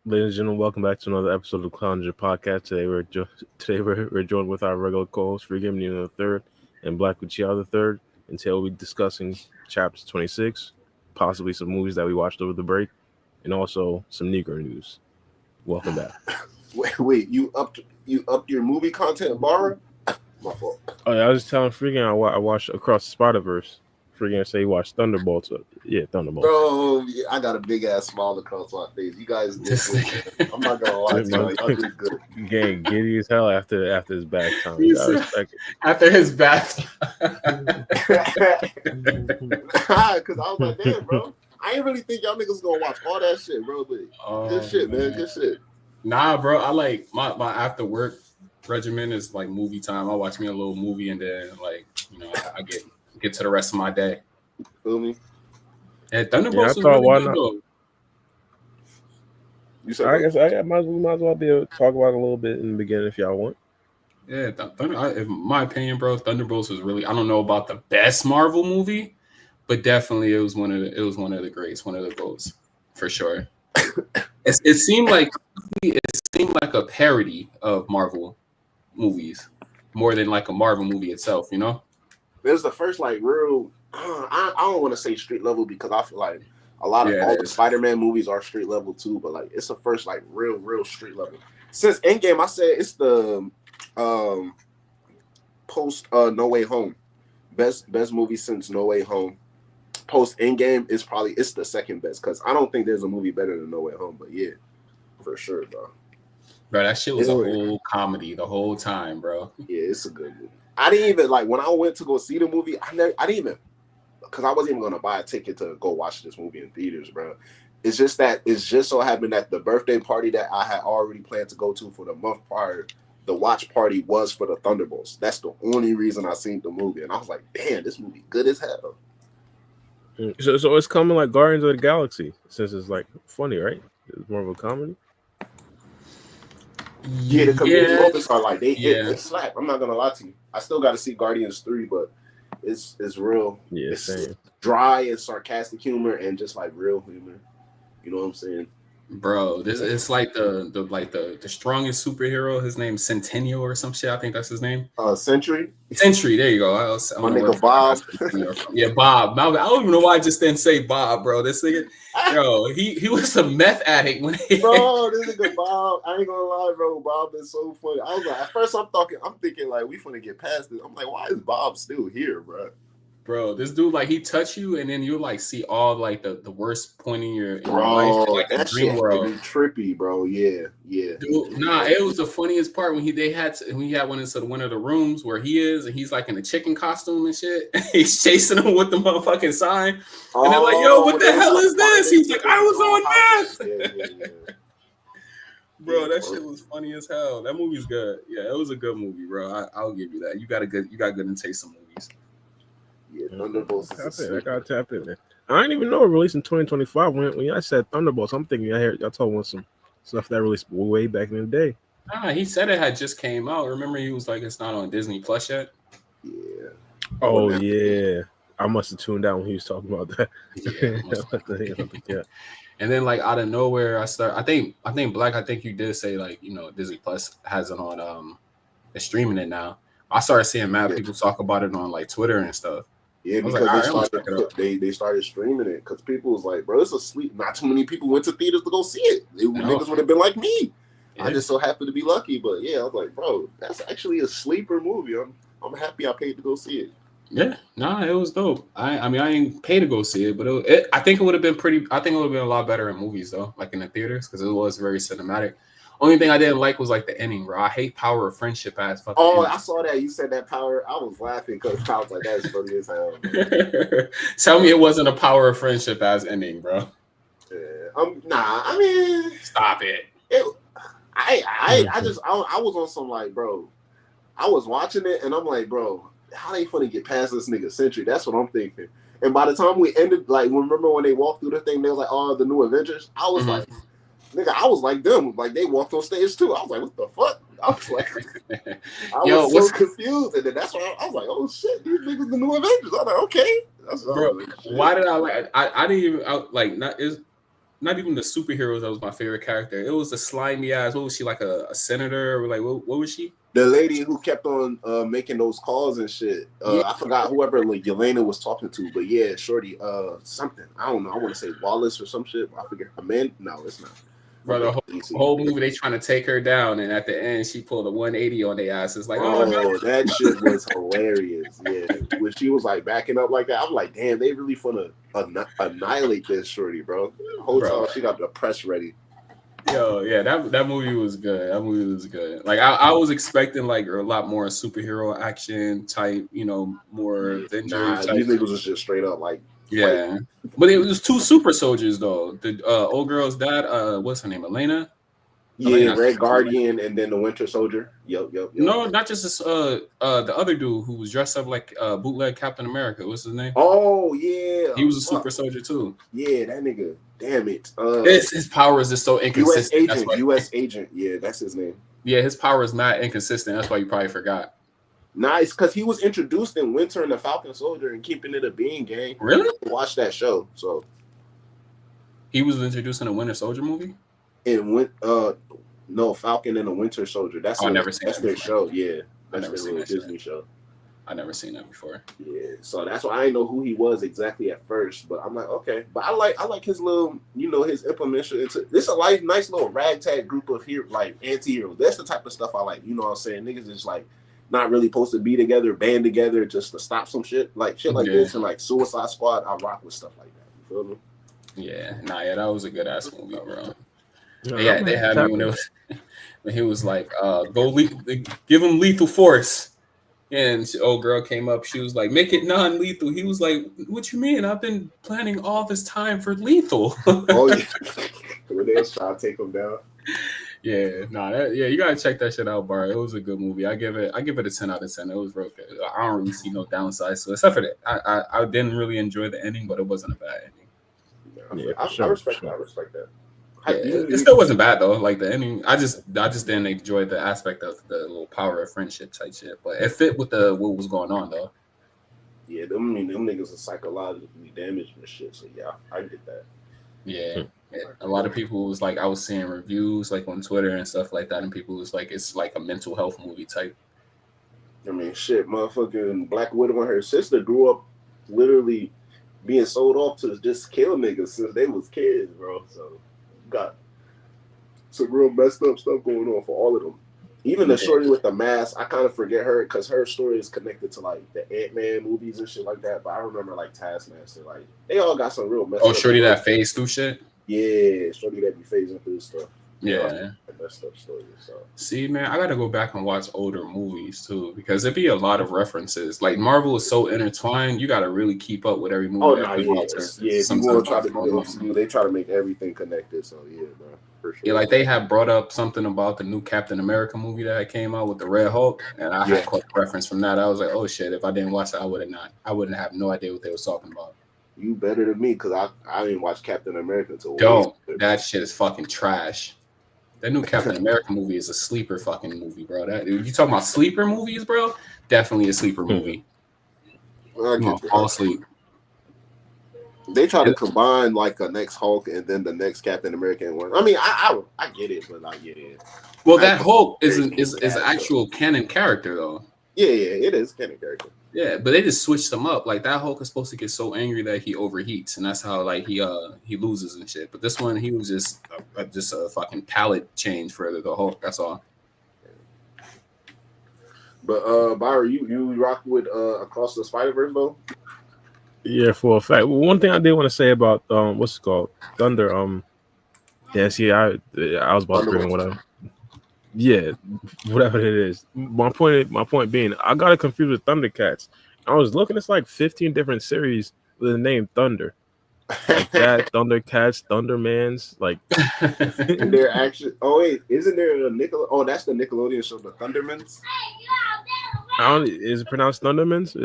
Ladies and gentlemen, welcome back to another episode of the Challenger Podcast. Today we're joined with our regular co-host, Freakim the Third, and Black Uchiha the Third. And today we'll be discussing chapters 26, possibly some movies that we watched over the break, and also some Negro news. Welcome back. Wait, you upped your movie content, Barra? My fault. Oh yeah, I was just telling Freaking I watched Across the Spiderverse. Freaking say he watched Thunderbolts. Thunderbolts. Bro, yeah, I got a big ass smile across my face. You guys did good. I'm not gonna lie to you, y'all did good. Getting giddy as hell after his bath time. After his bath. Because I was like, damn, bro. I ain't really think y'all niggas gonna watch all that shit, bro. But good shit, man. Good shit. Nah, bro. I like my after work regimen is like movie time. I watch me a little movie and then I get to the rest of my day. Feel me? And Thunderbolts I thought, why not? You said I guess I might as well be able to talk about it a little bit in the beginning if y'all want. Yeah, in my opinion, bro, Thunderbolts was really, I don't know about the best Marvel movie, but definitely it was one of the greats, one of the GOATs for sure. It seemed like a parody of Marvel movies more than like a Marvel movie itself, you know? There's the first like real. I don't want to say street level because I feel like a lot of all the Spider-Man movies are street level too, but like it's the first like real street level. Since Endgame, I said it's the post No Way Home, best movie since No Way Home. Post Endgame is it's the second best because I don't think there's a movie better than No Way Home, but yeah, for sure, bro. Bro, that shit was a whole comedy the whole time, bro. Yeah, it's a good movie. I didn't even like when I went to go see the movie. I didn't even because I wasn't even gonna buy a ticket to go watch this movie in theaters, bro. It's just so happened that the birthday party that I had already planned to go to for the month prior, the watch party was for the Thunderbolts. That's the only reason I seen the movie, and I was like, damn, this movie good as hell. So it's coming like Guardians of the Galaxy since it's like funny, right? It's more of a comedy. Yeah, the community moments are like they slap. I'm not gonna lie to you. I still got to see Guardians 3, but it's real. Yeah, it's same. Dry and sarcastic humor and just like real humor. You know what I'm saying? Bro, it's like the strongest superhero. His name's Centennial or some shit. I think that's his name. Sentry. Sentry. There you go. My nigga Bob. Yeah, Bob. I don't even know why I just didn't say Bob, bro. This nigga, yo, he was a meth addict when bro, this nigga Bob. I ain't gonna lie, bro. Bob is so funny. I was like, at first I'm thinking like we finna get past this. I'm like, why is Bob still here, bro? Bro, this dude, like, he touch you, and then you like see all like the worst point in your life, like that dream shit world. Be trippy, bro. Yeah. Dude, nah, it was the funniest part when he went into one of the rooms where he is, and he's like in a chicken costume and shit. He's chasing him with the motherfucking sign, and they're like, "Yo, what the hell is this?" He's like, "I was on meth." Yeah. Bro, that shit was funny as hell. That movie's good. Yeah, it was a good movie, bro. I'll give you that. You got good in taste in movies. Yeah, Thunderbolts. I gotta tap in there. I didn't even know it released in 2025. When I said Thunderbolts, I'm thinking I heard y'all talking about some stuff that released way back in the day. Nah, he said it had just came out. Remember, he was like, it's not on Disney Plus yet. Yeah. Oh yeah, I must have tuned out when he was talking about that. Yeah. And then like out of nowhere, I think you did say like Disney Plus has it on it's streaming it now. I started seeing mad people talk about it on like Twitter and stuff. Yeah, because they started streaming it because people was like, bro, it's a sleep. Not too many people went to theaters to go see it. Niggas would have been like me. Yeah. I just so happened to be lucky, but yeah, I was like, bro, that's actually a sleeper movie. I'm happy I paid to go see it. Yeah, nah, it was dope. I mean, I ain't paid to go see it, but I think it would have been a lot better in movies though, like in the theaters, because it was very cinematic. Only thing I didn't like was like the ending, bro. I hate Power of Friendship ass fucking. Oh, ending. I saw that. You said that Power. I was laughing because I was like, that's funny as hell. Tell me it wasn't a Power of Friendship ass ending, bro. Yeah, nah. I mean, stop it. I was on some like, bro. I was watching it and I'm like, bro, how they finna get past this nigga Sentry? That's what I'm thinking. And by the time we ended, like, remember when they walked through the thing, they was like, oh, the new Avengers? I was like, nigga, I was like them. Like, they walked on stage too. I was like, what the fuck? I was like, I was so confused. And then that's why I was like, oh shit, these niggas the new Avengers. I was like, okay. Bro, why did I didn't even, not even the superheroes that was my favorite character. It was the slimy ass. What was she, like a senator, or like what was she? The lady who kept on making those calls and shit. Yeah. I forgot whoever like Yelena was talking to, but yeah, shorty, something. I don't know. I want to say Wallace or some shit. I forget. Man, no, it's not. Bro, the whole movie they trying to take her down, and at the end she pulled a 180 on their ass. It's like, oh, that shit was hilarious. Yeah, when she was like backing up like that, I'm like, damn, they really want to annihilate this shorty, bro. The whole time she got the press ready. Yo, yeah, that movie was good. That movie was good. Like I was expecting like a lot more superhero action type, more Avengers. These niggas was just straight up like, yeah. But it was two super soldiers though. The old girl's dad, what's her name? Elena? Yeah, Red Guardian and then the Winter Soldier. Yep. No, not just this the other dude who was dressed up like bootleg Captain America. What's his name? Oh yeah. He was a super soldier too. Yeah, that nigga. Damn it. His power is just so inconsistent. US agent. Yeah, that's his name. Yeah, his power is not inconsistent. That's why you probably forgot. Nice, because he was introduced in Winter and the Falcon Soldier and Keeping It a Being gang. Really? Watch that show. So he was introduced in a Winter Soldier movie? No, Falcon and the Winter Soldier. That's their show. Yeah. That's their Disney show. I never seen that before. Yeah, so that's why I didn't know who he was exactly at first, but I'm like, okay. But I like his little, his implementation into this. A nice little ragtag group of anti-heroes. That's the type of stuff I like. You know what I'm saying? Niggas is like not really supposed to be together, band together just to stop some shit like this, and like Suicide Squad. I rock with stuff like that. You feel me? Yeah, that was a good ass movie, bro. Yeah, they had me when he was like, give him lethal force. And old girl came up. She was like, make it non-lethal. He was like, what you mean? I've been planning all this time for lethal. Oh, yeah. When they was trying to take him down. Yeah, you gotta check that shit out, Bar. It was a good movie. I give it a 10 out of 10. It was real good. I don't really see no downside. So except for that, I didn't really enjoy the ending, but it wasn't a bad ending. Yeah, I respect that. Yeah, it still wasn't bad though. Like the ending, I just didn't enjoy the aspect of the little power of friendship type shit. But it fit with what was going on though. Yeah, them niggas are psychologically damaged and shit. So yeah, I get that. Yeah, a lot of people was like, I was seeing reviews like on Twitter and stuff like that, and people was like, it's like a mental health movie type. I mean, shit, motherfucking Black Widow and her sister grew up literally being sold off to just kill niggas since they was kids, bro. So got some real messed up stuff going on for all of them. Even the shorty with the mask, I kind of forget her because her story is connected to like the Ant-Man movies and shit like that. But I remember like Taskmaster, like they all got some real messed up. Oh, shorty that phased through shit? Yeah, shorty that be phasing through stuff. Yeah. Messed up stories. So. See, man, I gotta go back and watch older movies too because there'd be a lot of references. Like Marvel is so intertwined, you gotta really keep up with every movie. Oh no, yeah. People try to do they try to make everything connected. So yeah, bro, for sure. Yeah, like they have brought up something about the new Captain America movie that came out with the Red Hulk, and I had caught a reference from that. I was like, oh shit, if I didn't watch it, I wouldn't have no idea what they was talking about. You better than me because I didn't watch Captain America until that shit is fucking trash. That new Captain America movie is a sleeper fucking movie, bro. You talking about sleeper movies, bro? Definitely a sleeper movie. Fall asleep. They try to combine like a next Hulk and then the next Captain America in one. I mean, I get it, but I get it. Well, that Hulk is an actual canon character, though. Yeah, it is a canon character. Yeah, but they just switched him up. Like that Hulk is supposed to get so angry that he overheats, and that's how like he loses and shit. But this one, he was just a fucking palette change for the Hulk. That's all. But Byron, you rock with Across the Spiderverse though? Yeah, for a fact. One thing I did want to say about what's it called, Thunder. Yeah, see, I was about to bring whatever. Yeah, whatever it is. My point being, I got it confused with Thundercats. I was looking, it's like 15 different series with the name Thunder. Like that, Thundercats, Thundermans, like. And they're actually. Oh wait, isn't there a Nickel? Oh, that's the Nickelodeon show, the Thundermans. Is it pronounced Thundermans?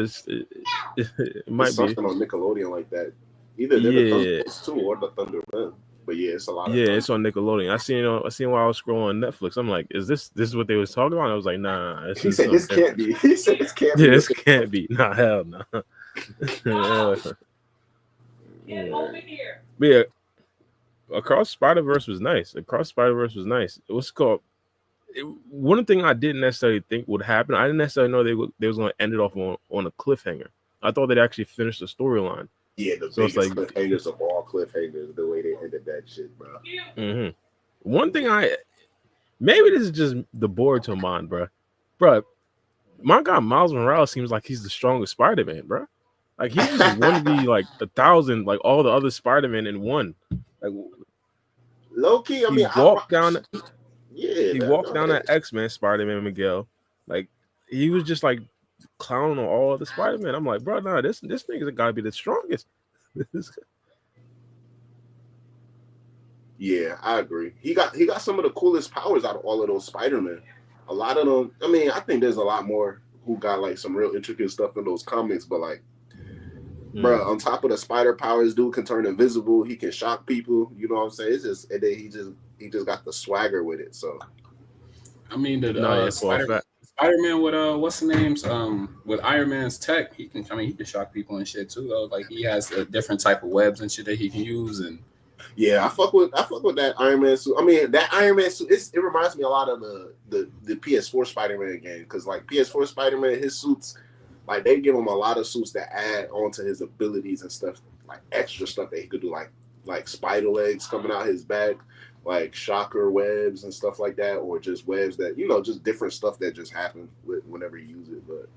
It might be something on Nickelodeon like that. Either they're the Thunderbolts too or the Thundermen. But yeah, it's a lot. It's on Nickelodeon. I seen while I was scrolling Netflix. I'm like, is this is what they was talking about? And I was like, nah. He said this can't be. He said this can't be. Yeah, this can't be. Nah, hell no. Get over here. Yeah. Across Spiderverse was nice. It was called. One thing I didn't necessarily think would happen. I didn't necessarily know they was going to end it off on a cliffhanger. I thought they'd actually finish the storyline. Yeah, the biggest cliffhangers of all cliffhangers, the way they ended that shit, bro. Mm-hmm. One thing maybe this is just the Boruto mind, bro. My guy Miles Morales seems like he's the strongest Spider-Man, bro. Like he just want to be like 1,000, like all the other Spider-Man in one. Like low key, he walked down that X-Men Spider-Man Miguel. Like he was just like clowning on all the Spider-Man. I'm like, bro, nah, this nigga's gotta be the strongest. Yeah, I agree. He got some of the coolest powers out of all of those Spider-Men. A lot of them. I mean, I think there's a lot more who got like some real intricate stuff in those comics, but like, bro, on top of the spider powers, dude can turn invisible. He can shock people. You know what I'm saying? It's just, and then he just got the swagger with it. So, I mean, Spider-Man with what's the names? With Iron Man's tech, he can shock people and shit too. Though, like he has a different type of webs and shit that he can use and. Yeah, I fuck with that Iron Man suit. I mean, that Iron Man suit, it reminds me a lot of the PS4 Spider-Man game, because like PS4 Spider-Man, his suits, like they give him a lot of suits that add onto his abilities and stuff, like extra stuff that he could do, like spider legs coming out his back, like shocker webs and stuff like that, or just webs that, you know, just different stuff that just happen whenever you use it. But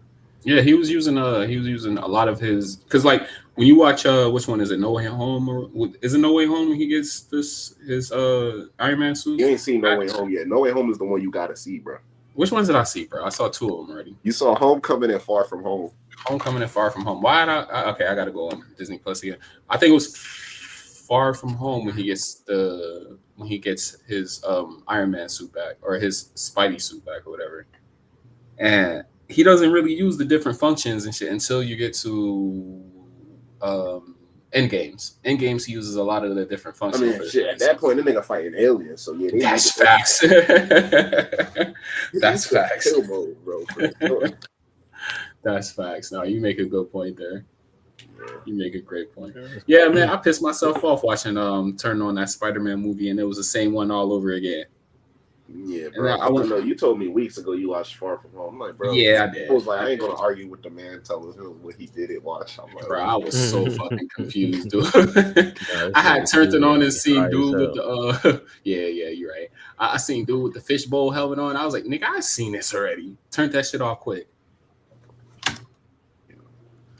yeah, he was using a lot of his, because like when you watch which one is it, No Way Home, or is it No Way Home when he gets his Iron Man suit? You ain't seen No Way Home yet. No Way Home is the one you gotta see, bro. Which ones did I see, bro? I saw 2 of them already. You saw Homecoming and Far From Home. Homecoming and Far From Home. Why? I gotta go on Disney Plus again. I think it was Far From Home when he gets his Iron Man suit back, or his Spidey suit back, or whatever, and he doesn't really use the different functions and shit until you get to Endgames. Endgames, he uses a lot of the different functions. I mean, shit, at that point, the nigga fighting aliens, so yeah. That's facts. That's facts. Kill mode, bro. That's facts. No, you make a good point there. You make a great point. Yeah, man, I pissed myself off watching turning on that Spider-Man movie, and it was the same one all over again. Yeah, bro. I want to know. You told me weeks ago you watched Far From Home. I'm like, bro. Yeah, I did. I was like, I ain't gonna argue with the man telling him what he didn't watch. I'm like, bro, I was so fucking confused, dude. I had turned it on and seen dude with the yeah, you're right. I seen dude with the fishbowl helmet on. I was like, nigga, I seen this already. Turned that shit off quick.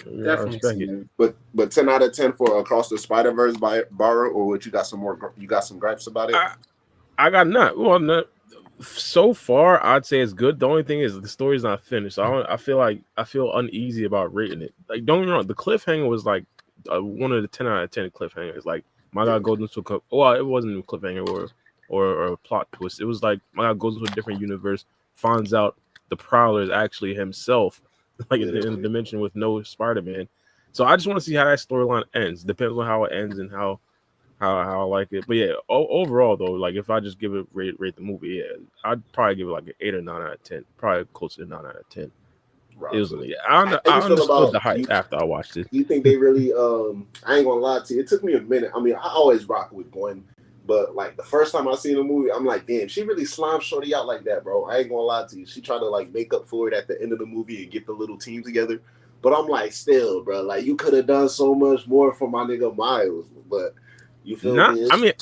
Yeah, definitely. But 10 out of 10 for Across the Spider-Verse by Barra, or what? You got some gripes about it? I got none. Well, not so far. I'd say it's good. The only thing is the story's not finished. So I feel uneasy about rating it. Like, don't get me wrong, the cliffhanger was like one of the 10 out of 10 cliffhangers. Like, my guy goes into it wasn't a cliffhanger or a plot twist. It was like my guy goes into a different universe, finds out the Prowler is actually himself, like in the dimension with no Spider-Man. So I just want to see how that storyline ends. Depends on how it ends and how I like it. But yeah, overall though, like if I just give it rate the movie, yeah, I'd probably give it like an 8 or 9 out of 10. Probably closer to 9 out of 10. Right. It was I understood the hype after I watched it. You think they really I ain't gonna lie to you, it took me a minute. I mean, I always rock with Gwen, but like the first time I seen the movie, I'm like, damn, she really slimed Shorty out like that, bro. I ain't gonna lie to you. She tried to like make up for it at the end of the movie and get the little team together. But I'm like, still, bro, like you could have done so much more for my nigga Miles. But you feel me? I mean,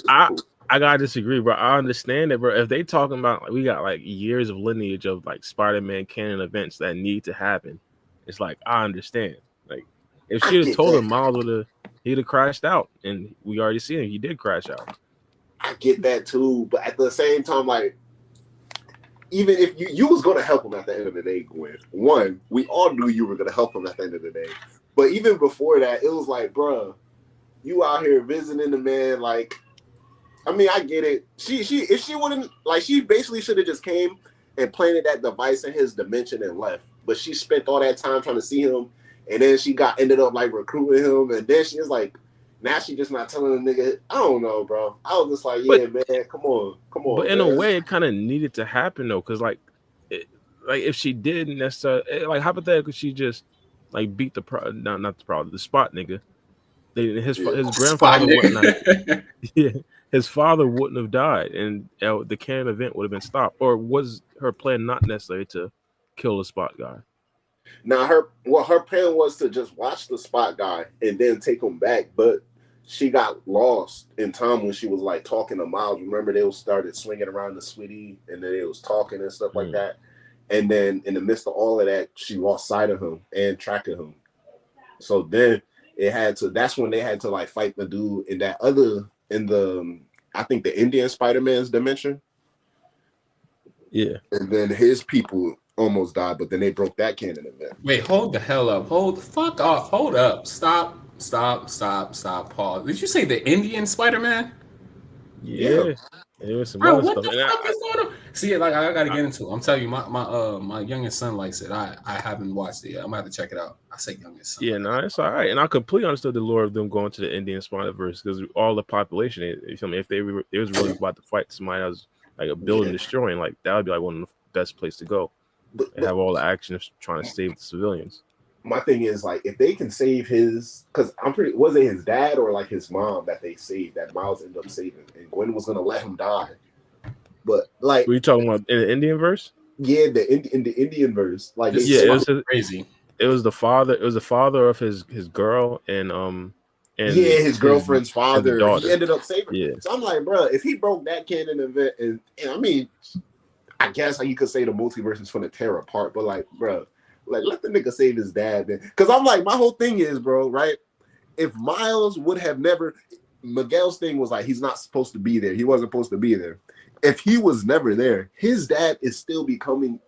I gotta disagree, bro. I understand it, bro. If they talking about like we got like years of lineage of like Spider-Man canon events that need to happen, it's like I understand. Like if she had told him Miles he'd have crashed out, and we already seen him. He did crash out. I get that too, but at the same time, like even if you was gonna help him at the end of the day, Gwen. One, we all knew you were gonna help him at the end of the day. But even before that, it was like, bro, you out here visiting the man, like. I mean, I get it. If she wouldn't, like, she basically should have just came and planted that device in his dimension and left. But she spent all that time trying to see him, and then she ended up like recruiting him, and then she was like, now she just not telling the nigga. I don't know, bro. I was just like, yeah, man, come on. But in a way, it kind of needed to happen though, because like if she didn't necessarily, like hypothetically, she just like beat the spot nigga. his grandfather wouldn't. Yeah, his father wouldn't have died, and the canon event would have been stopped. Or was her plan not necessary to kill the Spot guy? Now her plan was to just watch the Spot guy and then take him back, but she got lost in time when she was like talking to Miles. Remember, they started swinging around the sweetie, and then they was talking and stuff like that. And then in the midst of all of that, she lost sight of him and track of him. So then that's when they had to like fight the dude in I think the Indian Spider-Man's dimension. Yeah. And then his people almost died, but then they broke that canon event. Wait, hold the hell up. Hold the fuck off. Hold up. Stop. Pause. Did you say the Indian Spider-Man? Yeah. It was some Bro, other what stuff. the fuck is going on? See, like I gotta get into it. I'm telling you, my youngest son likes it. I haven't watched it yet. I'm gonna have to check it out. I say youngest son. Yeah, no, it's all right. And I completely understood the lore of them going to the Indian Spiderverse because all the population, you feel me? If they was really about to fight somebody that was like a building destroying, like that would be like one of the best place to go. They have all the action of trying to save the civilians. My thing is like if they can save because was it his dad or like his mom that they saved that Miles ended up saving, and Gwen was gonna let him die. But like, were you talking about in the Indian verse? Yeah, in the Indian verse, like it was crazy. It was the father. It was the father of his girl and his girlfriend's father. He ended up saving. Yeah. So I'm like, bro, if he broke that canon event, and I mean, I guess you could say the multiverse is going to tear apart, but like, bro, like let the nigga save his dad, man. Because I'm like, my whole thing is, bro, right? If Miles would have never, Miguel's thing was like he's not supposed to be there. He wasn't supposed to be there. If he was never there, his dad is still becoming,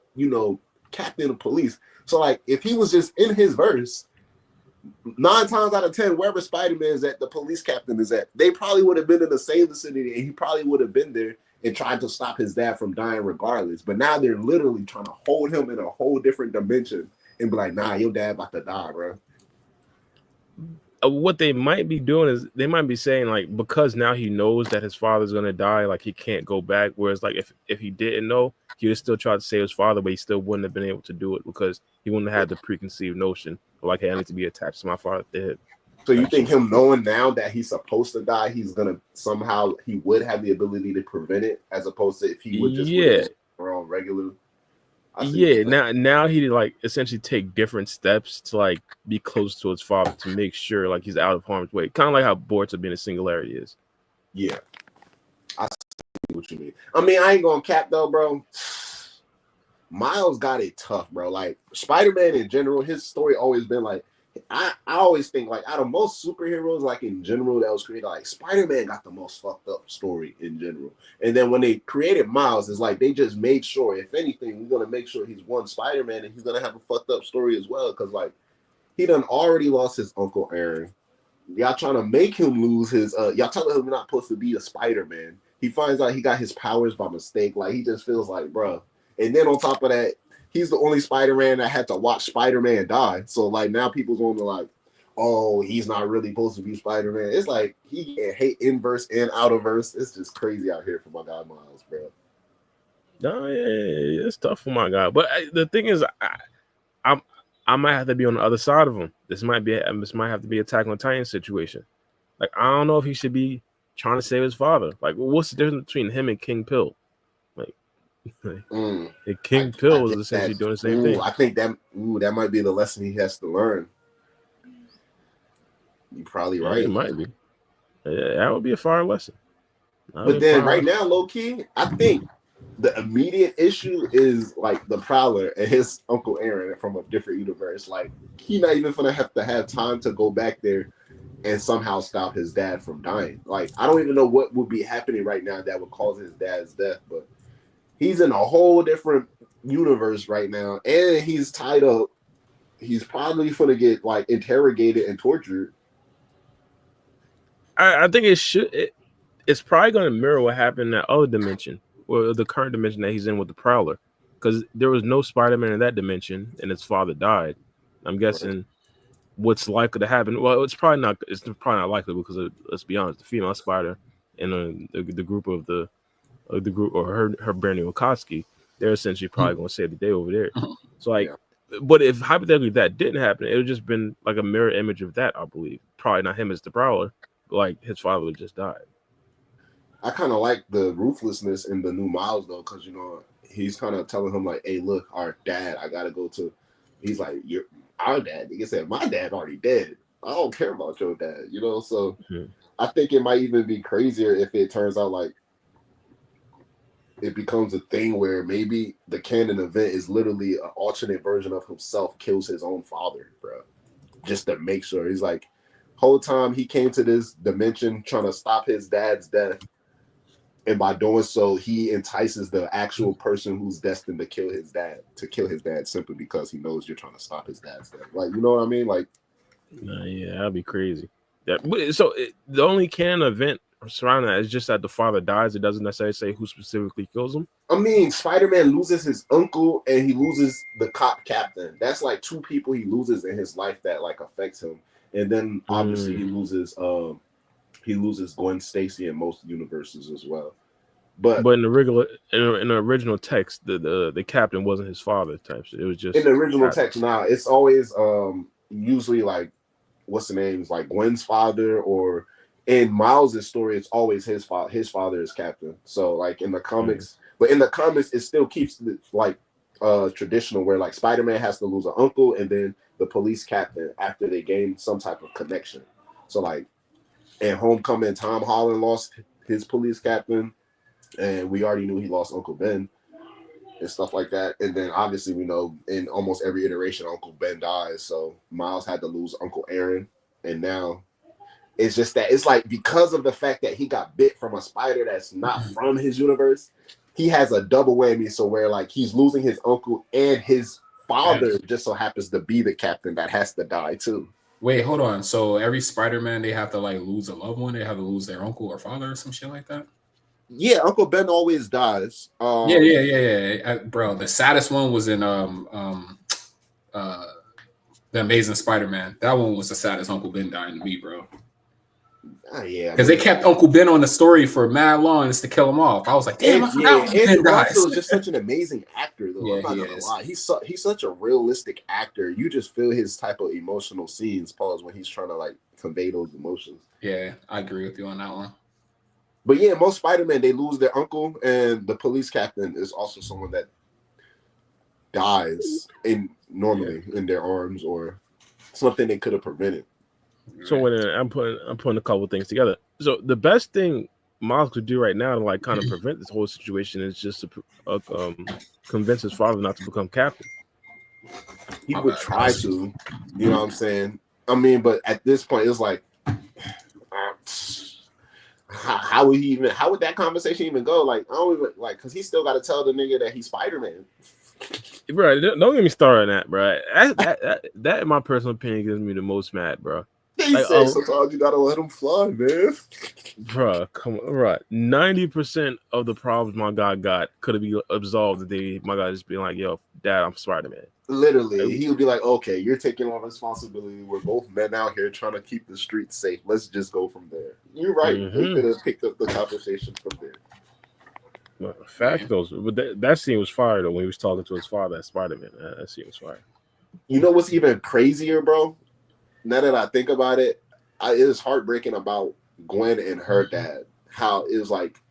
captain of police. So like, if he was just in his verse, 9 times out of 10, wherever Spider-Man is at, the police captain is at. They probably would have been in the same vicinity, and he probably would have been there and tried to stop his dad from dying regardless. But now they're literally trying to hold him in a whole different dimension and be like, nah, your dad about to die, bro. What they might be doing is they might be saying like, because now he knows that his father's going to die, like he can't go back. Whereas like if he didn't know, he would still try to save his father, but he still wouldn't have been able to do it because he wouldn't have had the preconceived notion of like, hey, I need to be attached to my father. So you think him knowing now that he's supposed to die, he would have the ability to prevent it, as opposed to if he would just on regular. Now he like essentially take different steps to like be close to his father to make sure like he's out of harm's way. Kind of like how Boruto being a singularity is. Yeah, I see what you mean. I mean, I ain't gonna cap though, bro. Miles got it tough, bro. Like Spider-Man in general, his story always been like. I always think like out of most superheroes, like in general, that was created, like Spider-Man got the most fucked up story in general. And then when they created Miles, it's like they just made sure, if anything, we're gonna make sure he's one Spider-Man and he's gonna have a fucked up story as well. Cause like he done already lost his Uncle Aaron. Y'all trying to make him lose his y'all telling him he's not supposed to be a Spider-Man. He finds out he got his powers by mistake. Like he just feels like, bro. And then on top of that, he's the only Spider-Man that had to watch Spider-Man die. So, like, now people's on the like, oh, he's not really supposed to be Spider-Man. It's like he can hate inverse and outerverse. It's just crazy out here for my guy Miles, bro. No, yeah, it's tough for my guy. But the thing is, I might have to be on the other side of him. This might have to be Attack on Titan situation. Like, I don't know if he should be trying to save his father. Like, what's the difference between him and King Pill? The King Pill was essentially doing the same thing. I think that might be the lesson he has to learn. You're probably right. It might be. Yeah, that would be a fire lesson. But then right now, low key, I think the immediate issue is like the Prowler and his Uncle Aaron from a different universe. Like he not even gonna have to have time to go back there and somehow stop his dad from dying. Like I don't even know what would be happening right now that would cause his dad's death, but he's in a whole different universe right now, and he's tied up. He's probably gonna get like interrogated and tortured. I think it's probably gonna mirror what happened in that other dimension, or the current dimension that he's in with the Prowler, because there was no Spider-Man in that dimension, and his father died. I'm guessing what's likely to happen. Well, it's probably not. It's probably not likely because let's be honest, the female Spider and the group of the group or her Bernie Otsutsuki, they're essentially probably going to save the day over there. So like but if hypothetically that didn't happen, it would just been like a mirror image of that, I believe. Probably not him as the Prowler, but like his father would just died. I kind of like the ruthlessness in the new Miles though, because he's kind of telling him like, "Hey, look, our dad, I gotta go to." He's like, "You're our dad." He said, "My dad already dead. I don't care about your dad," So I think it might even be crazier if it turns out like it becomes a thing where maybe the canon event is literally an alternate version of himself kills his own father, bro, just to make sure. He's like, whole time he came to this dimension trying to stop his dad's death. And by doing so, he entices the actual person who's destined to kill his dad simply because he knows you're trying to stop his dad's death. Like, you know what I mean? Like, yeah, that'd be crazy. The only canon event surrounding that is just that the father dies. It doesn't necessarily say who specifically kills him. I mean, Spider-Man loses his uncle and he loses the cop captain. That's like two people he loses in his life that like affects him. And then obviously he loses Gwen Stacy in most universes as well. But in the original text, the captain wasn't his father type. It was just in the original text. Now it's always usually like what's the name? It's like Gwen's father, or in Miles' story, it's always his father. His father is captain. So like in the comics, but in the comics, it still keeps like traditional where like Spider-Man has to lose an uncle and then the police captain after they gain some type of connection. So like in Homecoming, Tom Holland lost his police captain, and we already knew he lost Uncle Ben and stuff like that. And then obviously we know in almost every iteration Uncle Ben dies, so Miles had to lose Uncle Aaron, and now it's just that it's like because of the fact that he got bit from a spider that's not from his universe, he has a double whammy. So where like he's losing his uncle and his father just so happens to be the captain that has to die too. Wait, hold on. So every Spider-Man, they have to like lose a loved one. They have to lose their uncle or father or some shit like that. Yeah, Uncle Ben always dies. Yeah. Bro, the saddest one was in the Amazing Spider-Man. That one was the saddest. Uncle Ben dying to me, bro. Yeah, because they kept Uncle Ben on the story for mad long just to kill him off. I was like, damn, Andrew Garfield is just such an amazing actor, though. Yeah, I'm not gonna lie. He's such a realistic actor. You just feel his type of emotional scenes, pause, when he's trying to like convey those emotions. Yeah, I agree with you on that one. But yeah, most Spider-Man, they lose their uncle, and the police captain is also someone that dies normally in their arms or something they could have prevented. So when I'm putting a couple things together. So the best thing Miles could do right now to like kind of prevent this whole situation is just to convince his father not to become captain. He would try to, you know what I'm saying? I mean, but at this point, it's like, how would that conversation even go? Like, I don't even like, because he still got to tell the nigga that he's Spider-Man. Bro, don't get me started on that, bro. That in my personal opinion gives me the most mad, bro. He like, said sometimes you gotta let him fly, man. Bro, come on, right? 90% of the problems my guy got could have been absolved if my guy just being like, "Yo, Dad, I'm Spider-Man." Literally, he would be like, "Okay, you're taking on responsibility. We're both men out here trying to keep the streets safe. Let's just go from there." You're right. They could have picked up the conversation from there. Well, fact goes, but that scene was fire though when he was talking to his father as Spider-Man. That scene was fire. You know what's even crazier, bro? Now that I think about it, it is heartbreaking about Gwen and her dad. How it was like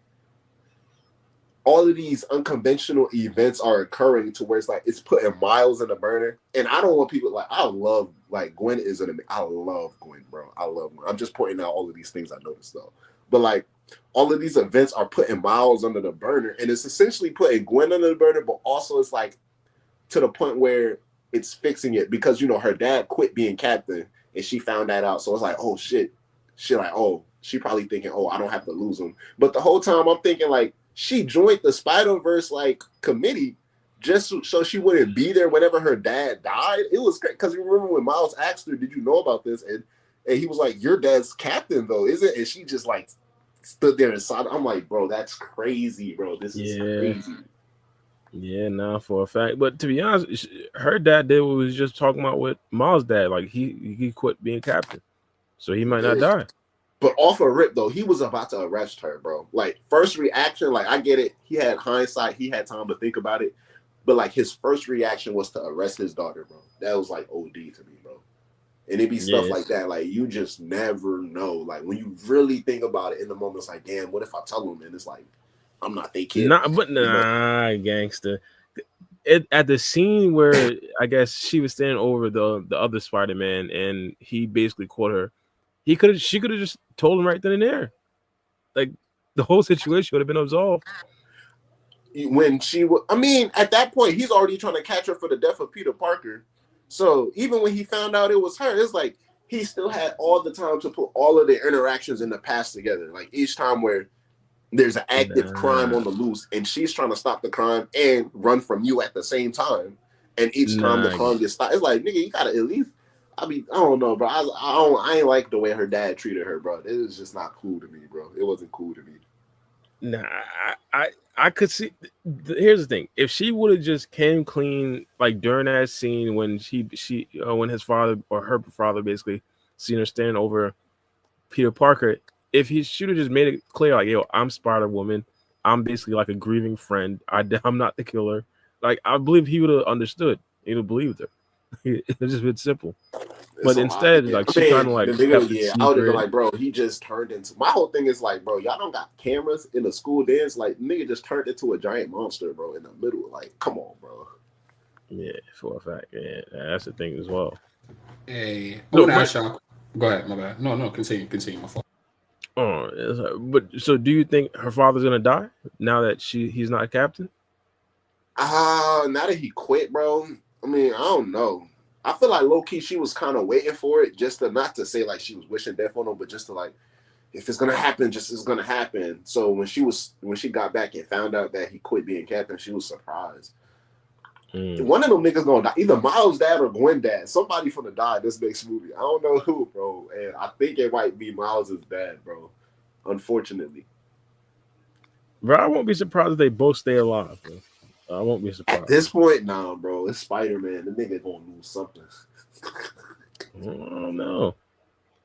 all of these unconventional events are occurring to where it's like it's putting Miles in the burner. And I don't want people like I love Gwen I love Gwen, bro. I love Gwen. I'm just pointing out all of these things I noticed though. But like all of these events are putting Miles under the burner, and it's essentially putting Gwen under the burner, but also it's like to the point where it's fixing it because her dad quit being captain. And she found that out. So it's like, oh, shit. She like, oh, she probably thinking, oh, I don't have to lose him. But the whole time I'm thinking, like, she joined the Spiderverse, like, committee just so she wouldn't be there whenever her dad died. It was great. Because you remember when Miles asked her, did you know about this? And he was like, your dad's captain, though, is it? And she just, like, stood there and saw it. I'm like, bro, that's crazy, bro. This is crazy. Yeah, nah, for a fact. But to be honest, her dad did what we was just talking about with Miles' dad. Like he quit being captain, so he might not die. But off a rip though, he was about to arrest her, bro. Like first reaction, like I get it. He had hindsight. He had time to think about it. But like his first reaction was to arrest his daughter, bro. That was like OD to me, bro. And it be stuff like that. Like you just never know. Like when you really think about it in the moment, it's like, damn, what if I tell him? And it's like, I'm not they kid. Gangster. At the scene where I guess she was standing over the other Spider-Man and he basically caught her, she could have just told him right then and there. Like the whole situation would have been absolved. When she was, I mean, at that point, he's already trying to catch her for the death of Peter Parker. So even when he found out it was her, it's like he still had all the time to put all of their interactions in the past together. Like each time where there's an active crime on the loose and she's trying to stop the crime and run from you at the same time. And each time the crime gets stopped, it's like, nigga, you gotta at least. I don't know, bro. I ain't like the way her dad treated her, bro. It was just not cool to me, bro. It wasn't cool to me. Nah, I could see. Here's the thing: if she would have just came clean, like during that scene when when his father or her father basically seen her standing over Peter Parker, if he should have just made it clear, like, yo, I'm Spider-Woman, I'm basically like a grieving friend. I'm not the killer. Like, I believe he would have understood. He'd have believed her. It's just been simple. But instead, like, she kind of like I would have been like, bro, he just turned into. My whole thing is like, bro, y'all don't got cameras in the school dance. Like, nigga just turned into a giant monster, bro, in the middle. Like, come on, bro. Yeah, for a fact. Yeah, that's the thing as well. Hey, go ahead, my bad. No, continue, my fault. Oh, but so do you think her father's gonna die now that he's not a captain? Now that he quit, bro. I mean, I don't know. I feel like low key she was kind of waiting for it, just to not to say like she was wishing death on him, but just to like, if it's gonna happen, just it's gonna happen. So when she got back and found out that he quit being captain, she was surprised. One of them niggas gonna die, either Miles' dad or Gwen dad. Somebody finna die this next movie. I don't know who, bro, and I think it might be Miles' dad, bro. Unfortunately, bro, I won't be surprised if they both stay alive, bro. I won't be surprised. At this point, nah, bro. It's Spider-Man. The nigga gonna lose something. I don't know.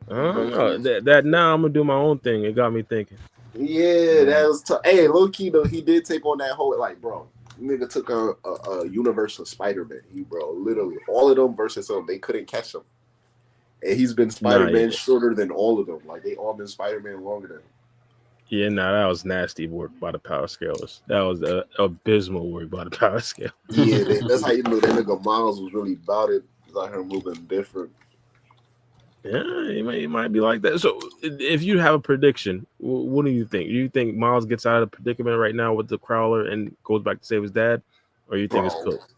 That now I'm gonna do my own thing. It got me thinking. Yeah, that was tough. Hey, low key though, he did take on that whole like, bro. Nigga took a universe of Spider-Man. Bro, literally all of them versus him, they couldn't catch him. And he's been Spider-Man shorter than all of them. Like they all been Spider-Man longer than him. Yeah, that was nasty work by the power scalers. That was abysmal work by the power scale. Yeah, that's how you know that nigga Miles was really about it. He's out here moving different. Yeah, it might be like that. So, if you have a prediction, what do you think? Do you think Miles gets out of the predicament right now with the Prowler and goes back to save his dad, or you think it's cooked?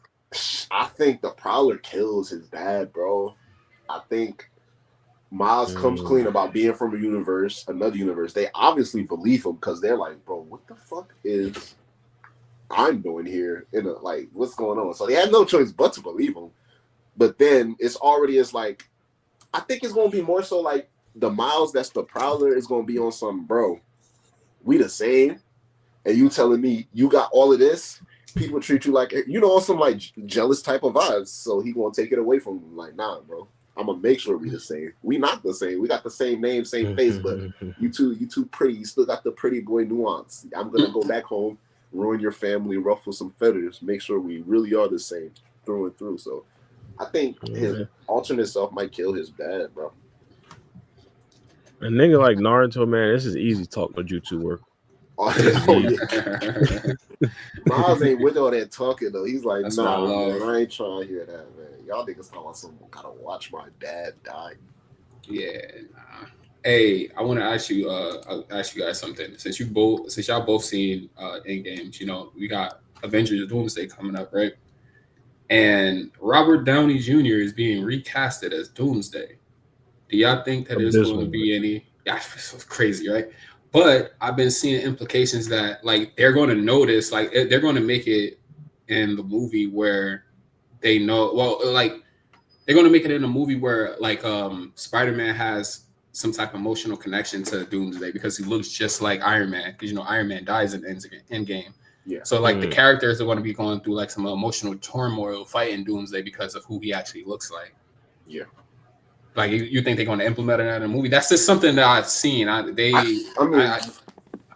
I think the Prowler kills his dad, bro. I think Miles comes clean about being from another universe. They obviously believe him because they're like, bro, what the fuck is I'm doing here? What's going on? So they had no choice but to believe him. But then it's like, I think it's gonna be more so like the Miles that's the Prowler is gonna be on some, bro, we the same, and you telling me you got all of this. People treat you like, on some like jealous type of vibes. So he gonna take it away from him. Like, nah, bro. I'm gonna make sure we the same. We not the same. We got the same name, same face, but you too pretty. You still got the pretty boy nuance. I'm gonna go back home, ruin your family, ruffle some feathers, make sure we really are the same through and through. So I think his alternate self might kill his dad, bro. A nigga like Naruto, man, this is easy talk no jutsu work. Miles ain't with all that talking though. He's like, nah, man, I ain't trying to hear that, man. Y'all niggas talking about someone gotta watch my dad die. Yeah. Nah. Hey, I want to ask you. I'll ask you guys something. Since y'all both seen Endgames, we got Avengers Doomsday coming up, right? And Robert Downey Jr. is being recasted as Doomsday. Do y'all think that there's going to be any? Yeah, it's crazy, right? But I've been seeing implications that like they're going to notice, like they're going to make it in the movie where they know. Well, like they're going to make it in a movie where like Spider-Man has some type of emotional connection to Doomsday because he looks just like Iron Man. Because Iron Man dies in Endgame. Yeah. So like the characters are going to be going through like some emotional turmoil fighting Doomsday because of who he actually looks like. Yeah. Like you think they're going to implement it in a movie? That's just something that I've seen.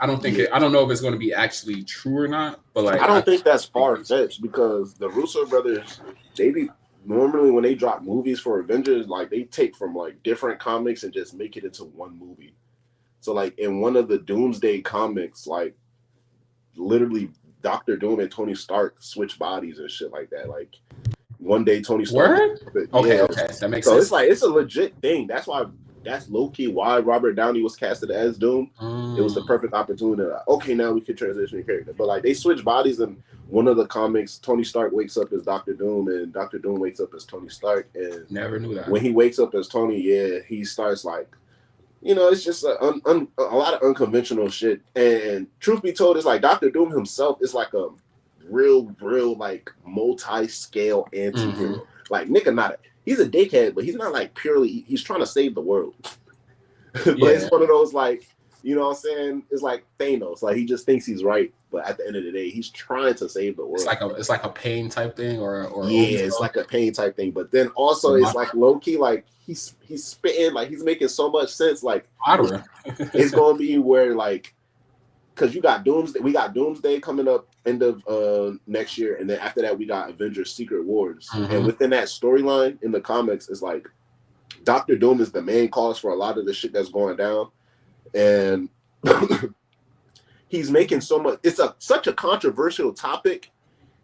I don't think I don't know if it's going to be actually true or not, but like I don't think that's far fetched because the Russo brothers, they be normally when they drop movies for Avengers, like they take from like different comics and just make it into one movie. So like in one of the Doomsday comics, like literally Doctor Doom and Tony Stark switch bodies and shit like that. Like one day Tony Stark. Okay, that makes sense. So it's like it's a legit thing. That's low key why Robert Downey was casted as Doom. It was the perfect opportunity. Like, okay, now we can transition the character. But like they switch bodies in one of the comics. Tony Stark wakes up as Doctor Doom, and Doctor Doom wakes up as Tony Stark. And never knew that. When he wakes up as Tony, he starts like, it's just a lot of unconventional shit. And truth be told, it's like Doctor Doom himself is like a real like multi-scale anti-hero. Like nigga, he's a dickhead, but he's not like purely. He's trying to save the world. But it's one of those like, you know what I'm saying? It's like Thanos. Like he just thinks he's right, but at the end of the day, he's trying to save the world. It's like a pain type thing, or it's like a pain type thing. But then also it's like low key, like he's spitting, like he's making so much sense. Like it's gonna be where like, because you got Doomsday, we got Doomsday coming up end of next year, and then after that we got Avengers Secret Wars. And within that storyline in the comics is like Doctor Doom is the main cause for a lot of the shit that's going down, and he's making so much. It's such a controversial topic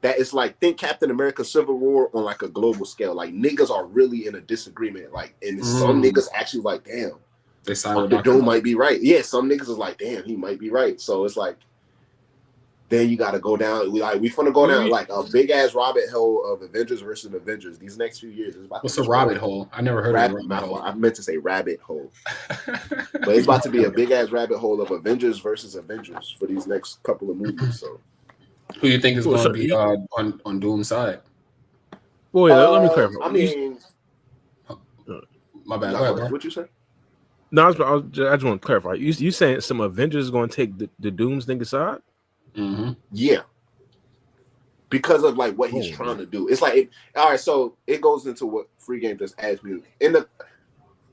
that it's like think Captain America Civil War on like a global scale. Like niggas are really in a disagreement. Like, and some niggas actually like, damn, Doctor Doom might be right. Yeah, some niggas is like, damn, he might be right. So it's like, then you got to go down. We finna go down like a big ass rabbit hole of Avengers versus Avengers. These next few years is about. What's a rabbit hole? I never heard of a rabbit hole. I meant to say rabbit hole, but it's about to be a big ass rabbit hole of Avengers versus Avengers for these next couple of movies. So, who do you think is going to be on Doom's side? Well, let me clarify. I mean, my bad. Go ahead, what you say? No, I just want to clarify. You saying some Avengers is going to take the Doom's nigga side? Yeah, because of like what he's trying to do. It's like, all right, so it goes into what Free Game just asked me. And the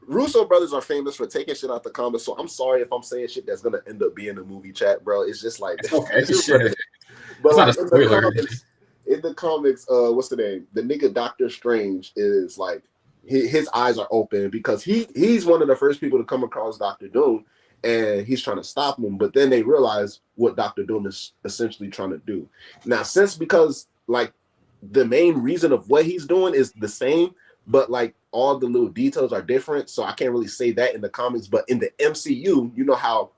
Russo brothers are famous for taking shit out the comics, so I'm sorry if I'm saying shit that's gonna end up being a movie chat, bro. It's just like, but like, in the comics, what's the name? The nigga Doctor Strange is like his eyes are open because he's one of the first people to come across Doctor Doom. And he's trying to stop him, but then they realize what Dr. Doom is essentially trying to do. Now, because like the main reason of what he's doing is the same, but like all the little details are different, so I can't really say that in the comics. But in the MCU, you know how,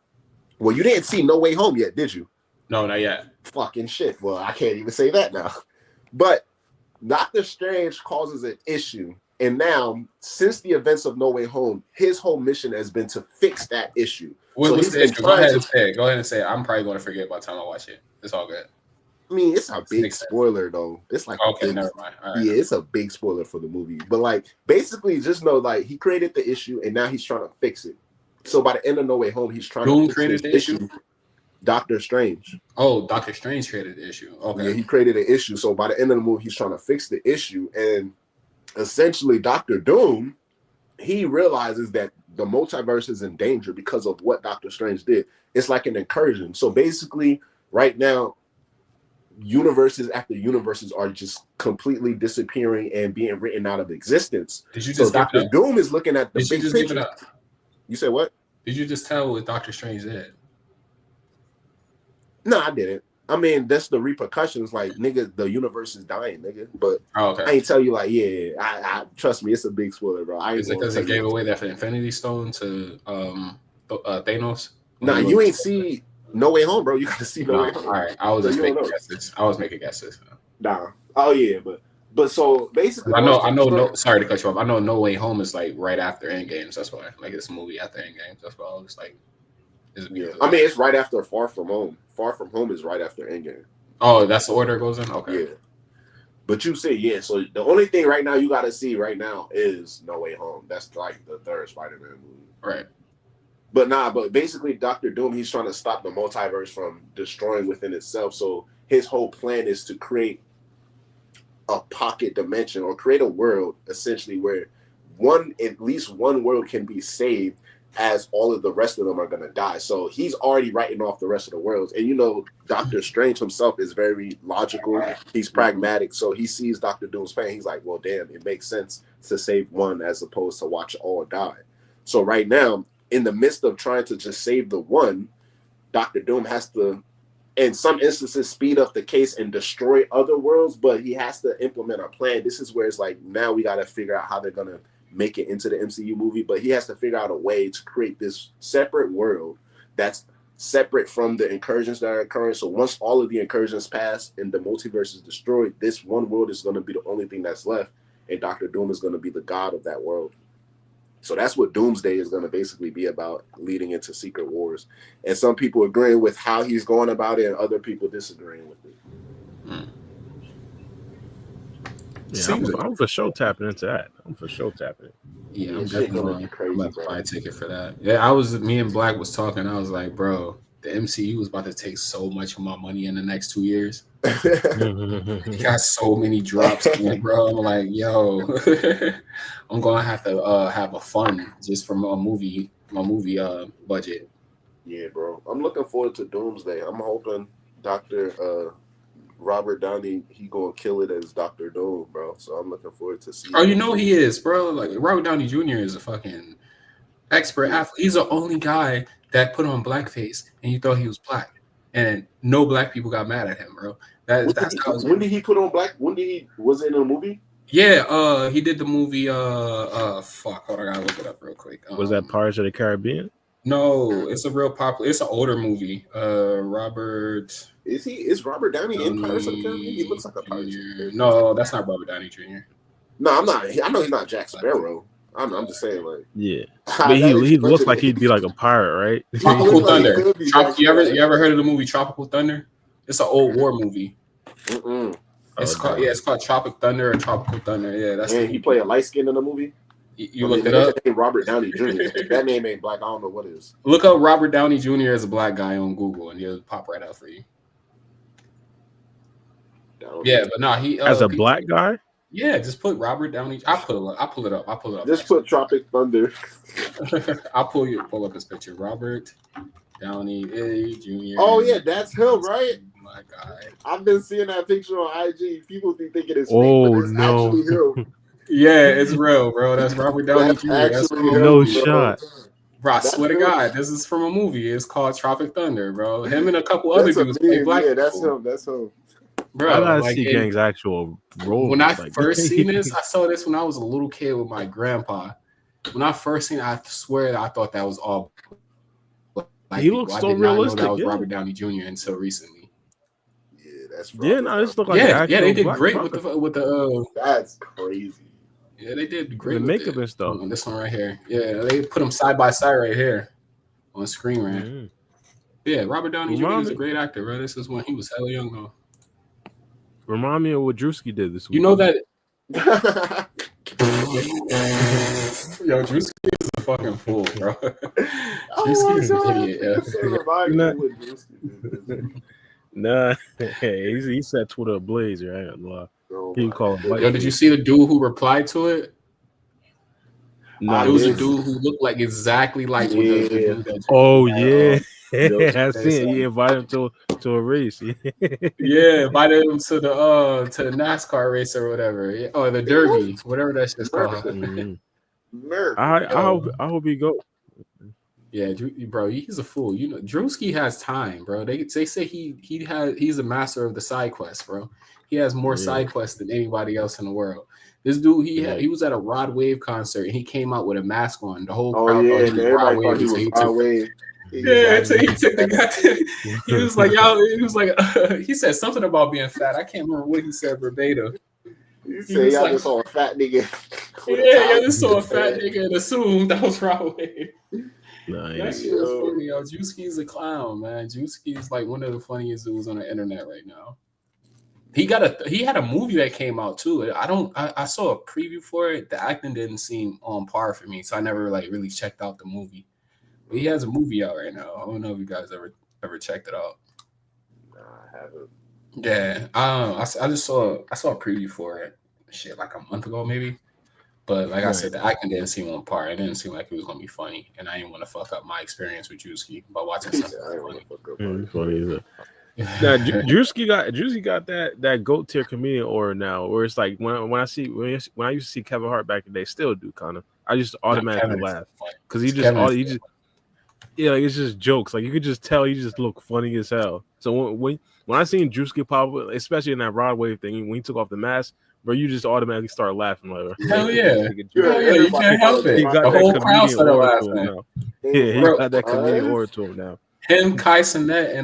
well, you didn't see No Way Home yet, did you? No, not yet. Fucking shit. Well, I can't even say that now. But Doctor Strange causes an issue. And now, since the events of No Way Home, his whole mission has been to fix that issue. What's the issue? Go ahead and say it. Go ahead and say it. I'm probably going to forget by the time I watch it. It's all good. I mean, it's a big spoiler, though. It's like never mind. All right. Yeah, it's a big spoiler for the movie. But like, basically, just know like he created the issue, and now he's trying to fix it. So by the end of No Way Home, he's trying to fix the issue. Doctor Strange. Oh, Doctor Strange created the issue. Okay. Yeah, he created an issue. So by the end of the movie, he's trying to fix the issue, and essentially, Doctor Doom, he realizes that the multiverse is in danger because of what Doctor Strange did. It's like an incursion. So basically, right now, universes after universes are just completely disappearing and being written out of existence. So Doctor Doom is looking at the big picture. You said what? Did you just tell what Doctor Strange did? No, I didn't. I mean, that's the repercussions. Like, nigga, the universe is dying, nigga. But I ain't tell you, like, I trust me, it's a big spoiler, bro. Is it because they gave away that Infinity Stone to Thanos? Nah, you ain't see No Way Home, bro. You got to see No Way Home. All right, I was just making guesses. I was making guesses. Nah. Oh yeah, but so basically, I know. No, sorry to cut you off. I know No Way Home is like right after Endgames. That's why, like, it's a movie after Endgames. That's why I was like. Yeah. I mean, it's right after Far From Home. Far From Home is right after Endgame. Oh, that's the order it goes in? Okay. Yeah. But you say, so the only thing right now you got to see right now is No Way Home. That's like the third Spider-Man movie. Right. But basically Doctor Doom, he's trying to stop the multiverse from destroying within itself. So his whole plan is to create a pocket dimension or create a world essentially where at least one world can be saved. as all of the rest of them are going to die. So he's already writing off the rest of the worlds. And, you know, Doctor Strange himself is very logical. He's pragmatic. So he sees Doctor Doom's pain. He's like, well, damn, it makes sense to save one as opposed to watch all die. So right now, in the midst of trying to just save the one, Doctor Doom has to, in some instances, speed up the case and destroy other worlds, but he has to implement a plan. This is where it's like, now we got to figure out how they're going to make it into the MCU movie, but he has to figure out a way to create this separate world that's separate from the incursions that are occurring. So once all of the incursions pass and the multiverse is destroyed, this one world is going to be the only thing that's left, and Doctor Doom is going to be the god of that world. So that's what Doomsday is going to basically be about, leading into Secret Wars. And some people agreeing with how he's going about it, and other people disagreeing with it. Yeah, I'm for sure tapping into that. Yeah, I'm definitely crazy, I'm about to buy a ticket for that. Yeah, me and Black was talking. I was like, bro, the MCU was about to take so much of my money in the next 2 years. He got so many drops in, bro. I'm like, yo, I'm gonna have to have a fund just from my movie budget. Yeah, bro. I'm looking forward to Doomsday. I'm hoping Dr. Robert Downey, he gonna kill it as Dr. Doom, bro. So I'm looking forward to see. Oh, you know he is, bro. Like Robert Downey Jr. is a fucking expert athlete. He's the only guy that put on blackface and you thought he was black, and no black people got mad at him, bro. When did he put on black? Was it in a movie? Yeah, he did the movie. Fuck, hold on, I gotta look it up real quick. Was that Pirates of the Caribbean? No, it's a real popular. It's an older movie. Robert. Is Robert Downey in Pirates of the Caribbean? He looks like a pirate. No, that's not Robert Downey Jr. No, I'm not. I know he's not Jack Sparrow. I'm just saying, like, yeah, but he looks like he'd be like a pirate, right? Tropical Thunder. You ever heard of the movie Tropical Thunder? It's an old war movie. It's called Tropic Thunder or Tropical Thunder. Yeah, that's. And he played a light skin in the movie. You looked it up. Robert Downey Jr. That name ain't black. I don't know what it is. Look up Robert Downey Jr. as a black guy on Google, and he'll pop right out for you. Yeah, but no, he as a black guy. Yeah, just put Robert Downey. I'll pull it up. Just put Tropic Thunder. I'll pull up his picture. Robert Downey Jr. Oh yeah, that's him, right? My guy. I've been seeing that picture on IG. People think it is fake, but it's actually him. Yeah, it's real, bro. That's Robert Downey Jr. That's no shot. Bro, I swear to God, this is from a movie. It's called Tropic Thunder, bro. Him and a couple other dudes play black. Yeah, that's him. Bro, I gotta see Gang's actual role. When I first seen this, I saw this when I was a little kid with my grandpa. When I first seen it, I swear I thought that was all. He looks so realistic. That was Robert Downey Jr. until recently. Yeah, that's this look like they did great with the. That's crazy. Yeah, they did great with the makeup and stuff. This one right here. Yeah, they put them side by side right here on screen, right? Mm-hmm. Yeah, Robert Downey Jr. is a great actor, bro. This is when he was hella young, though. Remind me of what Drewski did this week. You know that. Yo, Drewski is a fucking fool, bro. Drewski is an idiot. Nah, he set Twitter ablaze, right? He called. Yo, did you see the dude who replied to it? No, it was a dude who looked like exactly like. Oh yeah. I see it. You invited him to a race. Yeah, invited him to the NASCAR race or whatever, or the Derby, whatever that shit's called. I hope he go. Yeah, bro, he's a fool. You know, Drewski has time, bro. They say he's a master of the side quests, bro. He has more side quests than anybody else in the world. This dude, he was at a Rod Wave concert and he came out with a mask on. The whole crowd thought he was Rod Wave. Yeah, so he took the guy. He was like, y'all. He was like, he said something about being fat. I can't remember what he said verbatim. He said, y'all just saw a fat nigga. Yeah, just saw a fat nigga and assumed that was Rod Wave. Nice. That shit was funny, yo. Drewski's a clown, man. Drewski's like one of the funniest dudes on the internet right now. He had a movie that came out too. I saw a preview for it. The acting didn't seem on par for me, so I never like really checked out the movie. But he has a movie out right now. I don't know if you guys ever checked it out. Nah, I haven't. Yeah, I just saw a preview for it. Shit, like a month ago maybe. But like I said, I didn't see one part. It didn't seem like it was gonna be funny, and I didn't want to fuck up my experience with Juicy by watching something funny. Now Drewski got that GOAT tier comedian aura now, where it's like when I used to see Kevin Hart back in the day, still do kind of. I just automatically laugh because he just like it's just jokes. Like you could just tell he just look funny as hell. So when I seen Drewski pop up, especially in that Rod Wave thing, when he took off the mask, bro, you just automatically start laughing. Like, hell yeah, you can't help it. He got the whole crowd started laughing now. Yeah, he got that comedian aura to him now. Him, Kai Cenat,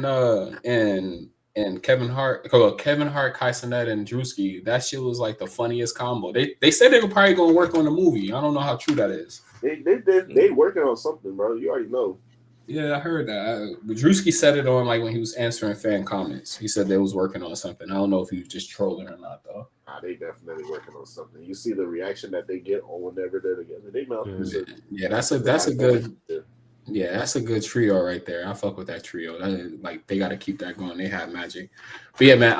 and Kevin Hart, Kai Cenat, and Drewski. That shit was like the funniest combo. They said they were probably gonna work on the movie. I don't know how true that is. They working on something, bro. You already know. Yeah, I heard that. Drewski said it on like when he was answering fan comments. He said they was working on something. I don't know if he was just trolling or not though. Nah, they definitely working on something. You see the reaction that they get on whenever they're together. They mouth. Yeah, that's a good. Yeah, that's a good trio right there. I fuck with that trio. Like they got to keep that going. They have magic. But yeah, man.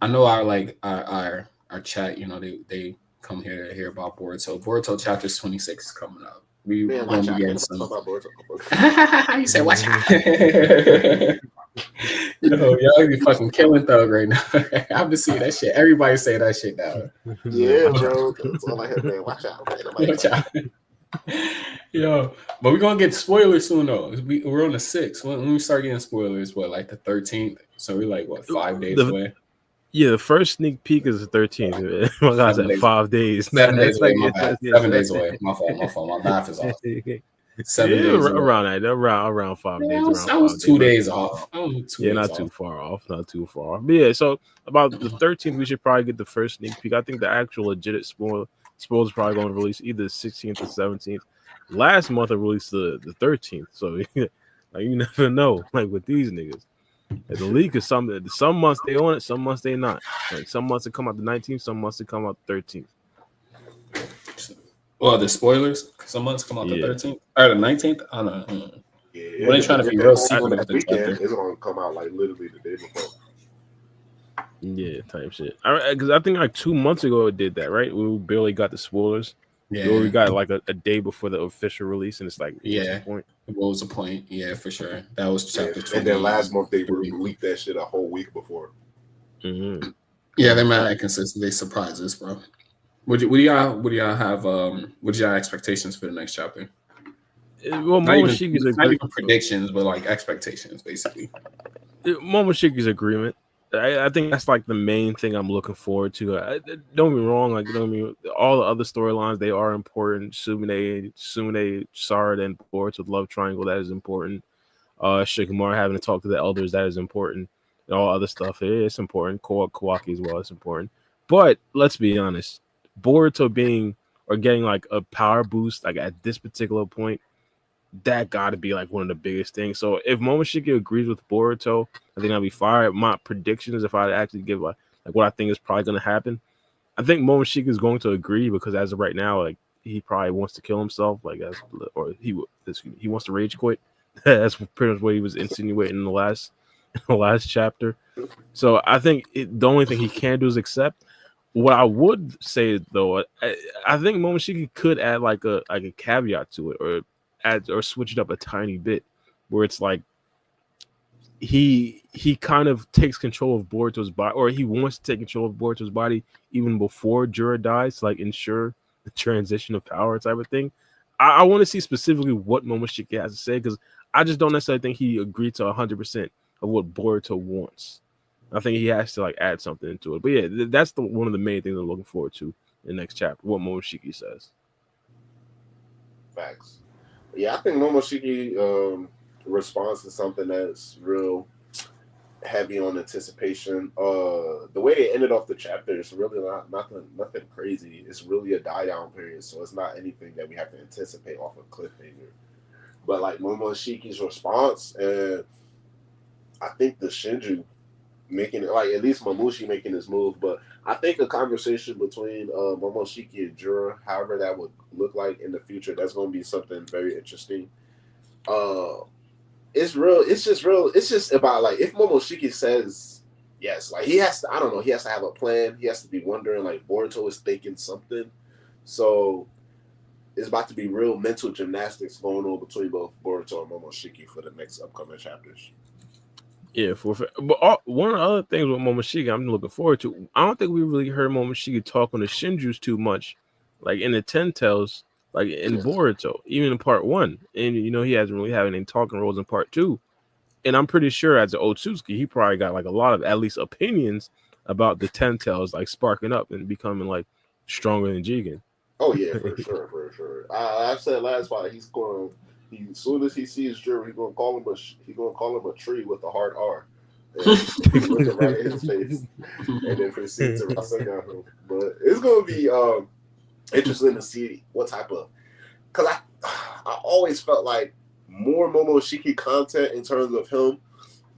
I know our chat. You know, they come here to hear about Boruto. So Boruto chapter 26 is coming up. We gonna be getting some. You said watch out. Y'all be fucking killing Thug right now. I've been seeing that shit. Everybody say that shit now. Yeah, bro. That's all I have, man. Watch out. Watch out. Yo, but we're gonna get spoilers soon though. We're on the 6th. When we start getting spoilers, like the 13th? So we're like 5 days away. Yeah, the first sneak peek is the 13th. My God, that's 5 days. 7 days away. My bad. 7 days away. My fault. My math is off. 7 days around that. Around 5 days. That was 2 days off. Not too far off. But yeah, so about the 13th, we should probably get the first sneak peek. I think the actual legit spoilers probably going to release either the 16th or 17th. Last month I released the 13th, so like you never know. Like with these niggas, like, the leak is something. Some months they own it, some months they not. Like some months it come out the 19th, some months it come out the 13th. Well, the spoilers. Some months come out the 13th or the 19th. I don't know. Yeah, when they trying to be real secret at the weekend, it's gonna come out like literally the day before. Yeah, type shit. Because I think like 2 months ago it did that, right? We barely got the spoilers. Yeah, we got like a day before the official release, and it's like, what was the point? Yeah, for sure. That was chapter 20. And then last month they leaked that shit a whole week before. Mm-hmm. Yeah, they're mad consistent. They surprised us, bro. What do y'all have? What are y'all expectations for the next chapter? Well, not even predictions, but like expectations, basically. Momoshiki's agreement. I think that's like the main thing I'm looking forward to. Don't be wrong, all the other storylines, they are important. Sumune, Sarada, and Boruto with love triangle, that is important. Shikamaru having to talk to the elders, that is important. And all other stuff, it's important. Kawaki as well, it's important. But let's be honest, Boruto getting like a power boost like at this particular point, that got to be like one of the biggest things. So if Momoshiki agrees with Boruto, I think I'll be fired. My prediction is if I actually give like what I think is probably going to happen, I think Momoshiki is going to agree because as of right now, like he probably wants to kill himself, or he wants to rage quit. That's pretty much what he was insinuating in the last chapter. So I think the only thing he can do is accept. What I would say though, I think Momoshiki could add like a caveat to it, or switch it up a tiny bit, where it's like he kind of takes control of Boruto's body, or he wants to take control of Boruto's body even before Jura dies, to like ensure the transition of power type of thing. I want to see specifically what Momoshiki has to say, because I just don't necessarily think he agreed to 100% of what Boruto wants. I think he has to like add something into it. But yeah, that's one of the main things I'm looking forward to in the next chapter, what Momoshiki says. Facts. Yeah, I think Momoshiki responds to something that's real heavy on anticipation. The way they ended off the chapter is really nothing crazy. It's really a die down period, so it's not anything that we have to anticipate off a cliffhanger. But like Momoshiki's response, and I think the Shinju making it, like at least Mamushi making his move, but I think a conversation between Momoshiki and Jura, however that would look like in the future, that's going to be something very interesting. It's real. It's just about like if Momoshiki says yes, like he has to. I don't know. He has to have a plan. He has to be wondering like Boruto is thinking something. So it's about to be real mental gymnastics going on between both Boruto and Momoshiki for the next upcoming chapters. Yeah, one of the other things with Momoshiki I'm looking forward to, I don't think we really heard Momoshiki talk on the Shinjus too much, like in the Ten Tails, like in Boruto, even in part 1. And he hasn't really had any talking roles in part 2. And I'm pretty sure as an Otsutsuki, he probably got like a lot of at least opinions about the Ten Tails like sparking up and becoming like stronger than Jigen. Oh yeah, for sure. I said last part as soon as he sees Jura, he's gonna call him a tree with a hard R. And look right in his face, and then proceed to Rasengan. But it's gonna be interesting to see what type of, because I always felt like more Momoshiki content in terms of him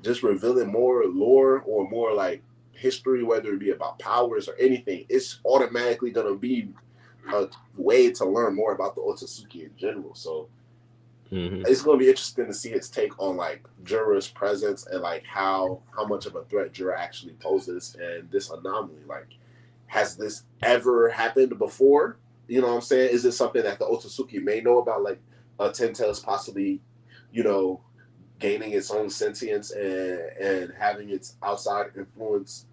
just revealing more lore or more like history, whether it be about powers or anything, it's automatically gonna be a way to learn more about the Otsutsuki in general. So it's going to be interesting to see his take on like Jura's presence and like how much of a threat Jura actually poses and this anomaly. Like, has this ever happened before? You know what I'm saying? Is it something that the Otsutsuki may know about, like a Ten Tails possibly, gaining its own sentience and having its outside influence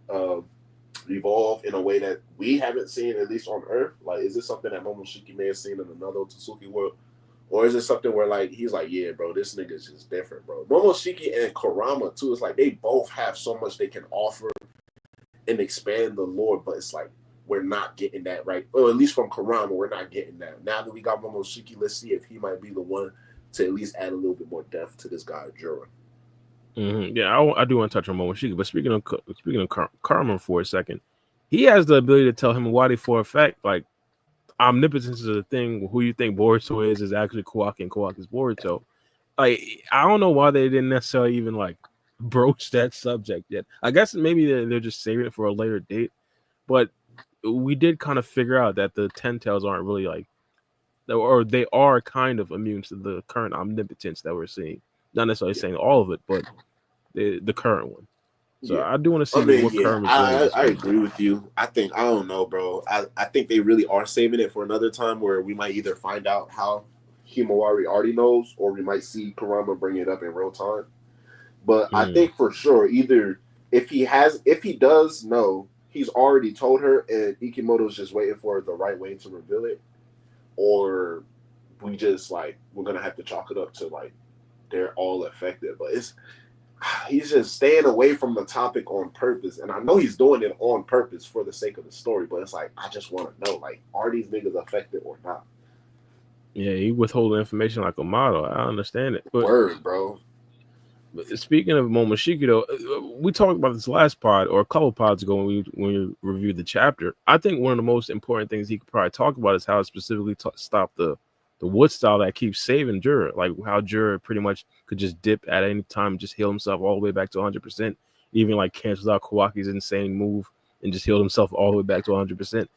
evolve in a way that we haven't seen, at least on Earth? Like, is this something that Momoshiki may have seen in another Otsutsuki world? Or is it something where, like, he's like, yeah, bro, this nigga's just different, bro. Momoshiki and Kurama, too, it's like they both have so much they can offer and expand the lore, but it's like we're not getting that right. Or at least from Kurama, we're not getting that. Now that we got Momoshiki, let's see if he might be the one to at least add a little bit more depth to this guy, Jura. Yeah, I do want to touch on Momoshiki, but speaking of Karma for a second, he has the ability to tell him Wadi for a fact, like, omnipotence is a thing. Who you think Boruto is actually Kawaki, and Kawaki's Boruto. Like, I don't know why they didn't necessarily even like broach that subject yet. I guess maybe they're just saving it for a later date. But we did kind of figure out that the Ten Tails aren't really like, or they are kind of immune to the current omnipotence that we're seeing. Not necessarily saying all of it, but the current one. So I do want to see what Karmic is. I agree with you. I don't know, bro. I think they really are saving it for another time where we might either find out how Himawari already knows, or we might see Kurama bring it up in real time. But I think for sure, either if he does know, he's already told her, and Ikimoto's just waiting for the right way to reveal it, or we just like we're gonna have to chalk it up to like they're all affected. But he's just staying away from the topic on purpose, and I know he's doing it on purpose for the sake of the story, but it's like I just want to know, like, are these niggas affected or not? Yeah, he withholding information like Amado. I understand it. But, word, bro. But speaking of Momoshiki, though, we talked about this last pod or a couple pods ago when we reviewed the chapter. I think one of the most important things he could probably talk about is how it specifically stop the wood style that keeps saving Jura, like how Jura pretty much could just dip at any time and just heal himself all the way back to 100%, even like cancels out Kawaki's insane move and just healed himself all the way back to 100%.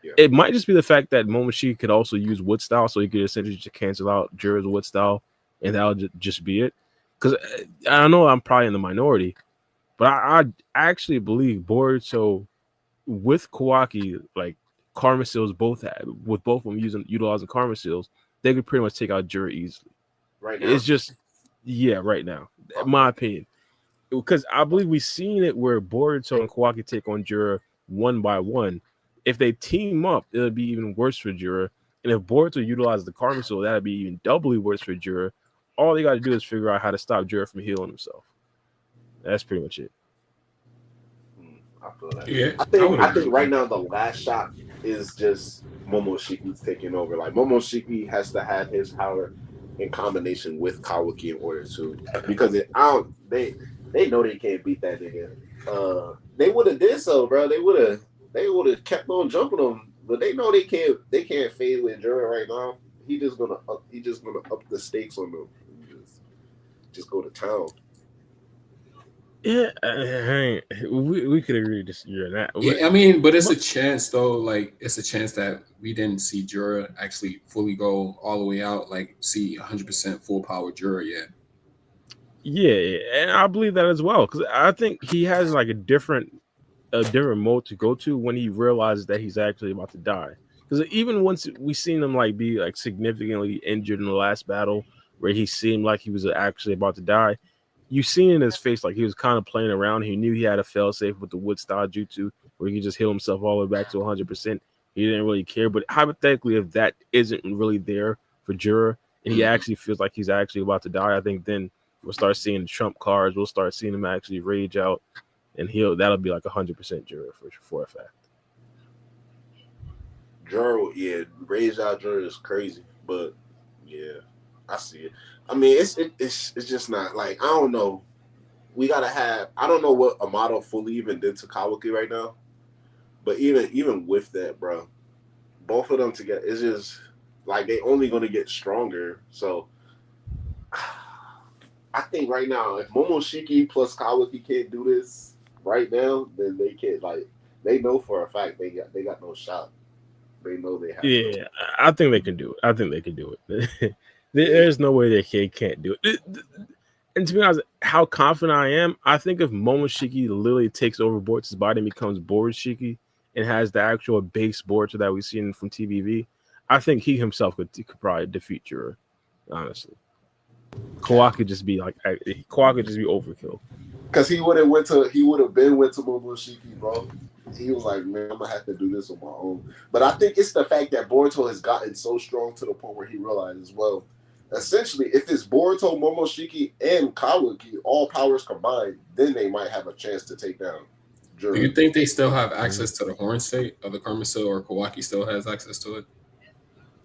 Yeah. It might just be the fact that Momoshiki could also use wood style, so he could essentially just cancel out Jura's wood style, and that'll just be it. Because I know I'm probably in the minority, but I actually believe Boruto with Kawaki, like Karma Seals both had, with both of them utilizing Karma Seals, they could pretty much take out Jura easily. Right now? It's just, right now, in my opinion. Because I believe we've seen it where Boruto and Kawaki take on Jura one by one. If they team up, it'll be even worse for Jura. And if Boruto utilizes the Karma Seal, that'd be even doubly worse for Jura. All they got to do is figure out how to stop Jura from healing himself. That's pretty much it. I feel that. Yeah, I think right now the last shot is just Momoshiki's taking over. Like, Momoshiki has to have his power in combination with Kawaki in order to, because they know they can't beat that nigga. They would have did so, bro. They would have kept on jumping him, but they know they can't fade with Jura right now. He just gonna up the stakes on them. Just go to town. Yeah, we could agree to disagree on that. Yeah, I mean, but it's a chance though. Like, it's a chance that we didn't see Jura actually fully go all the way out, like see 100% full power Jura yet. Yeah, and I believe that as well, because I think he has like a different mode to go to when he realizes that he's actually about to die. Because even once we seen him like be like significantly injured in the last battle, where he seemed like he was actually about to die, you seen in his face like he was kind of playing around. He knew he had a failsafe with the wood style jutsu where he could just heal himself all the way back to 100%. He didn't really care. But hypothetically, if that isn't really there for Jura and he actually feels like he's actually about to die, I think then we'll start seeing the trump cards. We'll start seeing him actually rage out, and that'll be like 100% Jura for a fact. Jura, yeah, rage out Jura is crazy, but yeah, I see it. I mean, it's just not like, I don't know. We gotta have, I don't know what Amado fully even did to Kawaki right now, but even with that, bro, both of them together, it's just like they only gonna get stronger. So I think right now, if Momoshiki plus Kawaki can't do this right now, then they can't. Like, they know for a fact they got no shot. They know they have. Yeah, I think they can do it. I think they can do it. There's no way they can't do it. And to be honest, how confident I am, I think if Momoshiki literally takes over Boruto's body and becomes Borushiki and has the actual base Boruto that we've seen from TVV, I think he himself could probably defeat Jura. Honestly, Kawaki could just be overkill. Because he would have been went to Momoshiki, bro. He was like, man, I'm gonna have to do this on my own. But I think it's the fact that Boruto has gotten so strong to the point where he realizes, well, essentially, if it's Boruto, Momoshiki, and Kawaki, all powers combined, then they might have a chance to take down Jura. Do you think they still have access to the horn state of the Karmic, or Kawaki still has access to it?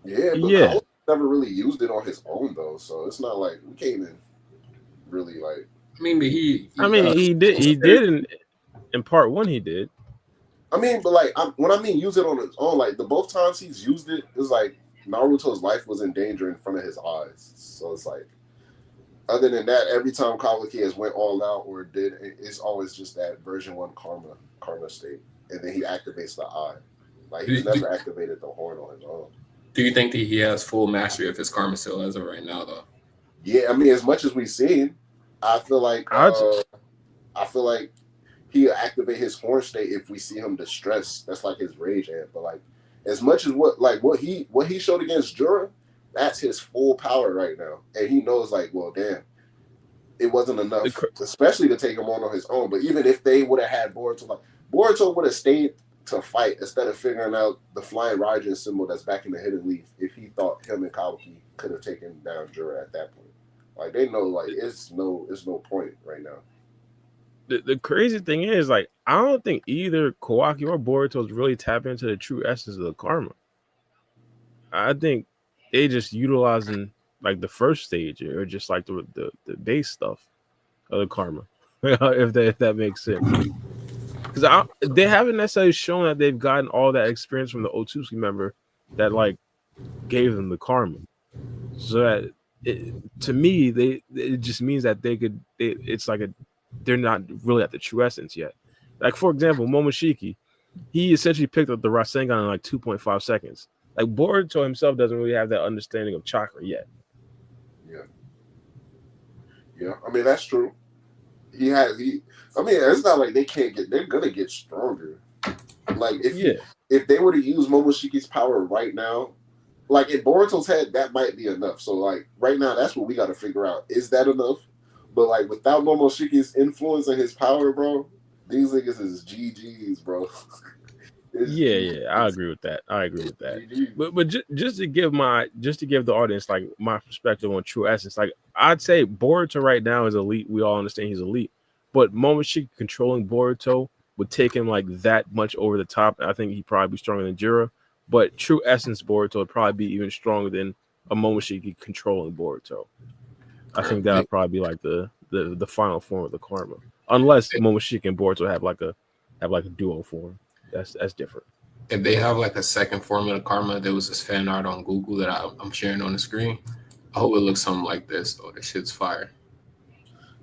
Yeah, but Kawaki never really used it on his own, though. So it's not like we can't even really like. I mean, but he did in part one. He did. I mean, but like when I mean use it on his own, like the both times he's used it, it's like Naruto's life was in danger in front of his eyes. So it's like, other than that, every time Kawaki has went all out or did, it's always just that version 1 karma state, and then he activates the eye. Like he's never activated the horn on his own. Do you think that he has full mastery of his karma still as of right now, though? Yeah, I mean, as much as we've seen, I feel like he'll activate his horn state if we see him distressed. That's like his rage amp. But like, as much as what he showed against Jura, that's his full power right now, and he knows like, well, damn, it wasn't enough, especially to take him on his own. But even if they would have had Boruto, like Boruto would have stayed to fight instead of figuring out the flying Raijin symbol that's back in the hidden leaf. If he thought him and Kawaki could have taken down Jura at that point, like they know, like it's no point right now. The crazy thing is, like, I don't think either Kawaki or Boruto is really tapping into the true essence of the karma. I think they just utilizing like the first stage or just like the base stuff of the karma, if that makes sense. Because they haven't necessarily shown that they've gotten all that experience from the Otsutsuki member that like gave them the karma. So that to me, it just means that it's like they're not really at the true essence yet. Like, for example, Momoshiki, he essentially picked up the Rasengan in like 2.5 seconds. Like, Boruto himself doesn't really have that understanding of chakra yet. Yeah. I mean, that's true. I mean, it's not like they're gonna get stronger. Like, if they were to use Momoshiki's power right now, like in Boruto's head, that might be enough. So, like, right now, that's what we got to figure out. Is that enough? But like without Momoshiki's influence and his power, bro, these niggas is GGs, bro. I agree with that. But just to give the audience like my perspective on true essence, like I'd say Boruto right now is elite. We all understand he's elite, but Momoshiki controlling Boruto would take him like that much over the top. I think he'd probably be stronger than Jura, but true essence Boruto would probably be even stronger than a Momoshiki controlling Boruto. I think that would probably be like the final form of the karma, unless Momoshiki and Boruto have like a duo form. That's different. If they have like a second form of the karma, there was this fan art on Google that I'm sharing on the screen. I hope it looks something like this though. This shit's fire.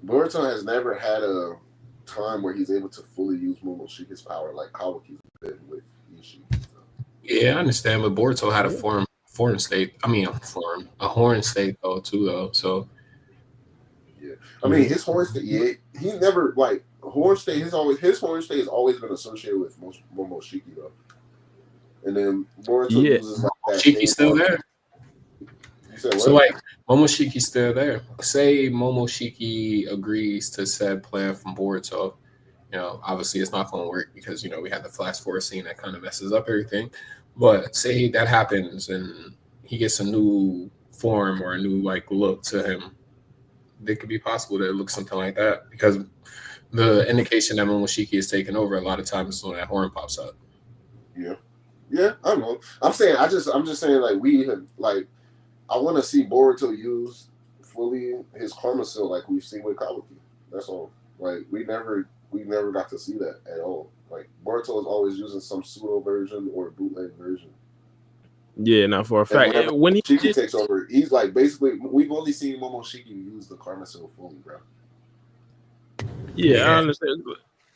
Boruto has never had a time where he's able to fully use Momoshiki's power like Kawaki's been with Ishii. Yeah, I understand, but Boruto had a horn state though too though. So yeah, I mean his horn state. Yeah, he never like horn state. His horn state has always been associated with Momoshiki though. And then Boruto Yeah. uses like that. Momoshiki's still there. You said what? So like Momoshiki's still there. Say Momoshiki agrees to said plan from Boruto. You know, obviously it's not going to work because, you know, we had the flash forward scene that kind of messes up everything. But say that happens and he gets a new form or a new like look to him. It could be possible that it looks something like that because the indication that Momoshiki is taking over a lot of times is when that horn pops up. Yeah, I don't know. I'm just saying like I want to see Boruto use fully his karma seal like we've seen with Kawaki. That's all. Like we never got to see that at all. Like Boruto is always using some pseudo version or bootleg version. Yeah, now for a fact, when he takes over, he's like basically we've only seen Momoshiki use the karma seal fully, bro. Yeah, I understand.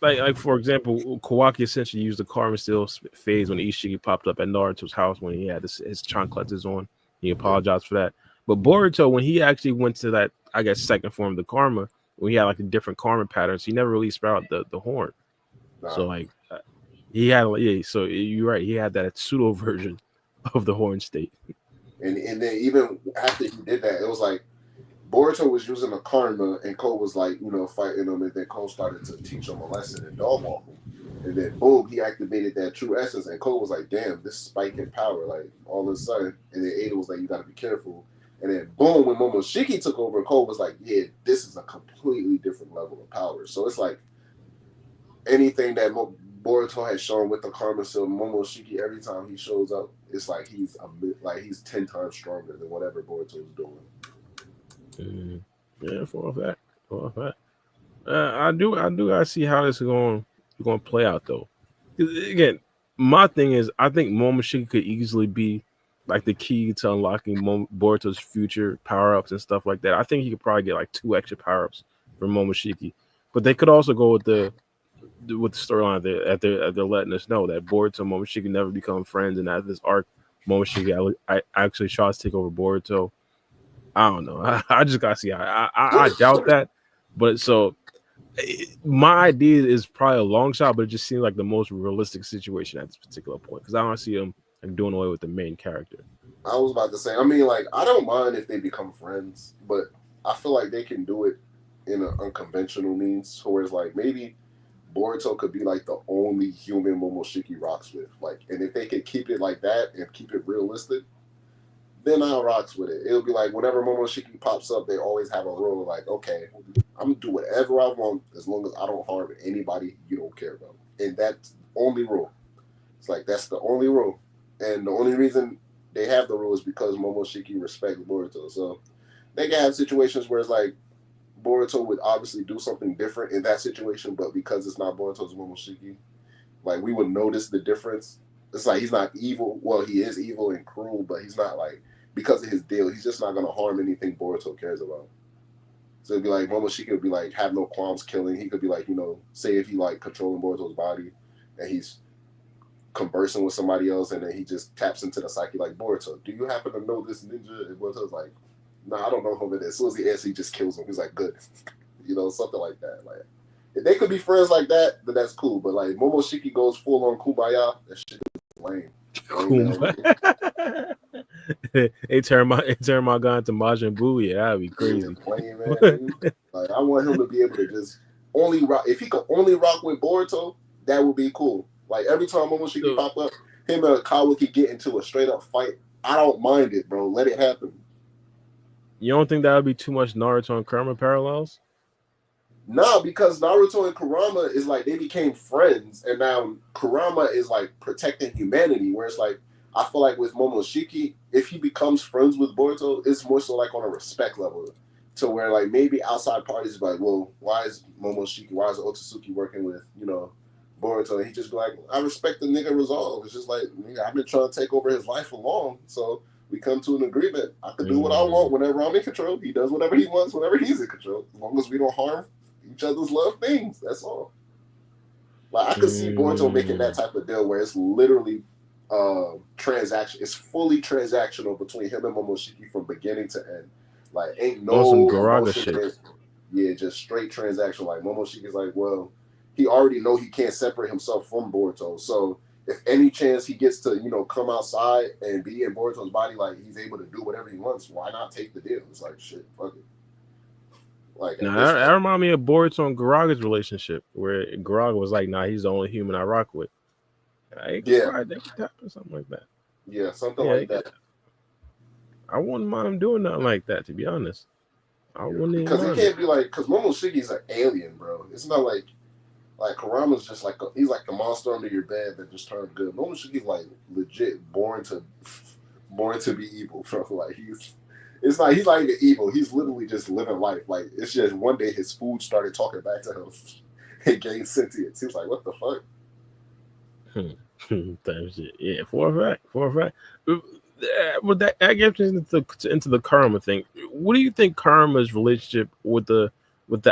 Like for example, Kawaki essentially used the karma seal phase when Ishiki popped up at Naruto's house when he had his chancletas on. He apologized for that. But Boruto, when he actually went to that, I guess, second form of the karma, when he had like the different karma patterns, he never really sprouted the horn. Nah. So like he had so you're right, he had that pseudo version of the horn state. And then even after he did that, it was like Boruto was using the karma and Ko was like, you know, fighting him, and then Ko started to teach him a lesson and dog walk him. And then boom, he activated that true essence, and Ko was like, damn, this spike in power, like all of a sudden. And then Eida was like, you gotta be careful. And then boom, when Momoshiki took over, Ko was like, yeah, this is a completely different level of power. So it's like anything that Boruto has shown with the karma seal, Momoshiki, every time he shows up, it's like he's 10 times stronger than whatever Boruto is doing. Yeah, for a fact. I do see how this is going to play out though. Again, my thing is, I think Momoshiki could easily be like the key to unlocking Boruto's future power ups and stuff like that. I think he could probably get like 2 extra power ups from Momoshiki, but they could also go with the storyline that they're letting us know that Boruto and Momoshiki never become friends, and at this arc, Momoshiki actually tries to take over Boruto. I don't know. I just gotta see. I doubt that, but so my idea is probably a long shot, but it just seems like the most realistic situation at this particular point because I don't see them like doing away with the main character. I was about to say, I mean, like I don't mind if they become friends, but I feel like they can do it in an unconventional means, whereas like maybe Boruto could be like the only human Momoshiki rocks with, like, and if they could keep it like that and keep it realistic, then I'll rocks with it. It'll be like whenever Momoshiki pops up, they always have a rule like, okay, I'm gonna do whatever I want as long as I don't harm anybody you don't care about, and that's the only rule. It's like that's the only rule, and the only reason they have the rule is because Momoshiki respects Boruto. So they can have situations where it's like Boruto would obviously do something different in that situation, but because it's not Boruto's Momoshiki, like we would notice the difference. It's like he's not evil. Well, he is evil and cruel, but he's not like, because of his deal, he's just not going to harm anything Boruto cares about. So it'd be like Momoshiki would be like, have no qualms killing. He could be like, you know, say if he like controlling Boruto's body and he's conversing with somebody else and then he just taps into the psyche like, Boruto, do you happen to know this ninja? And Boruto's like, nah, I don't know who it is. As soon as he answers, he just kills him. He's like, good. You know, something like that. Like, if they could be friends like that, then that's cool. But like Momoshiki goes full on Kumbaya, that shit is lame. They turn my gun to Majin Buu. Yeah, that'd be crazy. Lame, man, like I want him to be able to just only rock. If he could only rock with Boruto, that would be cool. Like every time Momoshiki pop up, him and Kawaki get into a straight up fight. I don't mind it, bro. Let it happen. You don't think that would be too much Naruto and Karma parallels? No, because Naruto and Kurama is like they became friends, and now Kurama is like protecting humanity. Where it's like I feel like with Momoshiki, if he becomes friends with Boruto, it's more so like on a respect level, to where like maybe outside parties like, well, why is Otsutsuki working with Boruto? And he just be like, I respect the nigga resolve. It's just like I've been trying to take over his life for long, so we come to an agreement. I can do what I want whenever I'm in control. He does whatever he wants whenever he's in control, as long as we don't harm each other's love things. That's all. Like I could see Boruto making that type of deal where it's literally transaction. It's fully transactional between him and Momoshiki from beginning to end. Like ain't no some Garaga shit. Yeah, just straight transaction. Like Momoshiki's like, well, he already know he can't separate himself from Boruto. So if any chance he gets to, come outside and be in Boruto's body, like he's able to do whatever he wants, why not take the deal? It's like shit, fuck it. Like Now that remind me of Boruto and Garaga's relationship, where Garaga was like, "Nah, he's the only human I rock with." They could something like that. Yeah, something like that. I wouldn't mind him doing nothing like that, to be honest. I wouldn't even because mind he can't be like, because Momoshiki's an alien, bro. It's not like Kurama's just like he's like the monster under your bed that just turned good. Momoshiki's like legit born to be evil, bro. Like he's like evil. He's literally just living life. Like it's just one day his food started talking back to him and gained sentience. He was like, what the fuck? That shit. Yeah, for a fact. Well, that gets into the karma thing. What do you think karma's relationship with the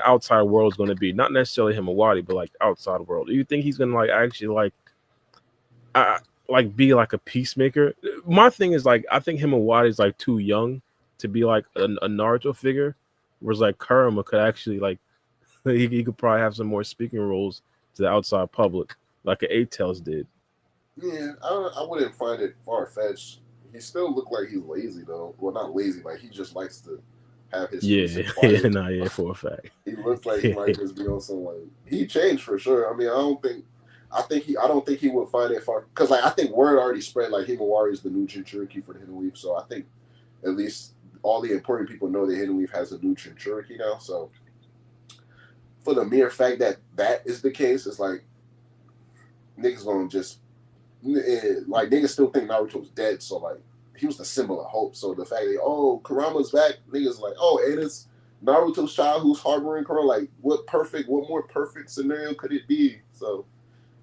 outside world is going to be? Not necessarily Himawari, but like outside world. Do you think he's going to like actually be like a peacemaker? My thing is like I think Himawari is like too young to be like a Naruto figure, whereas like Karma could actually like he could probably have some more speaking roles to the outside public, like an A-Tails did. Yeah, I wouldn't find it far-fetched. He still looked like he's lazy though. Well, not lazy, like he just likes to have his for a fact. He looks like he might just be on some like he changed for sure. I mean, I don't think he would find it far because like I think word already spread like Himawari is the new Jinchuriki for the Hidden Leaf. So I think at least all the important people know the Hidden Leaf has a new Jinchuriki now. So for the mere fact that is the case, it's like niggas gonna just like niggas still think Naruto's dead. So like he was the symbol of hope. So the fact that Kurama's back, niggas like and it's Naruto's child who's harboring Kurama. Like what more perfect scenario could it be? So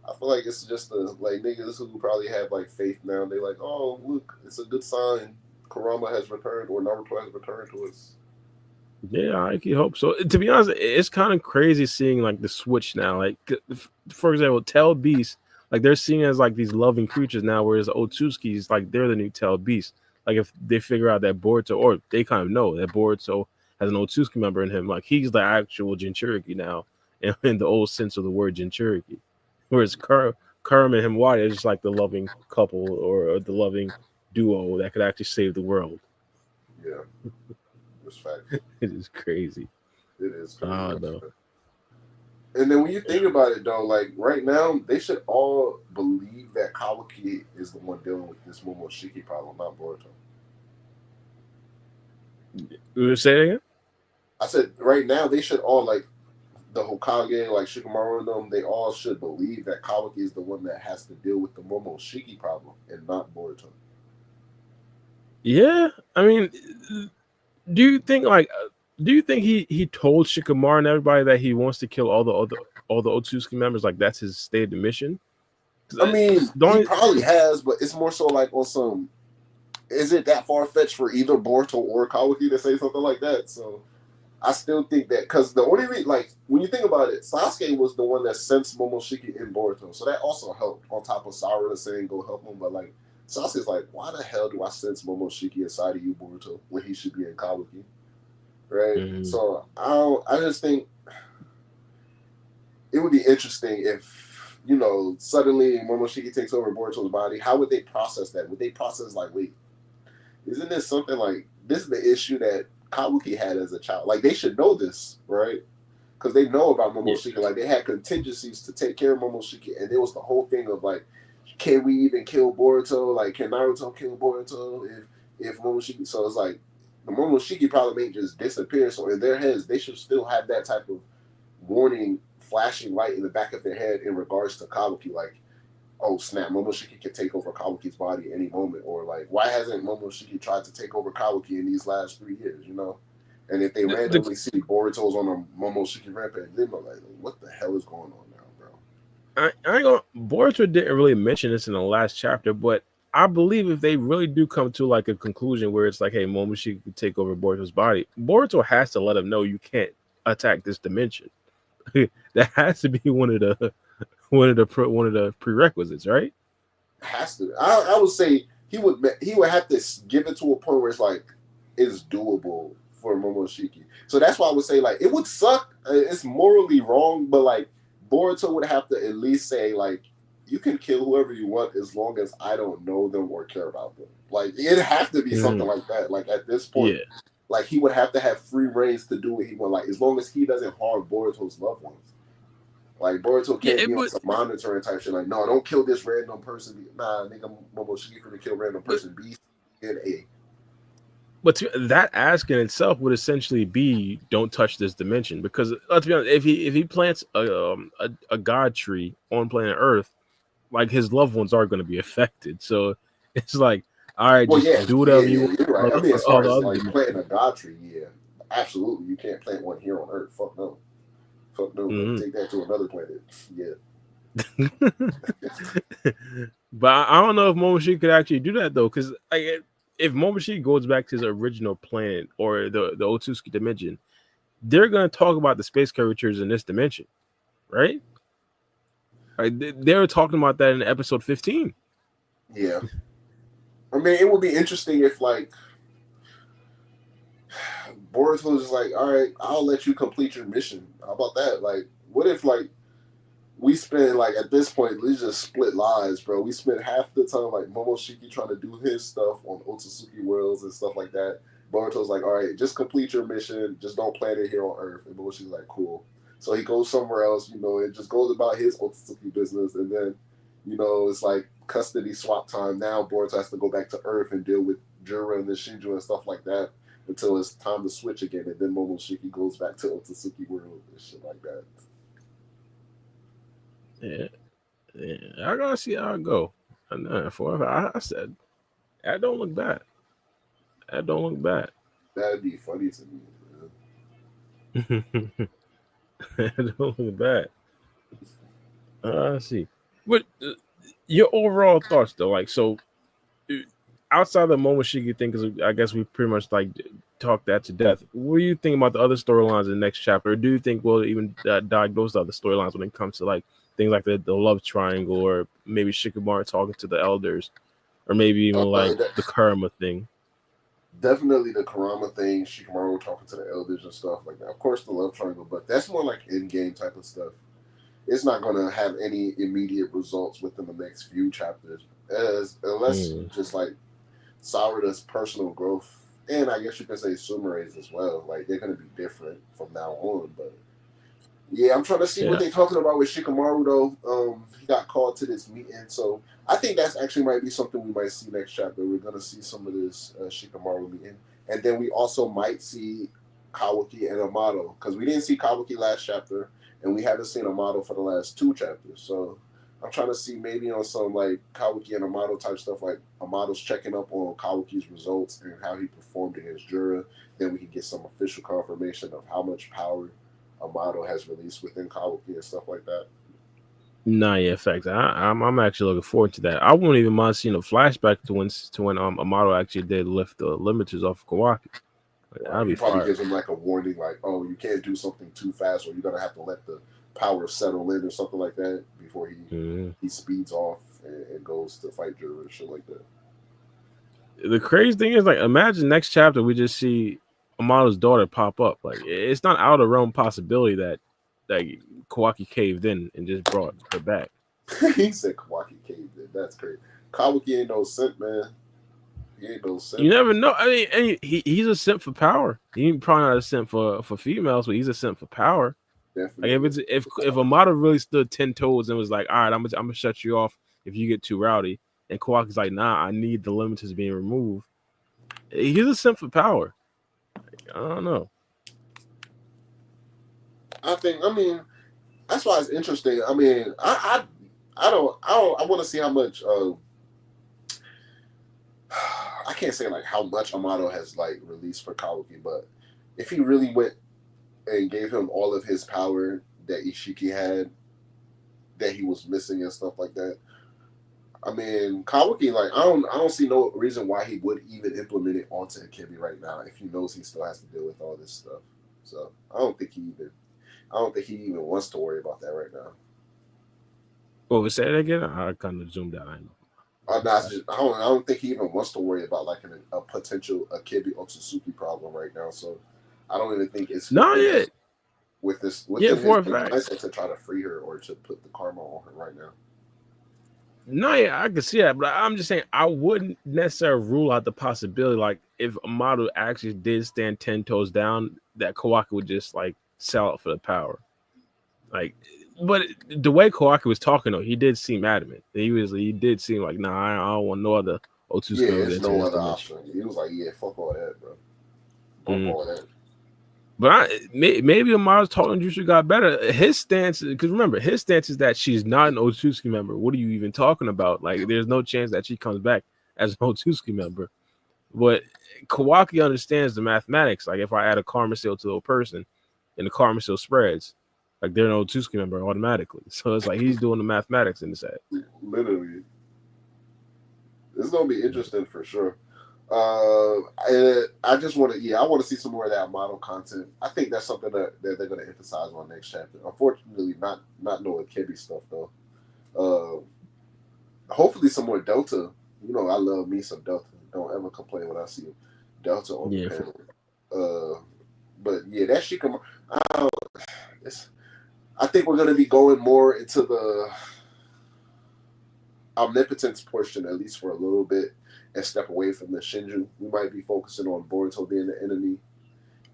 I feel like it's just like niggas who probably have like faith now. They like, oh look, it's a good sign. Kurama has returned or Naruto has returned to us. Yeah, I can hope so. To be honest, it's kind of crazy seeing like the switch now. Like for example, Tail Beast, like they're seen as like these loving creatures now, whereas Otsutsuki is like they're the new Tail Beast. Like if they figure out that Boruto, or they kind of know that Boruto has an Otsutsuki member in him, like he's the actual Jinchuriki now, in the old sense of the word Jinchuriki. Whereas Karma and Himawari is just like the loving couple or the loving duo that could actually save the world. Yeah, that's fact. It is crazy. It is crazy. No. And then when you think about it, though, like right now, they should all believe that Kawaki is the one dealing with this Momoshiki problem, not Boruto. Say it again? I said right now they should all like the Hokage, like Shikamaru and them, they all should believe that Kawaki is the one that has to deal with the Momoshiki problem and not Boruto. Yeah, I mean, do you think he told Shikamaru and everybody that he wants to kill all the Otsutsuki members? Like that's his stated mission. I mean, he probably has, but it's more so like on some. Is it that far fetched for either Boruto or Kawaki to say something like that? So I still think that because the only reason, like when you think about it, Sasuke was the one that sensed Momoshiki in Boruto, so that also helped. On top of Sakura saying go help him, but like. Sasuke's like, why the hell do I sense Momoshiki inside of you, Boruto, when he should be in Kawaki? Right? Mm-hmm. So I just think it would be interesting if, suddenly Momoshiki takes over Boruto's body. How would they process that? Would they process like, wait, isn't this something like, this is the issue that Kawaki had as a child? Like, they should know this, right? Because they know about Momoshiki. Yeah. Like, they had contingencies to take care of Momoshiki, and there was the whole thing of like, can we even kill Boruto? Like, can Naruto kill Boruto if Momoshiki? So it's like the Momoshiki probably may just disappear. So in their heads, they should still have that type of warning, flashing light in the back of their head in regards to Kawaki. Like, oh snap, Momoshiki can take over Kawaki's body at any moment. Or like, why hasn't Momoshiki tried to take over Kawaki in these last 3 years? And if they randomly see Boruto's on a Momoshiki rampage, they're like, what the hell is going on now? I ain't gonna. Boruto didn't really mention this in the last chapter, but I believe if they really do come to like a conclusion where it's like, hey, Momoshiki could take over Boruto's body, Boruto has to let him know you can't attack this dimension. That has to be one of the prerequisites, right? Has to. I would say he would have to give it to a point where it's like it's doable for Momoshiki. So that's why I would say like it would suck. It's morally wrong, but like. Boruto would have to at least say, like, you can kill whoever you want as long as I don't know them or care about them. Like it'd have to be something like that. Like at this point, Yeah. like he would have to have free reigns to do what he want. Like as long as he doesn't harm Boruto's loved ones. Like Boruto can't be on some monitoring type shit. Like, no, don't kill this random person. Nah, nigga, Momoshiki finna kill random person B and A. But that ask in itself would essentially be, don't touch this dimension, because let's be honest, if he plants a god tree on planet Earth, like his loved ones are going to be affected. So it's like, all right, Well, just do whatever you want. You're right. I mean, as far as like planting a god tree, yeah, absolutely, you can't plant one here on Earth. Fuck no. Fuck no. Take that to another planet. Yeah. But I don't know if Momoshiki could actually do that though, because like, if Momoshiki goes back to his original planet or the Otsutsuki dimension, they're going to talk about the space curvatures in this dimension, right? Like, they were talking about that in episode 15. Yeah. I mean, it would be interesting if, like, Boruto was like, all right, I'll let you complete your mission. How about that? Like, what if, like, we spend, like, at this point, we just split lives, bro. We spent half the time, like, Momoshiki trying to do his stuff on Otsutsuki worlds and stuff like that. Boruto's like, all right, just complete your mission. Just don't plan it here on Earth. And Momoshiki's like, cool. So he goes somewhere else, you know, it just goes about his Otsutsuki business. And then, you know, it's like custody swap time. Now Boruto has to go back to Earth and deal with Jura and the Shinju and stuff like that until it's time to switch again. And then Momoshiki goes back to Otsutsuki world and shit like that. Yeah. I gotta see how it go. I said, that don't look bad. That don't look bad. That'd be funny to me. That don't look bad. I see. But your overall thoughts though, like, so outside of the Momoshiki thing, because I guess we pretty much like talked that to death. What do you think about the other storylines in the next chapter? Or do you think we'll even diagnose the other storylines when it comes to like things like the love triangle, or maybe Shikamaru talking to the elders, or maybe even like the karma thing? Definitely the Kurama thing, Shikamaru talking to the elders and stuff like that. Of course, the love triangle, but that's more like in-game type of stuff. It's not going to have any immediate results within the next few chapters, unless just like Sarada's personal growth, and I guess you could say Sumere's as well. Like they're going to be different from now on, but yeah, I'm trying to see what they're talking about with Shikamaru though. He got called to this meeting, so I think that's actually might be something we might see next chapter. We're going to see some of this Shikamaru meeting, and then we also might see Kawaki and Amado, because we didn't see Kawaki last chapter, and we haven't seen Amado for the last 2 chapters. So I'm trying to see maybe on some like Kawaki and Amado type stuff, like Amado's checking up on Kawaki's results and how he performed against Jura. Then we can get some official confirmation of how much power Amado has released within Kawaki and stuff like that. Nah, yeah, facts. I'm actually looking forward to that. I wouldn't even mind seeing a flashback to when Amado actually did lift the limiters off Kawaki. Like, that'd be probably fire. gives him like a warning, like, oh, you can't do something too fast, or you're gonna have to let the power settle in or something like that before he speeds off and goes to fight Jura and shit like that. The crazy thing is, like, imagine next chapter we just see Amado's daughter pop up. Like, it's not out of realm possibility that like Kawaki caved in and just brought her back. He said Kawaki caved in. That's crazy. Kawaki ain't no simp, man. He ain't no simp. You never know. I mean, he's a simp for power. He's probably not a simp for females, but he's a simp for power. Definitely. Like if Amado really stood 10 toes and was like, all right, I'm gonna shut you off if you get too rowdy, and Kawaki's like, nah, I need the limiters being removed. He's a simp for power. I don't know. I mean, that's why it's interesting. I mean, I want to see how much. I can't say like how much Amado has like released for Kawaki, but if he really went and gave him all of his power that Ishiki had, that he was missing and stuff like that. I mean, Kawaki, like I don't see no reason why he would even implement it onto Akibi right now if he knows he still has to deal with all this stuff. So I don't think he even wants to worry about that right now. What was that again? I kind of zoomed out. I don't think he even wants to worry about like a potential Akibi Otsutsuki problem right now. So I don't even think it's not yet with this. For a fact to try to free her or to put the karma on her right now. No, yeah, I can see that, but I'm just saying I wouldn't necessarily rule out the possibility, like if Amado actually did stand 10 toes down, that Kawaki would just like sell out for the power. Like, but the way Kawaki was talking though, he did seem adamant. He did seem like, nah, I don't want no other Yeah, Otsutsuki member to it's enter no this other dimension. option. He was like, yeah, fuck all that, bro. Fuck Mm. all that. But maybe Amado's talking Jutsu got better. His stance, because remember, his stance is that she's not an Otsutsuki member. What are you even talking about? Like, there's no chance that she comes back as an Otsutsuki member. But Kawaki understands the mathematics. Like, if I add a karma seal to a person and the karma seal spreads, like they're an Otsutsuki member automatically. So it's like he's doing the mathematics in his head. Literally. It's gonna be interesting for sure. I just want to, I want to see some more of that model content. I think that's something that they're going to emphasize on next chapter. Unfortunately, not no Akibi stuff though. Hopefully, some more Delta. You know, I love me some Delta. Don't ever complain when I see Delta on the panel. But yeah, that Shikamaru. I think we're going to be going more into the omnipotence portion, at least for a little bit, and step away from the Shinju. We might be focusing on Boruto being the enemy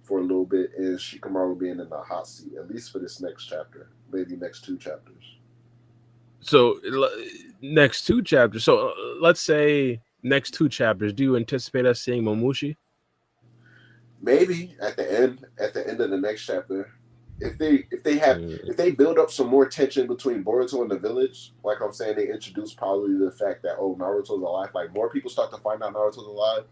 for a little bit and Shikamaru being in the hot seat, at least for this next chapter, maybe next 2 chapters. So next 2 chapters. So let's say next 2 chapters. Do you anticipate us seeing Momoshiki? Maybe at the end of the next chapter. If they build up some more tension between Boruto and the village, like I'm saying, they introduce probably the fact that Naruto's alive. Like more people start to find out Naruto's alive,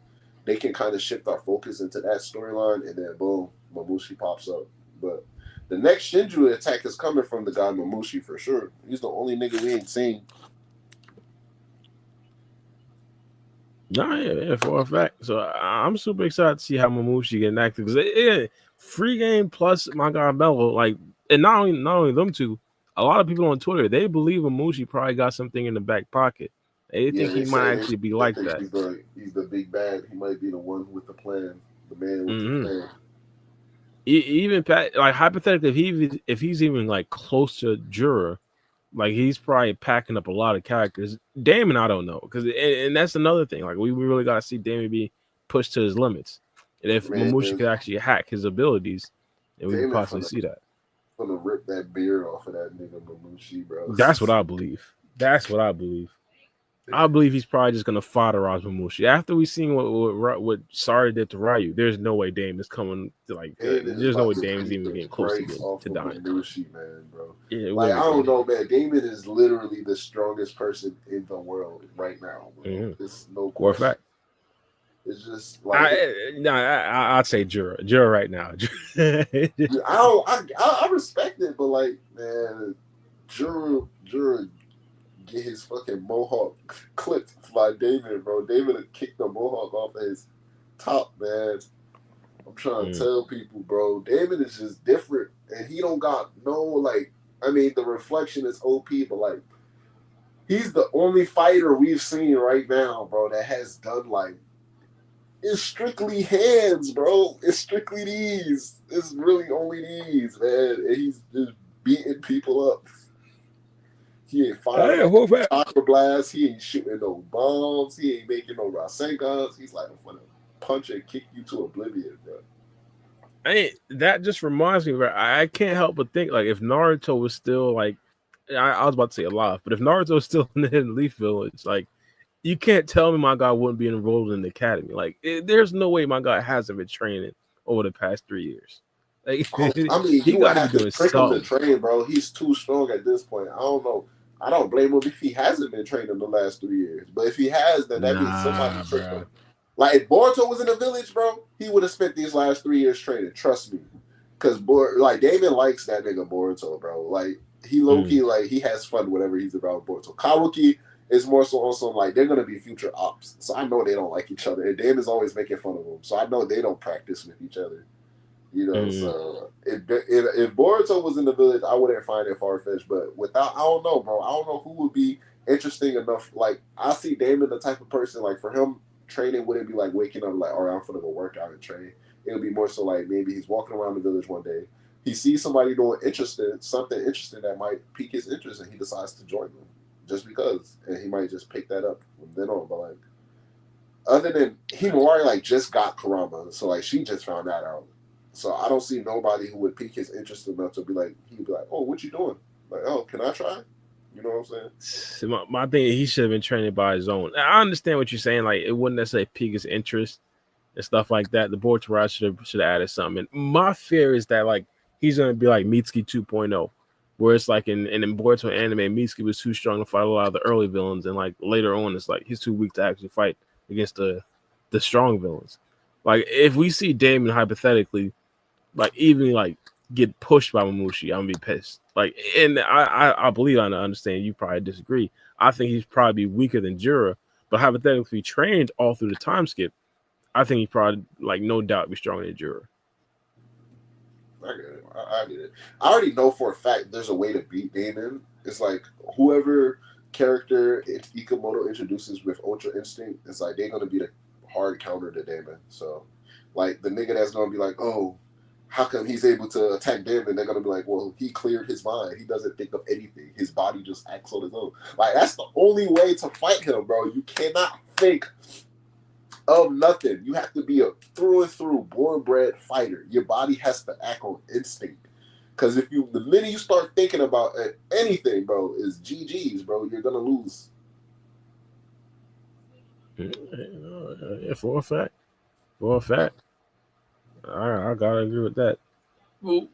they can kind of shift our focus into that storyline, and then boom, Momoshiki pops up. But the next Shinju attack is coming from the guy Momoshiki for sure. He's the only nigga we ain't seen. No, yeah, for a fact. So I'm super excited to see how Momoshiki get active because free game plus my guy Mello, like, and not only them two, a lot of people on Twitter they believe Momoshiki probably got something in the back pocket. They think he might actually be like that. He's the big bad. He might be the one with the plan, the man with the plan. Even like hypothetically, if he's even like close to Jura, like he's probably packing up a lot of characters. Damon, I don't know, because and that's another thing. Like we really got to see Damon be pushed to his limits, and if Momoshiki could actually hack his abilities, then we could possibly see that. Gonna rip that beard off of that nigga Momoshiki, bro. That's what I believe. I believe he's probably just gonna fodder Momoshiki after we seen what Sari did to Ryu. There's no way Dame is coming to like. There's no way Dame's even getting close to dying. Momoshiki, man, bro. Yeah, like I don't know, man. Damon is literally the strongest person in the world right now. It's no question. For a fact. It's just like I'd say Jura right now. I respect it, but like, man, Jura get his fucking mohawk clipped by Damon, bro. Damon kicked the mohawk off of his top, man. I'm trying to tell people, bro. Damon is just different, and he don't got no like. I mean, the reflection is OP, but like, he's the only fighter we've seen right now, bro, that has done like. It's strictly hands, bro. It's strictly these. It's really only these, man. And he's just beating people up. He ain't firing chakra blasts. He ain't shooting no bombs. He ain't making no Rasengas. He's like, I'm gonna punch and kick you to oblivion, bro. That just reminds me, bro. I can't help but think, like, if Naruto was still like, I was about to say alive, but if Naruto was still in the Hidden Leaf Village, like, you can't tell me my guy wouldn't be enrolled in the academy. Like, there's no way my guy hasn't been training over the past 3 years. Like, I mean, he got to be doing something. To train, bro. He's too strong at this point. I don't know. I don't blame him if he hasn't been training the last 3 years. But if he has, then that means somebody tricked him. Like, if Boruto was in the village, bro, he would have spent these last 3 years training. Trust me. Because, like, Damon likes that nigga Boruto, bro. Like, he low-key, like, he has fun whenever he's around Boruto. Kawaki is more so also, like, they're going to be future ops. So I know they don't like each other. And Damon's always making fun of them. So I know they don't practice with each other. You know, so if Boruto was in the village, I wouldn't find it far-fetched. But without, I don't know, bro. I don't know who would be interesting enough. Like, I see Damon the type of person, like, for him, training wouldn't be like waking up like, all right, I'm gonna go work out and train. It would be more so like maybe he's walking around the village one day, he sees somebody doing something interesting that might pique his interest, and he decides to join them. just because, and he might just pick that up from then on. But like, other than Himawari, like just got Kurama, so like she just found that out. So I don't see nobody who would pique his interest enough to be like, he'd be like, oh, what you doing? Like, oh, can I try? You know what I'm saying? My thing, he should have been training by his own. I understand what you're saying. Like, it wouldn't necessarily pique his interest and stuff like that. The Boruto Ride should have added something. And my fear is that like he's gonna be like Mitsuki 2.0, where it's like in Boruto anime, Mitsuki was too strong to fight a lot of the early villains, and like later on, it's like he's too weak to actually fight against the strong villains. Like if we see Damon hypothetically, like even like get pushed by Momoshiki, I'm gonna be pissed. Like, and I believe I understand. You probably disagree. I think he's probably weaker than Jura, but hypothetically trained all through the time skip, I think he probably like no doubt be stronger than Jura. I get it. I get it. I already know for a fact there's a way to beat Damon. It's like whoever character Ikamoto introduces with Ultra Instinct, it's like they're gonna be the hard counter to Damon. So, like the nigga that's gonna be like, oh, how come he's able to attack Damon? They're gonna be like, well, he cleared his mind. He doesn't think of anything. His body just acts on its own. Like that's the only way to fight him, bro. You cannot think of nothing. You have to be a through and through born-bred fighter. Your body has to act on instinct. Because if you, the minute you start thinking about anything, bro, is GG's, bro. You're gonna lose. Yeah, for a fact. For a fact. I gotta agree with that. Well,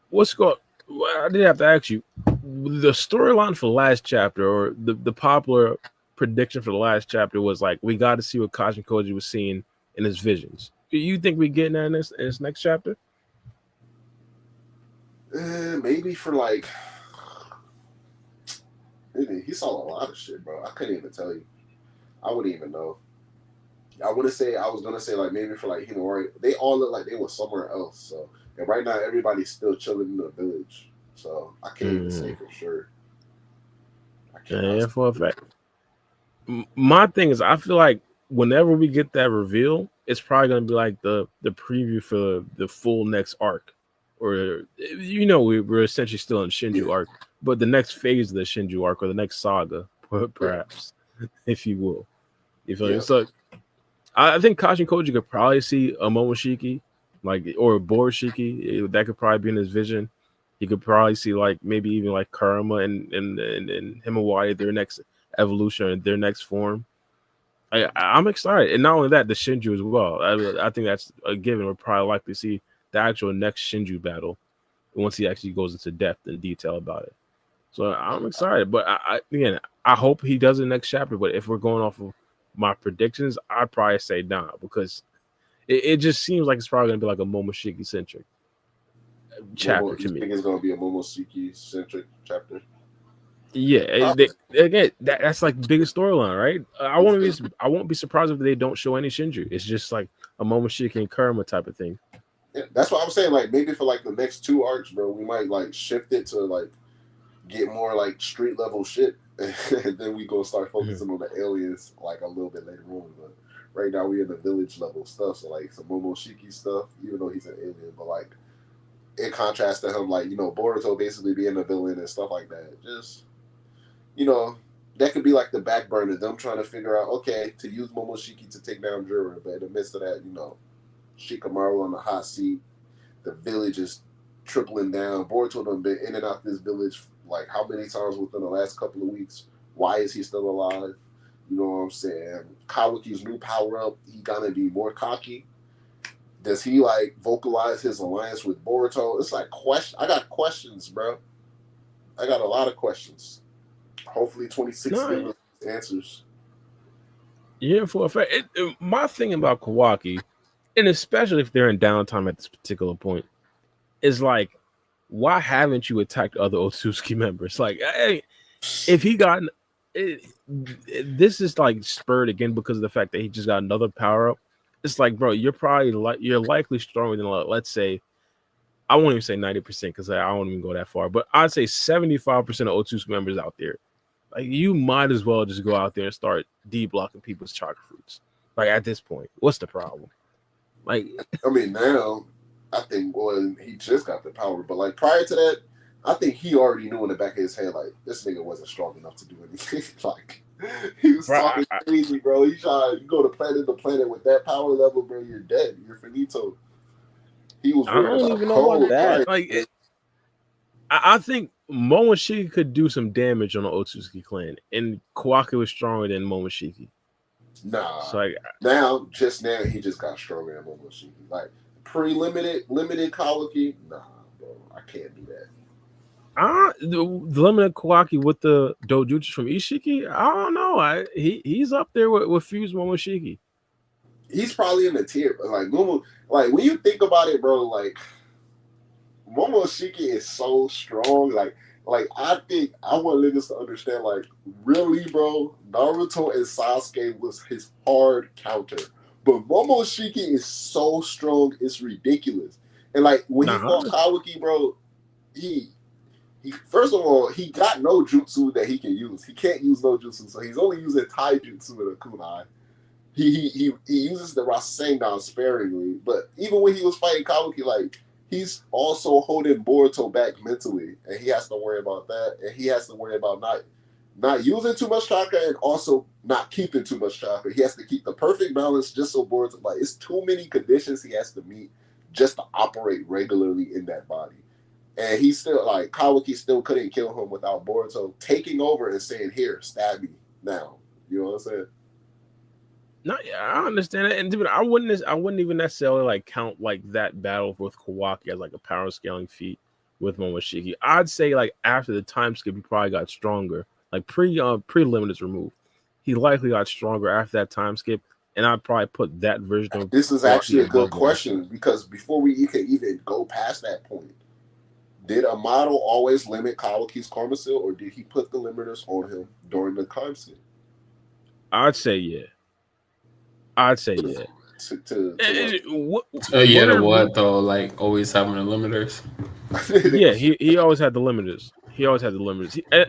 what's going? I did have to ask you the storyline for the last chapter, or the popular prediction for the last chapter was like we got to see what Kashin Koji was seeing in his visions. Do you think we getting that in this next chapter? Maybe for like, he saw a lot of shit, bro. I couldn't even tell you. I wouldn't even know. I was gonna say like maybe for like Himawari, they all look like they were somewhere else. So and right now everybody's still chilling in the village. So I can't even say for sure. Yeah, for a fact. My thing is, I feel like whenever we get that reveal, it's probably gonna be like the preview for the full next arc, or we're essentially still in Shinju arc, but the next phase of the Shinju arc or the next saga, perhaps, if you will. You feel me? So I think Kashin Koji could probably see a Momoshiki, like or a Borushiki. That could probably be in his vision. He could probably see like maybe even like Karma and Himawari, their next evolution or their next form. I'm excited, and not only that, the Shinju as well. I think that's a given. We're probably likely to see the actual next Shinju battle once he actually goes into depth and detail about it. So I'm excited, but I hope he does the next chapter. But if we're going off of my predictions, I'd probably say nah, because it just seems like it's probably gonna be like a Momoshiki centric chapter to me. You think it's gonna be a Momoshiki centric chapter? Yeah, again, that's like the biggest storyline, right? I won't be surprised if they don't show any Shinju. It's just like a Momoshiki and Karma type of thing. Yeah, that's what I'm saying. Like maybe for like the next 2 arcs, bro, we might like shift it to like get more like street level shit, and then we go start focusing on the aliens like a little bit later on. But right now we in the village level stuff, so like some Momoshiki stuff, even though he's an alien, but like in contrast to him, like Boruto basically being a villain and stuff like that. Just that could be like the back burner, them trying to figure out, okay, to use Momoshiki to take down Jura, but in the midst of that, Shikamaru on the hot seat, the village is tripling down. Boruto done been in and out this village like how many times within the last couple of weeks? Why is he still alive? You know what I'm saying? Kawaki's new power up, he gonna be more cocky. Does he like vocalize his alliance with Boruto? It's like I got questions, bro. I got a lot of questions. Hopefully 26 answers. Yeah, for a fact. My thing about Kawaki, and especially if they're in downtime at this particular point, is like, why haven't you attacked other Otsutsuki members? Like, hey, if he got this is like spurred again because of the fact that he just got another power up. It's like, bro, you're likely stronger than let's say, I won't even say 90% because I won't even go that far, but I'd say 75% of Otsutsuki members out there. Like, you might as well just go out there and start de-blocking people's chakra fruits. Like, at this point, what's the problem? Like, I mean, now I think, he just got the power, but like prior to that, I think he already knew in the back of his head, like, this nigga wasn't strong enough to do anything. Like, he was talking crazy, bro. He tried to go to planet to planet with that power level, bro. You're dead. You're finito. He was I don't even know about that. Right? Like, I think Momoshiki could do some damage on the Otsutsuki clan, and Kawaki was stronger than Momoshiki. Nah. So like, now he just got stronger than Momoshiki. Like limited Kawaki, nah, bro. I can't do that. The limited Kawaki with the dojutsu from Ishiki, I don't know. He's up there with Fuse Momoshiki. He's probably in the tier, like Momo. Like when you think about it, bro, like Momoshiki is so strong. Like I think I want niggas to understand. Like really, bro, Naruto and Sasuke was his hard counter, but Momoshiki is so strong, it's ridiculous. And like when he fought Kawaki, bro, he first of all, he got no jutsu that he can use. He can't use no jutsu, so he's only using taijutsu with a kunai. He uses the Rasengan sparingly, but even when he was fighting Kawaki, like he's also holding Boruto back mentally, and he has to worry about that, and he has to worry about not using too much chakra and also not keeping too much chakra. He has to keep the perfect balance just so Boruto, like it's too many conditions he has to meet just to operate regularly in that body. And he still, like, Kawaki still couldn't kill him without Boruto taking over and saying, here, stab me now. You know what I'm saying? No, yeah, I understand it. And dude, I wouldn't even necessarily like count like that battle with Kawaki as like a power scaling feat with Momoshiki. I'd say like after the time skip, he probably got stronger. Like pre-limit is removed. He likely got stronger after that time skip. And I'd probably put that version of this is actually a good question because before we can even go past that point, did Amado always limit Kawaki's karma seal, or did he put the limiters on him during the time skip? I'd say yeah. What though? Like always having the limiters. Yeah, he always had the limiters.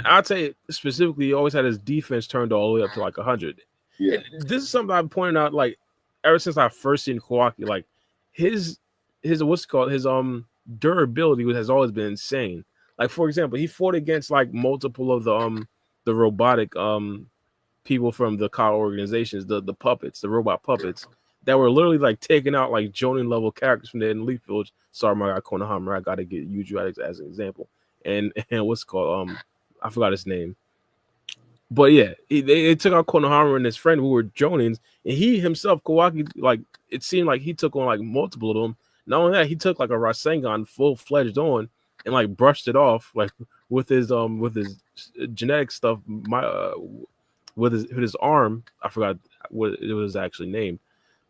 I'd say specifically, he always had his defense turned all the way up to like 100. Yeah, and this is something I've pointed out like ever since I first seen Kawaki. Like his what's it called, his durability has always been insane. Like for example, he fought against like multiple of the robotic people from the Kao organizations, the puppets, the robot puppets that were literally like taking out like Jonin level characters from the Elite Village. Sorry, my guy Konohamaru, I gotta get Yuju as an example. And what's it called? I forgot his name. But yeah, they took out Konohamaru and his friend who were Jonins, and he himself, Kawaki, like it seemed like he took on like multiple of them. Not only that, he took like a Rasengan full fledged on and like brushed it off like with his genetic stuff. With his arm, I forgot what it was actually named.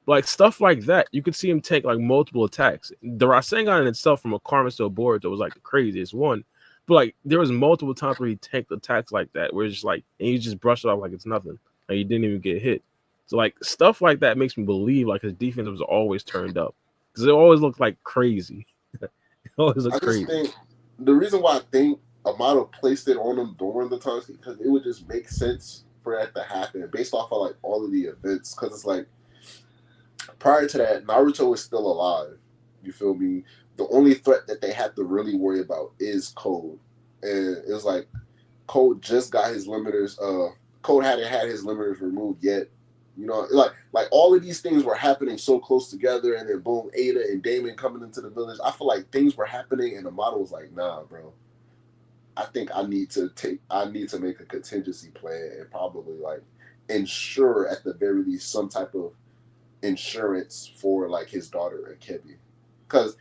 But like stuff like that, you could see him take like multiple attacks. The Rasengan in itself from a Karma to a board that was like the craziest one. But like there was multiple times where he tanked attacks like that, where it's just like, and he just brushed it off like it's nothing. Like he didn't even get hit. So like stuff like that makes me believe like his defense was always turned up. Because it always looked like crazy. It always looked crazy. Think the reason why I think Amado placed it on him during the time because it would just make sense for that to happen based off of like all of the events. Because it's like prior to that, Naruto was still alive. You feel me? The only threat that they have to really worry about is Code. And it was like Code just got his limiters. Code hadn't had his limiters removed yet. You know, like all of these things were happening so close together, and then boom, Eida and Damon coming into the village. I feel like things were happening, and Amado was like, "Nah, bro. I think I need to make a contingency plan and probably like ensure at the very least some type of insurance for like his daughter Akibi, because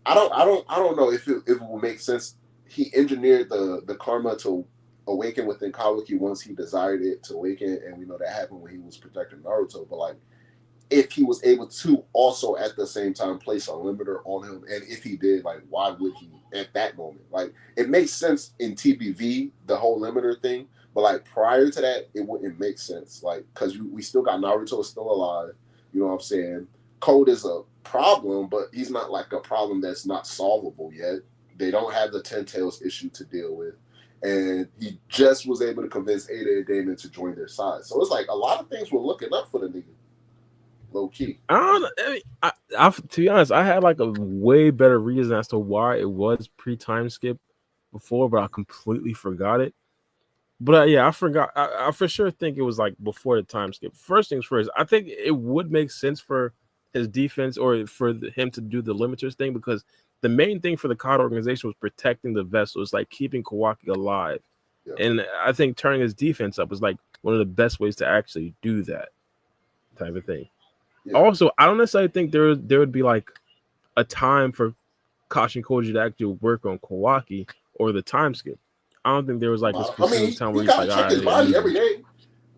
I don't know if it will make sense. He engineered the karma to awaken within Kawaki once he desired it to awaken, and we know that happened when he was protecting Naruto. But like, if he was able to also at the same time place a limiter on him, and if he did, like, why would he at that moment? Like, it makes sense in TBV, the whole limiter thing, but like prior to that, it wouldn't make sense. Like, because we still got Naruto still alive. You know what I'm saying? Code is a problem, but he's not like a problem that's not solvable yet. They don't have the Ten Tails issue to deal with. And he just was able to convince Eida and Damon to join their side. So it's like a lot of things were looking up for the nigga. Low key. I don't know. I to be honest, I had like a way better reason as to why it was pre-time skip before, but I completely forgot it. But yeah, I forgot. I for sure think it was like before the time skip. First things first, I think it would make sense for his defense or for him to do the limiters thing, because the main thing for the COD organization was protecting the vessels, like keeping Kawaki alive. Yeah. And I think turning his defense up was like one of the best ways to actually do that type of thing. Yeah. Also, I don't necessarily think there would be like a time for Kashin Koji to actually work on Kawaki or the time skip. I don't think there was like a specific time where he he's gotta like, check his body every day.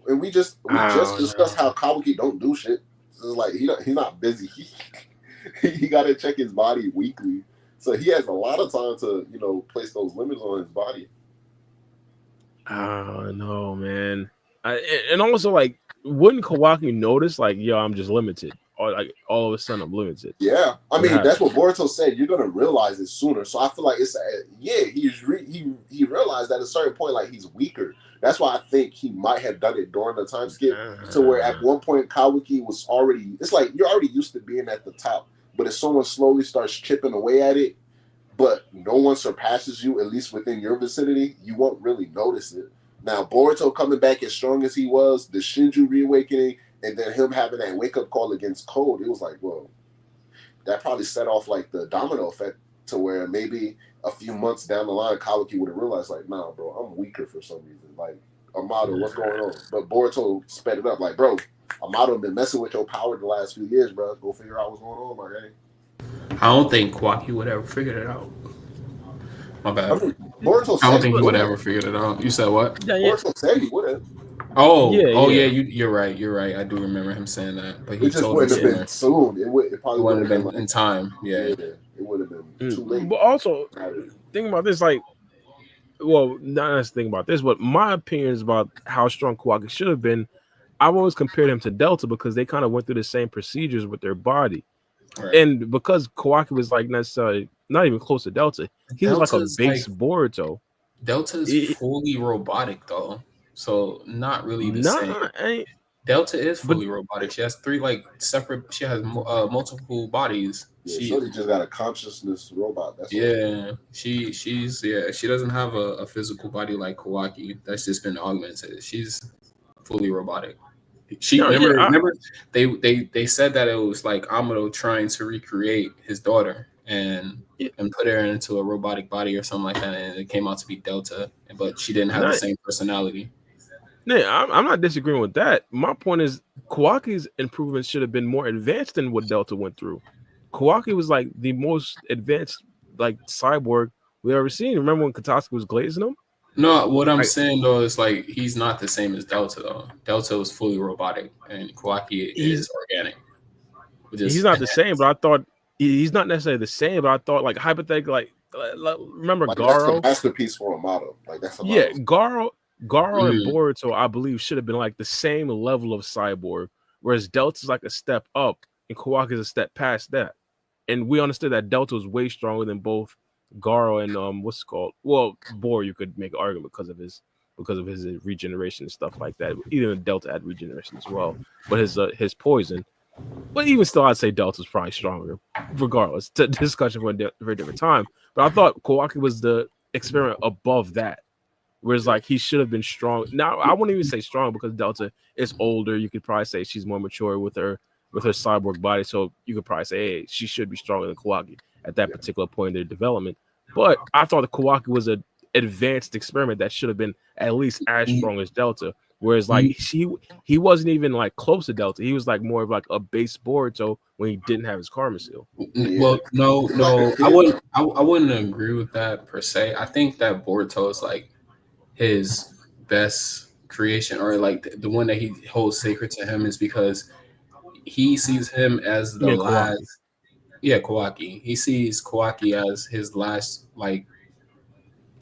And we just discussed how Kawaki don't do shit. So it's like he's not busy. He gotta check his body weekly. So he has a lot of time to, place those limits on his body. I don't know, man. And also, like, wouldn't Kawaki notice, like, yo, I'm just limited, or like all of a sudden I'm limited? Yeah, I mean that's what Boruto said. You're gonna realize it sooner. So I feel like it's he realized at a certain point like he's weaker. That's why I think he might have done it during the time skip, to where at one point Kawaki was already. It's like you're already used to being at the top, but if someone slowly starts chipping away at it, but no one surpasses you, at least within your vicinity, you won't really notice it. Now, Boruto coming back as strong as he was, the Shinju reawakening, and then him having that wake-up call against Code, it was like, well, that probably set off like the domino effect to where maybe a few months down the line, Kawaki would have realized, like, nah, bro, I'm weaker for some reason. Like, Amado, what's going on? But Boruto sped it up. Like, bro, Amado been messing with your power the last few years, bro. Go figure out what's going on, my guy. I don't think Kawaki would ever figure it out. My bad. I mean, Boruto I don't think he would ever figure it out. You said what? Yeah. Boruto said he would have. Yeah. You're right. I do remember him saying that, but he just wouldn't have been soon. It probably wouldn't have been in time. Yeah, it would have been too late. But also, think about this, like, well, not necessarily think about this, but my opinion is about how strong Kawaki should have been. I've always compared him to Delta because they kind of went through the same procedures with their body. Right. And because Kawaki was like necessarily not even close to Delta, he was like a base Boruto. Delta is fully robotic though, so not really the same. Delta is fully robotic. She has three separate. She has multiple bodies. Yeah, she just got a consciousness robot. That's she doesn't have a physical body like Kawaki. That's just been augmented. She's fully robotic. Remember they said that it was like Amado trying to recreate his daughter and put her into a robotic body or something like that, and it came out to be Delta, but she didn't have the same personality. Yeah, I'm not disagreeing with that. My point is Kawaki's improvements should have been more advanced than what Delta went through. Kawaki was like the most advanced cyborg we ever seen. Remember when Katasuki was glazing him? No, what I'm saying though is he's not the same as Delta though. Delta was fully robotic, and Kawaki is organic. He's not the same, but I thought he's not necessarily the same. But I thought hypothetically, remember Garo? That's the masterpiece for Amado. Garo and Boruto, I believe, should have been the same level of cyborg, whereas Delta's a step up and Kawaki's a step past that. And we understood that Delta was way stronger than both Garo and what's it called? Well, Bor, you could make an argument because of his regeneration and stuff like that. Even Delta had regeneration as well, but his poison. But even still, I'd say Delta's probably stronger. Regardless, discussion for a very different time. But I thought Kawaki was the experiment above that. Whereas he should have been strong. Now I wouldn't even say strong because Delta is older. You could probably say she's more mature with her cyborg body. So you could probably say, hey, she should be stronger than Kawaki at that particular point in their development. But I thought the Kawaki was an advanced experiment that should have been at least as strong as Delta. Whereas he wasn't even close to Delta. He was more of a base Boruto when he didn't have his karma seal. Well, no, I wouldn't agree with that per se. I think that Boruto is his best creation, or the one that he holds sacred to him, is because he sees him as the last. Kawaki. He sees Kawaki as his last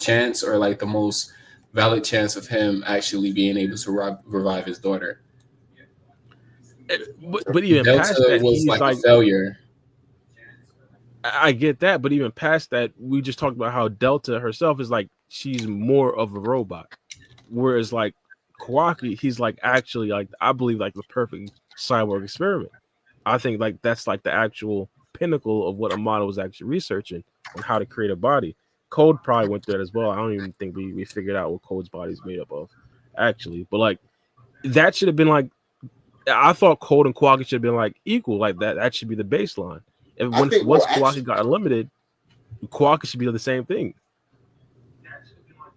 chance, or the most valid chance of him actually being able to revive his daughter. But even Delta past that, was a failure. I get that, but even past that, we just talked about how Delta herself is she's more of a robot, whereas Kawaki, he's actually I believe the perfect cyborg experiment. I think that's the actual pinnacle of what Amado was actually researching on how to create a body. Code probably went through that as well. I don't even think we figured out what Code's body's made up of, actually. But like that should have been like I thought Code and Kawaki should have been like equal, like that. That should be the baseline. And once Kawaki got unlimited, Kawaki should be the same thing.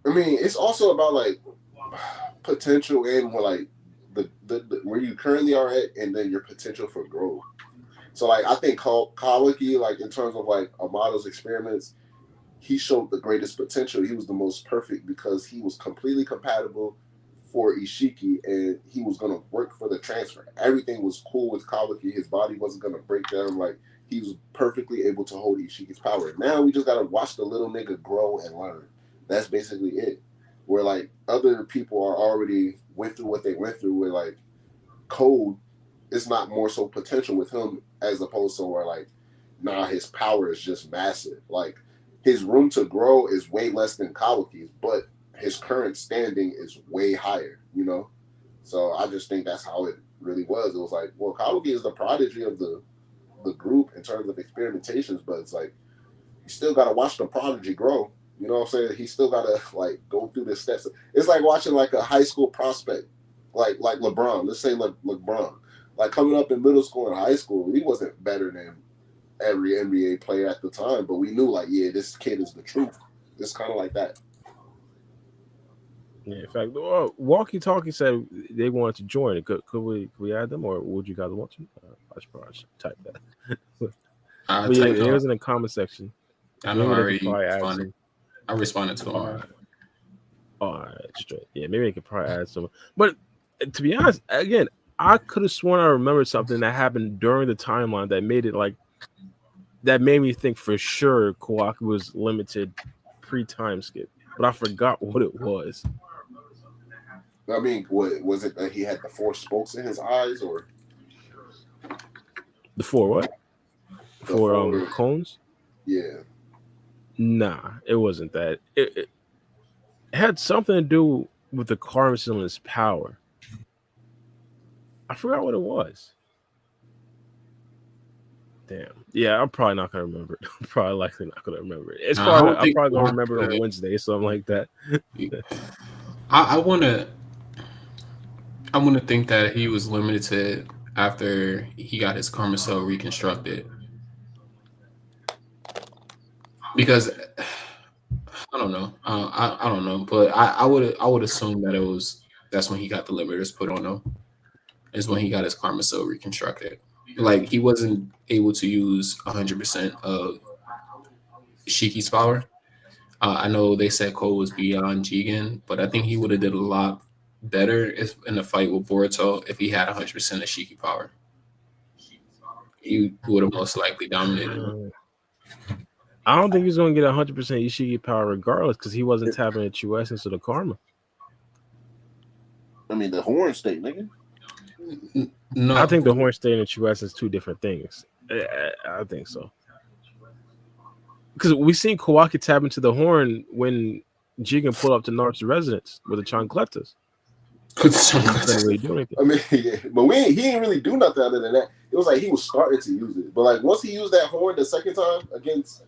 I mean, it's also about like potential and like the where you currently are at, and then your potential for growth. So like I think Kawaki, like in terms of like Amado's experiments, he showed the greatest potential. He was the most perfect because he was completely compatible for Ishiki, and he was gonna work for the transfer. Everything was cool with Kawaki. His body wasn't gonna break down. Like he was perfectly able to hold Ishiki's power. Now we just gotta watch the little nigga grow and learn. That's basically it. Where like other people are already went through what they went through. Where like Code is not more so potential with him as opposed to where like nah, his power is just massive. Like his room to grow is way less than Kawaki's, but his current standing is way higher, you know? So I just think that's how it really was. It was like, well, Kawaki is the prodigy of the group in terms of experimentations, but it's like, you still got to watch the prodigy grow. You know what I'm saying? He still got to, like, go through the steps. It's like watching, like, a high school prospect, like LeBron. Let's say LeBron. Like, coming up in middle school and high school, he wasn't better than every NBA player at the time, but we knew, like, yeah, this kid is the truth. It's kind of like that. Yeah, in fact, Walkie Talkie said they wanted to join. Could we add them, or would you guys want to? I should probably type that. But yeah, it was in the comment section. I know I already responded. I responded to them. All right, straight. Yeah, maybe they could probably add some. But to be honest, again, I could have sworn I remembered something that happened during the timeline that made it like that made me think for sure Kawaki was limited pre-time skip, but I forgot what it was. I mean, what was it that he had the 4 spokes in his eyes, or the 4 what? The 4 cones? Yeah. Nah, it wasn't that. It had something to do with the Karmic cylindr's power. I forgot what it was. Damn. Yeah, I'm probably not gonna remember it. I'm probably likely not gonna remember it. It's probably I'm probably gonna remember it on Wednesday, something like that. I wanna think that he was limited after he got his Karma cell reconstructed. Because I don't know. I don't know, but I would assume that that's when he got the limiters put on him. Is when he got his Karma cell reconstructed. Like he wasn't able to use 100% of Shiki's power. I know they said Cole was beyond Jigen, but I think he would have did a lot better in the fight with Boruto if he had 100% of Shiki power. He would have most likely dominated. I don't think he's going to get 100% Ishiki power regardless because he wasn't tapping at true essence of the Karma. I mean, the horn state, nigga. No, I think the horn state and the true essence two different things. I think so. Because we seen Kawaki tap into the horn when Jigen pulled up to Naruto's residence with the chancletas. I mean, yeah, but he didn't really do nothing other than that. It was like he was starting to use it, but like once he used that horn the second time against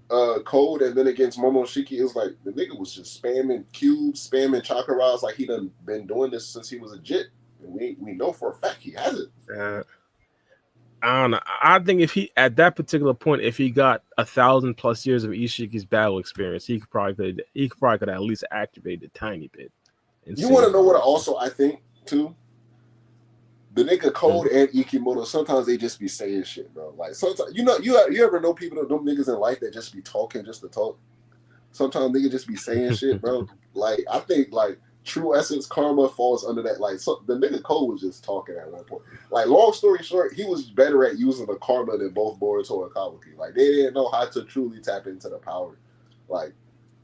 Code and then against Momoshiki, it was like the nigga was just spamming cubes, spamming chakra rods like he done been doing this since he was a jit. And we know for a fact he has it. I don't know. I think if he at that particular point, if he got 1,000+ years of Ishiki's battle experience, he could probably could at least activate a tiny bit. You want to know what also I think too? The nigga Code and Ikimoto, sometimes they just be saying shit, bro. Like sometimes you ever know people them niggas in life that just be talking just to talk. Sometimes niggas just be saying shit, bro. Like I think like true essence karma falls under that. Like the nigga Code was just talking at one point. Like long story short, he was better at using the karma than both Boruto and Kawaki. Like they didn't know how to truly tap into the power. Like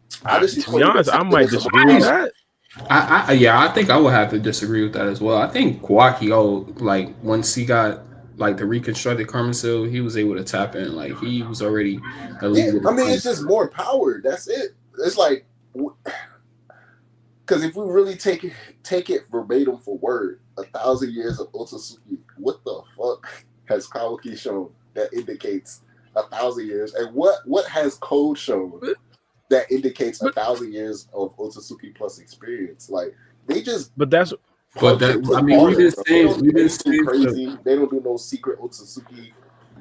to be honest, I might disagree with that. I think I would have to disagree with that as well. I think Kawaki, like once he got like the reconstructed Karma Seal, he was able to tap in. Like he was already. I mean, it's just more power. That's it. It's like because if we really take it verbatim for word, 1,000 years of Otsutsuki, what the fuck has Kawaki shown that indicates 1,000 years? And what has Code shown that indicates 1,000 years of Otsutsuki plus experience. Like they just. But that's. But that, I mean, we've been saying crazy. They don't do no secret Otsutsuki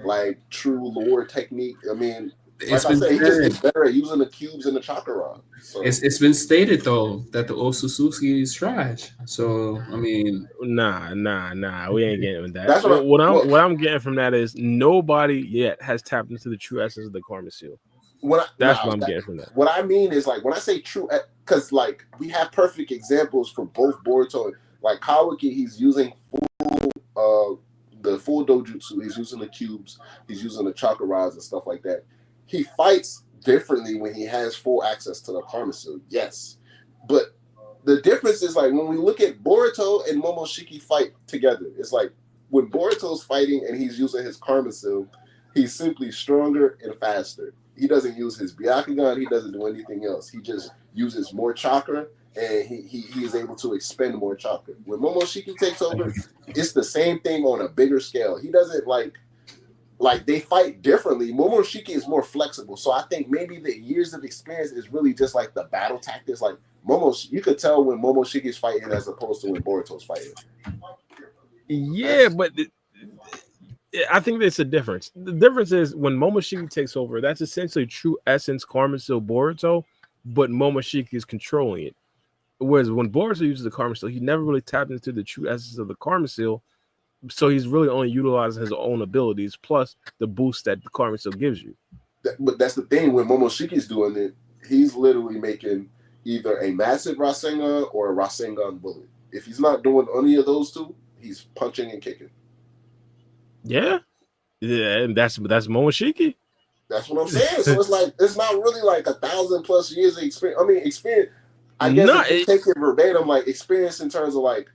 like true lore technique. I mean, like I said, he just gets better at using the cubes and the chakra rod. So. It's been stated though that the Otsutsuki is trash. So I mean, nah, we ain't getting that. That's what I'm getting from that is nobody yet has tapped into the true essence of the Karma Seal. That's what I'm getting from that. What I mean is like when I say true, because like we have perfect examples for both Boruto. Like Kawaki, he's using the full dojutsu. He's using the cubes. He's using the chakra rods and stuff like that. He fights differently when he has full access to the Karma Seal. Yes, but the difference is like when we look at Boruto and Momoshiki fight together, it's like when Boruto's fighting and he's using his Karma Seal, he's simply stronger and faster. He doesn't use his Byakugan. He doesn't do anything else. He just uses more chakra. And he is able to expend more chakra. When Momoshiki takes over, it's the same thing on a bigger scale. He doesn't like they fight differently. Momoshiki is more flexible. So I think maybe the years of experience is really just like the battle tactics. Like you could tell when Momoshiki's fighting as opposed to when Boruto's fighting. Yeah, but I think there's a difference. The difference is when Momoshiki takes over, that's essentially true essence Karma Seal Boruto, but Momoshiki is controlling it. Whereas when Boruto uses the Karma Seal, he never really tapped into the true essence of the Karma Seal, so he's really only utilizing his own abilities plus the boost that the Karma Seal gives you. But that's the thing, when Momoshiki's doing it, he's literally making either a massive Rasengan or a Rasengan bullet. If he's not doing any of those two, he's punching and kicking. Yeah, and that's Momoshiki. That's what I'm saying. So it's like it's not really like 1,000+ years of experience. I mean, experience. I guess if you take it verbatim, like experience in terms of like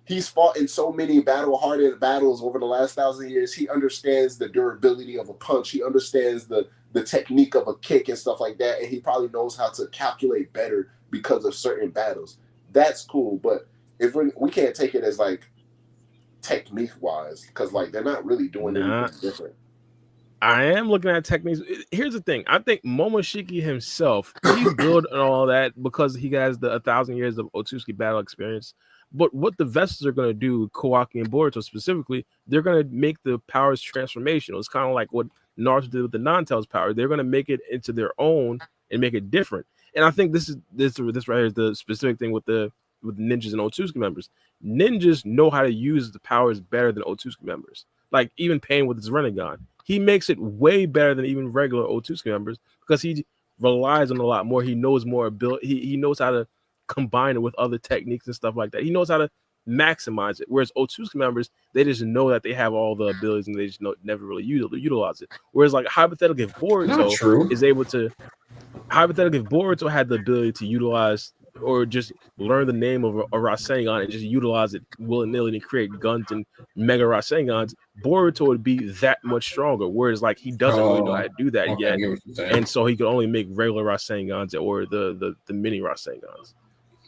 he's fought in so many battle-hardened battles over the last 1,000 years. He understands the durability of a punch. He understands the technique of a kick and stuff like that. And he probably knows how to calculate better because of certain battles. That's cool. But if we can't take it as like technique-wise, because like they're not really doing anything different. I am looking at techniques. Here's the thing. I think Momoshiki himself, he's good and all that because he has the 1,000 years of Otsutsuki battle experience. But what the vessels are going to do, Kawaki and Boruto specifically, they're going to make the powers transformational. It's kind of like what Naruto did with the non-tails power. They're going to make it into their own and make it different. And I think this right here is the specific thing with ninjas and Otsutsuki members. Ninjas know how to use the powers better than Otsutsuki members. Like even Pain with his Rinnegan. He makes it way better than even regular Otsutsuki members because he relies on a lot more. He knows more ability. He knows how to combine it with other techniques and stuff like that. He knows how to maximize it. Whereas Otsutsuki members, they just know that they have all the abilities and they just never really utilize it. Whereas like hypothetically, if Boruto is able to, hypothetically, if Boruto had the ability to utilize or just learn the name of a Rasengan and just utilize it willy-nilly and create guns and mega Rasengans, Boruto would be that much stronger. Whereas like he doesn't really know how to do that yet, and so he could only make regular Rasengans or the mini Rasengans.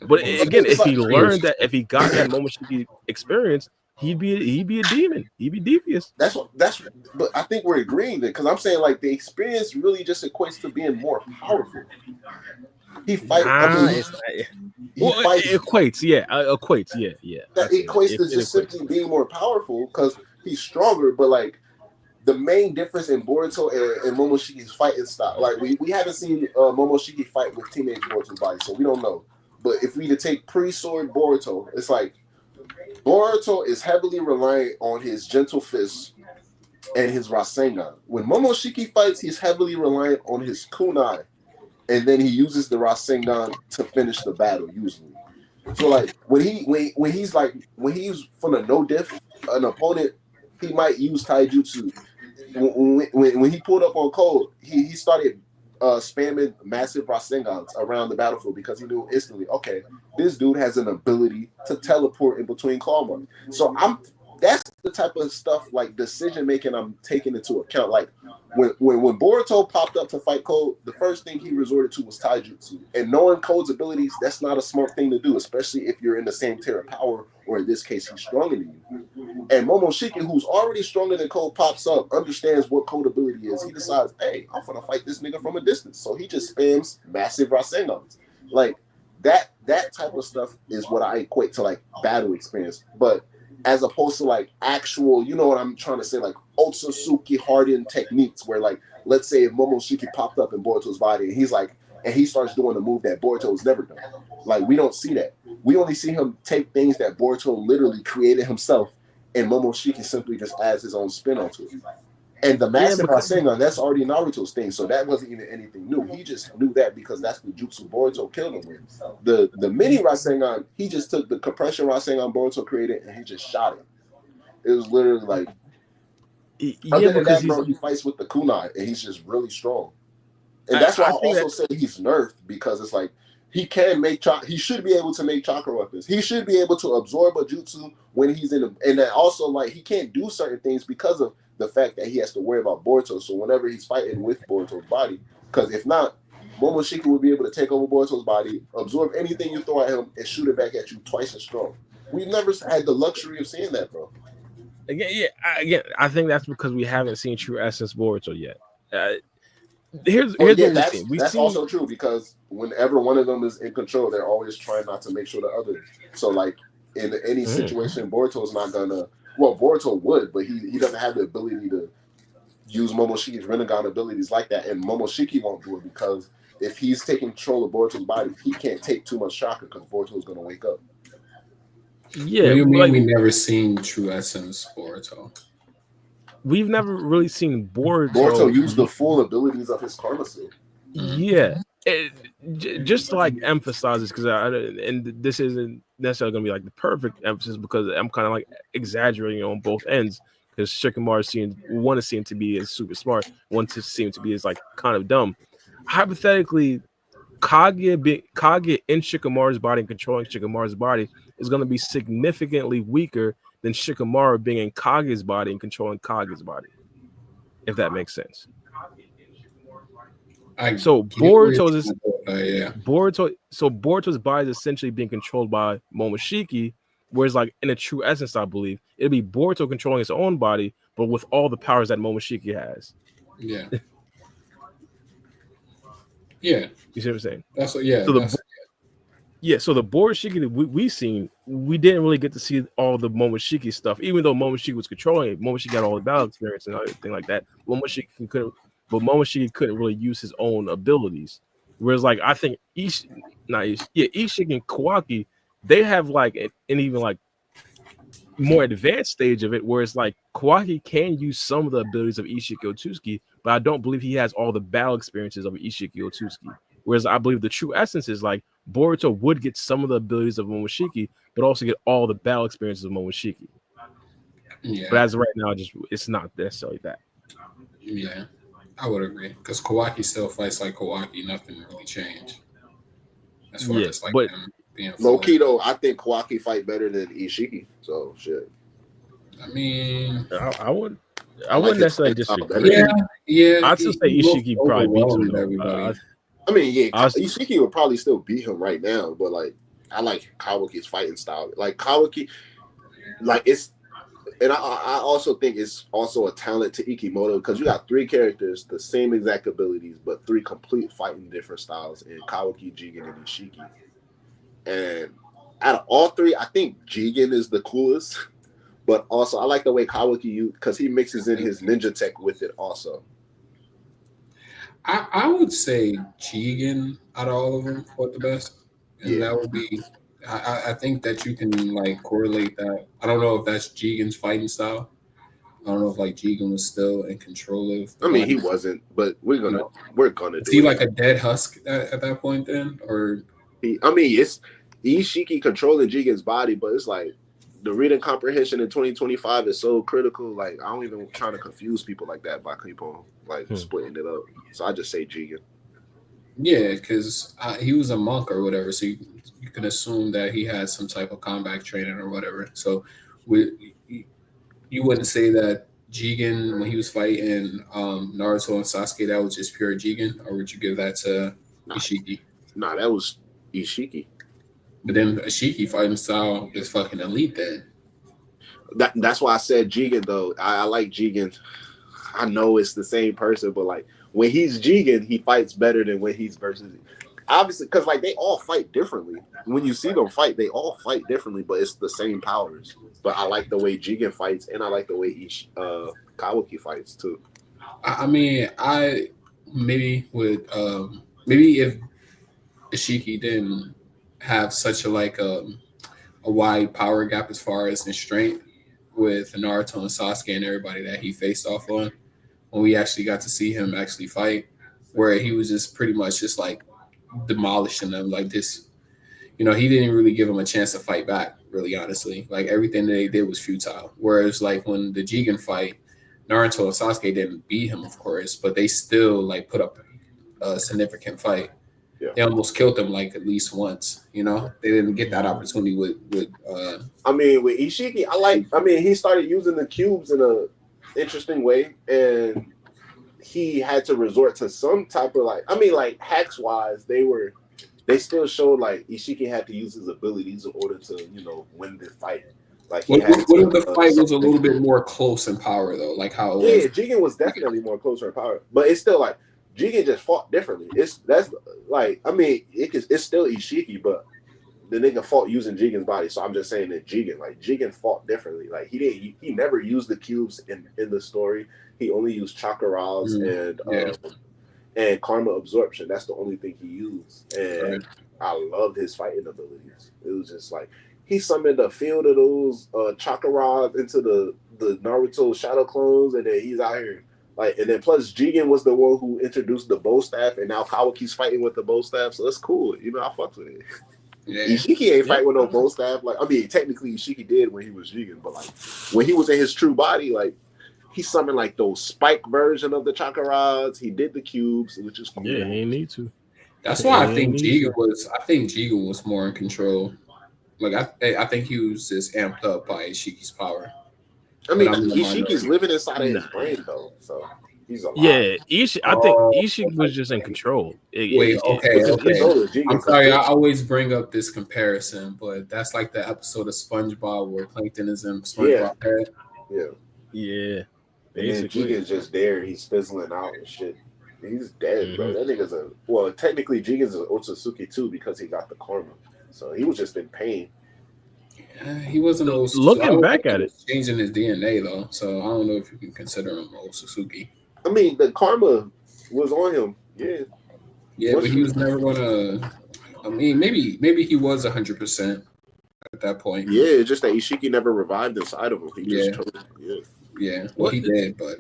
But again, if he learned that, if he got that Momoshiki experience, he'd be a demon. He'd be devious. But I think we're agreeing that because I'm saying like the experience really just equates to being more powerful. He fights. It equates, yeah. That equates to just simply being more powerful because he's stronger. But like the main difference in Boruto and Momoshiki's fighting style, like we haven't seen Momoshiki fight with teenage Boruto's body, so we don't know. But if we to take pre-sword Boruto, it's like Boruto is heavily reliant on his gentle fist and his Rasengan. When Momoshiki fights, he's heavily reliant on his kunai. And then he uses the Rasengan to finish the battle usually. So like when he's from a no diff an opponent, he might use taijutsu. When he pulled up on Cole, he started spamming massive Rasengans around the battlefield because he knew instantly, okay, this dude has an ability to teleport in between claw marks. So that's the type of stuff, like decision making, I'm taking into account. Like when Boruto popped up to fight Code, the first thing he resorted to was taijutsu. And knowing Code's abilities, that's not a smart thing to do, especially if you're in the same tier of power, or in this case, he's stronger than you. And Momoshiki, who's already stronger than Code, pops up, understands what Code ability is. He decides, hey, I'm gonna fight this nigga from a distance. So he just spams massive Rasengans. Like that type of stuff is what I equate to like battle experience. But as opposed to like actual, you know what I'm trying to say, like Otsutsuki hardened techniques where, like, let's say if Momoshiki popped up in Boruto's body and he's like, and he starts doing the move that Boruto's never done. Like, we don't see that. We only see him take things that Boruto literally created himself, and Momoshiki simply just adds his own spin onto it. And the massive Rasengan, that's already Naruto's thing, so that wasn't even anything new. He just knew that because that's the jutsu Boruto killed him with. The mini Rasengan, he just took the compression Rasengan Boruto created and he just shot it. It was literally like, other than that, bro, he fights with the kunai and he's just really strong. And that's why I also say he's nerfed, because it's like he can make he should be able to make chakra weapons. He should be able to absorb a jutsu when he's in and then also, like, he can't do certain things because of the fact that he has to worry about Boruto. So whenever he's fighting with Boruto's body, because if not, Momoshiki would be able to take over Boruto's body, absorb anything you throw at him, and shoot it back at you twice as strong. We've never had the luxury of seeing that, bro. Again, I think that's because we haven't seen true essence Boruto yet. Here's what that's also true, because whenever one of them is in control, they're always trying not to make sure the other. So, like, in any situation, Boruto's not gonna. Well, Boruto would, but he doesn't have the ability to use Momoshiki's Rinnegan abilities like that, and Momoshiki won't do it because if he's taking control of Boruto's body, he can't take too much chakra because Boruto's gonna wake up. Yeah, what do you mean we've never seen true essence Boruto? We've never really seen Boruto use the full abilities of his karma suit. Yeah, just to, like, emphasize this, because and this isn't necessarily gonna be like the perfect emphasis, because I'm kind of like exaggerating on both ends, because Shikamaru one seem to be as super smart, one to seem to be as like kind of dumb. Hypothetically, Kage in Shikamaru's body and controlling Shikamaru's body is going to be significantly weaker than Shikamaru being in Kage's body and controlling Kage's body, if that makes sense. Boruto's body is essentially being controlled by Momoshiki, whereas, like, in a true essence, I believe it'll be Boruto controlling his own body, but with all the powers that Momoshiki has. Yeah. Yeah. You see what I'm saying? That's what. Yeah. So the Borushiki that we seen, we didn't really get to see all the Momoshiki stuff, even though Momoshiki was controlling it. Momoshiki got all the battle experience and everything like that. Momoshiki couldn't really use his own abilities. Whereas, like, I think Ishiki and Kawaki, they have like an even like more advanced stage of it, whereas like Kawaki can use some of the abilities of Ishiki Otsutsuki, but I don't believe he has all the battle experiences of Ishiki Otsutsuki. Whereas I believe the true essence is like Boruto would get some of the abilities of Momoshiki, but also get all the battle experiences of Momoshiki. Yeah. But as of right now, it's not necessarily that. Yeah, I would agree, because Kawaki still fights like Kawaki. Nothing really changed. As far as like him being low key though, I think Kawaki fight better than Ishiki. So shit. I mean, I wouldn't necessarily disagree. Yeah. I'd still say Ishiki probably beats him. Ishiki would probably still beat him right now, but like I like Kawaki's fighting style. Like Kawaki, like it's, and I also think it's also a talent to Ikimoto, because you got 3 characters, the same exact abilities, but 3 complete fighting different styles in Kawaki, Jigen, and Ishiki. And out of all 3, I think Jigen is the coolest. But also, I like the way Kawaki, because he mixes in his ninja tech with it also. I would say Jigen out of all of them fought the best. And that would be, I think that you can like correlate that. I don't know if that's Jigen's fighting style. I don't know if like Jigen was still in control of. I mean, he wasn't, but we're gonna do. Is he like a dead husk at that point then, or? It's Ishiki controlling Jigen's body, but it's like the reading comprehension in 2025 is so critical. Like, I don't even try to confuse people like that by keep on like splitting it up. So I just say Jigen. Yeah, because he was a monk or whatever, so you can assume that he had some type of combat training or whatever. So you wouldn't say that Jigen when he was fighting Naruto and Sasuke that was just pure Jigen, or would you give that to Nah, Ishiki? nah, that was Ishiki. But then Ishiki fighting style is fucking elite. Then That's why I said Jigen though. I like Jigen. I know it's the same person, but like when he's Jigen, he fights better than when he's versus. Obviously, because like they all fight differently. When you see them fight, they all fight differently, but it's the same powers. But I like the way Jigen fights, and I like the way Kawaki fights too. I mean, I maybe would maybe if Ishiki didn't have such a wide power gap as far as his strength with Naruto and Sasuke and everybody that he faced off on, when we actually got to see him actually fight, where he was just pretty much just like demolishing them like this. You know, he didn't really give him a chance to fight back, really honestly. Like everything that they did was futile. Whereas like when the Jigen fight, Naruto and Sasuke didn't beat him, of course, but they still like put up a significant fight. Yeah. They almost killed him like at least once. You know, they didn't get that opportunity with. I mean, with Ishiki, I mean, he started using the cubes in a interesting way, and he had to resort to some type of like. I mean, like hacks wise, they still showed like Ishiki had to use his abilities in order to win the fight. Like What if the fight was a little bit more close in power though, like how it was? Jigen was definitely more closer in power, but it's still like Jigen just fought differently. That's like I mean it's still Ishiki, but the nigga fought using Jigen's body. So I'm just saying that Jigen fought differently. Like he never used the cubes in the story. He only used chakras and karma absorption. That's the only thing he used, and I loved his fighting abilities. It was just like he summoned a field of those chakras into the Naruto shadow clones, and then he's out here. Like, and then plus Jigen was the one who introduced the bow staff, and now Kawaki's fighting with the bow staff, so that's cool. I fucked with it. Yeah. Ishiki ain't fighting with no bow staff. Like, I mean, technically Ishiki did when he was Jigen, but like when he was in his true body, like he summoned like those spike version of the chakra rods. He did the cubes, which is cool. Yeah, he ain't need to. That's why I think Jigen was more in control. Like I think he was just amped up by Ishiki's power. I mean, Ishiki's living inside of his brain though, so he's alive. Yeah, I think Ishiki was just in control. Okay. I'm sorry, I always bring up this comparison, but that's like the episode of SpongeBob where Plankton is in SpongeBob's head. Yeah. Basically, Jigen's just there. He's fizzling out and shit. He's dead, bro. That nigga's technically Jigen's an Otsutsuki too because he got the karma. So he was just in pain. Yeah, he wasn't looking back at it, changing his DNA though. So I don't know if you can consider him Otsutsuki. I mean, the karma was on him. Yeah, but he was never gonna. I mean, maybe he was 100% at that point. Yeah, it's just that Ishiki never revived inside of him. He just chose. Yeah. Well, he did, but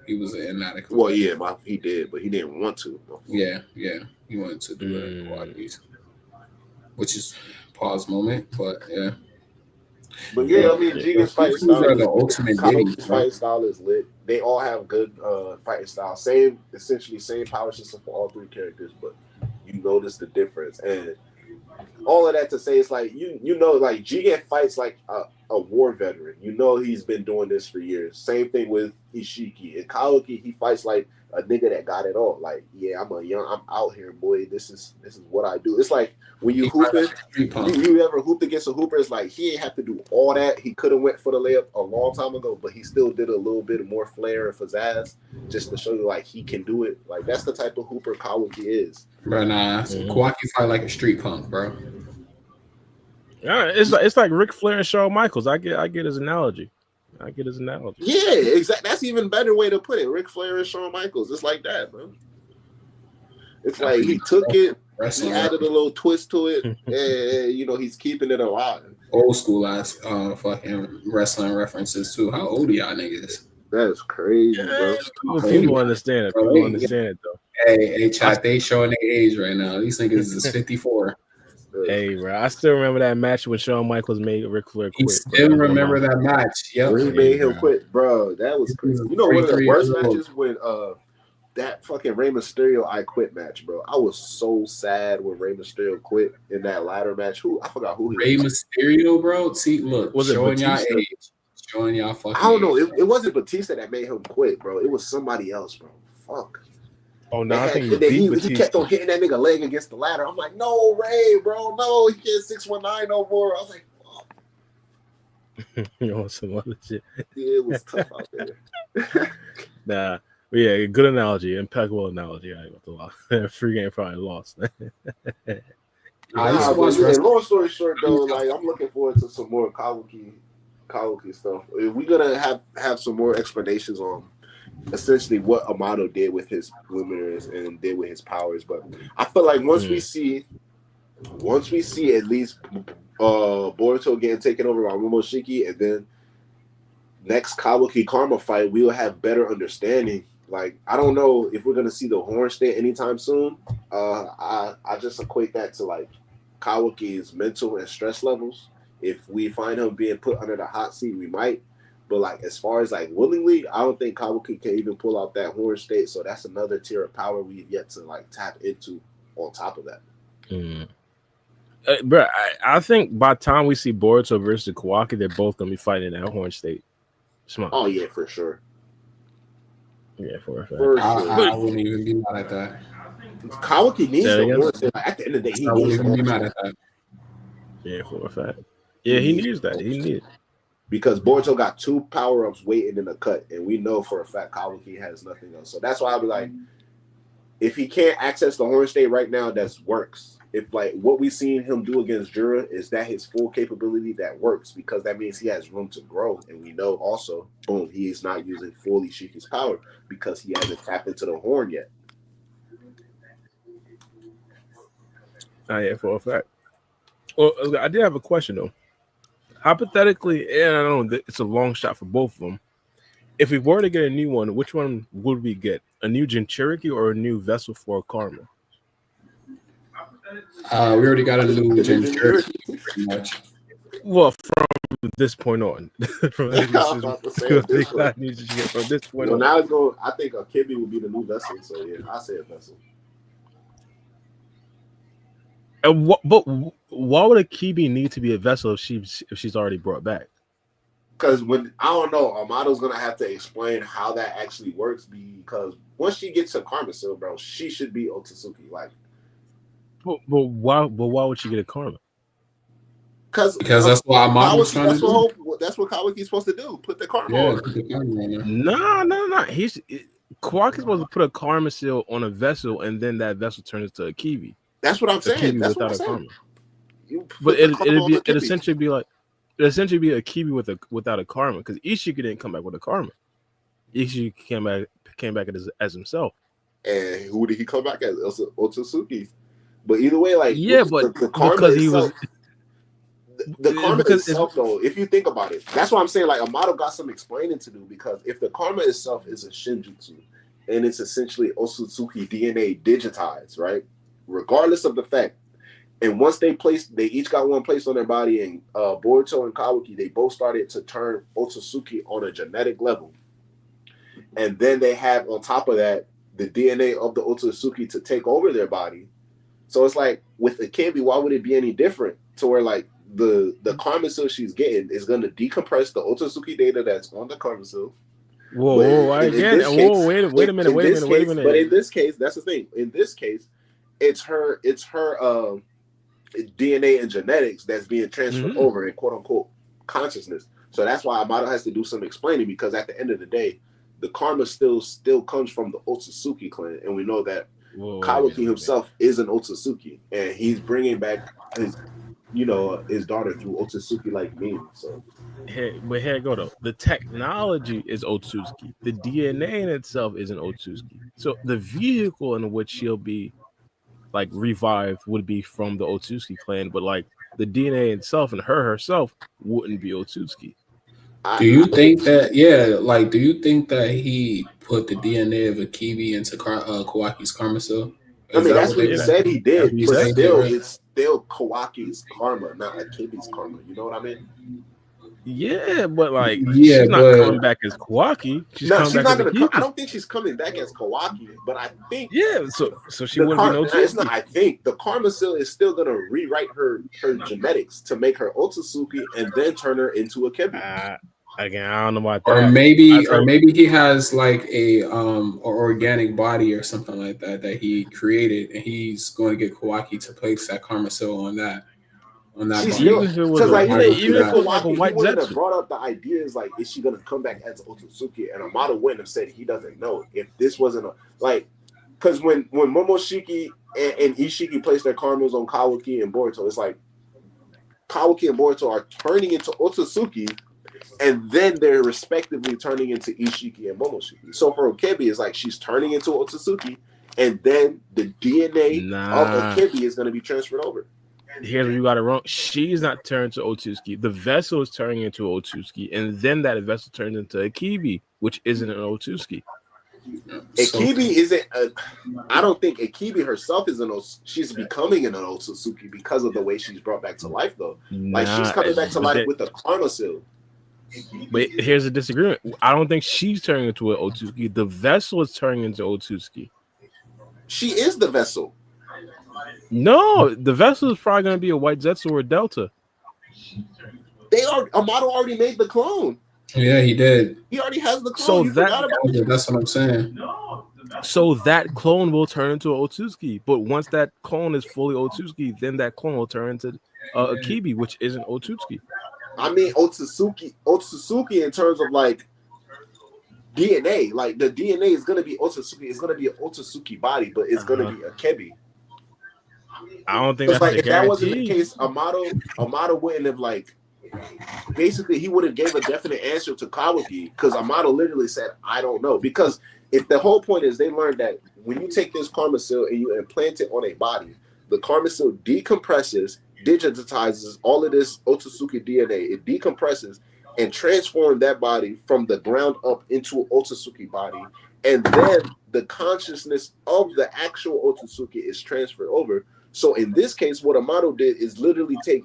he was inadequate. Well, he did, but he didn't want to. Yeah, he wanted to do it Kawaki's, which is pause moment, but yeah. But yeah, I mean, Jigen's fighting style is lit. They all have good fighting style. Essentially same power system for all three characters, but you notice the difference. And all of that to say, it's like like Jigen fights like a war veteran. He's been doing this for years. Same thing with Ishiki and Kawaki. He fights like a nigga that got it all. Like, I'm out here, boy. This is what I do. It's like when you hooping, you ever hooped against a hooper? It's like he ain't have to do all that. He could have went for the layup a long time ago, but he still did a little bit more flair and pizzazz just to show you like he can do it. Like that's the type of hooper Kawaki is. Bro, nah, Kawaki fight like a street punk, bro. Yeah, it's like Ric Flair and Shawn Michaels. I get his analogy. Yeah, exactly. That's even better way to put it. Ric Flair and Shawn Michaels. It's like that, bro. It's like he took it, he added a little twist to it, and he's keeping it alive. Old school ass fucking wrestling references too. How old are y'all niggas? That's crazy, bro. People understand it. People understand it though. Hey, chat, they showing their age right now. These niggas is 54. Hey, bro, I still remember that match when Shawn Michaels made Ric Flair quit. You still remember that match? Yep. He made him quit, bro. That was crazy. One of the worst matches when that fucking Rey Mysterio I Quit match, bro. I was so sad when Rey Mysterio quit in that ladder match. I forgot who he was. Rey Mysterio, bro. See, look, was showing y'all age. destroying y'all fucking. I don't know. It wasn't Batista that made him quit, bro. It was somebody else, bro. Fuck. Oh no, I think he kept on hitting that nigga leg against the ladder. I'm like, no, Ray, bro, no, he can't 619 no more. I was like, fuck. You know, some other shit. Yeah, it was tough out there. Nah, but yeah, good analogy, impeccable analogy. I got to lie. Free game probably lost. Long story short, though, like I'm looking forward to some more Kawaki stuff. We're gonna have some more explanations on essentially what Amado did with his luminaries and did with his powers. But I feel like once we see at least Boruto getting taken over by Momoshiki, and then next Kawaki Karma fight, we will have better understanding. Like, I don't know if we're gonna see the Horn State anytime soon. I just equate that to like Kawaki's mental and stress levels. If we find him being put under the hot seat, we might. But like, as far as like willingly, I don't think Kawaki can even pull out that Horn State. So that's another tier of power we've yet to like tap into. On top of that, bro, I think by the time we see Boruto versus Kawaki, they're both gonna be fighting that Horn State. Smart. Oh yeah, for sure. Yeah, for a fact. I wouldn't even be mad at that. Kawaki needs the Horn State. Like, at the end of the day, he needs be mad at that. Yeah, for a fact. Yeah, he needs that. He needs. Because Boruto got 2 power-ups waiting in the cut, and we know for a fact Kawaki has nothing else. So that's why I'll be like, if he can't access the Horn State right now, that works. If like what we seen him do against Jura is that his full capability, that works, because that means he has room to grow. And we know also, boom, he is not using fully Shiki's power because he hasn't tapped into the horn yet. Yeah, for a fact. Well, I did have a question though. Hypothetically, and I don't know, it's a long shot for both of them. If we were to get a new one, which one would we get? A new Jinchuriki or a new vessel for Karma? We already got a new Jinchuriki, pretty much. Well, from this point on. From this point on. Now it's going, I think Akibi will be the new vessel. So yeah, I say a vessel. And but why would Akibi need to be a vessel if she's already brought back? Because when I don't know, Amado's gonna have to explain how that actually works. Because once she gets to Karma Seal, bro, she should be Otsutsuki. Like, but why? But why would she get a Karma? Because that's what Amado's trying to do. That's what Kawaki's supposed to do. Put the Karma on. No. Kawaki's supposed to put a Karma Seal on a vessel, and then that vessel turns into Akibi. That's what I'm saying. That's what I'm saying. But it'd essentially be like. It'd essentially be Akibi without a Karma, because Ishiki didn't come back with a Karma. Ishiki came back as himself. And who did he come back as? Otsutsuki. But either way, like, yeah, but the Karma because itself, the Karma itself, though, if you think about it, that's why I'm saying like Amado got some explaining to do, because if the Karma itself is a Shinjutsu and it's essentially Otsutsuki DNA digitized, right? Regardless of the fact. And once they each got one placed on their body, and Boruto and Kawaki, they both started to turn Otsutsuki on a genetic level. And then they have, on top of that, the DNA of the Otsutsuki to take over their body. So it's like, with Akibi, why would it be any different? To where, like, the Karma Seal she's getting is going to decompress the Otsutsuki data that's on the Karma Seal. Wait a minute. But in this case, that's the thing. In this case, it's her DNA and genetics that's being transferred over in quote unquote consciousness. So that's why Amado has to do some explaining, because at the end of the day, the karma still comes from the Otsutsuki clan, and we know that Kawaki himself is an Otsutsuki, and he's bringing back his daughter through Otsutsuki like means. So, here go though. The technology is Otsutsuki. The DNA in itself is an Otsutsuki. So the vehicle in which she'll be like revived would be from the Otsutsuki clan, but like the DNA itself and herself wouldn't be Otsutsuki. Do you think that? Yeah, like, do you think that he put the DNA of Akibi into Kawaki's Karma Seal? I mean, that's what he said he did, but still, it's still Kawaki's karma, not Akibi's karma. You know what I mean? Yeah, but like, she's not coming back as Kawaki. She's not going to. I don't think she's coming back as Kawaki, but I think. Yeah, so she wouldn't be no. It's not. I think the Karma Seal is still going to rewrite her genetics to make her Otsutsuki and then turn her into Akibi. Again, I don't know about Or that. maybe he has like a organic body or something like that he created, and he's going to get Kawaki to place that Karma Seal on that She body. still, Even if it was because like even if it was like a Kawaki, he white wouldn't have Zetsu. brought up the ideas like, is she gonna come back as Otsutsuki? And Amado wouldn't have said he doesn't know if this wasn't a like, because when Momoshiki and Ishiki place their karmas on Kawaki and Boruto, it's like Kawaki and Boruto are turning into Otsutsuki, and then they're respectively turning into Ishiki and Momoshiki. So for Akibi, it's like she's turning into Otsutsuki, and then the DNA of Akibi is going to be transferred over. Here's where you got it wrong. She's not turned to Otsutsuki. The vessel is turning into Otsutsuki, and then that vessel turns into Akibi, which isn't an Otsutsuki. Akibi isn't. I don't think Akibi herself is she's becoming an Otsutsuki because of the way she's brought back to life, though. Like she's coming back to life with a Karma Seal. But here's a disagreement. I don't think she's turning into an Otsutsuki. The vessel is turning into Otsutsuki. She is the vessel. No, the vessel is probably going to be a white Zetsu or a Delta. Amado already made the clone. Yeah, he did. He already has the clone. So that's what I'm saying. So that clone will turn into an Otsutsuki. But once that clone is fully Otsutsuki, then that clone will turn into Akibi, which isn't Otsutsuki. I mean, Otsutsuki in terms of like DNA. Like the DNA is going to be Otsutsuki. It's going to be an Otsutsuki body, but it's going to be Akibi. I don't think that's like a if guarantee. That wasn't the case, Amado wouldn't have like. Basically, he would have gave a definite answer to Kawaki because Amado literally said, "I don't know." Because if the whole point is they learned that when you take this Karma Seal and you implant it on a body, the Karma Seal decompresses, digitizes all of this Otsutsuki DNA. It decompresses and transforms that body from the ground up into an Otsutsuki body, and then the consciousness of the actual Otsutsuki is transferred over. So in this case, what Amado did is literally take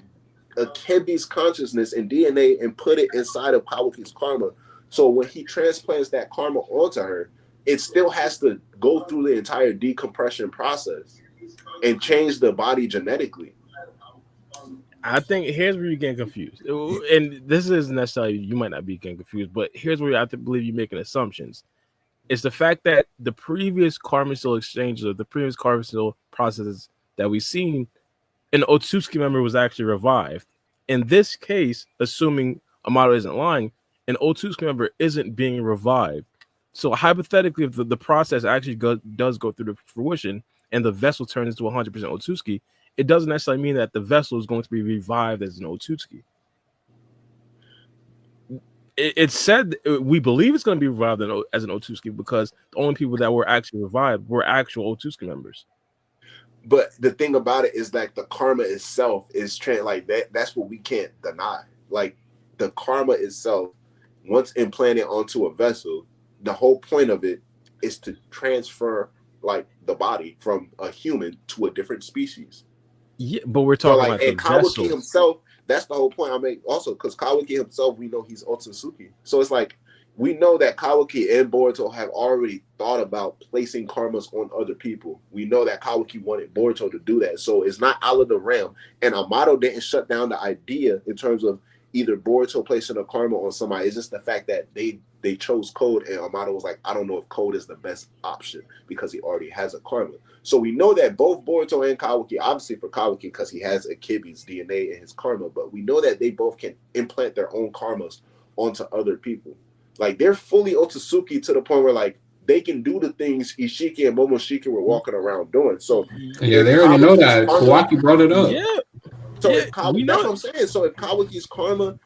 Akibi's consciousness and DNA and put it inside of Kawaki's karma. So when he transplants that karma onto her, it still has to go through the entire decompression process and change the body genetically. I think here's where you're getting confused. And this isn't necessarily, you might not be getting confused, but here's where I believe you're making assumptions. It's the fact that the previous Karmic Seal exchanges or the previous Karmic Seal processes that we've seen, an Otsutsuki member was actually revived. In this case, assuming Amado isn't lying, an Otsutsuki member isn't being revived. So hypothetically, if the process actually does go through to fruition and the vessel turns into 100% Otsutsuki, it doesn't necessarily mean that the vessel is going to be revived as an Otsutsuki. It's said we believe it's going to be revived as an Otsutsuki because the only people that were actually revived were actual Otsutsuki members. But the thing about it is that the karma itself is like that. That's what we can't deny. Like the karma itself, once implanted onto a vessel, the whole point of it is to transfer like the body from a human to a different species. Yeah, but we're talking about the Kawaki vessel himself. That's the whole point I make. Also, because Kawaki himself, we know he's Otsutsuki. So it's like we know that Kawaki and Boruto have already thought about placing karmas on other people. We know that Kawaki wanted Boruto to do that. So it's not out of the realm. And Amado didn't shut down the idea in terms of either Boruto placing a karma on somebody. It's just the fact that they chose Code, and Amado was like, I don't know if Code is the best option because he already has a karma. So we know that both Boruto and Kawaki, obviously for Kawaki because he has Akibi's DNA and his karma, but we know that they both can implant their own karmas onto other people. Like they're fully Otsutsuki to the point where like they can do the things Ishiki and Momoshiki were walking around doing. So yeah, they already know that. Kawaki brought it up. Yeah. So that's what I'm saying. So if Kawaki's karma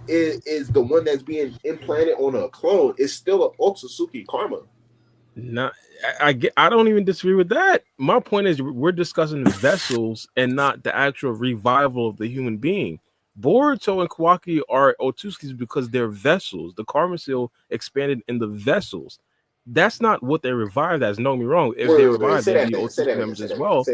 is the one that's being implanted on a clone, it's still an Otsutsuki karma. I don't even disagree with that. My point is we're discussing vessels and not the actual revival of the human being. Boruto and Kawaki are Otsutsukis because they're vessels. The Karma Seal expanded in the vessels. That's not what they revived as. Don't get me wrong. If they revived, they'd be Otsutsuki members as well.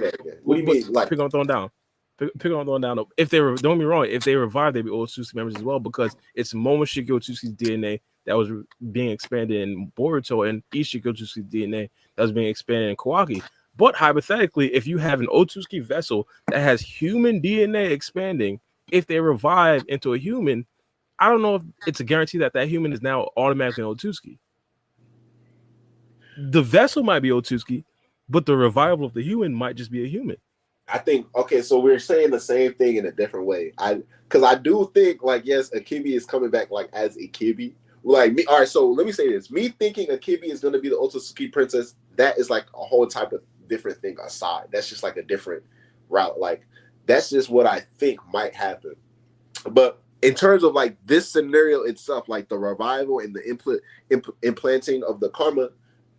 What do you mean? Like pick on throwing down. Pick on throwing down. If they don't get me wrong, if they revived, they'd be Otsutsuki members as well because it's Momoshiki Otsutsuki's DNA that was being expanded in Boruto and Ishiki Otsutsuki's DNA that was being expanded in Kawaki. But hypothetically, if you have an Otsutsuki vessel that has human DNA expanding, if they revive into a human, I don't know if it's a guarantee that that human is now automatically an Otsutsuki. The vessel might be Otsutsuki, but the revival of the human might just be a human. I think okay, so we're saying the same thing in a different way. Because I do think like yes, Akibi is coming back like as Akibi. Like me, all right. So let me say this: me thinking Akibi is going to be the Otsutsuki princess, that is like a whole type of different thing aside. That's just like a different route. Like that's just what I think might happen. But in terms of like this scenario itself, like the revival and the implanting of the karma,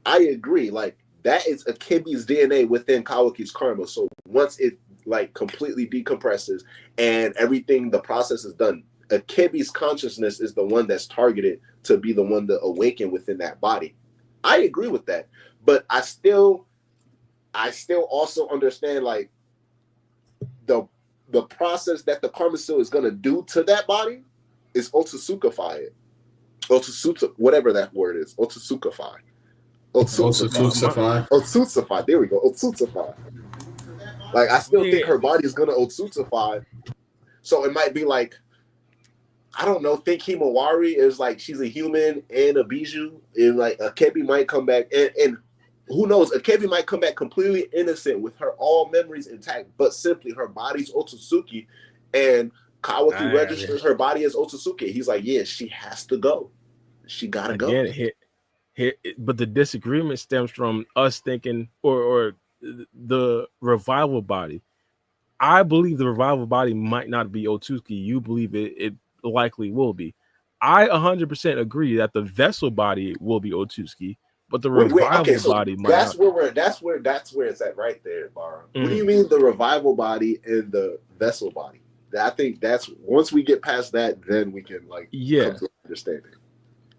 I agree. Like that is Akibi's DNA within Kawaki's karma. So once it like completely decompresses and everything, the process is done, Akibi's consciousness is the one that's targeted to be the one to awaken within that body. I agree with that, but I still also understand like the process that the karma seal is gonna do to that body is Otsutsukify it. Otsutsuki, whatever that word is, Otsutsukify. Otsutsukify. There we go. Otsutsukify. Like I still think her body is gonna Otsutsukify. So it might be like, I don't know, think Himawari is like she's a human and a Bijou, and like Akibi might come back and who knows, Akibi might come back completely innocent with her all memories intact, but simply her body's Otsutsuki, and Kawaki registers her body as Otsutsuki. He's like, yeah, she has to go. She gotta go. But the disagreement stems from us thinking, or the revival body. I believe the revival body might not be Otsutsuki. You believe it likely will be. I 100% agree that the vessel body will be Otsutsuki, but the revival body might that's not. That's where it's at right there, Bar. What do you mean the revival body and the vessel body? I think that's once we get past that, then we can come to understanding.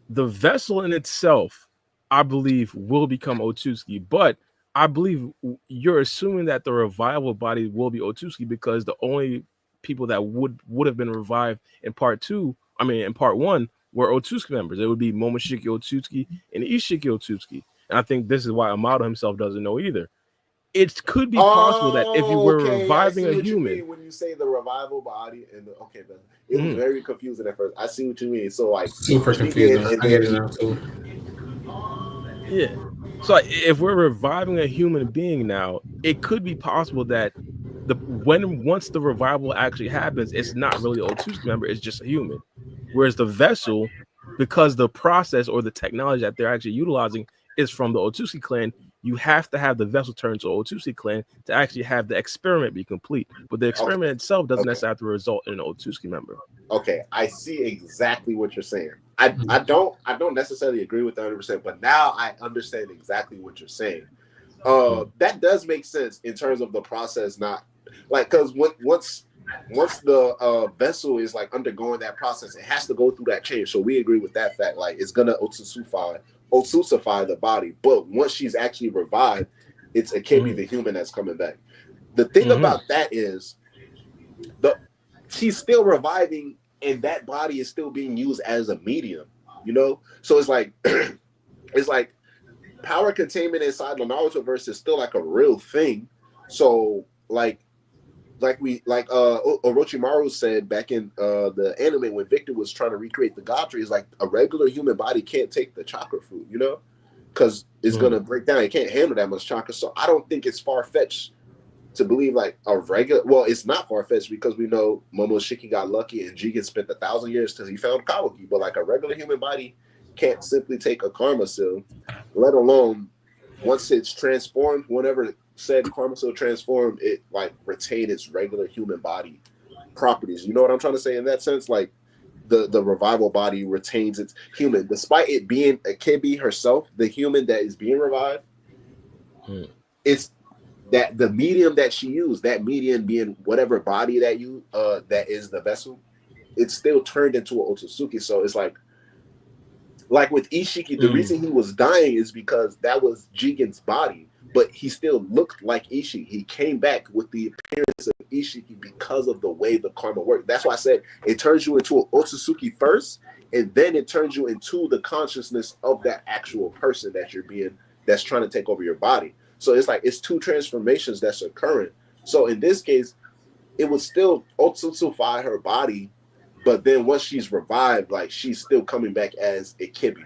The vessel in itself, I believe, will become Otsutsuki, but I believe you're assuming that the revival body will be Otsutsuki because the only people that would have been revived in part one, were Otsutsuki members. It would be Momoshiki Otsutsuki and Ishiki Otsutsuki. And I think this is why Amado himself doesn't know either. It could be possible that if you were reviving a human, when you say the revival body and it was very confusing at first. I see what you mean. So like super confusing. I get it now too. Yeah. So if we're reviving a human being now, it could be possible that once the revival actually happens, it's not really an Otsutsuki member, it's just a human. Whereas the vessel, because the process or the technology that they're actually utilizing is from the Otsutsuki clan, you have to have the vessel turn to Otsutsuki clan to actually have the experiment be complete. But the experiment itself doesn't necessarily have to result in an Otsutsuki member. Okay, I see exactly what you're saying. I don't necessarily agree with 100%, but now I understand exactly what you're saying. That does make sense in terms of the process, not like because once the vessel is like undergoing that process, it has to go through that change. So we agree with that fact. Like it's gonna Otsutsukify the body, but once she's actually revived, it's Akibi the human that's coming back. The thing about that is she's still reviving, and that body is still being used as a medium. You know, so it's like it's like power containment inside the Narutoverse is still like a real thing. So like Orochimaru said back in the anime when Victor was trying to recreate the God tree, is like a regular human body can't take the chakra fruit, you know, because it's gonna break down. It can't handle that much chakra. So I don't think it's far fetched to believe like a regular. Well, it's not far fetched because we know Momoshiki got lucky and Jigen spent 1,000 years till he found Kawaki. But like a regular human body can't simply take a karma seal, let alone once it's transformed, whenever said karma seal transformed, it like retain its regular human body properties. You know what I'm trying to say in that sense? Like the revival body retains its human, despite it being Akibi herself, the human that is being revived. It's that the medium that she used, that medium being whatever body that that is the vessel, it's still turned into an Otsutsuki. So it's like with Ishiki, the reason he was dying is because that was Jigen's body, but he still looked like Ishiki. He came back with the appearance of Ishiki because of the way the karma worked. That's why I said it turns you into an Otsutsuki first, and then it turns you into the consciousness of that actual person that's trying to take over your body. So it's like it's two transformations that's occurring. So in this case, it would still Otsutsukify her body But then once she's revived, like she's still coming back as Akibi.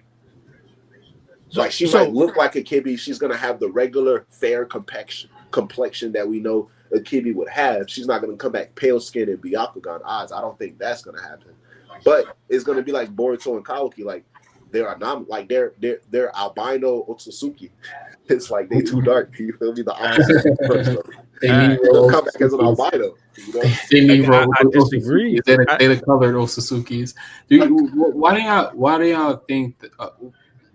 Like she might look like Akibi. She's gonna have the regular fair complexion that we know Akibi would have. She's not gonna come back pale skinned and Byakugan eyes. I don't think that's gonna happen. But it's gonna be like Boruto and Kawaki. Like they're albino Otsutsuki. It's like they too dark. You feel me? The opposite. They'll come back as an albino. You know? I disagree. They're the colored Otsutsuki's. Why do y'all think?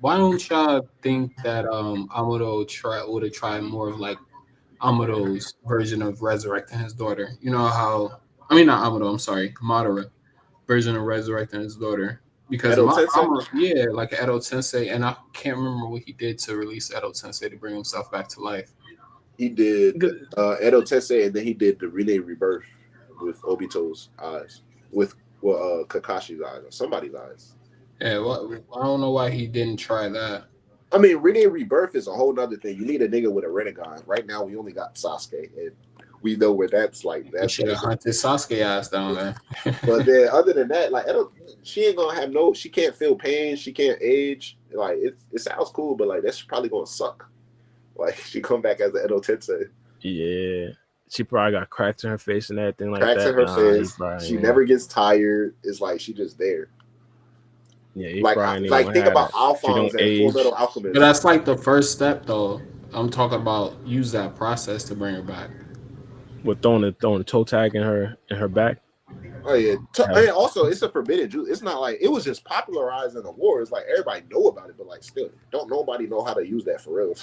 Why don't y'all think that Amado would have tried more of like Amado's version of resurrecting his daughter? You know how? I mean, not Amado. I'm sorry, Madara version of resurrecting his daughter. Because like Edo Tensei, and I can't remember what he did to release Edo Tensei to bring himself back to life. He did Edo Tensei, and then he did the Rene Rebirth with Obito's eyes, with Kakashi's eyes, or somebody's eyes. Yeah, well, I don't know why he didn't try that. I mean, Rene Rebirth is a whole nother thing. You need a nigga with a Rinnegan. Right now, we only got Sasuke, and we know where that's like. That should have hunted Sasuke ass down there. But then, other than that, like, she ain't gonna have she can't feel pain. She can't age. Like, it sounds cool, but like, that's probably gonna suck. Like, she come back as an Edo Tensei. Yeah. She probably got cracks in her face and everything like cracks that. Cracks in her face. She never gets tired. It's like she just there. Yeah, like think about Alphonse and Full Metal Alchemist. But that's like the first step, though. I'm talking about use that process to bring her back. With throwing a toe tag in her back. Oh yeah. And also, it's a forbidden juice. It's not like it was just popularized in the war. It's like everybody know about it, but like still, don't nobody know how to use that for real.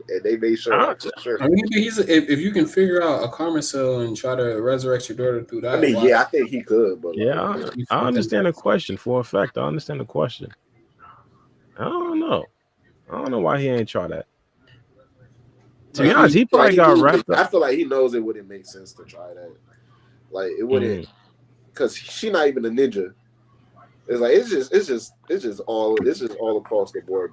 And they made sure. I mean, if you can figure out a karma cell and try to resurrect your daughter through that. I mean, I think he could. But I understand the question for a fact. I understand the question. I don't know why he ain't try that. To be honest, he probably got wrapped up. I feel like he knows it wouldn't make sense to try that. Like it wouldn't, because she's not even a ninja. It's like it's just all across the board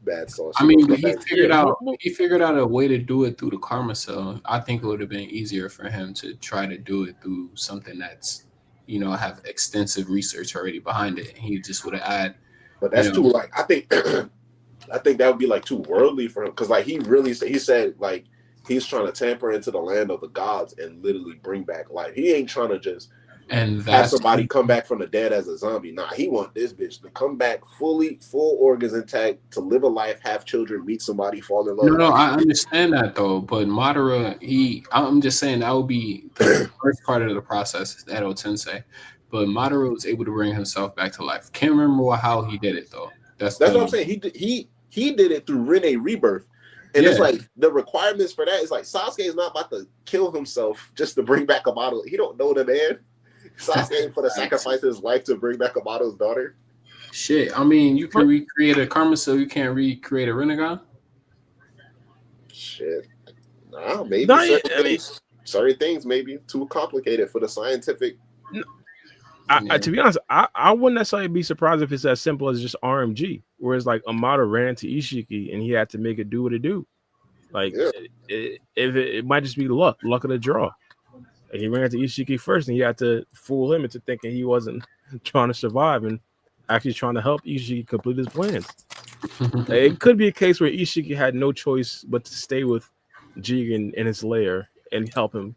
bad sauce. I mean, he figured out a way to do it through the karma cell. I think it would have been easier for him to try to do it through something that's, have extensive research already behind it. He just would have added. But that's too like I think that would be like too worldly for him, because like he said like he's trying to tamper into the land of the gods and literally bring back life. He ain't trying to just have somebody come back from the dead as a zombie. Nah, he want this bitch to come back full organs intact, to live a life, have children, meet somebody, fall in love. No, I understand that though. But Madara, I'm just saying that would be the first part of the process, Edo Tensei. But Madara was able to bring himself back to life. Can't remember how he did it though. That's what I'm saying. He did it through Rene Rebirth. And it's like the requirements for that is like Sasuke is not about to kill himself just to bring back Amado. He don't know the man. Sasuke ain't for to sacrifice his life to bring back Amado's daughter. Shit, I mean, you can recreate a karma, so you can't recreate a Rinnegan. Shit, nah, maybe certain things maybe too complicated for the scientific. To be honest, I wouldn't necessarily be surprised if it's as simple as just RMG, whereas like Amado ran to Ishiki and he had to make it do what it do. Like it might just be luck of the draw. Like, he ran to Ishiki first and he had to fool him into thinking he wasn't trying to survive and actually trying to help Ishiki complete his plans. It could be a case where Ishiki had no choice but to stay with Jigen in his lair and help him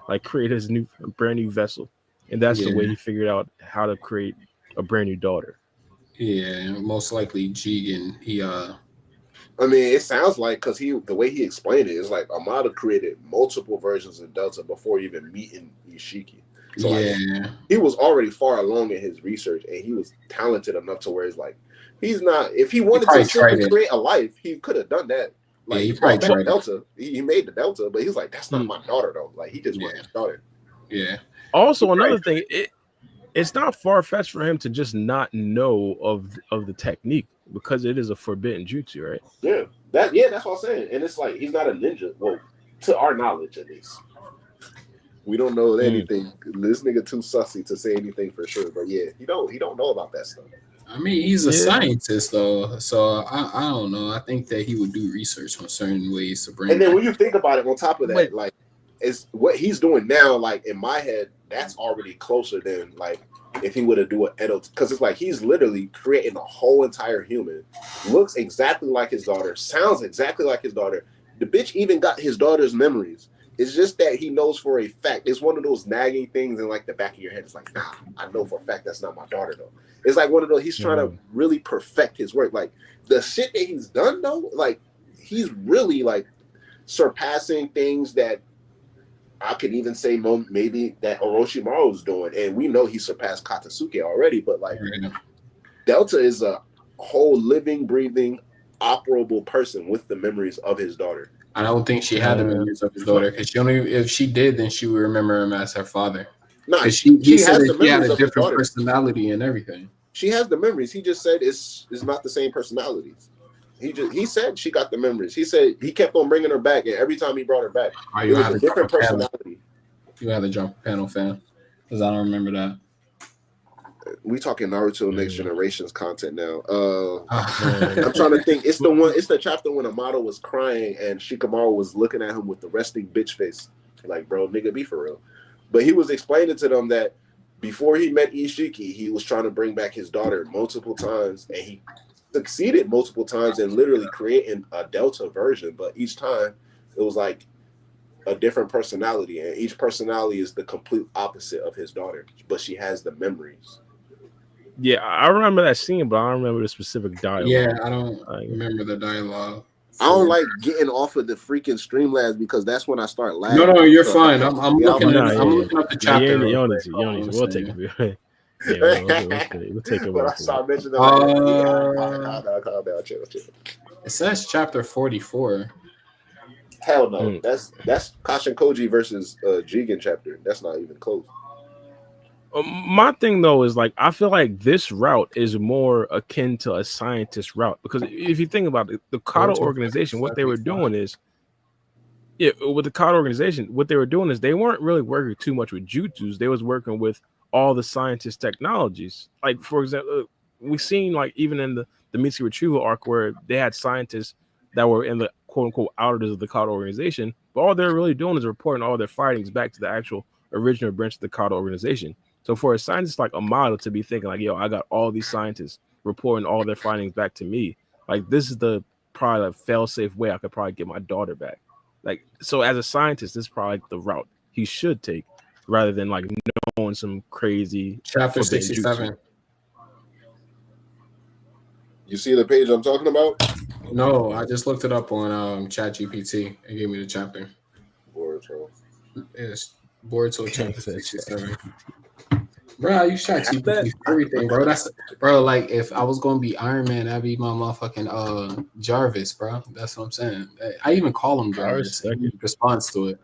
like create his brand new vessel. And that's the way he figured out how to create a brand new daughter. Yeah, most likely Jigen. I mean, it sounds like, because the way he explained it is like Amado created multiple versions of Delta before even meeting Ishiki. So like, he was already far along in his research, and he was talented enough to where it's like he's not. If he wanted to simply create a life, he could have done that. Like he brought back Delta. He made the Delta, but he's like, that's not my daughter though. Like he just wanted his daughter. Yeah. Also, another thing, it's not far-fetched for him to just not know of the technique, because it is a forbidden jutsu, right? Yeah, that's what I'm saying. And it's like he's not a ninja. Well, to our knowledge, at least, we don't know anything. This nigga too sussy to say anything for sure. But yeah, he don't know about that stuff. I mean, he's a scientist though, so I don't know. I think that he would do research on certain ways to bring. And then when you think about it, on top of that, like, it's what he's doing now. Like in my head, that's already closer than like if he would have do an Edo, because it's like he's literally creating a whole entire human, looks exactly like his daughter, sounds exactly like his daughter. The bitch even got his daughter's memories. It's just that he knows for a fact. It's one of those nagging things in like the back of your head. It's like, nah, I know for a fact that's not my daughter though. It's like one of those, he's trying to really perfect his work. Like the shit that he's done though, like he's really like surpassing things that I could even say maybe that Orochimaru was doing. And we know he surpassed Katsuki already, but like Delta is a whole living, breathing, operable person with the memories of his daughter. I don't think she had the memories of his daughter, because she only, if she did, then she would remember him as her father. No, he said that she had a different personality and everything. She has the memories. He just said it's not the same personalities. He said she got the memories. He said he kept on bringing her back, and every time he brought her back, it was a different personality. You had a jump panel fan, because I don't remember that. We talking Naruto Next Generations content now. I'm trying to think. It's the chapter when Amado was crying and Shikamaru was looking at him with the resting bitch face. Like, bro, nigga, be for real. But he was explaining to them that before he met Ishiki, he was trying to bring back his daughter multiple times, and he succeeded multiple times in literally creating a Delta version. But each time it was like a different personality, and each personality is the complete opposite of his daughter, but she has the memories. Yeah, I remember that scene, but I don't remember the specific dialogue. Yeah, I don't remember the dialogue. I don't like getting off of the freaking Streamlabs because that's when I start laughing. No, you're fine. I'm looking up the chapter. We'll take it. We'll take it. But I saw mention it says chapter 44. Hell no. That's Kashin Koji versus Jigen chapter. That's not even close. My thing though is like I feel like this route is more akin to a scientist route, because if you think about it, the Kado organization, what they were doing is, with the Kado organization, what they were doing is they weren't really working too much with jutsus. They was working with all the scientist technologies. Like for example, we've seen like even in the Mitsuki retrieval arc where they had scientists that were in the quote unquote outers of the Kado organization, but all they're really doing is reporting all their findings back to the actual original branch of the Kado organization. So for a scientist like Amado to be thinking like, yo, I got all these scientists reporting all their findings back to me, like this is the probably fail-safe way I could probably get my daughter back. Like, so as a scientist, this is probably like the route he should take rather than like knowing some crazy chapter 67. You see the page I'm talking about? No, I just looked it up on ChatGPT. It gave me the chapter. Boruto. It's Boruto chapter 67. Bro, I use ChatGPT for everything, bro. Bro, like if I was gonna be Iron Man, that'd be my motherfucking Jarvis, bro. That's what I'm saying. I even call him Jarvis in response to it.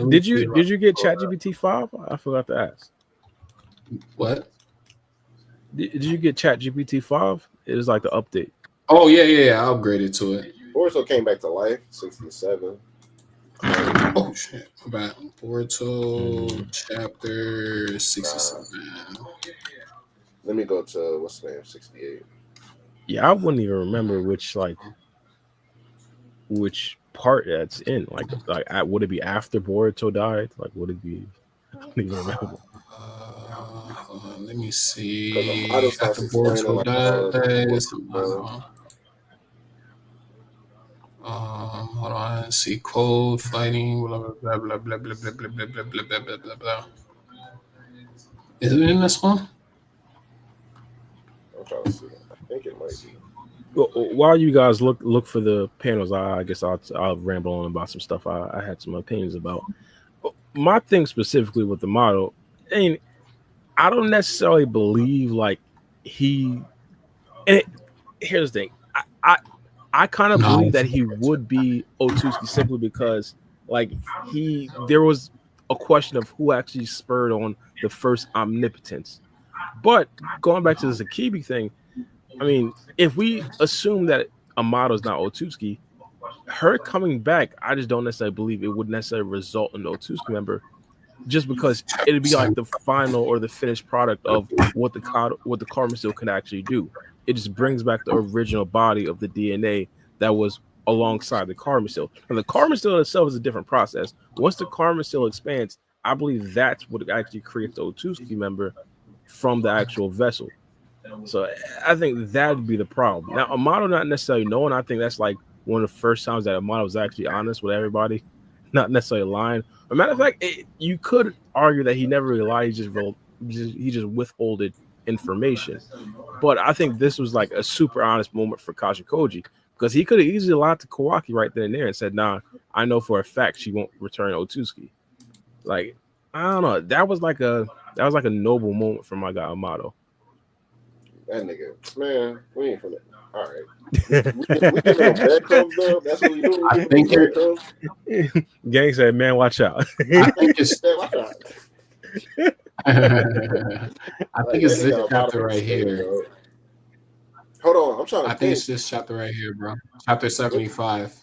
Did you get ChatGPT 5? I forgot to ask. What? Did you get ChatGPT 5? It was like the update. Oh yeah. I upgraded to it. Boruto came back to life, 67. Oh shit! About Boruto chapter 67. Let me go to what's the name? 68. Yeah, I wouldn't even remember which part that's in. Like would it be after Boruto died? Like would it be? I don't even remember. Let me see. After Boruto died. Hold on. See code fighting. Blah blah blah blah blah blah blah blah blah blah blah blah blah blah. Is it in this one? I'm trying to see. I think it might be. Well, while you guys look for the panels, I guess I'll ramble on about some stuff I had some opinions about. My thing specifically with the model, and I don't necessarily believe like here's the thing. I kind of believe that he would be Otsutsuki simply because like there was a question of who actually spurred on the first omnipotence. But going back to this Akibi thing, I mean, if we assume that Amado's not Otsutsuki, her coming back, I just don't necessarily believe it would necessarily result in the Otsutsuki member, just because it'd be like the final or the finished product of what the Karmic still can actually do. It just brings back the original body of the DNA that was alongside the Karmic still. And the Karmic still itself is a different process. Once the Karmic still expands, I believe that's what actually creates the Otsutsuki member from the actual vessel. So I think that would be the problem. Now, Amado not necessarily knowing, I think that's like one of the first times that Amado was actually honest with everybody, not necessarily lying. As a matter of fact, you could argue that he never really lied. He just withholded information. But I think this was like a super honest moment for Kashin Koji, because he could have easily lied to Kawaki right then and there and said, "Nah, I know for a fact she won't return Otsutsuki." Like, I don't know. That was like a noble moment for my guy Amado. That nigga, man, we ain't finna. All right, we giving him breadcrumbs though. That's what we do. I think Gang said, "Man, watch out." I think it's Watch out. I think it's this chapter right here. Bro. Hold on, I'm trying to. I think it's this chapter right here, bro. Chapter 75.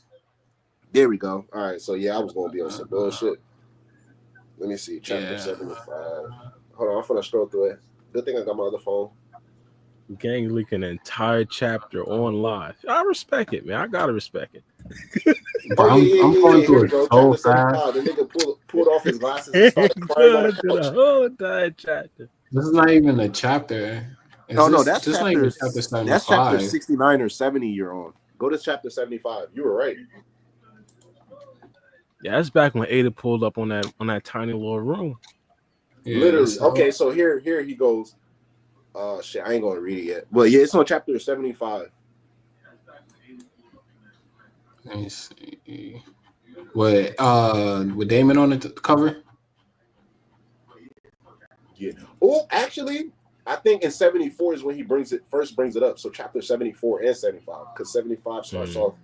There we go. All right, so yeah, I was gonna be on some bullshit. Let me see, chapter 75. Hold on, I'm finna scroll through it. Good thing I got my other phone. Gang leaking an entire chapter on live. I respect it, man. I gotta respect it. I'm going through it so fast. The nigga pulled off his glasses and started crying. The whole entire chapter. This is not even a chapter. No, that's chapter 75. That's chapter 69 or 70 you're on. Go to chapter 75. You were right. Yeah, that's back when Eida pulled up on that tiny little room. Yeah, literally. Okay, so here he goes. Shit, I ain't gonna read it yet. But yeah, it's on chapter 75. Let me see. With Damon on the cover? Yeah. Oh, actually, I think in 74 is when he brings it up. So chapter 74 and 75, because 75 starts off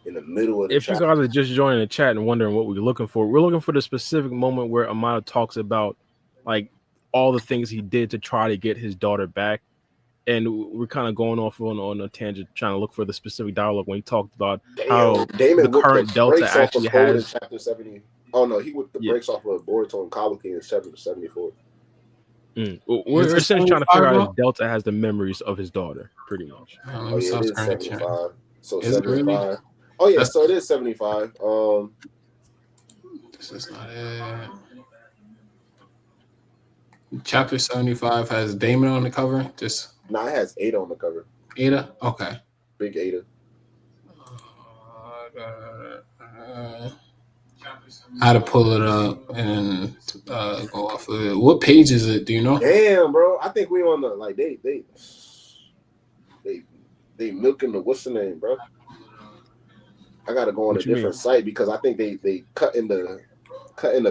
in the middle of the chapter. You guys are just joining the chat and wondering what we're looking for, we're looking for the specific moment where Amado talks about like all the things he did to try to get his daughter back. And we're kind of going off on a tangent, trying to look for the specific dialogue when he talked about how Damon the current Delta actually has. In chapter 70. Oh no, he whipped the brakes off of Boruto and Kawaki in chapter 74. We're essentially trying to figure out if Delta has the memories of his daughter, pretty much. Oh yeah, it is 75. So 75. Really? Oh yeah, so it is 75. This is not it. Chapter 75 has Damon on the cover. It has Eida on the cover. Eida? Okay. Big Eida. I had to pull it up and go off of it. What page is it? Do you know? Damn, bro. I think we on the like they milking the what's the name, bro? I gotta go on a different site because I think they cut in the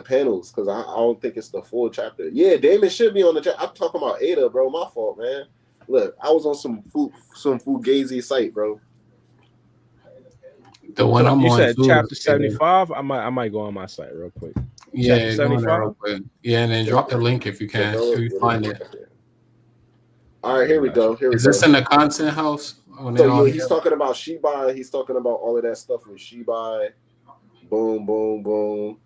panels because I don't think it's the full chapter. Yeah, Damon should be on the chapter. I'm talking about Eida, bro. My fault, man. Look, I was on some fugazi site, bro. The one I'm you on. You said chapter 75. I might go on my site real quick. Yeah, 75. Yeah, and then drop the link if you can. If you find it. All right, here we go. Is this in the content house? So he's talking about Shibai. He's talking about all of that stuff with Shibai. Boom, boom, boom.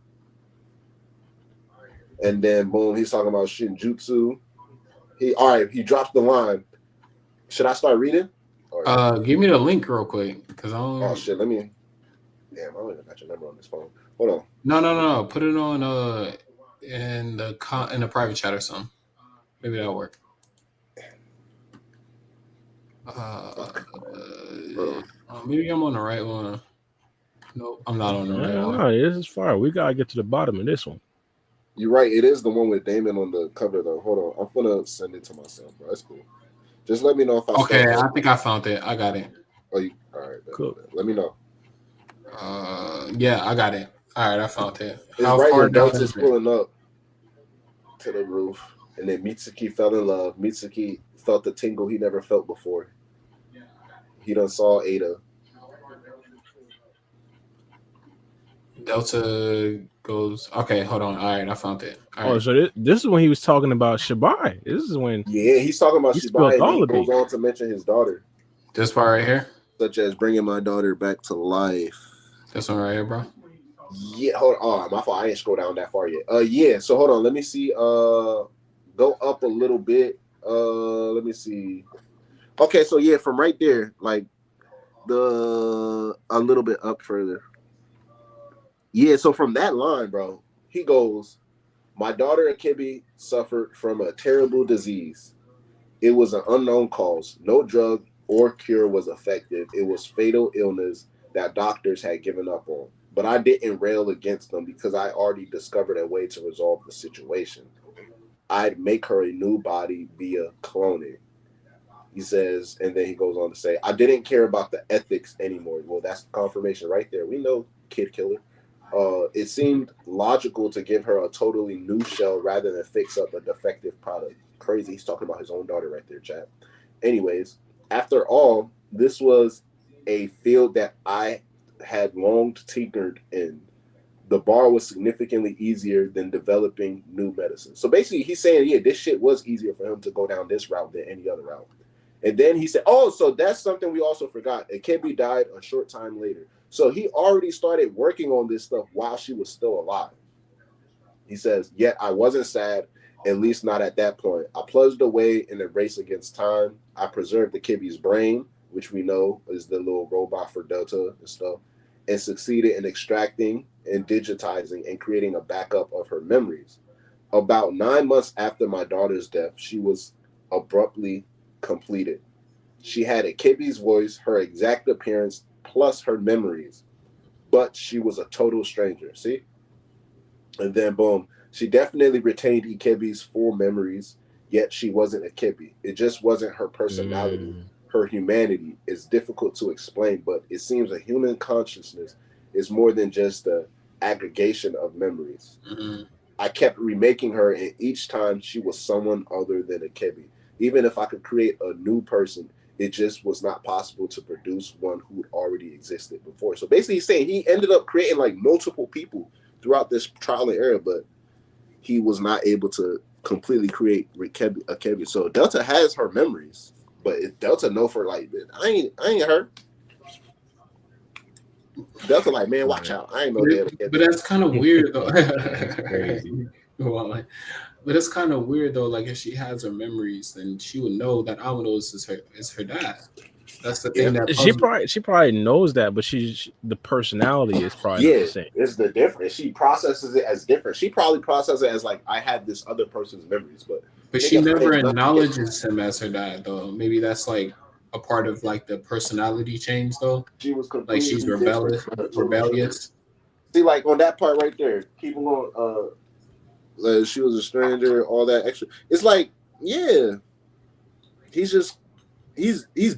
And then boom, he's talking about Shinjutsu. He drops the line. Should I start reading? Give me the link real quick, because I don't. Oh shit, let me. Damn, I don't even got your number on this phone. Hold on. No. Put it on in the private chat or something. Maybe that'll work. Maybe I'm on the right one. No, I'm not on the right one. No, this is far. We gotta get to the bottom of this one. You're right. It is the one with Damon on the cover, though. Hold on. I'm gonna send it to myself, bro. That's cool. Just let me know if I. Okay, I think I found it. I got it. Oh, all right. Cool. Let me know. Yeah, I got it. All right, I found it. It's right when Delta's pulling up to the roof, and then Mitsuki fell in love. Mitsuki felt the tingle he never felt before. He done saw Eida. Delta goes. Okay, hold on. All right, I found it. So this is when he was talking about Shibai. This is when. Yeah, he's talking about Shibai. And he goes on to mention his daughter. This part right here. Such as bringing my daughter back to life. This one right here, bro. Yeah, hold on. My fault. I ain't scroll down that far yet. Yeah. So hold on. Let me see. Go up a little bit. Let me see. Okay, so yeah, from right there, like a little bit up further. Yeah, so from that line, bro, he goes, My daughter Akibi suffered from a terrible disease. It was an unknown cause. No drug or cure was effective. It was fatal illness that doctors had given up on. But I didn't rail against them because I already discovered a way to resolve the situation. I'd make her a new body via cloning. He says, and then he goes on to say, I didn't care about the ethics anymore. Well, that's confirmation right there. We know kid killer. It seemed logical to give her a totally new shell rather than fix up a defective product. Crazy. He's talking about his own daughter right there, chat. Anyways, after all, this was a field that I had long tinkered in. The bar was significantly easier than developing new medicine. So basically, he's saying, yeah, this shit was easier for him to go down this route than any other route. And then he said, oh, so that's something we also forgot. Akibi died a short time later. So he already started working on this stuff while she was still alive. He says, yet I wasn't sad, at least not at that point. I plunged away in a race against time. I preserved Akibi's brain, which we know is the little robot for Delta and stuff, and succeeded in extracting and digitizing and creating a backup of her memories. About 9 months after my daughter's death, she was abruptly completed. She had Akibi's voice, her exact appearance, plus her memories, but she was a total stranger. See? And then boom, she definitely retained Akibi's full memories, yet she wasn't Akibi. It just wasn't her personality. Her humanity is difficult to explain, but it seems a human consciousness is more than just the aggregation of memories. I kept remaking her, and each time she was someone other than Akibi. Even if I could create a new person, it just was not possible to produce one who already existed before. So basically, he's saying he ended up creating like multiple people throughout this trial and error, but he was not able to completely create Akibi. So Delta has her memories, but Delta know for like, I ain't her. Delta like, man, watch out. I ain't know that. But that's kind of weird though. Crazy. But it's kind of weird though. Like if she has her memories, then she would know that Amado is her dad. That's the thing that she probably knows that, but the personality is probably not the same. It's the difference. She processes it as different. She probably processes it as like I had this other person's memories, but she never acknowledges him as her dad though. Maybe that's like a part of like the personality change though. She was like she's rebellious. See, like on that part right there, keep on. She was a stranger, all that extra. It's like, yeah, he's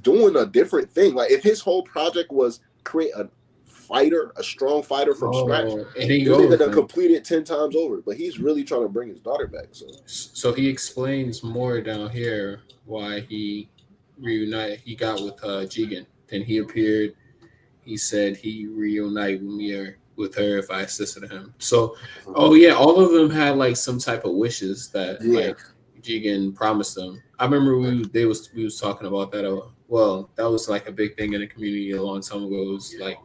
doing a different thing. Like if his whole project was create a strong fighter from scratch, and he goes to complete it 10 times over. But he's really trying to bring his daughter back. So he explains more down here why he got with Jigen. Then he appeared. He said he reunited with her if I assisted him. So, all of them had like some type of wishes that like Jigen promised them. I remember we was talking about that. Well, that was like a big thing in the community a long time ago. It was like,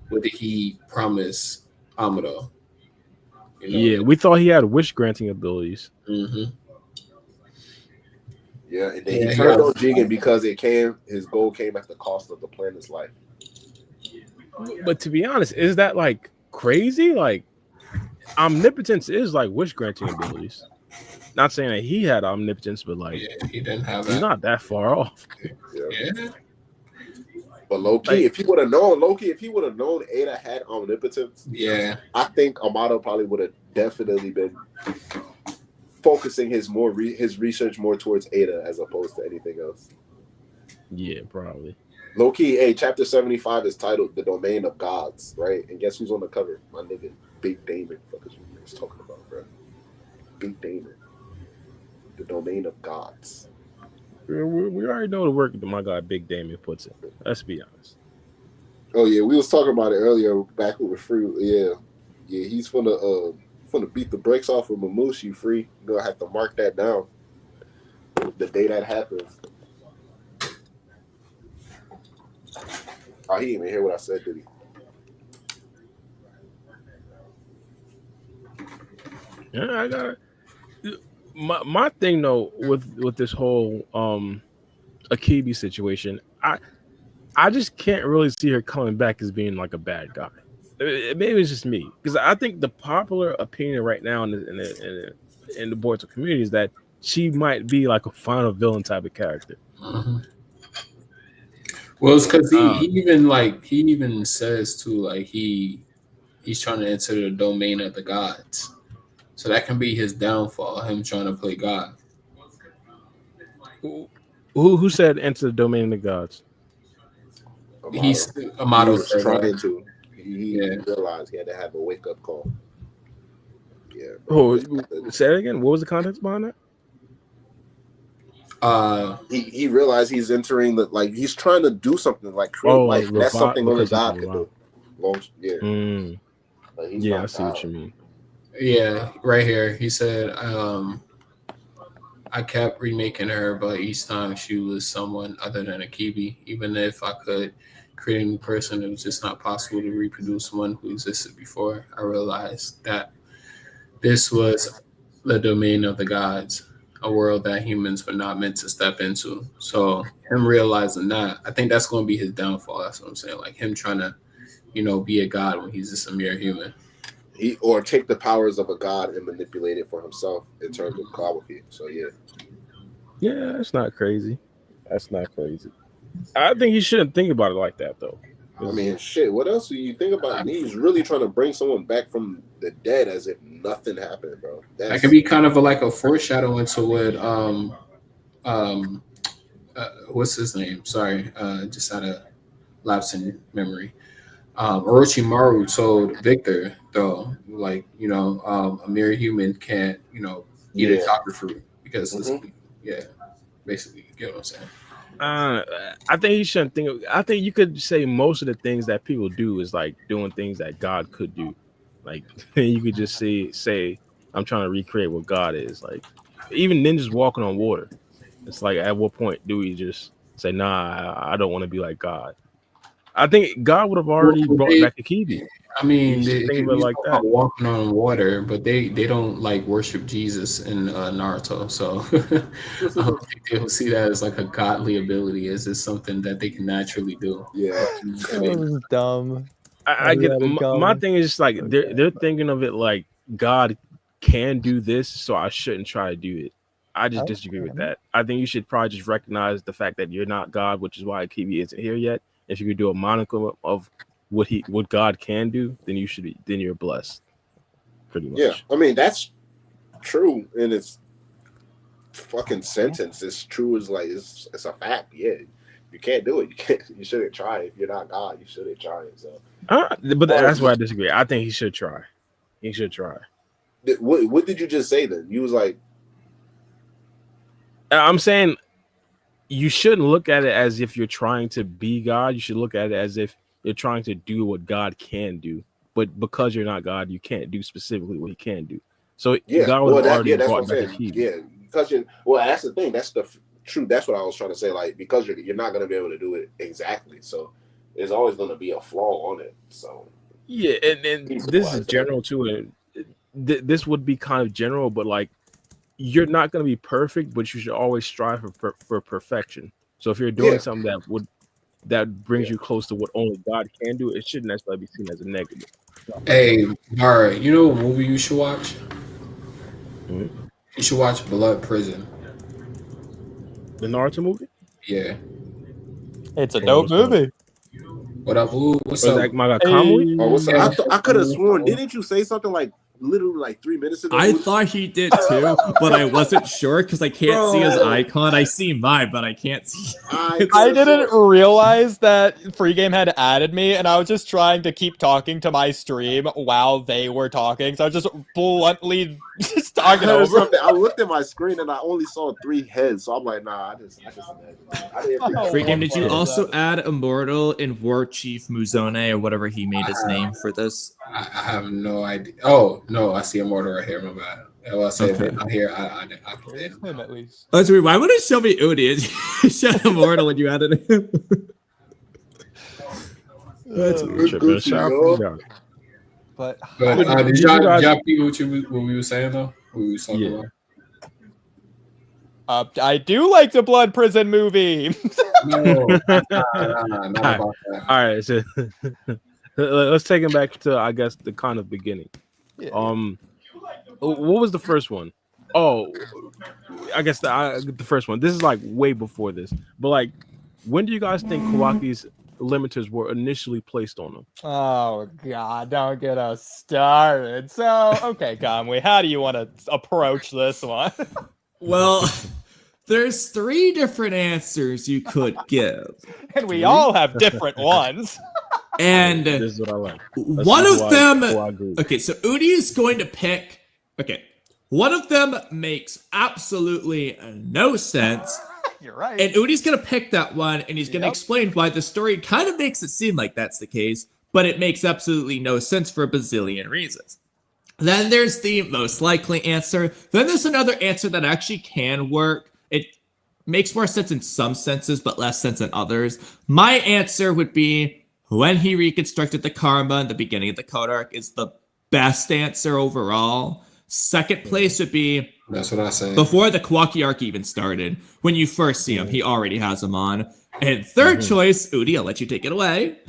what did he promise Amado? Yeah, we thought he had wish granting abilities. Yeah, and then he turned on Jigen because his goal came at the cost of the planet's life. But to be honest, is that like crazy? Like omnipotence is like wish granting abilities. Not saying that he had omnipotence, but like he didn't have that. He's not that far off. Yeah. But low-key, if he would have known Eida had omnipotence, I think Amado probably would have definitely been focusing his research more towards Eida as opposed to anything else. Yeah, probably. Low-key, chapter 75 is titled The Domain of Gods, right? And guess who's on the cover? My nigga, Big Damon. Fuck is what he's talking about, bro? Big Damon. The Domain of Gods. We already know the work that my guy Big Damon puts in. Let's be honest. Oh yeah, we was talking about it earlier back with Free. Yeah, he's gonna beat the brakes off of Momoshiki. Free. You're gonna have to mark that down. The day that happens. Oh, he didn't even hear what I said, did he? Yeah, I got it. My thing though with this whole Akibi situation, I just can't really see her coming back as being like a bad guy. Maybe it's just me, because I think the popular opinion right now in in the Boruto community is that she might be like a final villain type of character. Mm-hmm. Well, it's because he even says too, like he's trying to enter the domain of the gods, so that can be his downfall. Him trying to play God. Who said enter the domain of the gods? Amado He was trying to. He Yeah. realized he had to have a wake up call. Yeah. Oh, say it again. What was the context behind that? He realized he's entering he's trying to do something like create life. That's something only God can do. Yeah, I see what you mean. Yeah, right here. He said, I kept remaking her, but each time she was someone other than Akibi. Even if I could create a new person, it was just not possible to reproduce one who existed before. I realized that this was the domain of the gods, a world that humans were not meant to step into. So him realizing that, I think that's going to be his downfall. That's what I'm saying. Like him trying to, be a god when he's just a mere human. Or take the powers of a god and manipulate it for himself in terms of Kawaki. So yeah, that's not crazy. That's not crazy. I think you shouldn't think about it like that, though. I mean, shit. What else do you think about? He's really trying to bring someone back from the dead as if nothing happened, bro. That can be kind of like a foreshadowing to what what's his name? Sorry, just had a lapse in memory. Orochimaru told Victor, though, like, a mere human can't, eat a chakra fruit because, basically, you get what I'm saying. I think you shouldn't think. I think you could say most of the things that people do is like doing things that God could do. Like you could just say, I'm trying to recreate what God is. Like even ninjas walking on water. It's like, at what point do we just say, nah, I don't want to be like God? I think God would have already brought back Akibi. I mean, they think of it like that. Walking on water, but they don't like worship Jesus in Naruto, so I don't think they'll see that as like a godly ability. It's just something that they can naturally do. Yeah, that was dumb. I get my thing is just like they're thinking of it like God can do this, so I shouldn't try to do it. I just disagree with that. I think you should probably just recognize the fact that you're not God, which is why Akibi isn't here yet. If you could do a monicum of what God can do, then you're blessed. Pretty much. Yeah, I mean that's true in its fucking sentence. It's true as like it's a fact. Yeah, you can't do it. You shouldn't try. If you're not God, you shouldn't try it. So, but that's why I disagree. I think he should try. He should try. What did you just say then? You was like, I'm saying you shouldn't look at it as if you're trying to be God. You should look at it as if you're trying to do what God can do. But because you're not God, you can't do specifically what he can do. So God would have already brought back the key. Yeah, because that's the thing. That's the true. That's what I was trying to say. Like, because you're not going to be able to do it exactly. So there's always going to be a flaw on it. So yeah, and this is general too. And this would be kind of general, but like you're not going to be perfect, but you should always strive for perfection. So if you're doing something that brings you close to what only God can do, it shouldn't necessarily be seen as a negative. Hey, Mara, you know what movie you should watch? Mm-hmm. You should watch Blood Prison. The Naruto movie? Yeah. It's a dope movie. What up? Ooh, what's up? Like my Kamui? Oh, what's up? I could have sworn. Didn't you say something like literally like 3 minutes ago? I thought he did too, but I wasn't sure because I can't see his icon. I see mine, but I can't see. I didn't realize that Free Game had added me, and I was just trying to keep talking to my stream while they were talking. So I was just bluntly just talking over. I looked at my screen and I only saw 3 heads, so I'm like, nah, I just imagined. Free Game, did you also add Immortal and War Chief Muzone or whatever he made his name for this? I have no idea. Oh no, I see Immortal right here. My bad. Well, I said that here. I did him at least. Oh, that's weird. Why would it show me Udi? It showed Immortal when you added him. That's weird. But did y'all people what we were saying though? What we were talking about? I do like the Blood Prison movie. No, not about that. All right, so let's take him back to, I guess, the kind of beginning. Yeah. What was the first one? Oh, I guess the first one. This is like way before this, but like, when do you guys think Kawaki's limiters were initially placed on him? Oh God, don't get us started. So, okay, Conway, how do you want to approach this one? Well, there's 3 different answers you could give. And we all have different ones. And This is what I like. Let's one see of who I them. agree. Okay, so Udi is going to pick. Okay, one of them makes absolutely no sense. You're right. And Udi's going to pick that one, and he's going to explain why the story kind of makes it seem like that's the case, but it makes absolutely no sense for a bazillion reasons. Then there's the most likely answer. Then there's another answer that actually can work. It makes more sense in some senses, but less sense in others. My answer would be when he reconstructed the karma in the beginning of the code arc is the best answer overall. Second place would be That's what I say. before the Kawaki arc even started. When you first see him, he already has him on. And third choice, Udi, I'll let you take it away.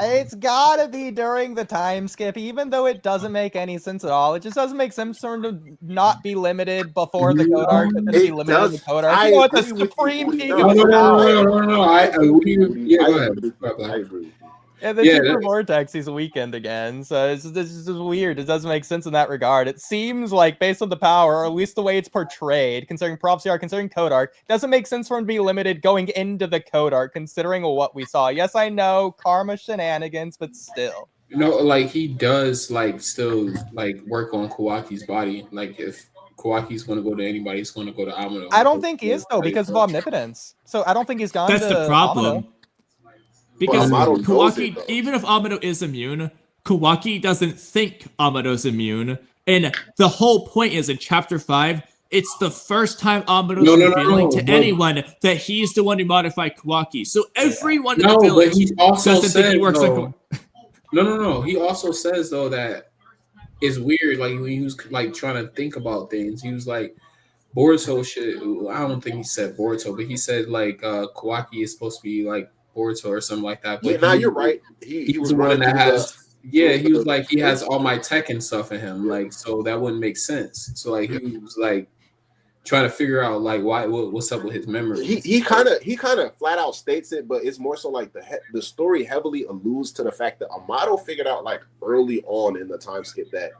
It's gotta be during the time skip, even though it doesn't make any sense at all. It just doesn't make sense for him to not be limited before the code arc, but then be limited in the code arc. You know, it's the supreme peak of No. Yeah, Go ahead. I agree. Yeah, the Super Vortex, he's weakened again, so it's just weird. It doesn't make sense in that regard. It seems like, based on the power, or at least the way it's portrayed, considering Prophecy Arc, considering Code Arc, doesn't make sense for him to be limited going into the Code Arc, considering what we saw. Yes, I know, karma shenanigans, but still. No, like, he does, like, still, like, work on Kawaki's body. Like, if Kawaki's going to go to anybody, he's going to go to Amado. I don't think he is, though, because of omnipotence. So I don't think he's gone That's to the problem. Amado. Because Amado Kawaki, even if Amado is immune, Kawaki doesn't think Amado's immune. And the whole point is in chapter 5, it's the first time Amado's revealing to anyone that he's the one who modified Kawaki. So everyone in the village but he also doesn't think he works though, like No. He also says, though, that it's weird. Like, when he was, like, trying to think about things, he was like, Boruto should... I don't think he said Boruto, but he said, like, Kawaki is supposed to be, like, Boruto or something like that. But you're right. He was the one that has... he was like, he has the- all my tech and stuff in him. Like, so that wouldn't make sense. So, like, he was, like, trying to figure out, like, what's up with his memory. He kind of flat out states it, but it's more so like the story heavily alludes to the fact that Amado figured out, like, early on in the time skip that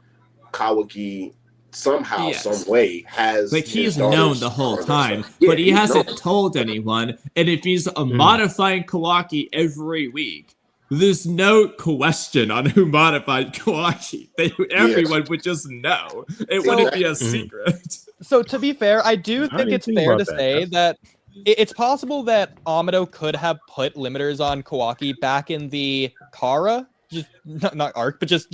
Kawaki somehow, some way has, like, he's known the whole time, but he hasn't told anyone. And if he's modifying Kawaki every week, there's no question on who modified Kawaki. Everyone would just know. It wouldn't be a secret. So to be fair, I do think it's fair to say that it's possible that Amado could have put limiters on Kawaki back in the Kara, just not arc, but just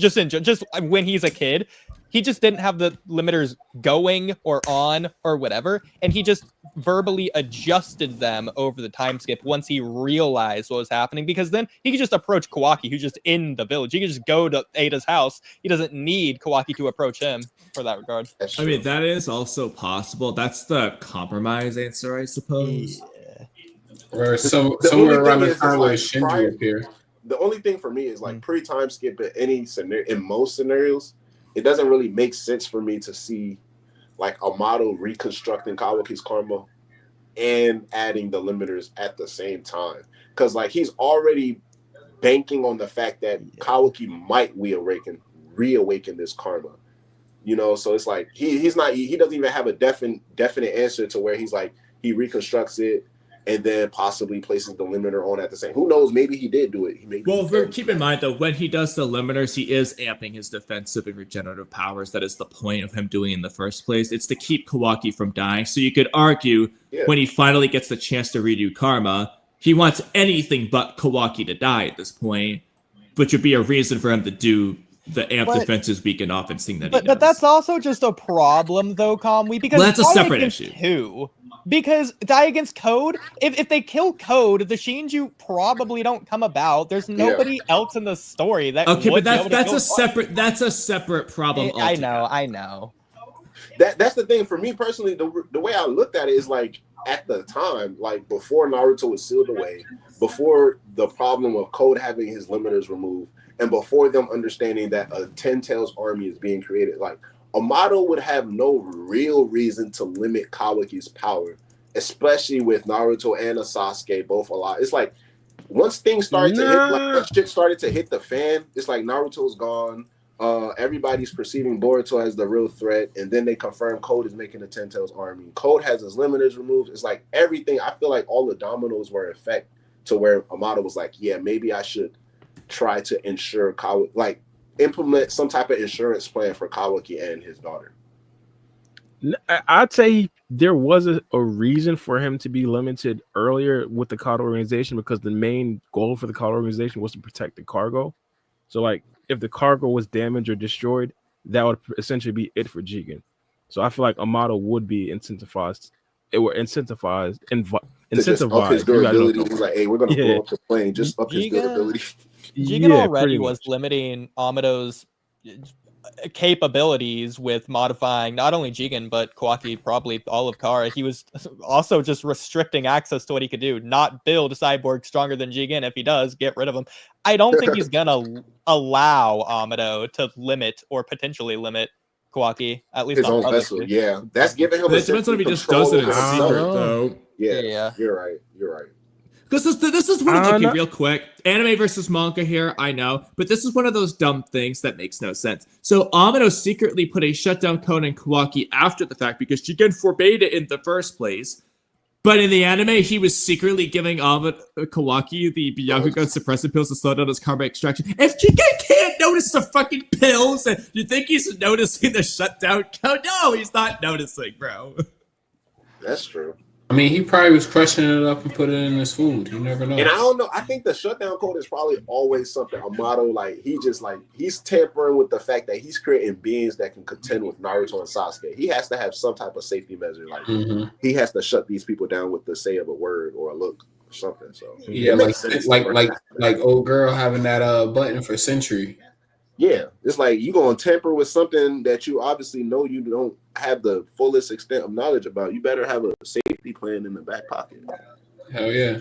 when he's a kid. He just didn't have the limiters going or on or whatever, and he just verbally adjusted them over the time skip once he realized what was happening, because then he could just approach Kawaki, who's just in the village. He could just go to Eida's house. He doesn't need Kawaki to approach him for that regard. I mean, that is also possible. That's the compromise answer, I suppose. Yeah. Or somewhere around the time where Shinju appeared. The only thing for me is, like, pre-time skip in any scenario, in most scenarios, it doesn't really make sense for me to see, like, Amado reconstructing Kawaki's karma and adding the limiters at the same time. Because, like, he's already banking on the fact that Kawaki might reawaken this karma. You know, so it's like he doesn't even have a definite answer to where he's like, he reconstructs it and then possibly places the limiter on at the same. Who knows? Maybe he did do it. Keep in mind, though, when he does the limiters, he is amping his defensive and regenerative powers. That is the point of him doing it in the first place. It's to keep Kawaki from dying. So you could argue when he finally gets the chance to redo karma, he wants anything but Kawaki to die at this point, which would be a reason for him to do the amp defenses weaken offense thing that he does. But that's also just a problem, though, Kamui, because that's a separate issue. Because die against Code, if they kill Code, the Shinju probably don't come about. There's nobody else in the story that but that's a separate problem. Altogether. I know. That's the thing for me personally. The way I looked at it is, like, at the time, like, before Naruto was sealed away, before the problem of Code having his limiters removed, and before them understanding that a Ten Tails army is being created, like, Amado would have no real reason to limit Kawaki's power, especially with Naruto and Sasuke both alive. It's like once things started to hit, like shit started to hit the fan, it's like Naruto's gone. Everybody's perceiving Boruto as the real threat, and then they confirm Code is making a Ten Tails army. Code has his limiters removed. It's like everything. I feel like all the dominoes were in effect to where Amado was like, yeah, maybe I should try to ensure Kawaki, like implement some type of insurance plan for Kawaki and his daughter. I'd say there was a reason for him to be limited earlier with the COD organization, because the main goal for the COD organization was to protect the cargo. So like if the cargo was damaged or destroyed, that would essentially be it for Jigen. So I feel like Amado would be incentivized. It were incentivized. Up his durability. He's like, hey, we're gonna blow up the plane. Just up his durability. Jigen already was limiting Amado's capabilities with modifying not only Jigen but Kawaki, probably all of Kara. He was also just restricting access to what he could do. Not build a cyborg stronger than Jigen. If he does, get rid of him. I don't think he's gonna allow Amado to limit or potentially limit Kawaki, at least his own vessel. Yeah, that's giving him. It depends on if he just does it in secret, though. Yeah, you're right. Because this is one of okay, real quick, anime versus manga here, I know, but this is one of those dumb things that makes no sense. So Amado secretly put a shutdown code in Kawaki after the fact because Jigen forbade it in the first place. But in the anime, he was secretly giving Kawaki the Byakugan suppressant pills to slow down his karma extraction. If Jigen can't notice the fucking pills, you think he's noticing the shutdown code? No, he's not noticing, bro. That's true. I mean, he probably was crushing it up and put it in his food. You never know. And I don't know. I think the shutdown code is probably always something Amado, like, he's tampering with the fact that he's creating beings that can contend with Naruto and Sasuke. He has to have some type of safety measure. Like, he has to shut these people down with the say of a word or a look or something. So, yeah, like old girl having that button for Century. Yeah, it's like you gonna tamper with something that you obviously know you don't have the fullest extent of knowledge about. You better have a safety plan in the back pocket. Hell yeah,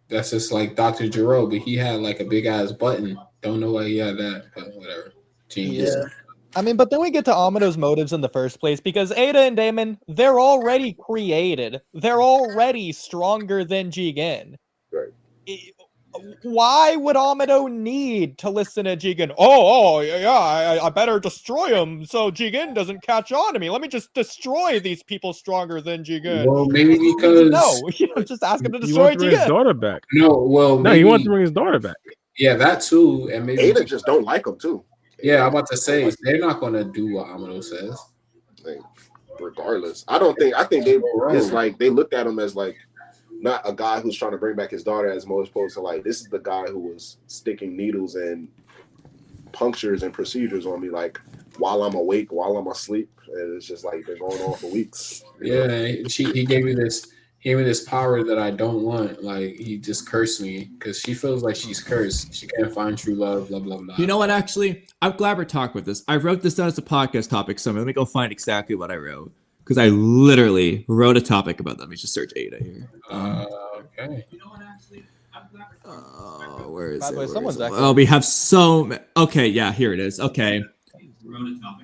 that's just like Dr. Giro, but he had like a big ass button. Don't know why he had that, but whatever. Genius. Yeah. I mean, but then we get to Amado's motives in the first place because Eida and Damon, they're already created. They're already stronger than Jigen. Right. Why would Amado need to listen to Jigen? Oh, yeah, I better destroy him so Jigen doesn't catch on to me. Let me just destroy these people stronger than Jigen. Well, maybe because... No, just ask him to destroy Jigen. Bring his daughter back. No, he wants to bring his daughter back. Yeah, that too. And maybe Eida just don't like him too. Yeah, I'm about to say, they're not going to do what Amado says. Regardless. I think it's like they looked at him as like, not a guy who's trying to bring back his daughter as most opposed to like, this is the guy who was sticking needles and punctures and procedures on me, like while I'm awake, while I'm asleep. And it's just like been going on for weeks. Yeah, he gave me this power that I don't want. Like he just cursed me because she feels like she's cursed. She can't find true love, blah, blah, blah. You know what, actually? I'm glad we're talking about this. I wrote this down as a podcast topic, so let me go find exactly what I wrote. Because I literally wrote a topic about them. Let me just search Eida here. Okay. Where is it? Someone's actually... Oh, we have so... Okay, yeah, here it is. Okay.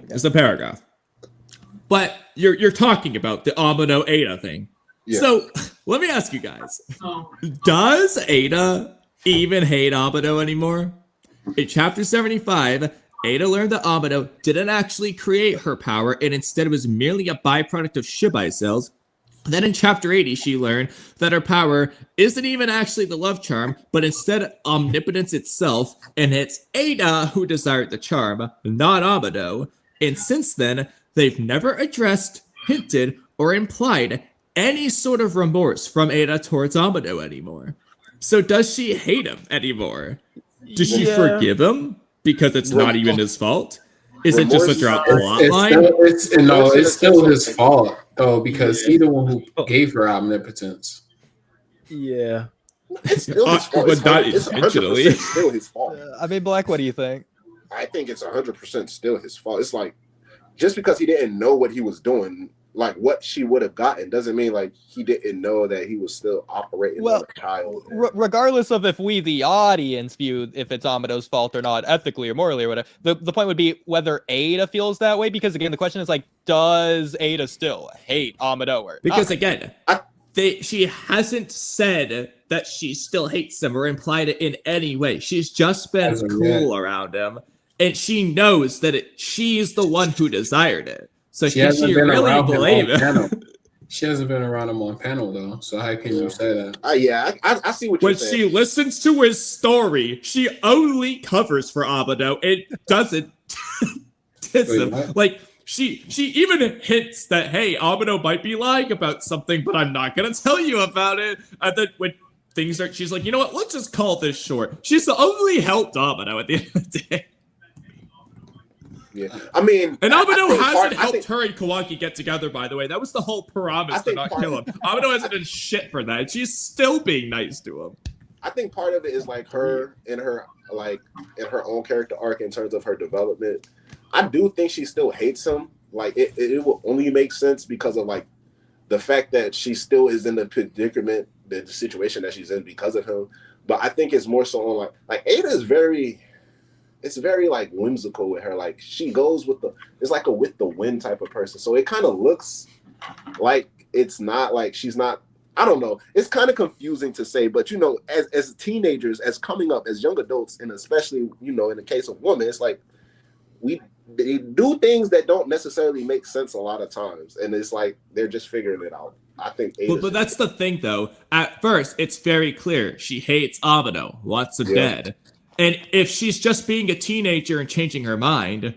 It's a paragraph. But you're talking about the Amado Eida thing. Yeah. So, let me ask you guys. Does Eida even hate Amado anymore? In chapter 75... Eida learned that Amado didn't actually create her power and instead was merely a byproduct of Shibai cells. Then in chapter 80, she learned that her power isn't even actually the love charm, but instead omnipotence itself, and it's Eida who desired the charm, not Amado. And since then, they've never addressed, hinted, or implied any sort of remorse from Eida towards Amado anymore. So does she hate him anymore? Does she forgive him? Because it's not even his fault? Is it just a drop plot line? It's still his fault, though, because he's the one who gave her omnipotence. Yeah. It's still his fault. But not intentionally. It's still his fault. I mean, Black, what do you think? I think it's 100% still his fault. It's like, just because he didn't know what he was doing, like what she would have gotten doesn't mean like he didn't know that he was still operating on a child. Regardless of if we, the audience, view if it's Amado's fault or not, ethically or morally or whatever, the point would be whether Eida feels that way. Because again, the question is like, does Eida still hate Amado or because not? Again, she hasn't said that she still hates him or implied it in any way. She's just been cool around him, and she knows that she's the one who desired it. So she hasn't been really around believe him on it? panel. She hasn't been around him on panel though. So how can you say that? I see what you're saying. When she listens to his story, she only covers for Amado. It doesn't diss him. Like she even hints that, hey, Amado might be lying about something, but I'm not gonna tell you about it. And then when things are, she's like, you know what? Let's just call this short. She's only helped Amado at the end of the day. Yeah, I mean, and Amado hasn't helped her and Kawaki get together. By the way, that was the whole promise to not kill him. Amado hasn't done shit for that. She's still being nice to him. I think part of it is like her in her own character arc in terms of her development. I do think she still hates him. Like it will only make sense because of like the fact that she still is in the predicament, the situation that she's in because of him. But I think it's more so on like Eida is very. It's very like whimsical with her. Like she goes with it's like a with the wind type of person. So it kind of looks like it's not like she's not. I don't know. It's kind of confusing to say, but you know, as teenagers, as coming up, as young adults, and especially in the case of women, it's like they do things that don't necessarily make sense a lot of times, and it's like they're just figuring it out. I think. But that's the thing, though. At first, it's very clear she hates Amado, wants him dead. And if she's just being a teenager and changing her mind,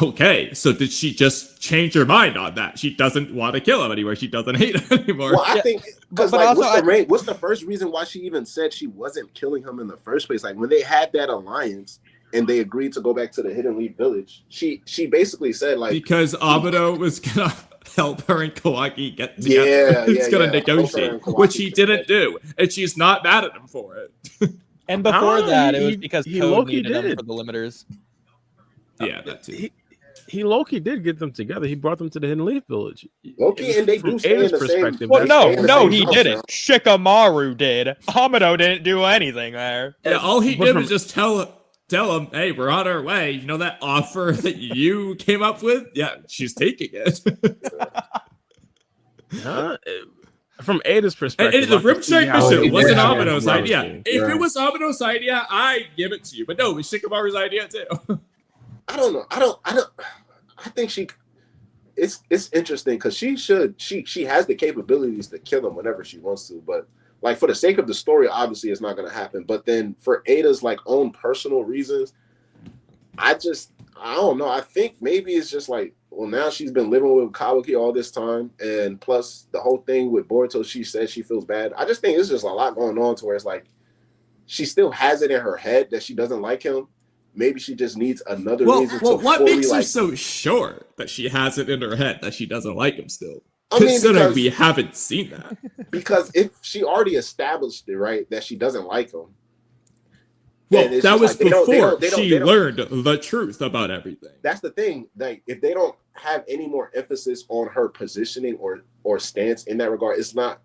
okay, so did she just change her mind on that? She doesn't want to kill him anymore. She doesn't hate him anymore. Well, I think because what's the first reason why she even said she wasn't killing him in the first place? Like when they had that alliance and they agreed to go back to the Hidden Leaf Village, she basically said like because Amado was gonna help her and Kawaki get together. He's gonna negotiate, which he didn't do, and she's not mad at him for it. And before that, it was because Code needed them for the limiters. Yeah, that too. He Loki did get them together. He brought them to the Hidden Leaf Village. Loki and they do stay in the same. Well, no, he didn't. Shikamaru did. Amado didn't do anything there. Yeah, all he did was just tell him, hey, we're on our way. You know that offer that you came up with? Yeah, she's taking it. From Eida's perspective, and the Ripcheck mission wasn't Amado's idea. If it was Amado's idea, I'd give it to you. But no, it was Shikamaru's idea too. I don't know. I think it's interesting because she has the capabilities to kill him whenever she wants to. But like for the sake of the story, obviously it's not going to happen. But then for Eida's like own personal reasons, I don't know. I think maybe it's just like, well, now she's been living with Kawaki all this time, and plus the whole thing with Boruto, she says she feels bad. I just think it's just a lot going on to where it's like she still has it in her head that she doesn't like him. Maybe she just needs another reason. Well, what fully makes her so sure that she has it in her head that she doesn't like him still? Considering we haven't seen that. Because if she already established it, right, that she doesn't like him. Well, that was before she learned the truth about everything. That's the thing. Like, if they don't have any more emphasis on her positioning or stance in that regard, it's not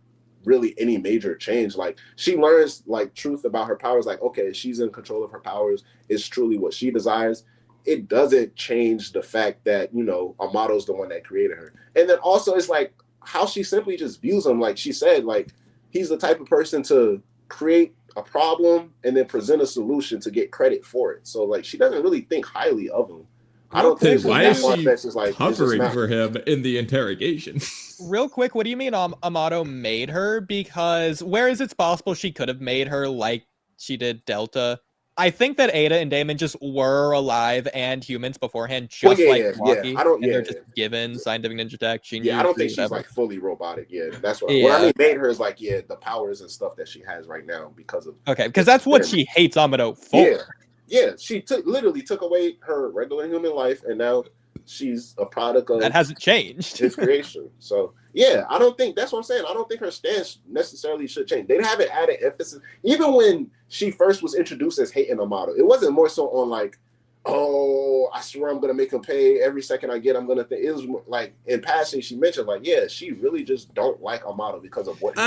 really any major change. Like, she learns like truth about her powers. Like, okay, she's in control of her powers. It's truly what she desires. It doesn't change the fact that, Amado's the one that created her. And then also it's like how she simply just views him. Like she said, like he's the type of person to create a problem and then present a solution to get credit for it. So like she doesn't really think highly of him. I don't think why is she hovering for him in the interrogation? Real quick, what do you mean Amado made her? Because whereas it's possible she could have made her like she did Delta, I think that Eida and Damon just were alive and humans beforehand, just like Kawaki. They're just given scientific ninja tech. Shinju, I don't think she's like fully robotic. Yeah, that's what I mean. Made her is like the powers and stuff that she has right now because of because that's what she hates Amado for. Yeah, she literally took away her regular human life, and now she's a product of that hasn't changed his creation. So yeah, I don't think that's what I'm saying. I don't think her stance necessarily should change. They haven't added emphasis. Even when she first was introduced as hating Amado, it wasn't more so on like, oh, I swear I'm gonna make him pay every second I get. I'm gonna think. It was like in passing, she mentioned like, yeah, she really just don't like Amado because of what he did.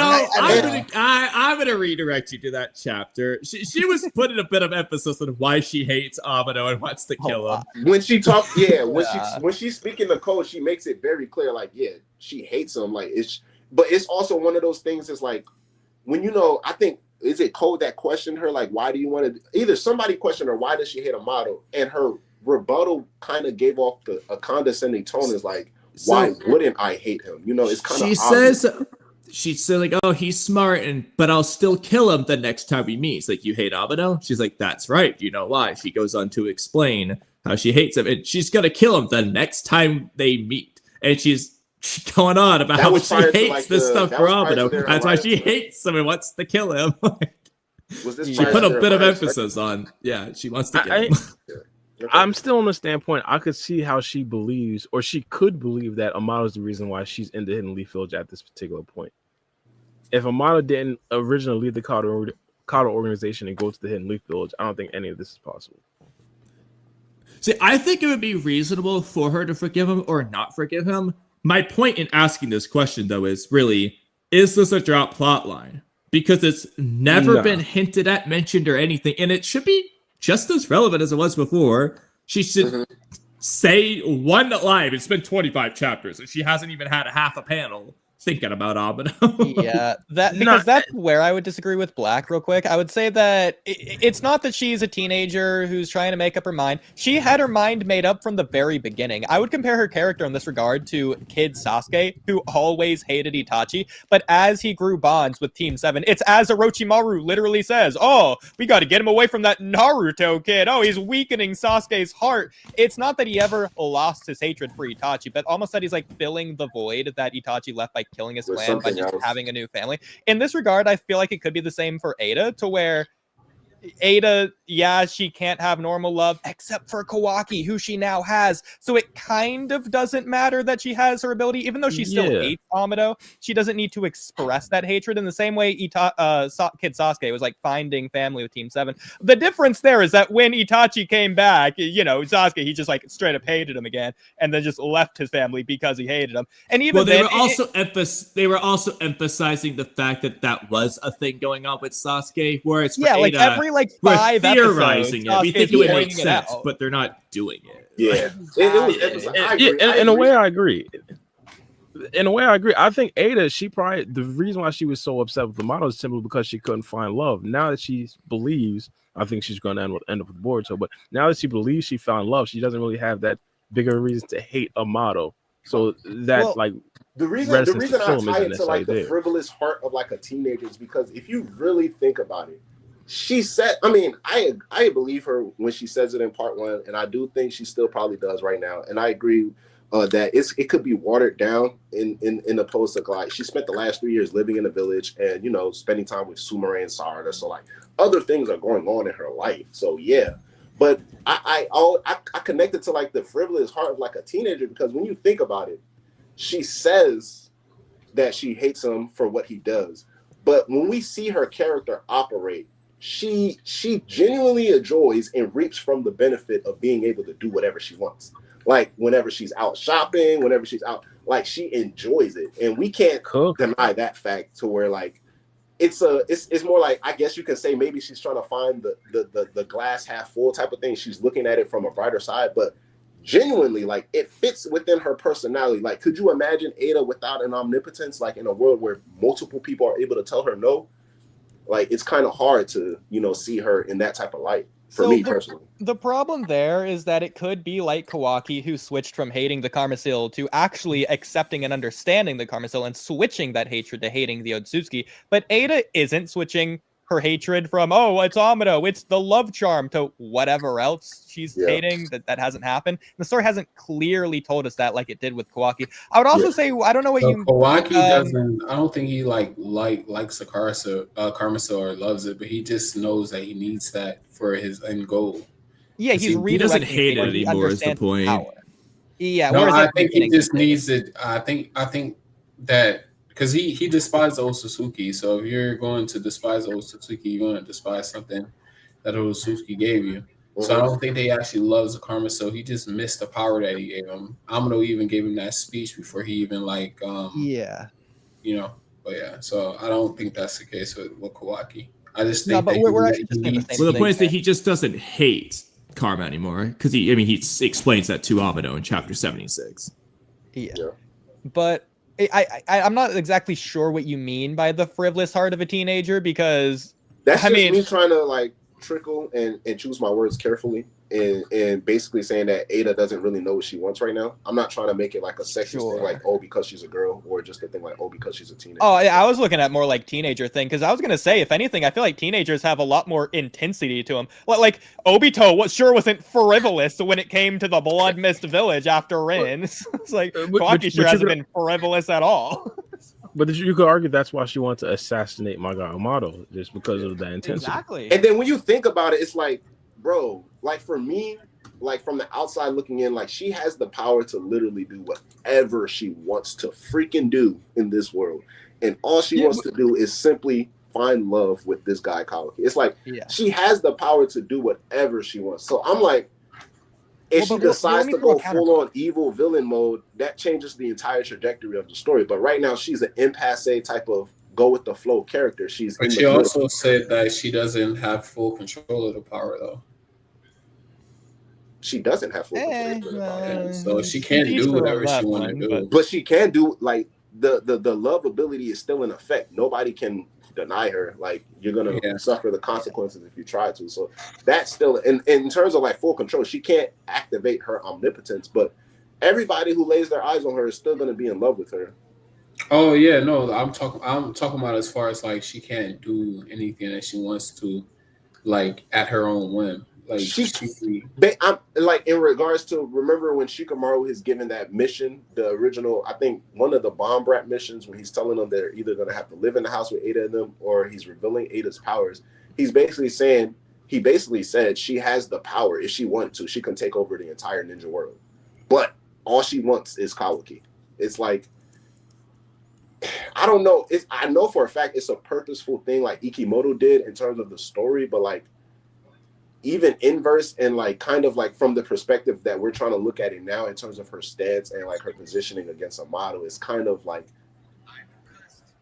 I'm gonna redirect you to that chapter. She was putting a bit of emphasis on why she hates Amado and wants to kill him. When she talks, when she's speaking the code, she makes it very clear. Like, yeah, she hates him. Like but it's also one of those things. It's like when I think. Is it Code that questioned her? Like, why do you want to? Either somebody questioned her, why does she hate Amado? And her rebuttal kind of gave off a condescending tone. Is like, why wouldn't I hate him? It's kind of. She said like, oh, he's smart, but I'll still kill him the next time we meet. It's like, you hate Amado? She's like, that's right. You know why? She goes on to explain how she hates him, and she's gonna kill him the next time they meet. And she's going on about how she hates this stuff for Amado. That's why she hates him and wants to kill him. She put a bit of emphasis on, she wants to kill him. I'm still on the standpoint. I could see how she believes, or she could believe that Amado is the reason why she's in the Hidden Leaf Village at this particular point. If Amado didn't originally leave the Kado organization and go to the Hidden Leaf Village, I don't think any of this is possible. See, I think it would be reasonable for her to forgive him or not forgive him. My point in asking this question, though, is really, is this a drop plot line? Because it's never been hinted at, mentioned, or anything, and it should be just as relevant as it was before. She should say one line. It's been 25 chapters, and she hasn't even had a half a panel thinking about Amado. That's where I would disagree with Black real quick. I would say that it's not that she's a teenager who's trying to make up her mind. She had her mind made up from the very beginning. I would compare her character in this regard to kid Sasuke, who always hated Itachi, but as he grew bonds with Team 7, it's as Orochimaru literally says, oh, we got to get him away from that Naruto kid. Oh, he's weakening Sasuke's heart. It's not that he ever lost his hatred for Itachi, but almost that he's like filling the void that Itachi left by killing his clan by just having a new family. In this regard, I feel like it could be the same for Eida, to where Eida, she can't have normal love except for Kawaki, who she now has. So it kind of doesn't matter that she has her ability, even though she still hates Amado. She doesn't need to express that hatred in the same way Kid Sasuke was like finding family with Team 7. The difference there is that when Itachi came back, Sasuke, he just like straight up hated him again, and then just left his family because he hated him. And even they were also emphasizing the fact that was a thing going on with Sasuke, whereas for like Eida, every like 5 theorizing it. We think it would make sense, but they're not doing it. In a way, I agree. I think Eida, the reason why she was so upset with Amado is simply because she couldn't find love. Now that she believes, I think she's going to end up with Boruto, but now that she believes she found love, she doesn't really have that bigger reason to hate Amado. So that the reason I tie it to like the frivolous heart of like a teenager is because if you really think about it, she said, I believe her when she says it in part 1, and I do think she still probably does right now. And I agree that it could be watered down in the post of like she spent the last 3 years living in a village and spending time with Sumire and Sarada. So like other things are going on in her life. So but I connected to like the frivolous heart of like a teenager because when you think about it, she says that she hates him for what he does, but when we see her character operate, she genuinely enjoys and reaps from the benefit of being able to do whatever she wants. Like whenever she's out shopping, whenever she's out, like she enjoys it, and we can't deny that fact. To where like it's more like, I guess you can say maybe she's trying to find the glass half full type of thing. She's looking at it from a brighter side, but genuinely like it fits within her personality. Like, could you imagine Eida without an omnipotence? Like in a world where multiple people are able to tell her no. Like, it's kind of hard to, see her in that type of light for me personally. The problem there is that it could be like Kawaki, who switched from hating the Karmic to actually accepting and understanding the Karmic and switching that hatred to hating the Otsutsuki. But Eida isn't switching her hatred from, it's Amado, it's the love charm, to whatever else she's hating. That hasn't happened. The story hasn't clearly told us that like it did with Kawaki. I would also say, I don't know what Kawaki doesn't, I don't think he likes the Karmic or loves it, but he just knows that he needs that for his end goal. Yeah, he doesn't hate it anymore is the point. Power. Yeah, no, I think he just needs it. I think that because he despised Otsutsuki, so if you're going to despise Otsutsuki, you're going to despise something that Otsutsuki gave you. So I don't think they actually loves Karma. So he just missed the power that he gave him. Amado even gave him that speech before he even yeah. But yeah. So I don't think that's the case with Kawaki. I just think No, but we're actually just saying the same Well, the thing. point is that he just doesn't hate Karma anymore because he explains that to Amado in chapter 76. Yeah. But I'm not exactly sure what you mean by the frivolous heart of a teenager, because that's just me trying to like trickle and choose my words carefully and basically saying that Eida doesn't really know what she wants right now. I'm not trying to make it like a sexist thing, like, oh, because she's a girl, or just a thing like, oh, because she's a teenager. Oh, yeah, I was looking at more like teenager thing, because I was gonna say, if anything, I feel like teenagers have a lot more intensity to them. Like Obito wasn't frivolous when it came to the Blood Mist Village after Rin. It's like Kawaki sure hasn't been frivolous at all. But you could argue that's why she wanted to assassinate my guy Amado, just because of that intensity. Exactly. And then when you think about it, it's like, bro, like for me, like from the outside looking in, like she has the power to literally do whatever she wants to freaking do in this world. And all she wants to do is simply find love with this guy, Kawaki. It's like she has the power to do whatever she wants. So I'm like, if she decides to go full on evil villain mode, that changes the entire trajectory of the story. But right now, she's an impasse type of go with the flow character. But she also said that she doesn't have full control of the power, though. She doesn't have full control of the power, so she can't do whatever she wants to do. But she can do, like, the love ability is still in effect. Nobody can deny her. Like, you're gonna suffer the consequences if you try to. So that's still in terms of like full control. She can't activate her omnipotence, but everybody who lays their eyes on her is still gonna be in love with her. Oh yeah, no, I'm talking about as far as like she can't do anything that she wants to, like at her own whim. Like I'm like in regards to, remember when Shikamaru is given that mission, the original, I think one of the bomb brat missions, when he's telling them they're either going to have to live in the house with Eida and them, or he's revealing Eida's powers. He basically said she has the power. If she wanted to, she can take over the entire ninja world, but all she wants is Kawaki. It's like, I don't know. I know for a fact it's a purposeful thing like Ikimoto did in terms of the story, but like, even inverse and like kind of like from the perspective that we're trying to look at it now in terms of her stance and like her positioning against Amado, is kind of like,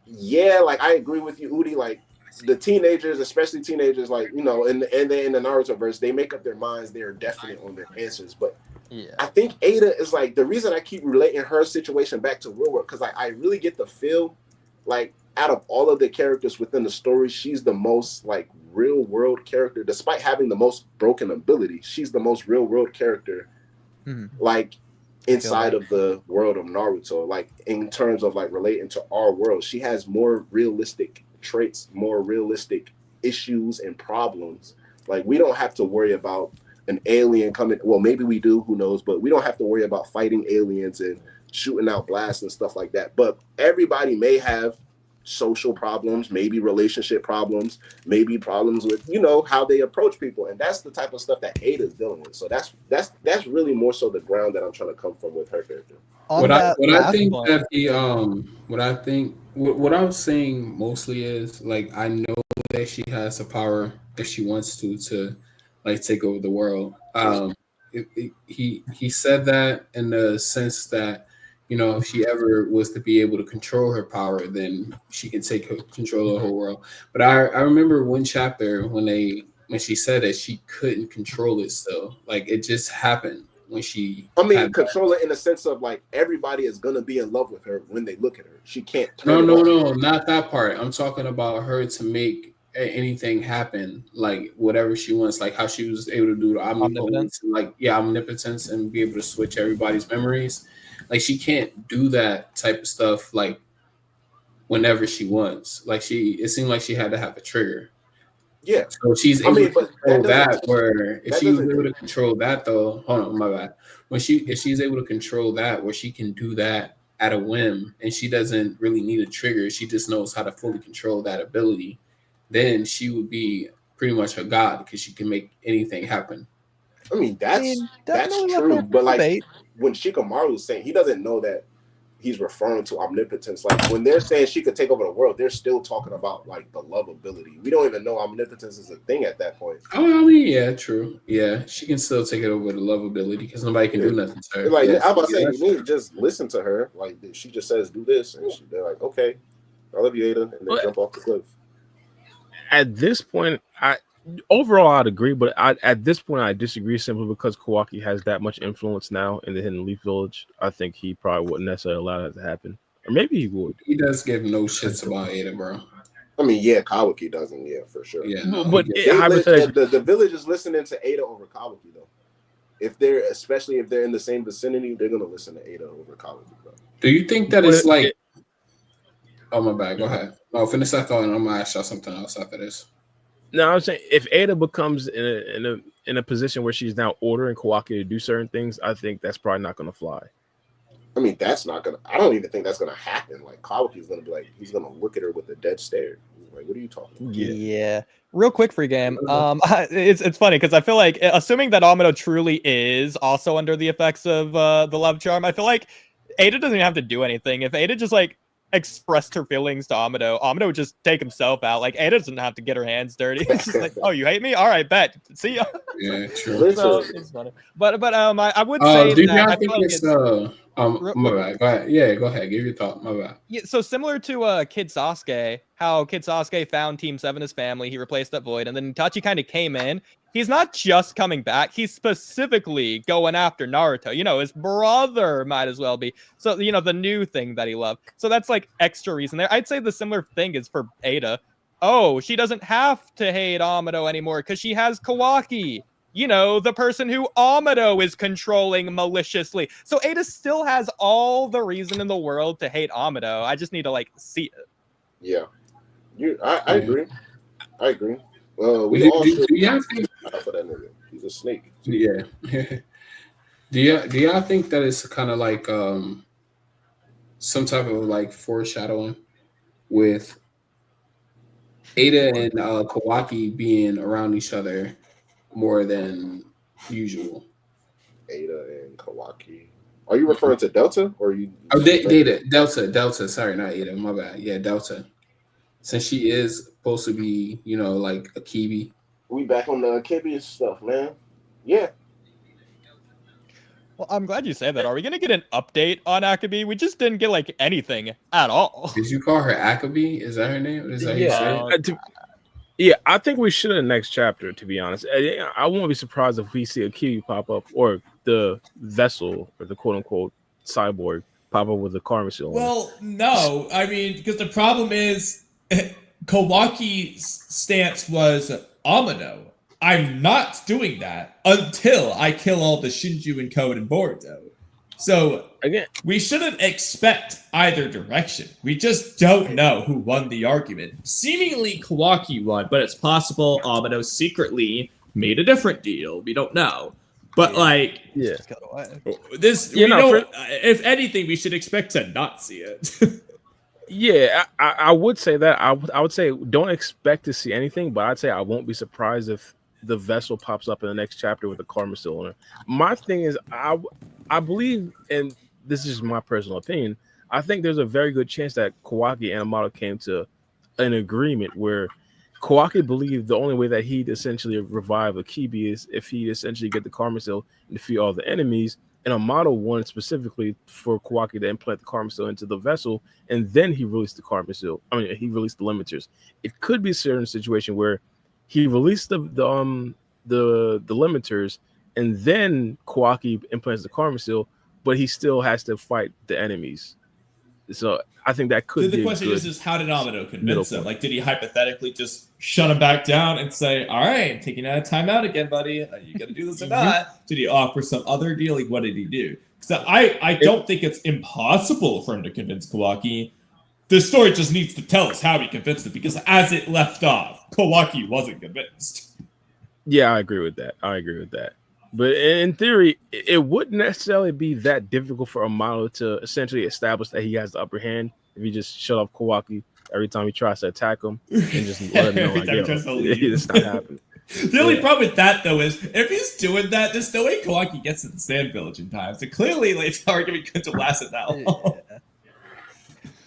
like I agree with you, Udi. Like the teenagers, especially teenagers, like, you know, and they in the Naruto verse, they make up their minds, they are definite on their answers. But I think Eida is like, the reason I keep relating her situation back to real world, because like I really get the feel like out of all of the characters within the story, she's the most like real world character, despite having the most broken ability. She's the most real world character, like inside of the world of Naruto. Like in terms of like relating to our world, she has more realistic traits, more realistic issues and problems. Like we don't have to worry about an alien coming. Well, maybe we do, who knows? But we don't have to worry about fighting aliens and shooting out blasts and stuff like that. But everybody may have social problems, maybe relationship problems, maybe problems with, you know, how they approach people, and that's the type of stuff that Eida is dealing with. So that's really more so the ground that I'm trying to come from with her character. What I was saying mostly is like, I know that she has the power if she wants to like take over the world. He said that in the sense that, you know, if she ever was to be able to control her power, then she can take control of the whole world. But I remember one chapter when she said that she couldn't control it still. Like it just happened when she control it in the sense of like everybody is gonna be in love with her when they look at her. She can't No, not that part. I'm talking about her to make anything happen, like whatever she wants, like how she was able to do the omnipotence, omnipotence, and be able to switch everybody's memories. Like she can't do that type of stuff like whenever she wants. Like it seemed like she had to have a trigger. Yeah. So she's able to control that. Where if she was able to control that, though, hold on, my bad. If she's able to control that, where she can do that at a whim, and she doesn't really need a trigger, she just knows how to fully control that ability, then she would be pretty much a god because she can make anything happen. I mean, that's true, but like when Shikamaru was saying, he doesn't know that he's referring to omnipotence. Like when they're saying she could take over the world, they're still talking about like the love ability. We don't even know omnipotence is a thing at that point. Oh, I mean, yeah, true. Yeah, she can still take it over the love ability because nobody can do nothing to her. Like yes. I'm about to say, you need to just listen to her. Like she just says, "Do this," and they're like, "Okay, I love you, Eida," and they jump off the cliff. At this point, overall I'd agree, but at this point I disagree simply because Kawaki has that much influence now in the Hidden Leaf Village. I think he probably wouldn't necessarily allow that to happen, or maybe he would. He does give no shits about Eida, bro. I mean, yeah, Kawaki doesn't, yeah, for sure. Yeah, no, but the village is listening to Eida over Kawaki though. Especially if they're in the same vicinity, they're gonna listen to Eida over Kawaki, bro. Do you think that it's like? Oh my bad. Go ahead. No, finish that thought, and I'm gonna ask y'all something else after this. No, I'm saying if Eida becomes in a position where she's now ordering Kawaki to do certain things, I think that's probably not going to fly. I mean, that's not gonna. I don't even think that's gonna happen. Like Kawaki's gonna be like, he's gonna look at her with a dead stare. Like, what are you talking about? Yeah. Real quick, free game. It's funny because I feel like, assuming that Amado truly is also under the effects of the love charm, I feel like Eida doesn't even have to do anything. If Eida just like expressed her feelings to Amado would just take himself out. Like Eida doesn't have to get her hands dirty. It's just like, oh, you hate me? All right, bet. See ya. Yeah, true. So, it's funny. But I would say do that y'all I think feel like it's my bad. Go ahead. Yeah, go ahead. Give your thought. My bad. Yeah, so similar to Kid Sasuke, how Kid Sasuke found Team 7 as family, he replaced that void, and then Itachi kind of came in. He's not just coming back, he's specifically going after Naruto. You know, his brother might as well be. So, you know, the new thing that he loved. So that's like extra reason there. I'd say the similar thing is for Eida. Oh, she doesn't have to hate Amado anymore because she has Kawaki. You know, the person who Amado is controlling maliciously. So Eida still has all the reason in the world to hate Amado. I just need to like see it. Yeah, I agree. I agree. Do y'all think for that nigga? He's a snake. Yeah. do y'all think that it's kind of like some type of like foreshadowing with Eida and Kawaki being around each other more than usual? Eida and Kawaki. Are you referring to Delta or are you? Oh, Delta. Sorry, not Eida. My bad. Yeah, Delta. Since she is supposed to be, you know, like Akibi. We back on the Akibi stuff, man. Yeah. Well, I'm glad you said that. Are we gonna get an update on Akibi? We just didn't get like anything at all. Did you call her Akibi? Is that her name? Is that Yeah, I think we should in the next chapter, to be honest. I won't be surprised if we see Akibi pop up or the vessel or the quote unquote cyborg pop up with the Karmic seal. Well, no. I mean, because the problem is Kawaki's stance was Amado. I'm not doing that until I kill all the Shinju and Code and Boruto. So again, we shouldn't expect either direction. We just don't know who won the argument. Seemingly Kawaki won, but it's possible Amado secretly made a different deal. We don't know. But this, if anything, we should expect to not see it. Yeah, I would say that. I would say don't expect to see anything, but I'd say I won't be surprised if the vessel pops up in the next chapter with a Karma still on it. My thing is, I believe, and this is my personal opinion, I think there's a very good chance that Kawaki and Amado came to an agreement where Kawaki believed the only way that he'd essentially revive Akibi is if he'd essentially get the Karma Seal and defeat all the enemies. And Amado wanted specifically for Kawaki to implant the Karma Seal into the vessel, and then he released the Karma Seal. I mean, he released the limiters. It could be a certain situation where he released the limiters, and then Kawaki implants the Karma Seal, but he still has to fight the enemies. So I think that could be. The question is how did Amado convince him? Like, did he hypothetically just shut him back down and say, "All right, I'm taking a timeout again, buddy. Are you gonna do this or not?" Did he offer some other deal? Like, what did he do? Because I don't think it's impossible for him to convince Kawaki. The story just needs to tell us how he convinced him, because as it left off, Kawaki wasn't convinced. Yeah, I agree with that. But in theory, it wouldn't necessarily be that difficult for Amado to essentially establish that he has the upper hand if he just shut off Kawaki every time he tries to attack him and just let him know, like, it's not happening. The only problem with that, though, is if he's doing that, there's no way Kawaki gets to the Sand Village in time. So clearly, like, the argument couldn't have lasted that long.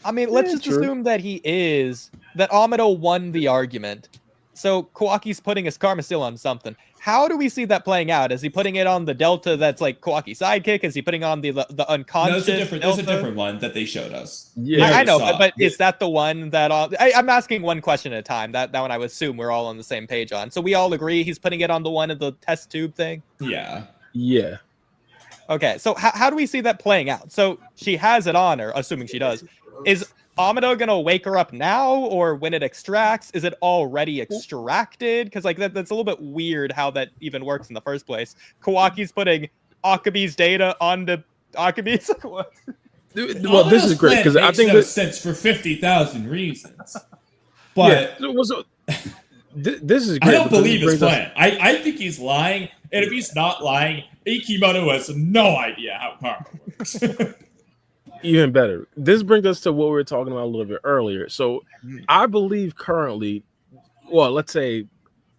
I mean, let's just assume that that Amado won the argument. So Kawaki's putting his karma seal on something. How do we see that playing out? Is he putting it on the Delta that's like Kawaki's sidekick? Is he putting on the unconscious? No, there's a different one that they showed us. Yeah, I know, but is that the one that I'm asking one question at a time? That one I would assume we're all on the same page on. So we all agree he's putting it on the one of the test tube thing? Yeah. Yeah. Okay, so how do we see that playing out? So she has it on her, assuming she does. Is Amado gonna wake her up now, or when it extracts, is it already extracted? Because like that's a little bit weird how that even works in the first place. Kawaki's putting Akibi's data onto Akibi's. Well, this is great because I think makes no sense for 50,000 reasons. But this is great. I don't believe his plan. I think he's lying, and if he's not lying, Ikimoto has no idea how karma works. Even better. This brings us to what we were talking about a little bit earlier. So I believe currently, well, let's say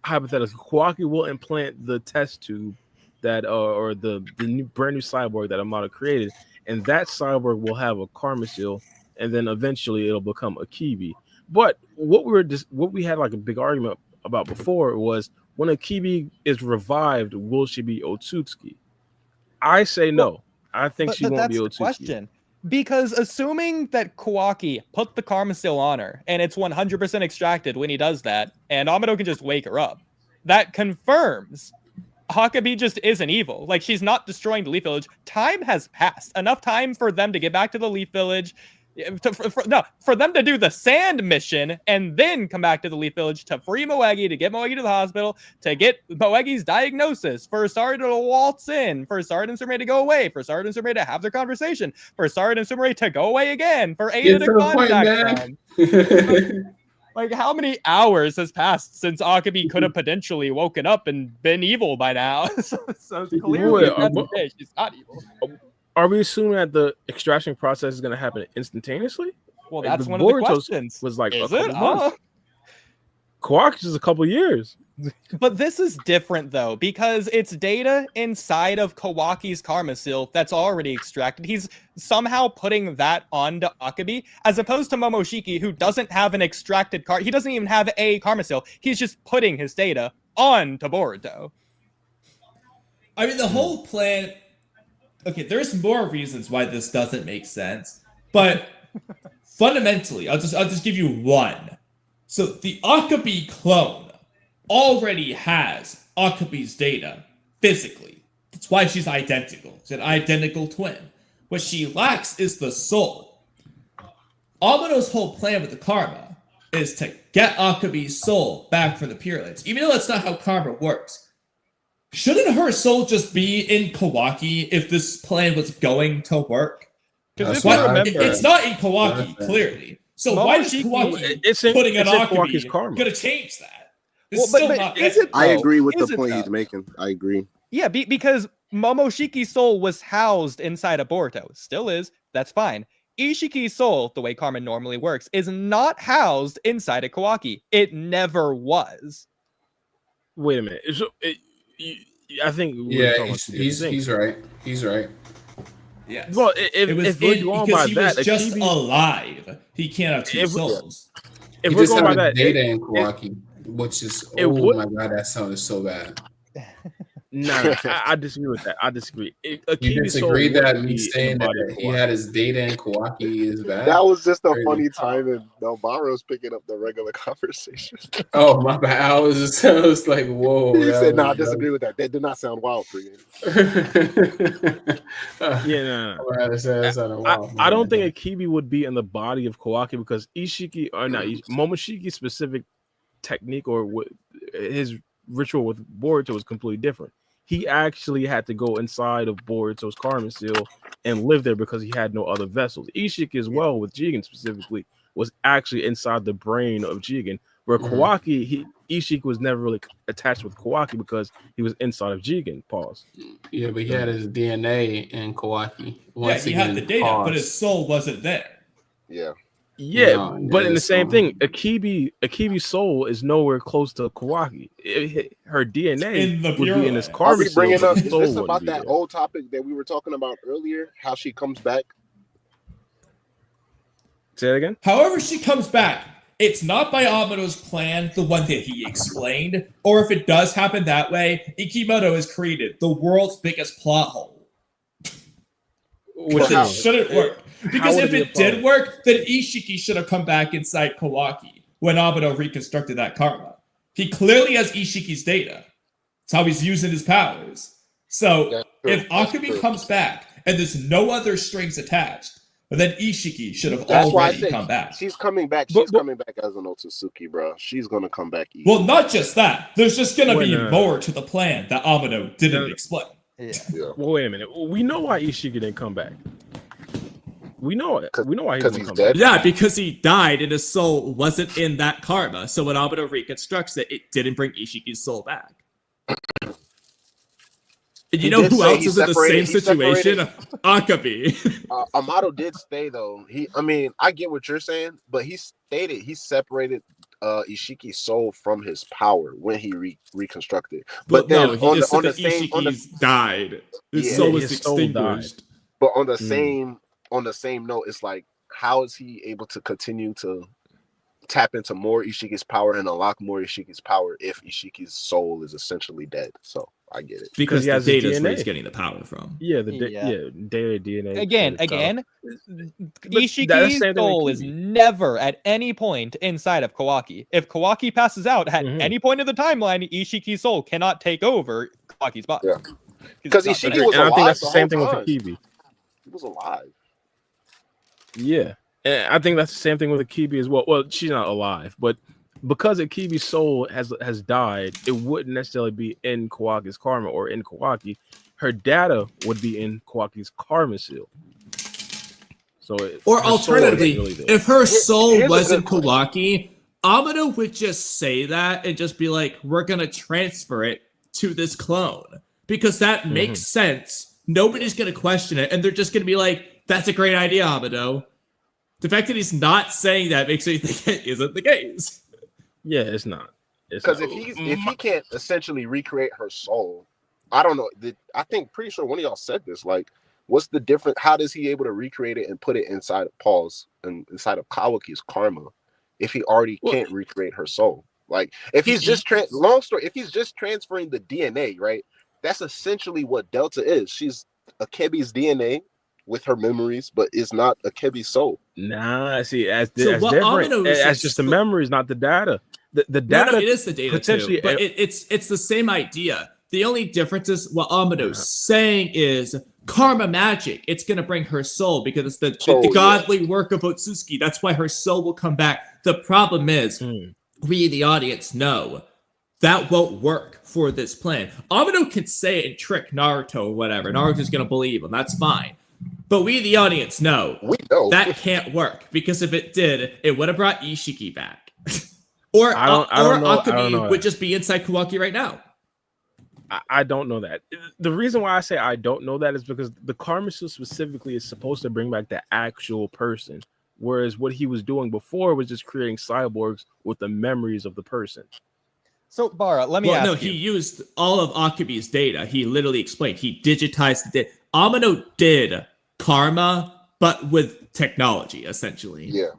hypothetically, Kawaki will implant the test tube that or the new brand new cyborg that Amado created, and that cyborg will have a karma seal, and then eventually it'll become Akibi. But what we had like a big argument about before was when Akibi is revived, will she be Otsutsuki? I say no. I think she won't be Otsutsuki. Question. Because assuming that Kawaki put the karma seal on her and it's 100% extracted when he does that, and Amado can just wake her up, that confirms Akibi just isn't evil. Like, she's not destroying the Leaf Village. Time has passed. Enough time for them to get back to the Leaf Village, for them to do the sand mission and then come back to the Leaf Village to free Moegi, to get Moegi to the hospital, to get Moegi's diagnosis, for Sarada to waltz in, for Sarada and Sumire to go away, for Sarada and Sumire to have their conversation, for Sarada and Sumire to go away again, for Eida to contact them. Like, how many hours has passed since Akibi could have potentially woken up and been evil by now? so clearly, she's not evil. Are we assuming that the extraction process is going to happen instantaneously? Well, that's one of the questions. Was like is a couple months. Kawaki's is a couple years. But this is different though, because it's data inside of Kawaki's karma seal that's already extracted. He's somehow putting that onto Akibi, as opposed to Momoshiki, who doesn't have an extracted he doesn't even have a karma seal. He's just putting his data onto Boruto. I mean, the whole plan. Okay, there's more reasons why this doesn't make sense, but fundamentally, I'll just give you one. So the Akibi clone already has Akibi's data physically. That's why she's identical. She's an identical twin. What she lacks is the soul. Amado's whole plan with the karma is to get Akibi's soul back from the pyramids, even though that's not how karma works. Shouldn't her soul just be in Kawaki if this plan was going to work? Because it's not in Kawaki, clearly. So why is Kawaki putting an Akibi going to change that? I agree with the point he's making. I agree. Yeah, because Momoshiki's soul was housed inside of Boruto. Still is. That's fine. Ishiki's soul, the way karma normally works, is not housed inside of Kawaki. It never was. Wait a minute. I think he's right. He's right. Yes. Well, if we're going by that, he was just alive. He can't have two souls. If we're going by that, data in Kawaki, which is my god, that sounded so bad. No, I disagree with that. I disagree. You disagree that me saying that he had his data in Kawaki is bad? That was just a funny time, and Maro's picking up the regular conversation. Oh, my bad. I was like, whoa. He said, "No, I disagree with that. That did not sound wild for you." Yeah, no. I don't think Akibi would be in the body of Kawaki because Momoshiki's specific technique or his ritual with Boruto was completely different. He actually had to go inside of Boruto's karma seal and live there because he had no other vessels. Ishiki as well, with Jigen specifically, was actually inside the brain of Jigen, where Kawaki, Ishiki was never really attached with Kawaki because he was inside of Jigen. Pause. Yeah, but he had his DNA in Kawaki. He had the data, but his soul wasn't there. Yeah. Yeah, but in the same thing, Akibi's soul is nowhere close to Kawaki. Her DNA would be in his karma seal. Bringing up is this about that old topic that we were talking about earlier? How she comes back? Say it again. However she comes back, it's not by Amado's plan, the one that he explained, or if it does happen that way, Ikimoto has created the world's biggest plot hole. Which shouldn't work. Because if it did work, then Ishiki should have come back inside Kawaki when Amado reconstructed that karma. He clearly has Ishiki's data. That's how he's using his powers. So if Akibi comes back and there's no other strings attached, then Ishiki should have already come back. She's coming back. She's coming back as an Otsutsuki, bro. She's gonna come back. Well, not just that. There's just gonna be more to the plan that Amado didn't explain. Yeah. Well, wait a minute. We know why Ishiki didn't come back. We know it. We know why he didn't come dead. back. Yeah, because he died and his soul wasn't in that karma. So when Amado reconstructs it, it didn't bring Ishiki's soul back. And you know who else is in the same situation? Akibi. Amado did stay though. I get what you're saying, but he stated he separated Ishiki's soul from his power when he reconstructed. But then he just said that Ishiki's died. His soul was extinguished. But on the same note, it's like, how is he able to continue to tap into more Ishiki's power and unlock more Ishiki's power if Ishiki's soul is essentially dead? So I get it. Because the data is where he's getting the power from. Yeah, data, DNA. Again, Ishiki's soul is never at any point inside of Kawaki. If Kawaki passes out at any point of the timeline, Ishiki's soul cannot take over Kawaki's body. Yeah. Because Ishiki was alive. I think that's the same thing with Akibi. He was alive. Yeah. And I think that's the same thing with Akibi as well. Well, she's not alive, but because Akibi's soul has died, it wouldn't necessarily be in Kawaki's karma or in Kawaki. Her data would be in Kawaki's karma seal. So or alternatively, if her soul wasn't Kawaki, Amado would just say that and just be like, we're going to transfer it to this clone. Because that makes sense. Nobody's going to question it. And they're just going to be like, that's a great idea, Amado. The fact that he's not saying that makes me think it isn't the case. Yeah, it's not. Because if he can't essentially recreate her soul, I don't know. Pretty sure one of y'all said this. Like, what's the difference? How does he able to recreate it and put it inside of Paul's and inside of Kawaki's karma if he already can't recreate her soul? Like, if he's just if he's just transferring the DNA, right? That's essentially what Delta is. She's Akibi's DNA with her memories, but it's not Akibi's soul. Nah, see, that's different. That's just the memories, not the data. The data, it is the data too, but it's the same idea. The only difference is what Amado's saying is karma magic. It's going to bring her soul because it's the godly work of Otsutsuki. That's why her soul will come back. The problem is, we, the audience, know that won't work for this plan. Amado can say it and trick Naruto or whatever. Naruto's going to believe him. That's fine. But we, the audience, know that can't work because if it did, it would have brought Ishiki back. Or Akibi would just be inside Kawaki right now. I don't know that. The reason why I say I don't know that is because the karma seal specifically is supposed to bring back the actual person, whereas what he was doing before was just creating cyborgs with the memories of the person. So, Bara, let me ask you. He used all of Akibi's data. He literally explained. He digitized the data. Amado did karma, but with technology, essentially. Yeah.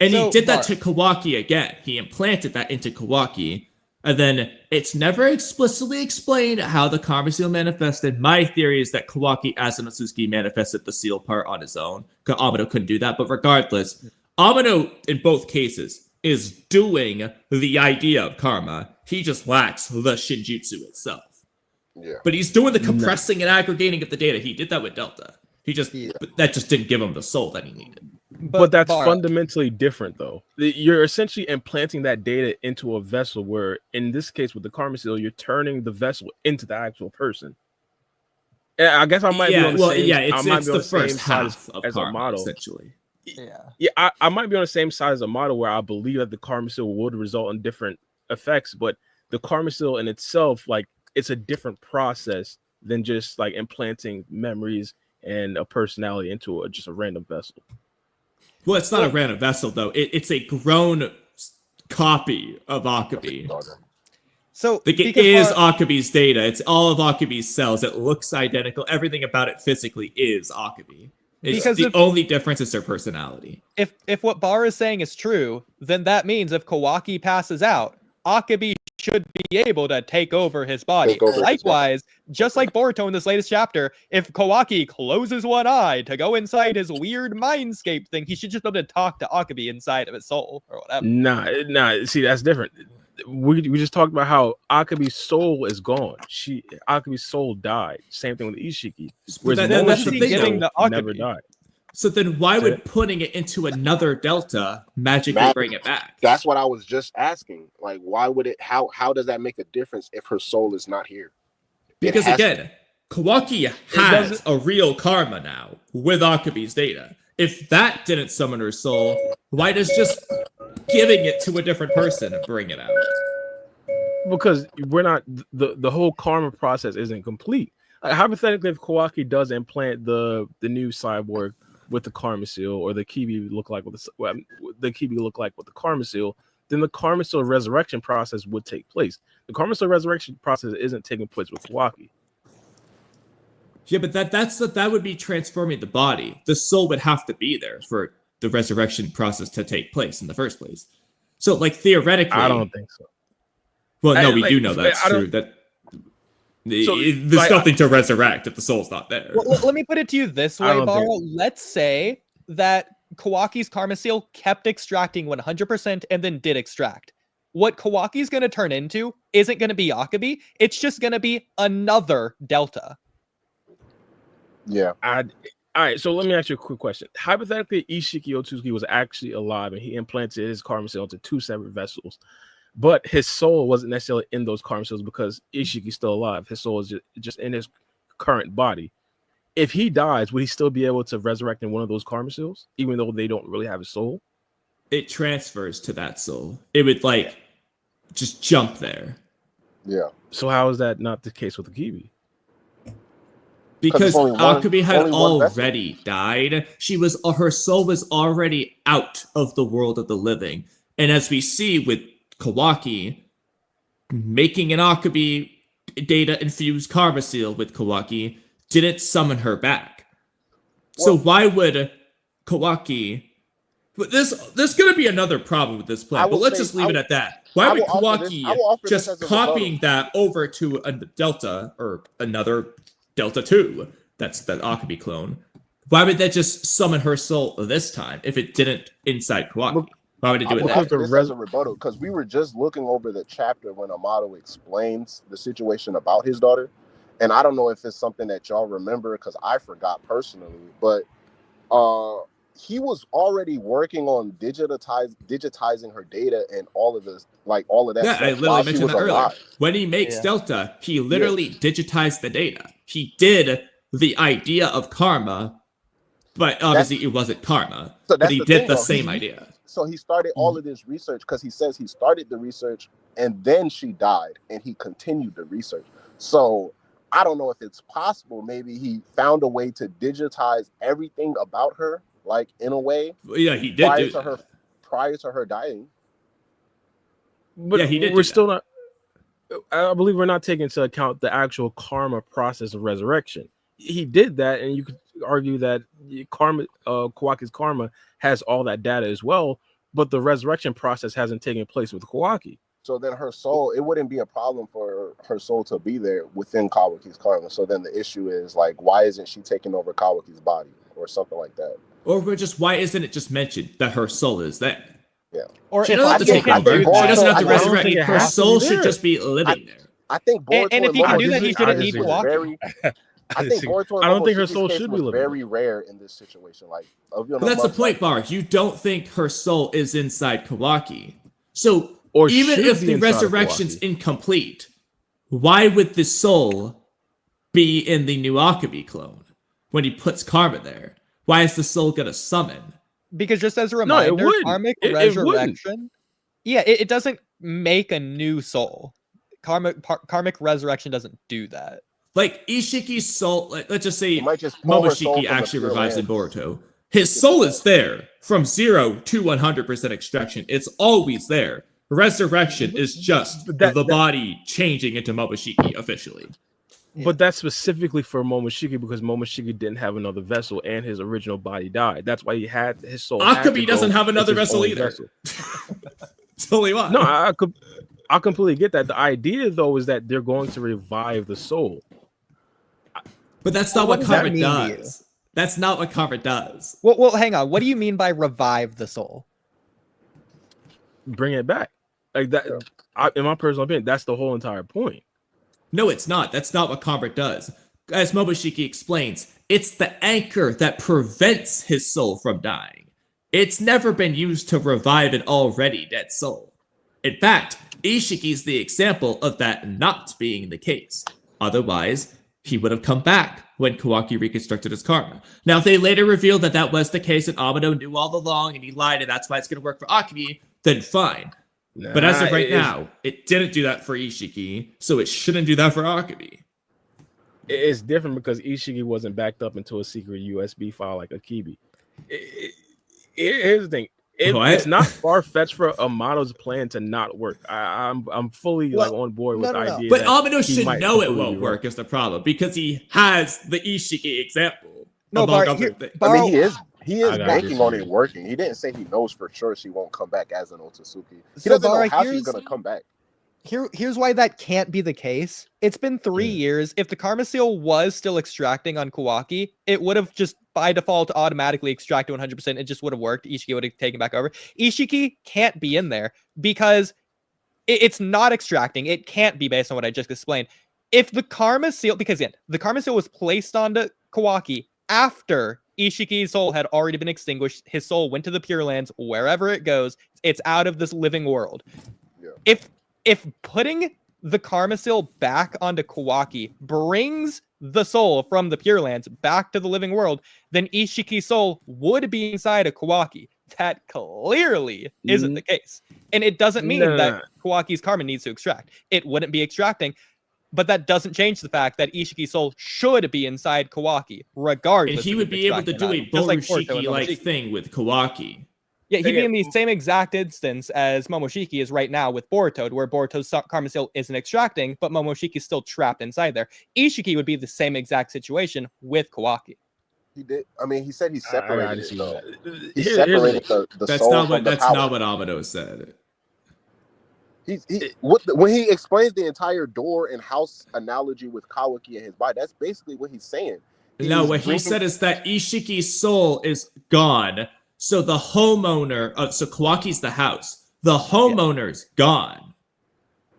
And he did that to Kawaki again. He implanted that into Kawaki. And then it's never explicitly explained how the karma seal manifested. My theory is that Kawaki, as an Otsutsuki, manifested the seal part on his own. Amado couldn't do that. But regardless, Amado, in both cases, is doing the idea of karma. He just lacks the Shinjutsu itself. Yeah. But he's doing the compressing and aggregating of the data. He did that with Delta. But that just didn't give him the soul that he needed. But that's fundamentally different, though. You're essentially implanting that data into a vessel where, in this case, with the karma seal, you're turning the vessel into the actual person. And I guess I might be on the same. Yeah, it's the first half of karma, essentially. Yeah, I might be on the same side as Amado, where I believe that the karma seal would result in different effects, but the karma seal in itself, like, it's a different process than just like implanting memories and a personality into just a random vessel. Well, it's not a random vessel, though. It's a grown copy of Akibi. So it is Akibi's data. It's all of Akibi's cells. It looks identical. Everything about it physically is Akibi. Because the only difference is their personality. If what Bar is saying is true, then that means if Kawaki passes out, Akibi should be able to take over his body. Likewise, just like Boruto in this latest chapter, if Kawaki closes one eye to go inside his weird mindscape thing, he should just be able to talk to Akibi inside of his soul or whatever. Nah. See, that's different. We just talked about how Akibi's soul is gone. Akibi's soul died. Same thing with Ishiki. Whereas Momoshiki never died. So then why would putting it into another delta magically bring it back? That's what I was just asking. Like, why would it? How does that make a difference if her soul is not here? Because again, Kawaki has a real karma now with Akibi's data. If that didn't summon her soul, why does just giving it to a different person bring it out? Because we're not the whole karma process isn't complete. Hypothetically, if Kawaki does implant the new cyborg with the karma seal, or the Akibi look like with the karma seal, then the karma seal resurrection process would take place. The karma seal resurrection process isn't taking place with Kawaki. Yeah, but that would be transforming the body. The soul would have to be there for the resurrection process to take place in the first place. So, like, theoretically, I don't think so. Well, no, we do know that's true. There's nothing to resurrect if the soul's not there. Well, let me put it to you this way, Baro. Let's say that Kawaki's karma seal kept extracting 100% and then did extract. What Kawaki's going to turn into isn't going to be Akibi. It's just going to be another delta. Yeah. All right, so let me ask you a quick question. Hypothetically, Ishiki Otsutsuki was actually alive and he implanted his karma seal into 2 separate vessels, but his soul wasn't necessarily in those karma seals because Ishiki's still alive. His soul is just in his current body. If he dies, would he still be able to resurrect in one of those karma seals, even though they don't really have a soul? It transfers to that soul. It would just jump there. Yeah. So how is that not the case with Akibi? Because Akibi had already died. Her soul was already out of the world of the living. And as we see with Kawaki, making an Akibi data infused karma seal with Kawaki didn't summon her back. So why would Kawaki... But there's going to be another problem with this plan, but let's just leave it at that. Why would Kawaki just copying that over to a Delta or another Delta 2, that's that Akibi clone, why would that just summon her soul this time if it didn't inside Kawaki? Why would it do it that? As a rebuttal, because we were just looking over the chapter when Amado explains the situation about his daughter, and I don't know if it's something that y'all remember because I forgot personally, but he was already working on digitizing her data and all of this, all of that. Yeah, stuff I literally mentioned that earlier. When he makes Delta, he literally digitized the data. He did the idea of karma, but obviously it wasn't karma. But he did the same idea. So he started all of this research because he says he started the research and then she died and he continued the research. So I don't know if it's possible. Maybe he found a way to digitize everything about her, in a way. Yeah, he did prior to her dying. But he did. We're still not. I believe we're not taking into account the actual karma process of resurrection. He did that, and you could argue that Kawaki's karma has all that data as well, but the resurrection process hasn't taken place with Kawaki. So then her soul, it wouldn't be a problem for her soul to be there within Kawaki's karma. So then the issue is why isn't she taking over Kawaki's body or something like that? Or why isn't it just mentioned that her soul is there? Yeah. Or she doesn't have to take over. She doesn't have to resurrect. Her soul should just be living there. I think Boruto and if he can do that, he shouldn't need Kawaki. I don't think her soul should be living. Very rare in this situation. But that's the point, Bar. You don't think her soul is inside Kawaki. So even if the resurrection's incomplete, why would the soul be in the new Akibi clone when he puts karma there? Why is the soul gonna summon? Because just as a reminder, karmic resurrection, it doesn't make a new soul. Karmic resurrection doesn't do that. Ishiki's soul, let's just say Momoshiki actually revives in Boruto. His soul is there from 0 to 100% extraction. It's always there. Resurrection is just the body changing into Momoshiki officially. But that's specifically for Momoshiki because Momoshiki didn't have another vessel and his original body died. That's why he had his soul. Akibi doesn't have another vessel either. It's only one. No, I completely get that. The idea though is that they're going to revive the soul. But that's not what Karma does. That's not what Karma does. Well, hang on. What do you mean by revive the soul? Bring it back. Like that. In my personal opinion, that's the whole entire point. No, it's not. That's not what Karma does. As Momoshiki explains, it's the anchor that prevents his soul from dying. It's never been used to revive an already dead soul. In fact, Ishiki's the example of that not being the case. Otherwise, he would have come back when Kawaki reconstructed his karma. Now, if they later revealed that that was the case and Amado knew all along and he lied and that's why it's going to work for Akibi, then fine. But as of right now, it didn't do that for Ishiki, so it shouldn't do that for Akibi. It's different because Ishiki wasn't backed up into a secret USB file like Akibi. Here's the thing. It's not far-fetched for Amado's plan to not work. I'm fully on board with the idea. But Amado should know it won't work is the problem because he has the Ishiki example. No, I mean, he is banking on it working. He didn't say he knows for sure she won't come back as an Otsutsuki. He doesn't know how she's going to come back. Here's why that can't be the case. It's been 3 years. If the Karma Seal was still extracting on Kawaki, it would have just by default automatically extracted 100%. It just would have worked. Ishiki would have taken back over. Ishiki can't be in there because it's not extracting. It can't be based on what I just explained. If the Karma Seal, because again, the Karma Seal was placed onto Kawaki after Ishiki's soul had already been extinguished. His soul went to the Pure Lands. Wherever it goes, it's out of this living world. Yeah. If putting the Karma Seal back onto Kawaki brings the soul from the Pure Lands back to the living world, then Ishiki's soul would be inside of Kawaki. That clearly isn't the case. And it doesn't mean that Kawaki's karma needs to extract. It wouldn't be extracting. But that doesn't change the fact that Ishiki's soul should be inside Kawaki, regardless. And he would be able to do a Borushiki-like thing with Kawaki. Yeah, he'd be in the same exact instance as Momoshiki is right now with Boruto, where Boruto's karma seal isn't extracting, but Momoshiki's still trapped inside there. Ishiki would be the same exact situation with Kawaki. He did. I mean, he said he separated it, though. He separated the soul from the power. That's not what Amado said. When he explains the entire door and house analogy with Kawaki and his body, that's basically what he's saying. What he said is that Ishiki's soul is gone. So the homeowner, so Kawaki's the house. The homeowner's gone.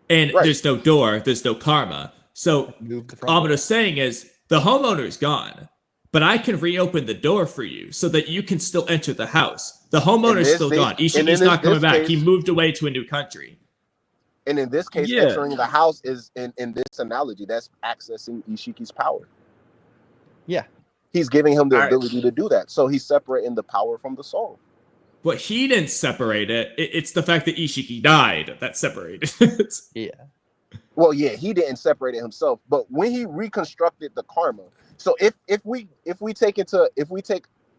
And there's no door, there's no karma. So Amado's saying is, the homeowner's gone, but I can reopen the door for you so that you can still enter the house. The homeowner's still gone. Ishiki's not coming back. He moved away to a new country. And in this case, entering the house is, in this analogy, that's accessing Ishiki's power. Yeah. He's giving him the ability to do that. So he's separating the power from the soul. But he didn't separate it. It's the fact that Ishiki died that separated it. Yeah. Well, yeah, he didn't separate it himself. But when he reconstructed the karma, so if we take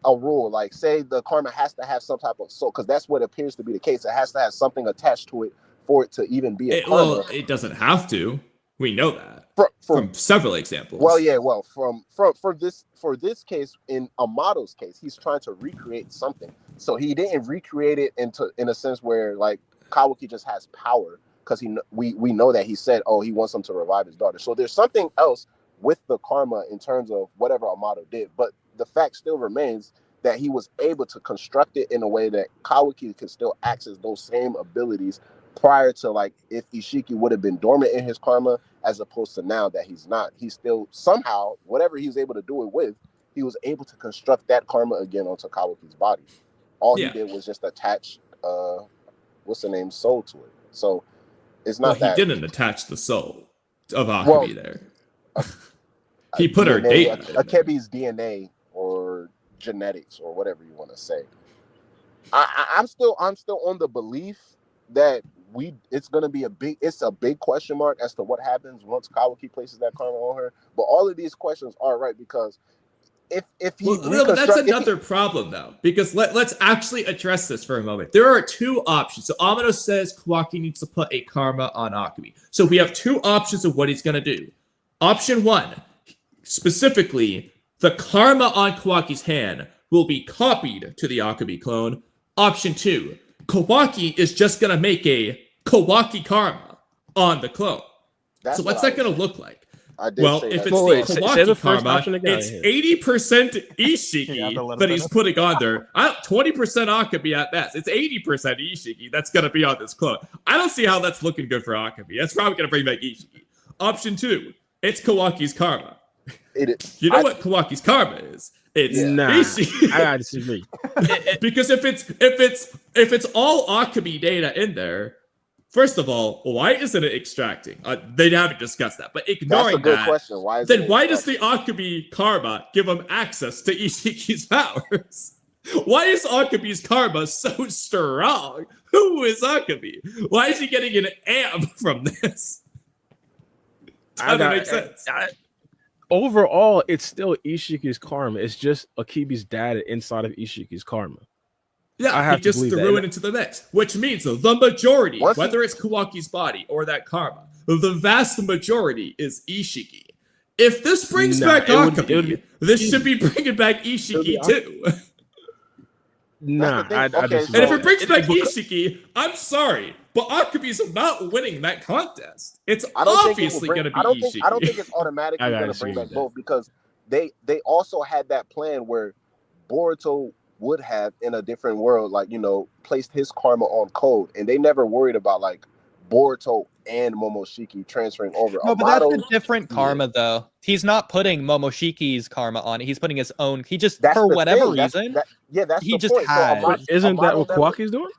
a rule, like say the karma has to have some type of soul, because that's what appears to be the case. It has to have something attached to it for it to even be a karma. Well, it doesn't have to. We know that from several examples. Well, yeah, for this case, in Amado's case, he's trying to recreate something. So he didn't recreate it in a sense where like Kawaki just has power, because we know that he said, oh, he wants him to revive his daughter. So there's something else with the karma in terms of whatever Amado did. But the fact still remains that he was able to construct it in a way that Kawaki could still access those same abilities prior to, like, if Ishiki would have been dormant in his karma, as opposed to now that he's not. He still somehow, whatever he was able to do it with, he was able to construct that karma again onto Kawaki's body. All he did was just attach soul to it. So it's not that he didn't attach the soul of Akibi there. He put her data. Akibi's DNA or genetics or whatever you want to say. I'm still on the belief that it's gonna be a big question mark as to what happens once Kawaki places that karma on her. But all of these questions are right, because if he but that's another problem though, because let's actually address this for a moment. There are two options. So Amado says Kawaki needs to put a karma on Akibi. So we have two options of what he's gonna do. Option 1, specifically, the karma on Kawaki's hand will be copied to the Akibi clone. Option 2, Kawaki is just going to make a Kawaki karma on the clone. So what's that going to look like? Well, if it's the Kawaki karma, it's 80% Ishiki that he's putting on there. 20% Akibi at best. It's 80% Ishiki that's going to be on this clone. I don't see how that's looking good for Akibi. That's probably going to bring back Ishiki. Option 2, it's Kawaki's karma. You know what Kawaki's karma is? It's Ishiki. I gotta disagree. Because if it's all Akibi data in there, first of all, why isn't it extracting? They haven't discussed that, but ignoring that, question. Why does the Akibi karma give him access to Ishiki's powers? Why is Akibi's karma so strong? Who is Akibi? Why is he getting an amp from this? Doesn't make sense. Overall, it's still Ishiki's karma. It's just Akibi's data inside of Ishiki's karma. Yeah, he just threw it into the mix, which means the majority, whether it's Kawaki's body or that karma, the vast majority is Ishiki. If this brings back Akibi, this should be bringing back Ishiki too. And if it brings back Ishiki, I'm sorry, but Akibi's not winning that contest. It's obviously going to be Ishiki. I don't think it's automatically going to bring back both, because they also had that plan where Boruto would have, in a different world, like, placed his karma on Code, and they never worried about like Boruto and Momoshiki transferring over. No, but that's a different karma though. He's not putting Momoshiki's karma on it. He's putting his own. He just, for whatever reason, that's he the just point. had. So isn't that what Kawaki's doing?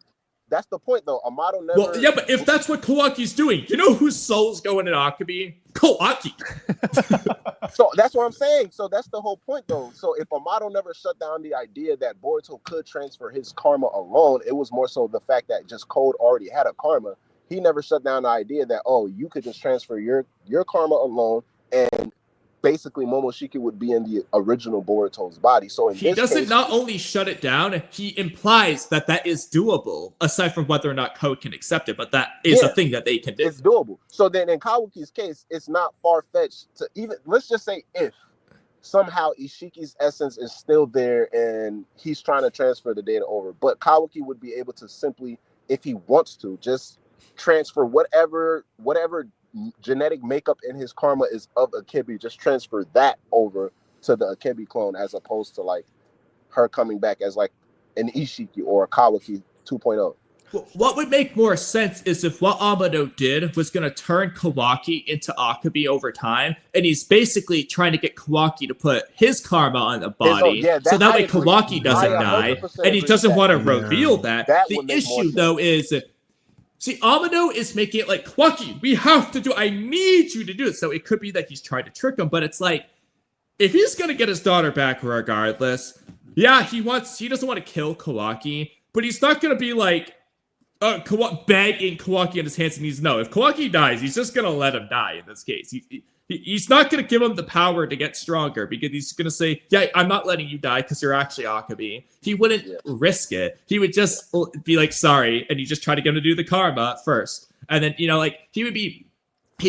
That's the point, though. Amado never. Well, yeah, but if that's what Kawaki's doing, you know whose soul's going in Akibi? Kawaki. So that's what I'm saying. So that's the whole point, though. So if Amado never shut down the idea that Boruto could transfer his karma alone, it was more so the fact that just Code already had a karma. He never shut down the idea that, you could just transfer your karma alone, and basically Momoshiki would be in the original Boruto's body. So he doesn't not only shut it down, he implies that is doable, aside from whether or not Code can accept it, but that is a thing that they can do. It's doable. So then in Kawaki's case, it's not far-fetched to even, let's just say if somehow Ishiki's essence is still there and he's trying to transfer the data over, but Kawaki would be able to simply, if he wants to, just transfer whatever genetic makeup in his karma is of Akibi, just transfer that over to the Akibi clone, as opposed to like her coming back as like an Ishiki or a Kawaki 2.0. What would make more sense is if what Amado did was going to turn Kawaki into Akibi over time, and he's basically trying to get Kawaki to put his karma on the body, so that way Kawaki doesn't die, and he doesn't want to reveal that. The issue, though, is... See, Amado is making it like, Kawaki, I need you to do it. So it could be that he's trying to trick him, but it's like, if he's going to get his daughter back regardless, he doesn't want to kill Kawaki, but he's not going to be like, bagging Kawaki in his hands and knees. No, if Kawaki dies, he's just going to let him die in this case. He's not going to give him the power to get stronger, because he's going to say, I'm not letting you die because you're actually Akibi. He wouldn't risk it. He would just be like, sorry, and you just try to get him to do the karma first. And then, he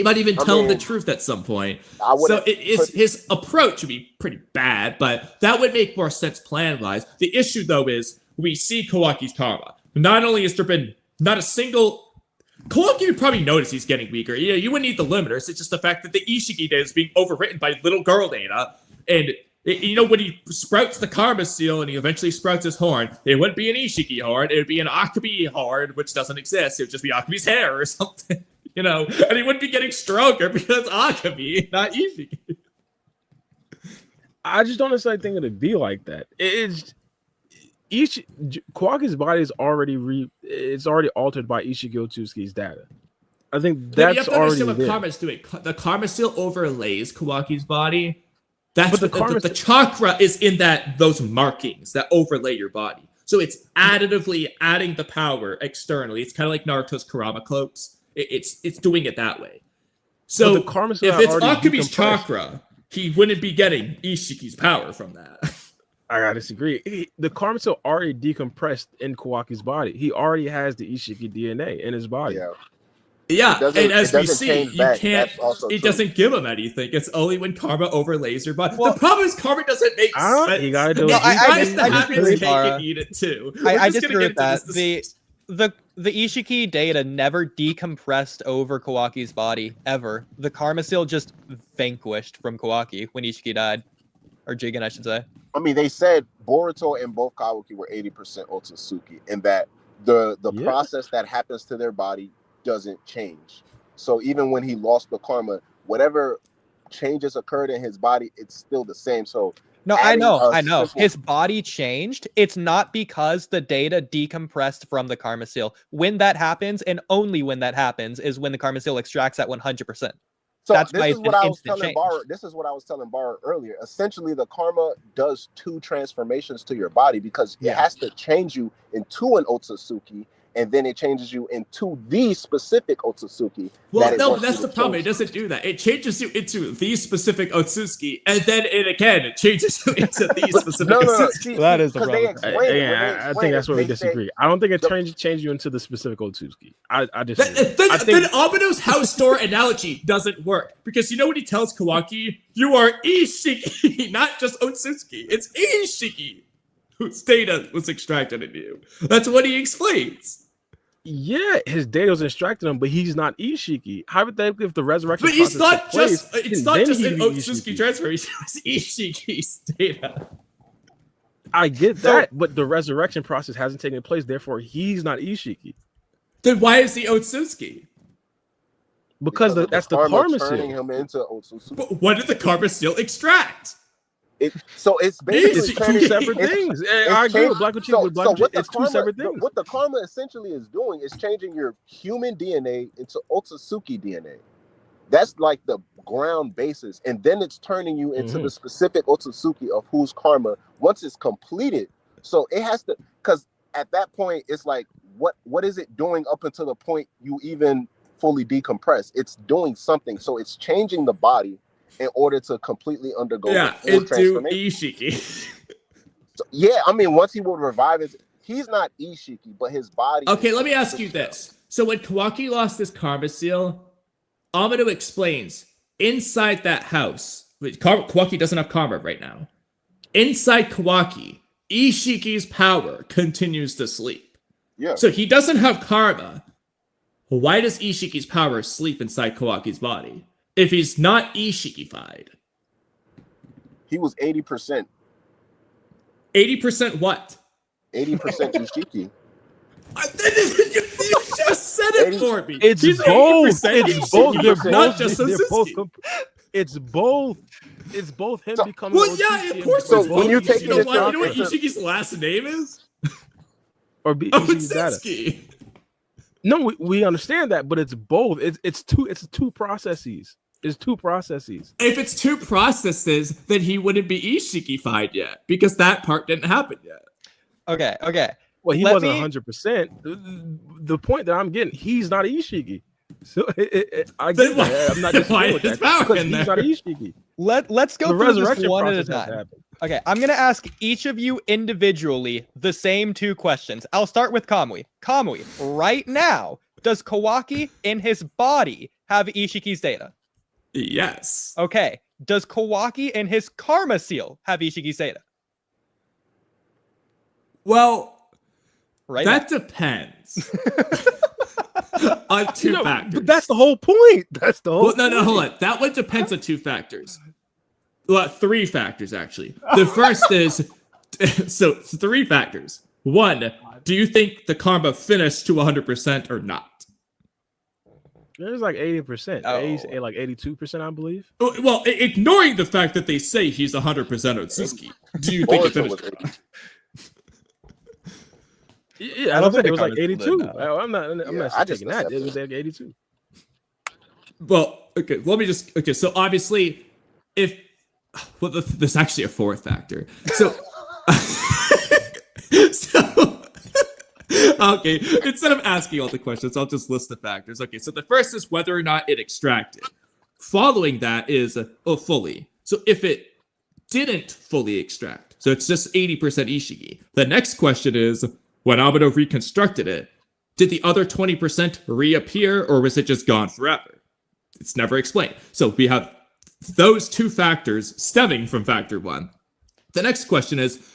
might even tell him the truth at some point. So his approach would be pretty bad, but that would make more sense plan-wise. The issue, though, is we see Kawaki's karma. Not only has there been not a single... Kawaki would probably notice he's getting weaker. You wouldn't need the limiters. It's just the fact that the Ishiki data is being overwritten by little girl data. And, when he sprouts the karma seal and he eventually sprouts his horn, it wouldn't be an Ishiki horn. It would be an Akibi horn, which doesn't exist. It would just be Akibi's hair or something, and he wouldn't be getting stronger because Akibi, not Ishiki. I just don't necessarily think it'd be like that. Kawaki's body is already it's already altered by Ishiki Otsutsuki's data. I think that's you have to already what there. Karma's doing. The karma seal overlays Kawaki's body. That's the chakra is in those markings that overlay your body. So it's additively adding the power externally. It's kind of like Naruto's Kurama cloaks. It's doing it that way. So if it's Akibi's chakra, he wouldn't be getting Ishiki's power from that. I gotta disagree. The karma cell already decompressed in Kawaki's body. He already has the Ishiki DNA in his body. Yeah. Yeah, and as we doesn't see, change you back. can't. That's also It true. doesn't give him anything. It's only when karma overlays your body. The problem is karma doesn't make sense. You gotta do it. I disagree. disagree, Cake Tara. and eat it too. I disagree with that. The Ishiki data never decompressed over Kawaki's body ever. The karma seal just vanquished from Kawaki when Ishiki died, or Jigen, I should say. I mean, they said Boruto and both Kawaki were 80% Otsutsuki, and that the process that happens to their body doesn't change. So even when he lost the karma, whatever changes occurred in his body, it's still the same. So no, I know. His body changed. It's not because the data decompressed from the karma seal. When that happens, and only when that happens, is when the karma seal extracts at 100%. So That's this is what I was telling Bar. This is what I was telling Bar earlier. Essentially, the karma does 2 transformations to your body because it has to change you into an Otsutsuki, and then it changes you into the specific Otsutsuki. Well, no, that's the problem. It doesn't do that. It changes you into the specific Otsutsuki, and then it changes you into the specific Otsutsuki. That is the problem. I think that's where we disagree. I don't think it changes you into the specific Otsutsuki. I disagree. Then Amado's house door analogy doesn't work because you know what he tells Kawaki? You are Ishiki, not just Otsutsuki. It's Ishiki whose data was extracted in you. That's what he explains. Yeah, his data was extracting him, but he's not Ishiki. Hypothetically, if the resurrection but it's not just it's not just an Otsutsuki transfer. It's Ishiki's data. I get that, but the resurrection process hasn't taken place. Therefore, he's not Ishiki. Then why is he Otsutsuki? Because that's the karma turning seal. him into Otsutsuki. But what did the karma seal extract? So it's basically two separate things. I agree with Black Witchy. It's two separate things. What the karma essentially is doing is changing your human DNA into Otsutsuki DNA. That's like the ground basis, and then it's turning you into the specific Otsutsuki of whose karma once it's completed. So it has to, because at that point it's like, what is it doing up until the point you even fully decompress? It's doing something. So it's changing the body in order to completely undergo the full into transformation. Ishiki. So, yeah, I mean, once he would revive it, he's not Ishiki, but his body. Okay, let me ask you this. So when Kawaki lost his karma seal, Amado explains inside that house, Kawaki doesn't have karma right now. Inside Kawaki, Ishiki's power continues to sleep. Yeah. So he doesn't have karma. Why does Ishiki's power sleep inside Kawaki's body? If he's not Ishikified. He was 80%. 80% what? 80% Ishiki. You just said it for me. It's He's both. 80% It's both. They're both. not just They're both. Otsutsuki. It's both. It's both him becoming. Well, yeah, of course. So it's when both. you take you know this what? You know what process- Ishiki's last name is? or Ishiki's data. Otsutsuki. No, we understand that, but it's both. It's two processes. It's two processes. If it's 2 processes, then he wouldn't be Ishikified yet because that part didn't happen yet. Okay. Well, he wasn't 100%. The point that I'm getting, he's not Ishiki. So I get that. I'm not disagreeing with that because he's not Ishiki. Let's go The through this resurrection one at a process has to time. happen. Okay, I'm gonna ask each of you individually the same 2 questions. I'll start with Kamui. Kamui, right now, does Kawaki in his body have Ishiki's data? Yes. Okay. Does Kawaki in his karma seal have Ishiki's data? Well, Right. that depends. On 2 factors. But that's the whole point. That's the whole. Well, no, hold on. That one depends on 2 factors. Well, 3 factors actually. The first is so 3 factors. 1, do you think the karma finished to 100% or not? There's like 80%, Oh. like 82%, I believe. Well, ignoring the fact that they say he's 100% Otsutsuki, do you think it finished? Yeah, I don't think it was like karma's 82. split, no. I'm not taking that. It was like 82. Well, okay, let me just so obviously there's actually a 4th factor. So okay, instead of asking all the questions, I'll just list the factors. Okay, so the first is whether or not it extracted. Following that is fully. So if it didn't fully extract, so it's just 80% Ishiki. The next question is when Amado reconstructed it, Did the other 20% reappear, or was it just gone forever? It's never explained. So we have those two factors stemming from factor one. The next question is,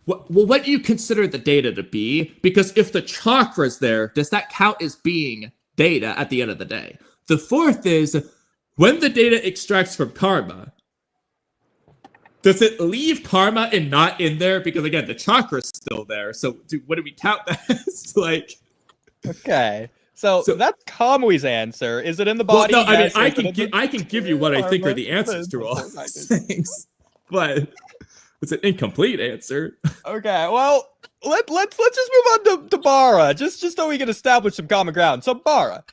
what do you consider the data to be? Because if the chakra's there, does that count as being data at the end of the day? The fourth is, when the data extracts from karma, does it leave karma and not in there? Because again, the chakra's still there. So what do we count that as? Like, okay. So that's Kamui's answer. Is it in the body? Well, no, yes, I mean, I can give you what I think are the answers to all these things, but it's an incomplete answer. Okay, well, let's just move on to Bara, just so we can establish some common ground. So Bara,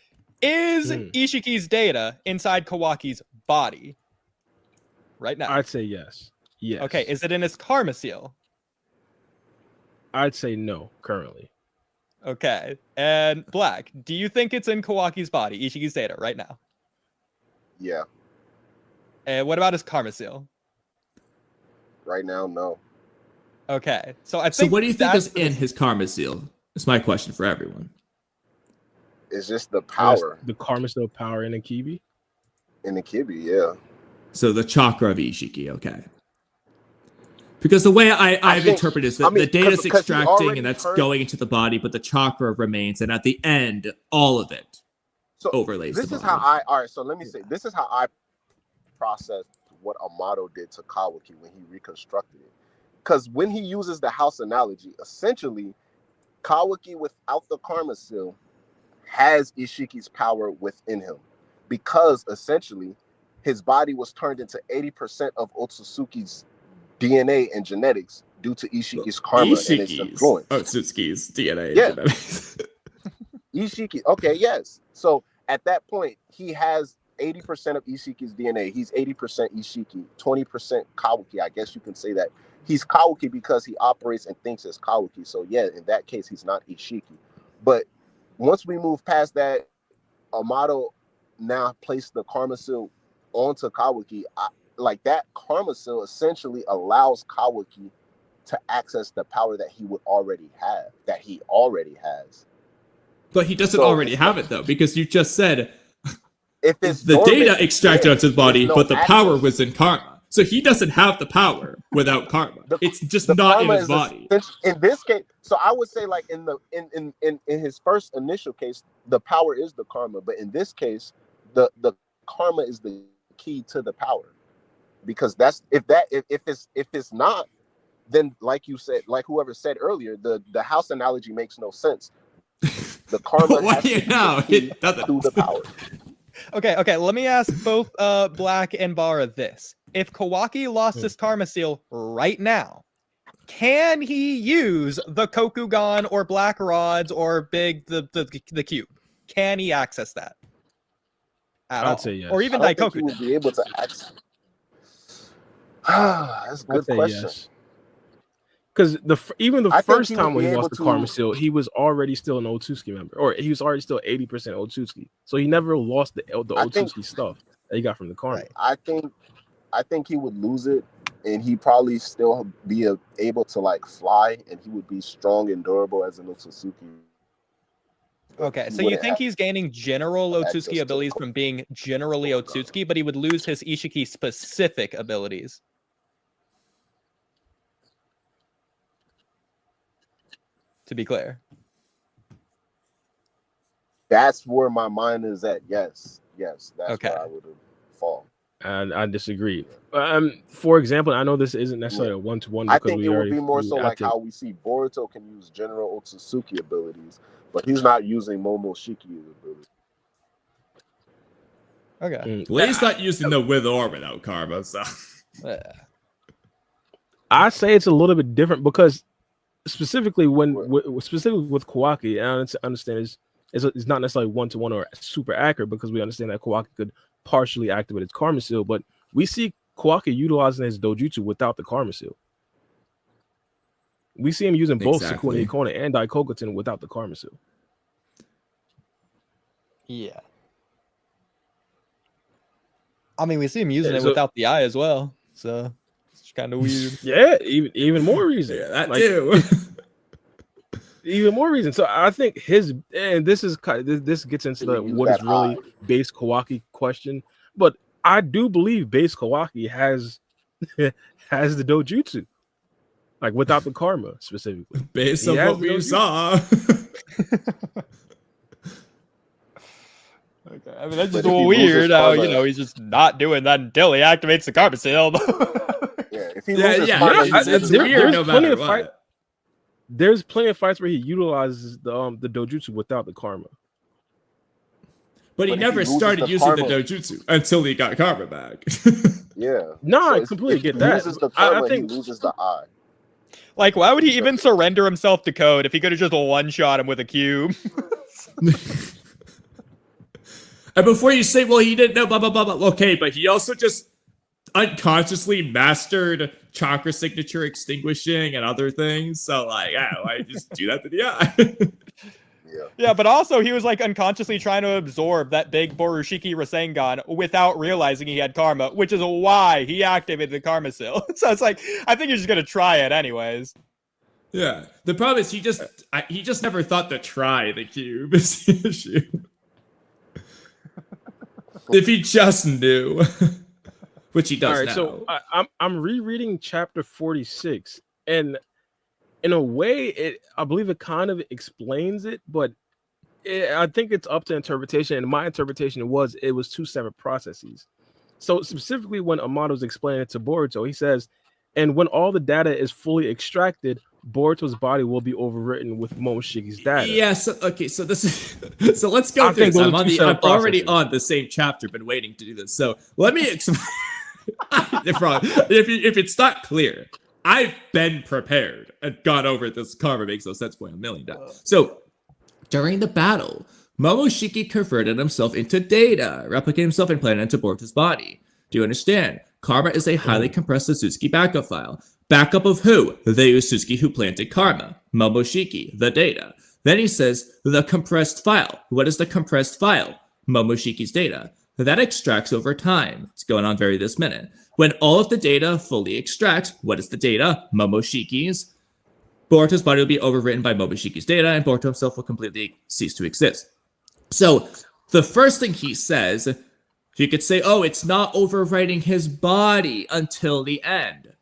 is Ishiki's data inside Kawaki's body right now? I'd say yes. Yes. Okay, is it in his karma seal? I'd say no currently. Okay, and Black, do you think it's in Kawaki's body, Ishiki's data right now? Yeah. And what about his karma seal? Right now, no. Okay, so I think. So what do you think is in his karma seal? It's my question for everyone. It's just the power. The karma seal power in Akibi? In Akibi, yeah. So the chakra of Ishiki, okay. Because the way I've interpreted is that the data's extracting and that's going into the body, but the chakra remains, and at the end, all of it overlays the body. This is how so let me say, this is how I processed what Amado did to Kawaki when he reconstructed it. Because when he uses the house analogy, essentially, Kawaki without the karma seal has Ishiki's power within him. Because essentially, his body was turned into 80% of Otsutsuki's DNA and genetics due to Ishiki's karma and its influence. Otsutsuki's DNA and genetics. Ishiki, okay, yes. So at that point, he has 80% of Ishiki's DNA. He's 80% Ishiki, 20% Kawaki. I guess you can say that. He's Kawaki because he operates and thinks as Kawaki. So yeah, in that case, he's not Ishiki. But once we move past that, Amado now placed the karma seal onto Kawaki. Like that karma seal essentially allows Kawaki to access the power that he would already have, that he already has. But he doesn't already have it though, because you just said if it's the data extracted onto his body, but the power access. Was in karma. So he doesn't have the power without karma. It's just not in his body. In this case, so I would say like in his first initial case, the power is the karma, but in this case, the karma is the key to the power. Because that's if it's not, then like you said, like whoever said earlier, the house analogy makes no sense. The karma has to be it doesn't through the power. Okay. Let me ask both Black and Bara this: if Kawaki lost his karma seal right now, can he use the Kokugan or Black Rods or the cube? Can he access that? I'd say yes. Or even I don't think Daikoku? he would be able to access. That's a good question. Yes. Because even the first time when he lost the to... karma seal, he was already still an Otsutsuki member, or he was already still 80% Otsutsuki. So he never lost the Otsutsuki stuff that he got from the karma. I think he would lose it, and he probably still be able to like fly, and he would be strong and durable as an Otsutsuki. Okay, so you think he's gaining general Otsutsuki abilities from being generally Otsutsuki, but he would lose his Ishiki specific abilities? To be clear. That's where my mind is at. Yes. That's where I would have fallen. And I disagree. For example, I know this isn't necessarily a one-to-one. I think it would be more so like how we see Boruto can use general Otsutsuki abilities, but he's not using Momoshiki abilities. Okay. Well, he's not using the with or without karma, so. I say it's a little bit different because specifically with Kawaki, and I understand it's not necessarily one-to-one or super accurate because we understand that Kawaki could partially activate his karma seal, but we see Kawaki utilizing his dojutsu without the karma seal. We see him using both Sukuna Ikona and Daikokuten without the karma seal. Yeah. I mean, we see him using it without the eye as well, so it's kind of weird. Yeah, even more reason. Yeah, that too. even more reason. So I think this gets into what is really base Kawaki question, but I do believe base Kawaki has has the dojutsu, like without the karma specifically. Based on what we saw. Okay, I mean that's just weird. How he's just not doing that until he activates the karma seal. Yeah, if he loses it's weird no matter what. There's plenty of fights where he utilizes the dojutsu without the karma. But he never started using the dojutsu until he got karma back. Yeah. No, I completely get that. I think he loses the eye. Like, why would he even surrender himself to Code if he could have just one-shot him with a cube? And before you say, well, he didn't know, blah, blah, blah, blah. Okay, but he also just unconsciously mastered chakra signature extinguishing and other things. So, like, I just do that to the eye. Yeah, but also he was like unconsciously trying to absorb that big Borushiki Rasengan without realizing he had karma, which is why he activated the karma seal. So it's like, I think he's just gonna try it anyways. Yeah, the problem is he just never thought to try the cube is the issue. If he just knew, which he does now. So I'm rereading chapter 46, and in a way, I believe it kind of explains it, but I think it's up to interpretation. And my interpretation it was two separate processes. So specifically, when Amado's explaining it to Boruto, he says, "And when all the data is fully extracted, Boruto's body will be overwritten with Momoshiki's data." Yeah. So this is so. Let's go through this. I'm already on the same chapter. Been waiting to do this. So let me explain. If it's not clear, I've been prepared and gone over this. Karma makes no sense for $1,000,000. So during the battle, Momoshiki converted himself into data, replicated himself and planted into Boruto's body. Do you understand? Karma is a highly compressed Otsutsuki backup file. Backup of who? The Otsutsuki who planted Karma. Momoshiki, the data. Then he says, the compressed file. What is the compressed file? Momoshiki's data. That extracts over time. It's going on this minute. When all of the data fully extracts, what is the data? Momoshiki's. Boruto's body will be overwritten by Momoshiki's data, and Boruto himself will completely cease to exist. So, the first thing he says, you could say, oh, it's not overwriting his body until the end.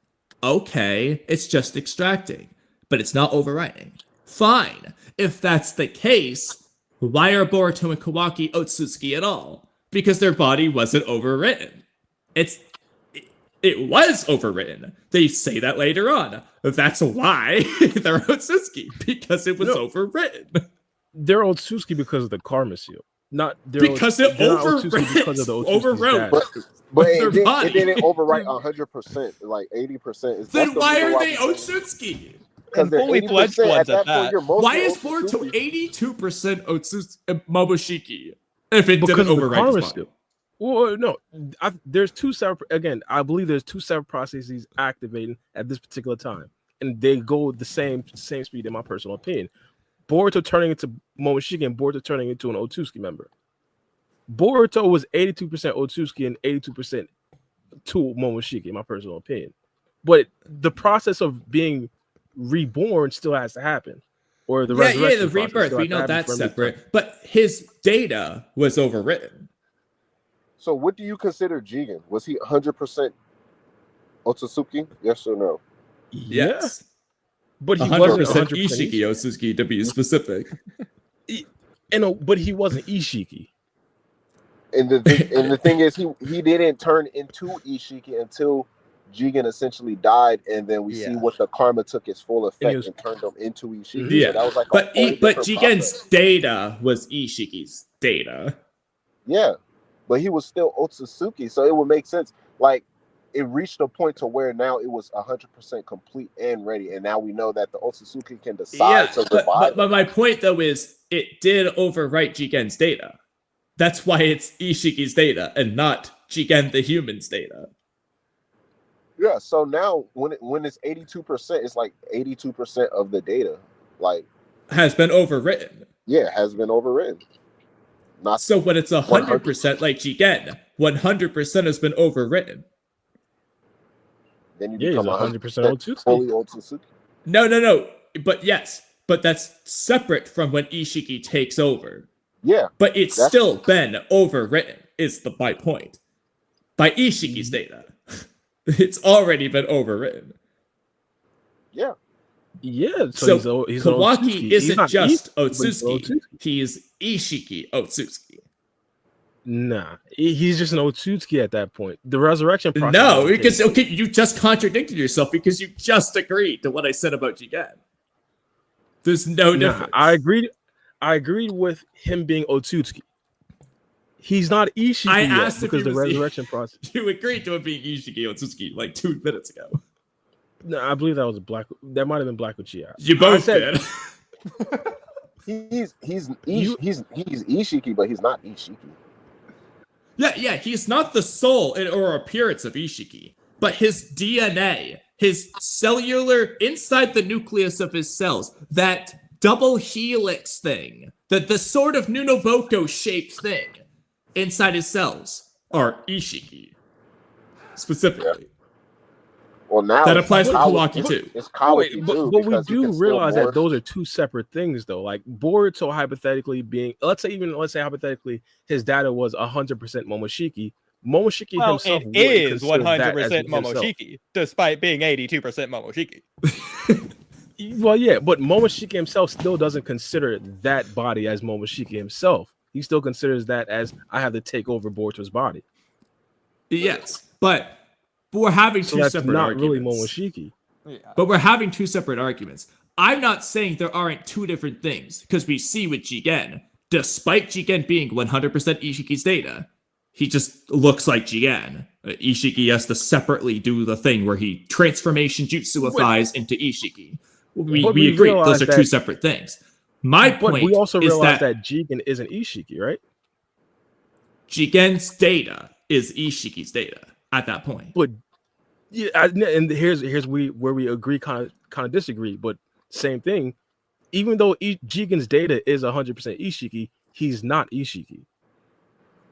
Okay, it's just extracting, but it's not overwriting. Fine. If that's the case, why are Boruto and Kawaki Otsutsuki at all? Because their body wasn't overwritten. It was overwritten. They say that later on. That's why they're Otsutsuki, because it was overwritten. They're Otsutsuki because of the karma seal. Not because it overwrote. But it didn't overwrite 100%, like 80%. Then why are they Otsutsuki? Because they're fully fledged ones at that. Why is Boruto 82% Momoshiki if it didn't overwrite his body? Well, no, there's two separate. Again, I believe there's two separate processes activating at this particular time, and they go the same speed, in my personal opinion. Boruto turning into Momoshiki and Boruto turning into an Otsutsuki member. Boruto was 82% Otsutsuki and 82% to Momoshiki, in my personal opinion. But the process of being reborn still has to happen, or the resurrection. The rebirth. We know that's separate, but his data was overwritten. So what do you consider Jigen? Was he 100% Otsutsuki? Yes or no? Yes. But he 100% wasn't 100% Ishiki Otsutsuki, to be specific. But he wasn't Ishiki. And the thing is, he didn't turn into Ishiki until Jigen essentially died, and then we see what the karma took its full effect and turned him into Ishiki. Yeah, so that was like but Jigen's data was Ishiki's data. Yeah. But he was still Otsutsuki, so it would make sense. Like, it reached a point to where now it was 100% complete and ready, and now we know that the Otsutsuki can decide to revive. But my point, though, is it did overwrite Jigen's data. That's why it's Ishiki's data and not Jigen the human's data. Yeah, so now when it's 82%, it's like 82% of the data, like, has been overwritten. Yeah, has been overwritten. So when it's 100% like Jigen, 100% has been overwritten. Then you become 100% Otsutsuki. Fully Otsutsuki. No. But yes, but that's separate from when Ishiki takes over. Yeah. But it's still been overwritten, is my point. By Ishiki's data. It's already been overwritten. Yeah. Yeah. So he's Kawaki isn't just Otsutsuki. He's Ishiki Otsutsuki. Nah, he's just an Otsutsuki at that point. The resurrection process. No, because you just contradicted yourself because you just agreed to what I said about Jigen. There's no difference. I agreed with him being Otsutsuki. He's not Ishiki I asked because the resurrection process. You agreed to him being Ishiki Otsutsuki like 2 minutes ago. No, I believe that was that might have been Black Uchiha. You both did. He's Ishiki, but he's not Ishiki. Yeah, he's not the soul or appearance of Ishiki, but his DNA, his cellular inside the nucleus of his cells, that double helix thing, the sort of Nunoboko shaped thing inside his cells are Ishiki specifically. Yeah. Well, now that applies to Kawaki too. It's Kawaki but we do realize that those are two separate things, though. Like Boruto hypothetically being, let's say hypothetically, his data was 100% Momoshiki. Momoshiki himself is 100% Momoshiki, despite being 82% Momoshiki. Well, yeah, but Momoshiki himself still doesn't consider that body as Momoshiki himself. He still considers that as I have to take over Boruto's body. Yes, but we're having two separate arguments. Really Momoshiki. Yeah. But we're having two separate arguments. I'm not saying there aren't two different things, because we see with Jigen, despite Jigen being 100% Ishiki's data, he just looks like Jigen. Ishiki has to separately do the thing where he transformation jutsuifies into Ishiki. We agree those are two separate things. My point we also realize that Jigen isn't Ishiki, right? Jigen's data is Ishiki's data at that point. But yeah, and here's where we agree, kind of disagree, but same thing. Even though Jigen's data is 100% Ishiki, he's not Ishiki.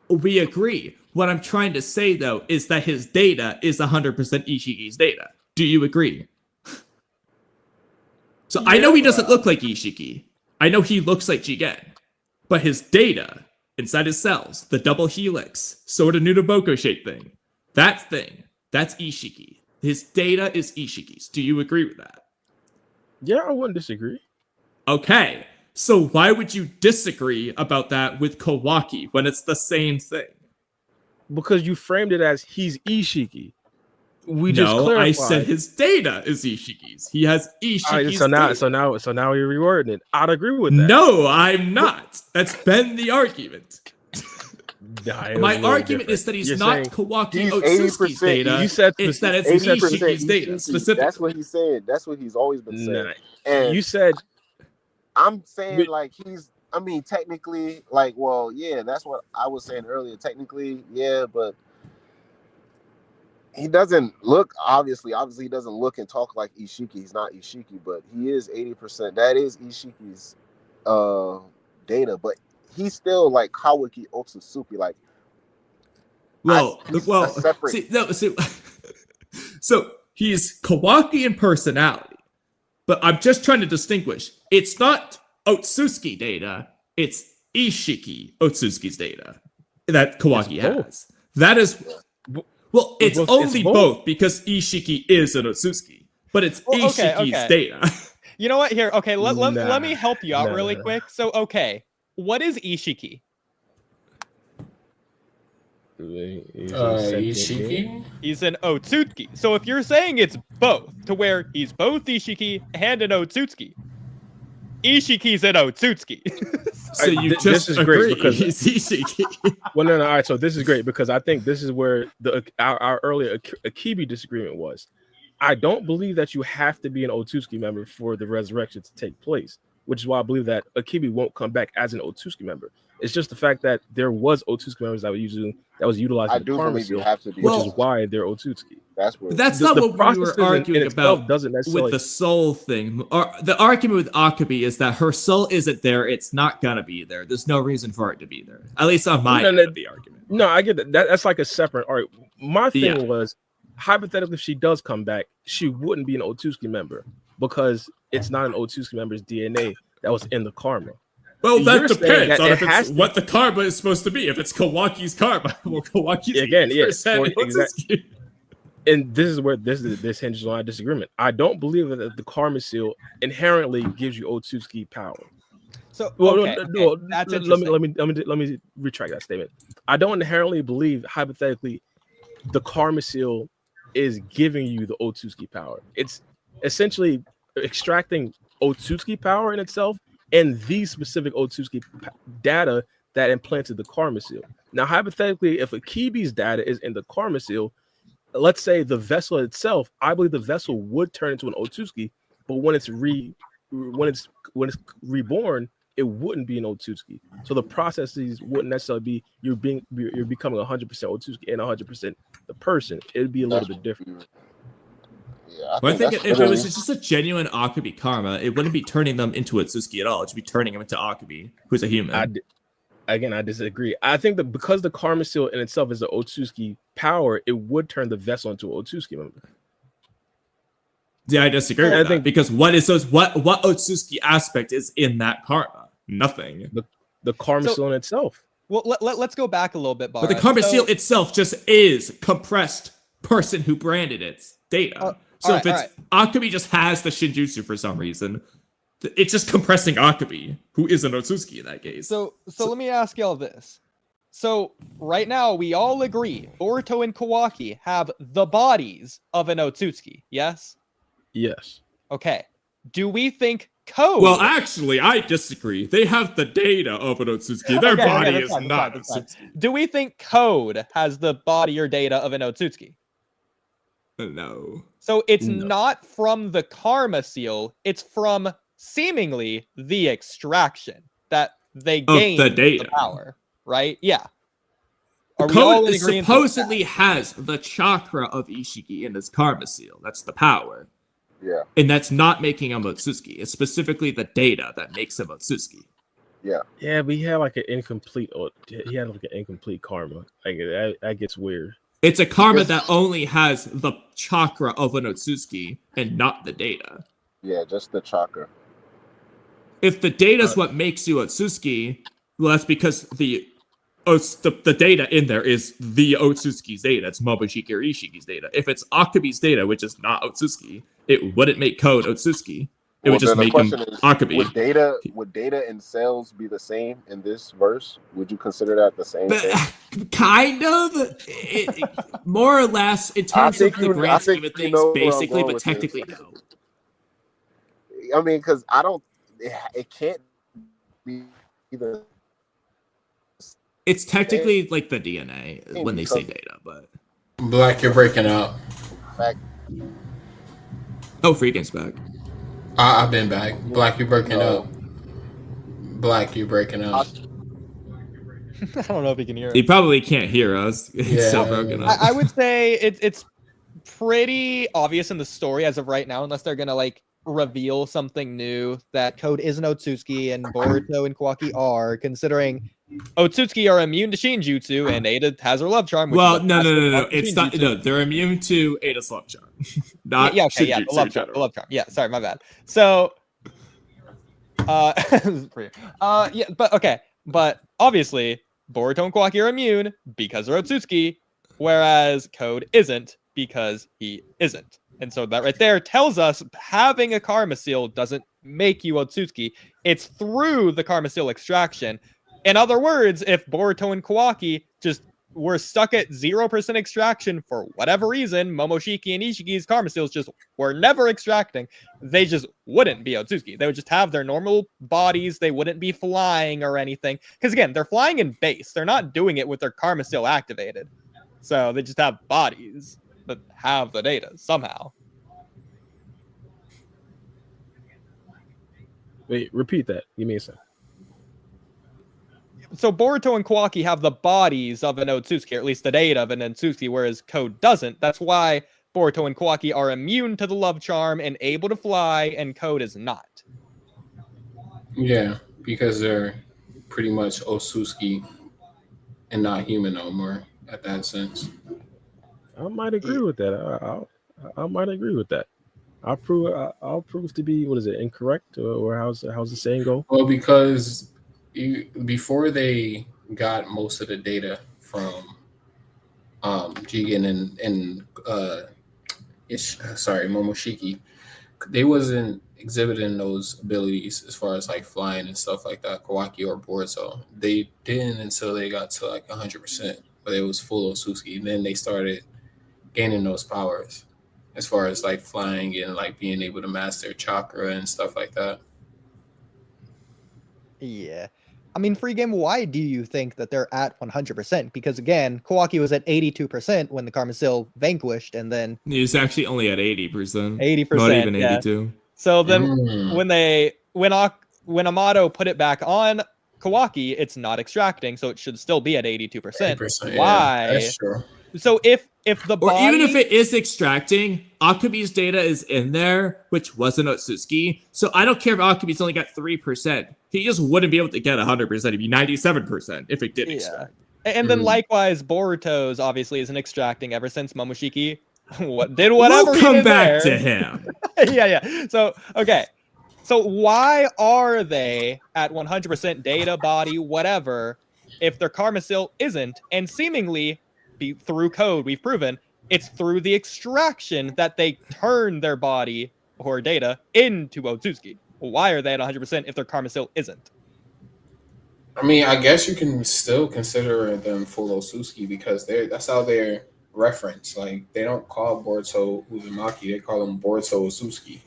We agree. What I'm trying to say though is that his data is 100% Ishiki's data. Do you agree? So yeah. I know he doesn't look like Ishiki. I know he looks like Jigen, but his data inside his cells, the double helix, sort of Nunoboko shaped thing, that's Ishiki. His data is Ishiki's. Do you agree with that? Yeah, I wouldn't disagree. Okay, so why would you disagree about that with Kawaki when it's the same thing? Because you framed it as he's Ishiki. I said his data is Ishiki's. He has Ishiki's data. So now you're rewording it. I'd agree with that. No, I'm not. That's been the argument. My argument is that he's not Kawaki Otsutsuki's data. It's that it's Ishiki's data specifically. That's what he's saying. That's what he's always been saying. Nah. And you said, I'm saying like technically, like, well, yeah, that's what I was saying earlier. Technically, yeah, but he doesn't look obviously he doesn't look and talk like Ishiki. He's not Ishiki, but he is 80%. That is Ishiki's data, but he's still like Kawaki Otsutsuki. Like, so he's Kawaki in personality, but I'm just trying to distinguish. It's not Otsutsuki data. It's Ishiki Otsutsuki's data that Kawaki has. That is. Well, it's only both because Ishiki is an Otsutsuki, but it's Ishiki's data. You know what? Here, okay, let me help you out really quick. So, okay, what is Ishiki? Ishiki? He's an Otsutsuki. So if you're saying it's both, to where he's both Ishiki and an Otsutsuki, Ishiki's an Otsutsuki. So you this is great because he's Ishiki. Well, no. All right, so this is great because I think this is where our earlier Akibi disagreement was. I don't believe that you have to be an Otsutsuki member for the resurrection to take place, which is why I believe that Akibi won't come back as an Otsutsuki member. It's just the fact that there was Otsutsuki members that was utilized. I do believe you have to be, which is why they're Otsutsuki. That's not what we were arguing about with the soul thing. The argument with Akibi is that her soul isn't there. It's not gonna be there. There's no reason for it to be there. At least on my end of the argument. No, I get that. That's like a separate argument. My thing was, hypothetically, if she does come back, she wouldn't be an Otsutsuki member because it's not an Otsutsuki member's DNA that was in the karma. Well, that You're saying depends that on it if has it's to- what the karma is supposed to be. If it's Kawaki's karma, well, Kawaki's Again, yeah, 80% Otsutsuki. And this is where this hinges on our disagreement. I don't believe that the karma seal inherently gives you Otsutsuki power. So Well, that's let interesting. me retract that statement. I don't inherently believe, hypothetically, the karma seal is giving you the Otsutsuki power. It's essentially extracting Otsutsuki power in itself and the specific Otsutsuki data that implanted the karma seal. Now, hypothetically, if Akibi's data is in the karma seal, let's say the vessel itself, I believe the vessel would turn into an Otsutsuki, but when it's reborn, it wouldn't be an Otsutsuki. So the processes wouldn't necessarily be you're becoming 100% Otsutsuki and 100% the person. It'd be a little bit different. Yeah, I think that's if it was just a genuine Akibi karma, it wouldn't be turning them into Otsutsuki at all. It'd be turning them into Akibi, who's a human. I disagree. I think that because the karma seal in itself is an Otsutsuki power, it would turn the vessel into an Otsutsuki member. Yeah, I disagree with that, because what Otsutsuki aspect is in that karma? Nothing. The karma seal in itself. Well, let's go back a little bit, Bara. But the karma seal itself just is compressed person who branded its data. Akibi just has the Shinjutsu for some reason, it's just compressing Akibi, who is an Otsutsuki in that case. So let me ask y'all this. So right now we all agree Boruto and Kawaki have the bodies of an Otsutsuki, yes? Yes. Okay. Do we think Code... Well, actually, I disagree. They have the data of an Otsutsuki. Their body is not Otsutsuki. Do we think Code has the body or data of an Otsutsuki? No. So it's not from the karma seal, it's from seemingly the extraction that they gain the data. The power, right? Yeah. Code supposedly has the chakra of Ishiki in his karma seal. That's the power. Yeah. And that's not making him Otsutsuki. It's specifically the data that makes him Otsutsuki. Yeah. Yeah, but he had like an incomplete karma. Like that gets weird. It's a karma that only has the chakra of an Otsutsuki and not the data. Yeah, just the chakra. If the data is what makes you Otsutsuki, well, that's because the data in there is the Otsutsuki's data. It's Momoshiki or Ishiki's data. If it's Akibi's data, which is not Otsutsuki, it wouldn't make Code Otsutsuki. It would just make him Akibi. Would data and cells be the same in this verse? Would you consider that the same thing? Kind of. More or less, in terms of the grand scheme of things, basically, but technically no. I mean, because it can't be either. It's technically like the DNA when they say data, but... Black, you're breaking up. Back. Oh, Freakin's back. I've been back. Black, you're breaking up. Black, you're breaking up. I don't know if he can hear us. He probably can't hear us. It's so broken up. I would say it's pretty obvious in the story as of right now, unless they're gonna like reveal something new, that Code is an Otsutsuki and Boruto and Kawaki are, considering Otsutsuki are immune to Shinjutsu and Eida has her love charm. Well, no. It's not. No, they're immune to Eida's love charm. Not the love charm. Yeah, sorry, my bad. So, but obviously Boruto and Kawaki are immune because they're Otsutsuki, whereas Code isn't because he isn't. And so that right there tells us having a karma seal doesn't make you Otsutsuki. It's through the karma seal extraction. In other words, if Boruto and Kawaki just were stuck at 0% extraction for whatever reason, Momoshiki and Ishiki's karma seals just were never extracting, they just wouldn't be Otsutsuki. They would just have their normal bodies. They wouldn't be flying or anything. Because again, they're flying in base. They're not doing it with their karma seal activated. So they just have bodies that have the data somehow. Wait, repeat that. Give me a second. So Boruto and Kawaki have the bodies of an Otsutsuki, or at least the data of an Otsutsuki, whereas Code doesn't. That's why Boruto and Kawaki are immune to the love charm and able to fly, and Code is not. Yeah, because they're pretty much Otsutsuki and not human no more, at that sense. I might agree with that. I might agree with that. I'll prove to be, what is it, incorrect, or how's the saying go? Well, because before they got most of the data from Jigen and Momoshiki, they wasn't exhibiting those abilities as far as like flying and stuff like that, Kawaki or Boruto. They didn't until they got to like 100%, but it was full Otsutsuki. And then they started gaining those powers as far as like flying and like being able to master chakra and stuff like that. Yeah. I mean, free game, why do you think that they're at 100%? Because again, Kawaki was at 82% when the Karmisil vanquished, and then he was actually only at 80%. 80%. Not even 82. Yeah. So then when Amado put it back on Kawaki, it's not extracting, so it should still be at 82%. Why? Yeah, that's true. So if the body... Or even if it is extracting, Akibi's data is in there, which wasn't Otsutsuki. So I don't care if Akibi's only got 3%. He just wouldn't be able to get 100%. It'd be 97% if it did extract. And then likewise, Boruto's obviously isn't extracting ever since Momoshiki whatever. We'll come back to him. Yeah. So, okay. So why are they at 100% data, body, whatever, if their Karmisil isn't? And seemingly, through code, we've proven, it's through the extraction that they turn their body or data into Otsutsuki. Why are they at 100% if their Karmisil isn't? I mean, I guess you can still consider them full Otsutsuki because that's how they're referenced. Like, they don't call Boruto Uzumaki, they call him Boruto Otsutsuki.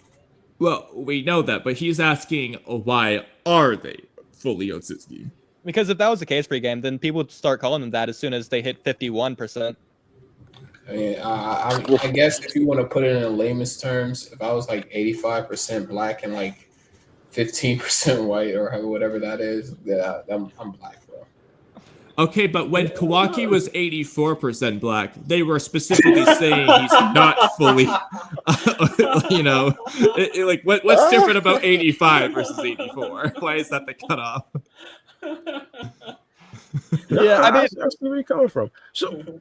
Well, we know that, but he's asking why are they fully Otsutsuki? Because if that was the case pre-game, then people would start calling them that as soon as they hit 51%. I mean, I guess if you want to put it in layman's terms, if I was like 85% black and like 15% white or whatever that is, yeah, I'm black, bro. Okay, but when Kawaki was 84% black, they were specifically saying he's not fully, like what's different about 85 versus 84? Why is that the cutoff? Yeah, I mean, that's where you're coming from. So,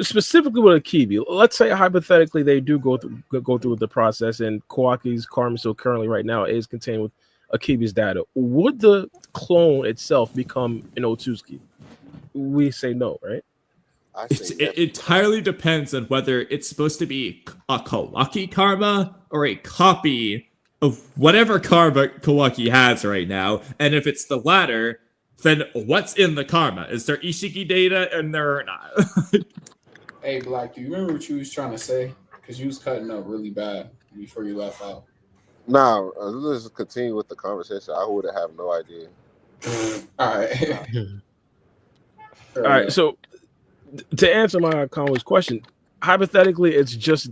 specifically with Akibi, let's say hypothetically they do go through the process, and Kawaki's Karmisil currently right now is contained with Akibi's data. Would the clone itself become an Otsutsuki? We say no, right? It entirely depends on whether it's supposed to be a Kawaki karma or a copy of whatever karma Kawaki has right now. And if it's the latter, then what's in the karma? Is there Ishiki data in there or not? Hey, Black, do you remember what you was trying to say? Because you was cutting up really bad before you left out. Nah, let's just continue with the conversation. I would have no idea. All right. All right, so to answer my Conway's question, hypothetically, it's just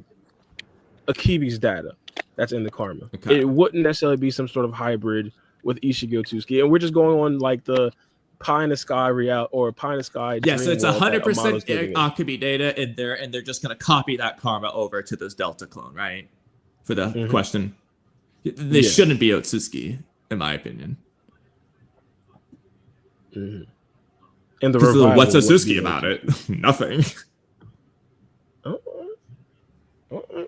Akibi's data that's in the karma. Okay. It wouldn't necessarily be some sort of hybrid with Ishiki Otsutsuki, and we're just going on like the pie in the sky or pie in the sky. Yeah, so it's 100% Akibi data in there, and they're just going to copy that karma over to this Delta clone, right? For the question, they shouldn't be Otsutsuki, in my opinion. Mm-hmm. And the revival, what's Otsutsuki about it? Nothing.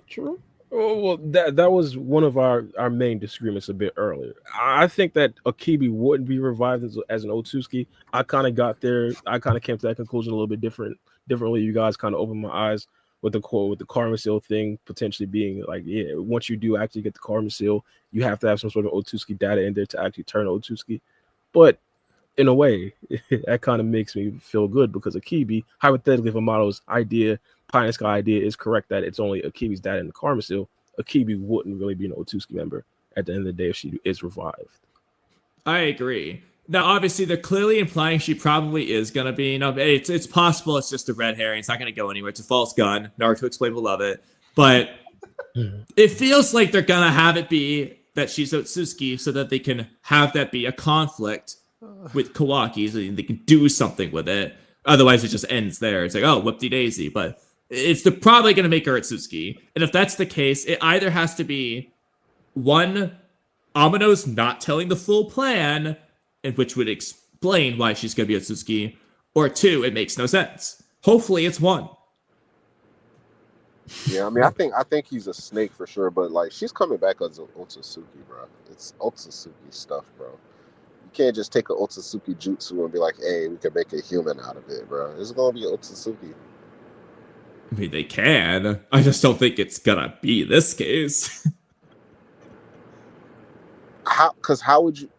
True. Oh, well, that was one of our main disagreements a bit earlier. I think that Akibi wouldn't be revived as an Otsutsuki. I kind of got there. I kind of came to that conclusion a little bit differently. You guys kind of opened my eyes with the Karmisil thing potentially being like, yeah, once you do actually get the Karmisil, you have to have some sort of Otsutsuki data in there to actually turn Otsutsuki. But in a way, that kind of makes me feel good because Akibi, hypothetically, if Amado's idea, pie in the sky idea, is correct that it's only Akibi's data in the Karmisil, Akibi wouldn't really be an Otsutsuki member at the end of the day if she is revived. I agree. Now, obviously, they're clearly implying she probably is going to be. It's possible it's just a red herring. It's not going to go anywhere. It's a false gun. Naruto Explained will love it. But it feels like they're going to have it be that she's Otsutsuki so that they can have that be a conflict with Kawaki so they can do something with it. Otherwise, it just ends there. It's like, oh, whoop-de-daisy. But they're probably going to make her Otsutsuki. And if that's the case, it either has to be, one, Amado's not telling the full plan, and which would explain why she's going to be Otsutsuki, or two, it makes no sense. Hopefully, it's one. Yeah, I mean, I think he's a snake for sure, but like she's coming back as an Otsutsuki, bro. It's Otsutsuki stuff, bro. You can't just take an Otsutsuki jutsu and be like, hey, we can make a human out of it, bro. It's gonna be Otsutsuki. I mean, they can. I just don't think it's gonna be this case. How would you?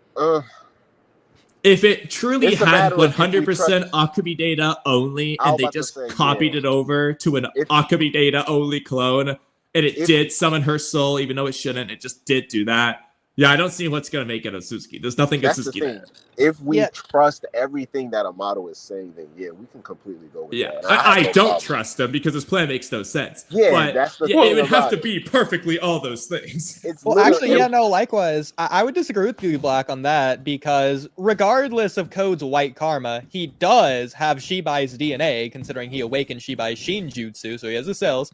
If it truly It's a had matter of 100% Akibi data only, I was and they about to just say, copied yeah. it over to an Akibi data only clone, and it did summon her soul, even though it shouldn't, it just did do that. Yeah, I don't see what's gonna make it Otsutsuki. There's nothing Otsutsuki there. If we trust everything that Amado is saying, then yeah, we can completely go with that. I don't trust him because his plan makes no sense. Yeah, but that's the thing. It would have to be perfectly all those things. Well, actually, likewise. I would disagree with you, Black, on that, because regardless of Code's white karma, he does have Shibai's DNA, considering he awakened Shibai's Shinjutsu, so he has the cells.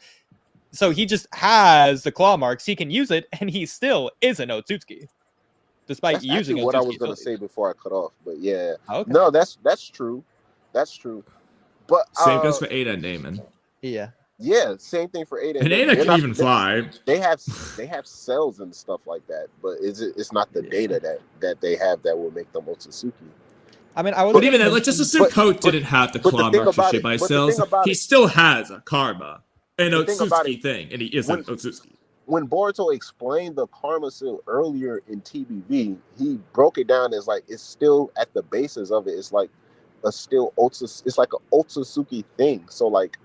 So he just has the claw marks. He can use it, and he still is an Otsutsuki, despite using what I was going to say before I cut off. But yeah, okay. No, that's true. That's true. But same goes for Eida and Damon. Yeah, same thing for Eida. And Eida can even fly. They have cells and stuff like that, but it's not the data that they have that will make them Otsutsuki. I mean, I was. But even then, let's just assume Code didn't have the claw marks for Shibai cells. He still has a karma. An Otsutsuki thing, and he isn't Otsutsuki. When Boruto explained the karma seal earlier in TBV, he broke it down as like it's still at the basis of it. It's like it's like an Otsutsuki thing. So like,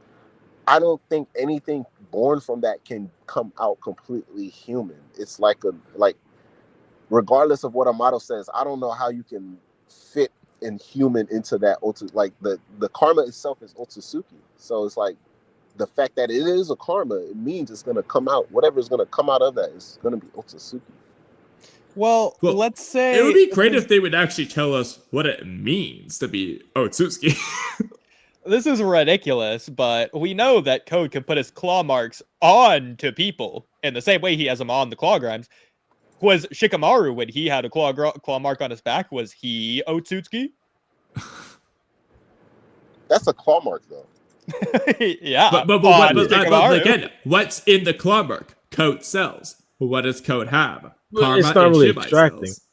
I don't think anything born from that can come out completely human. It's like regardless of what Amado says, I don't know how you can fit in human into that like the karma itself is Otsutsuki. So it's like, the fact that it is a karma, it means it's going to come out. Whatever is going to come out of that is going to be Otsutsuki. Well, let's say... It would be great if they would actually tell us what it means to be Otsutsuki. This is ridiculous, but we know that Code can put his claw marks onto people in the same way he has them on the claw grimes. Was Shikamaru, when he had a claw mark on his back, was he Otsutsuki? That's a claw mark, though. Yeah, but again, what's in the claw mark? Code cells. What does Code have? Karma it's not really extracting. Cells.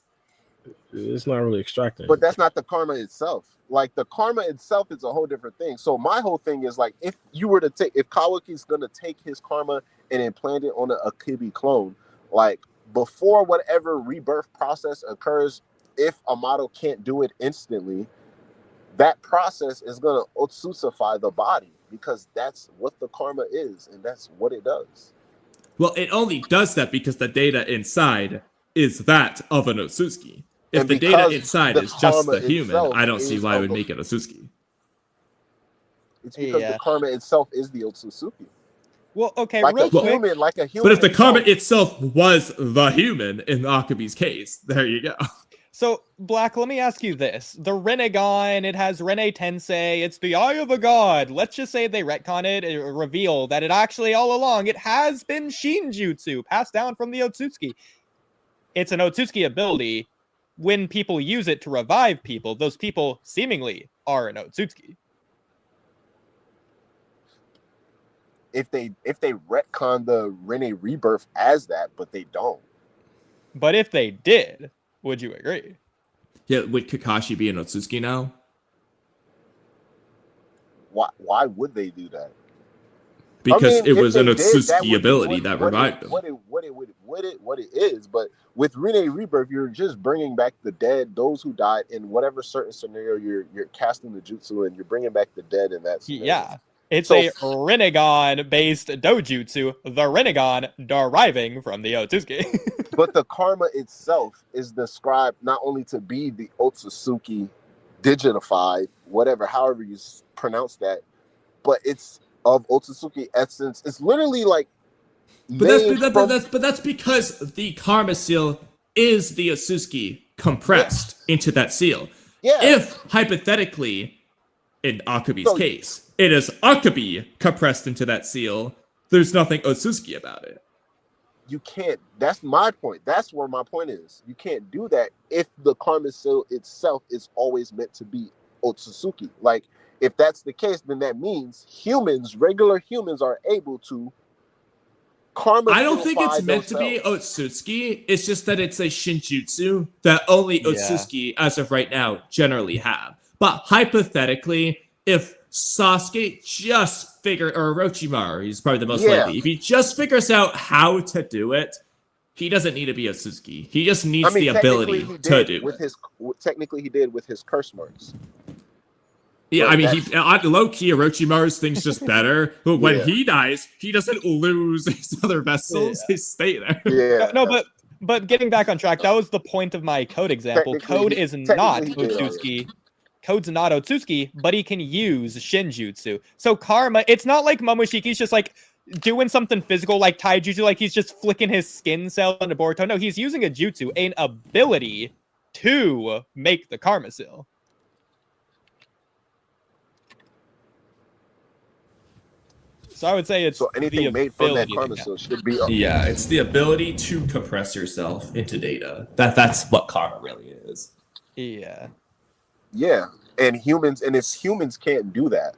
It's not really extracting. But that's not the karma itself. Like the karma itself is a whole different thing. So my whole thing is like, if Kawaki's gonna take his karma and implant it on an Akibi clone, like before whatever rebirth process occurs, if Amado can't do it instantly, that process is going to Otsutsify the body because that's what the karma is and that's what it does. Well, it only does that because the data inside is that of an Otsutsuki. If the data inside is just the human, I don't see why it would make it Otsutsuki. It's because the karma itself is the Otsutsuki. Well, okay, like a human. But if the karma itself was the human in Akibi's case, there you go. So, Black, let me ask you this. The Rinnegan, it has Rene Tensei, it's the Eye of a God. Let's just say they retcon it and reveal that it actually all along, it has been Shinjutsu, passed down from the Otsutsuki. It's an Otsutsuki ability. When people use it to revive people, those people seemingly are an Otsutsuki. If they retcon the Rene rebirth as that, but they don't. But if they did... Would you agree? Yeah, would Kakashi be an Otsutsuki now? Why would they do that? Because it was an Otsutsuki ability that revived him. What it is, but with Rene Rebirth, you're just bringing back the dead, those who died in whatever certain scenario you're casting the jutsu and you're bringing back the dead in that scenario. Yeah. It's a Rinnegan-based dojutsu, the Rinnegan deriving from the Otsutsuki. But the karma itself is described not only to be the Otsutsuki digitified, however you pronounce that, but it's of Otsutsuki essence. It's literally like... But that's because the karma seal is the Otsutsuki compressed into that seal. Yeah. If, hypothetically, in Akibi's case, it is Akibi compressed into that seal, there's nothing Otsutsuki about it. You can't. That's my point. That's where my point is. You can't do that if the karma seal itself is always meant to be Otsutsuki. Like, if that's the case, then that means regular humans are able to karma. I don't think it's purified meant to be themselves. Otsutsuki. It's just that it's a Shinjutsu that only Otsutsuki, as of right now, generally have. But hypothetically, if Sasuke just or Orochimaru, he's probably the most likely. If he just figures out how to do it, he doesn't need to be Otsutsuki. He just needs the ability to do it. Technically, he did with his curse marks. Yeah, I mean, low-key, Orochimaru's thing's just better. But when he dies, he doesn't lose his other vessels. They stay there. Yeah. No, but getting back on track, that was the point of my Code example. Code is not Otsutsuki. Code's not Otsutsuki, but he can use Shinjutsu. So Karma, it's not like Momoshiki's just like doing something physical like Taijutsu, like he's just flicking his skin cell into Boruto. No, he's using a jutsu, an ability to make the Karma Seal. So I would say it's anything made from that Karma Seal should be. Yeah, it's the ability to compress yourself into data. That's what Karma really is. Yeah. Yeah, and humans can't do that.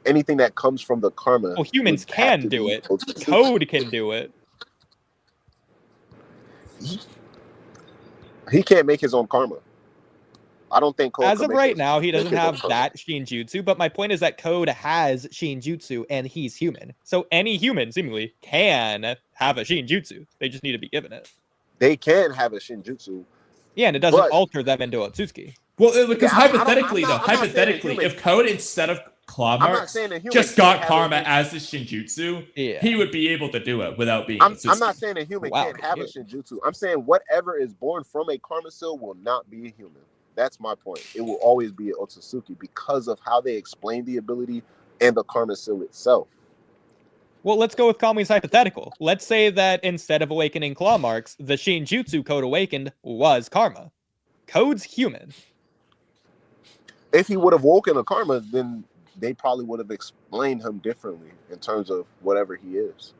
Anything that comes from the karma. Well, humans can do it. Code can do it. He can't make his own karma. I don't think Code. As of right now, he doesn't have that Shinjutsu, but my point is that Code has Shinjutsu and he's human. So any human, seemingly, can have a Shinjutsu. They just need to be given it. They can have a Shinjutsu. Yeah, and it doesn't alter them into Otsutsuki. Well, because hypothetically, if Code, instead of claw marks, just got Karma as his Shinjutsu, he would be able to do it without being I'm not saying a human can't have a Shinjutsu. I'm saying whatever is born from a Karma Seal will not be a human. That's my point. It will always be an Otsutsuki because of how they explain the ability and the Karma Seal itself. Well, let's go with Kami's hypothetical. Let's say that instead of awakening claw marks, the Shinjutsu Code awakened was Karma. Code's human. If he would have woken a Karma, then they probably would have explained him differently in terms of whatever he is.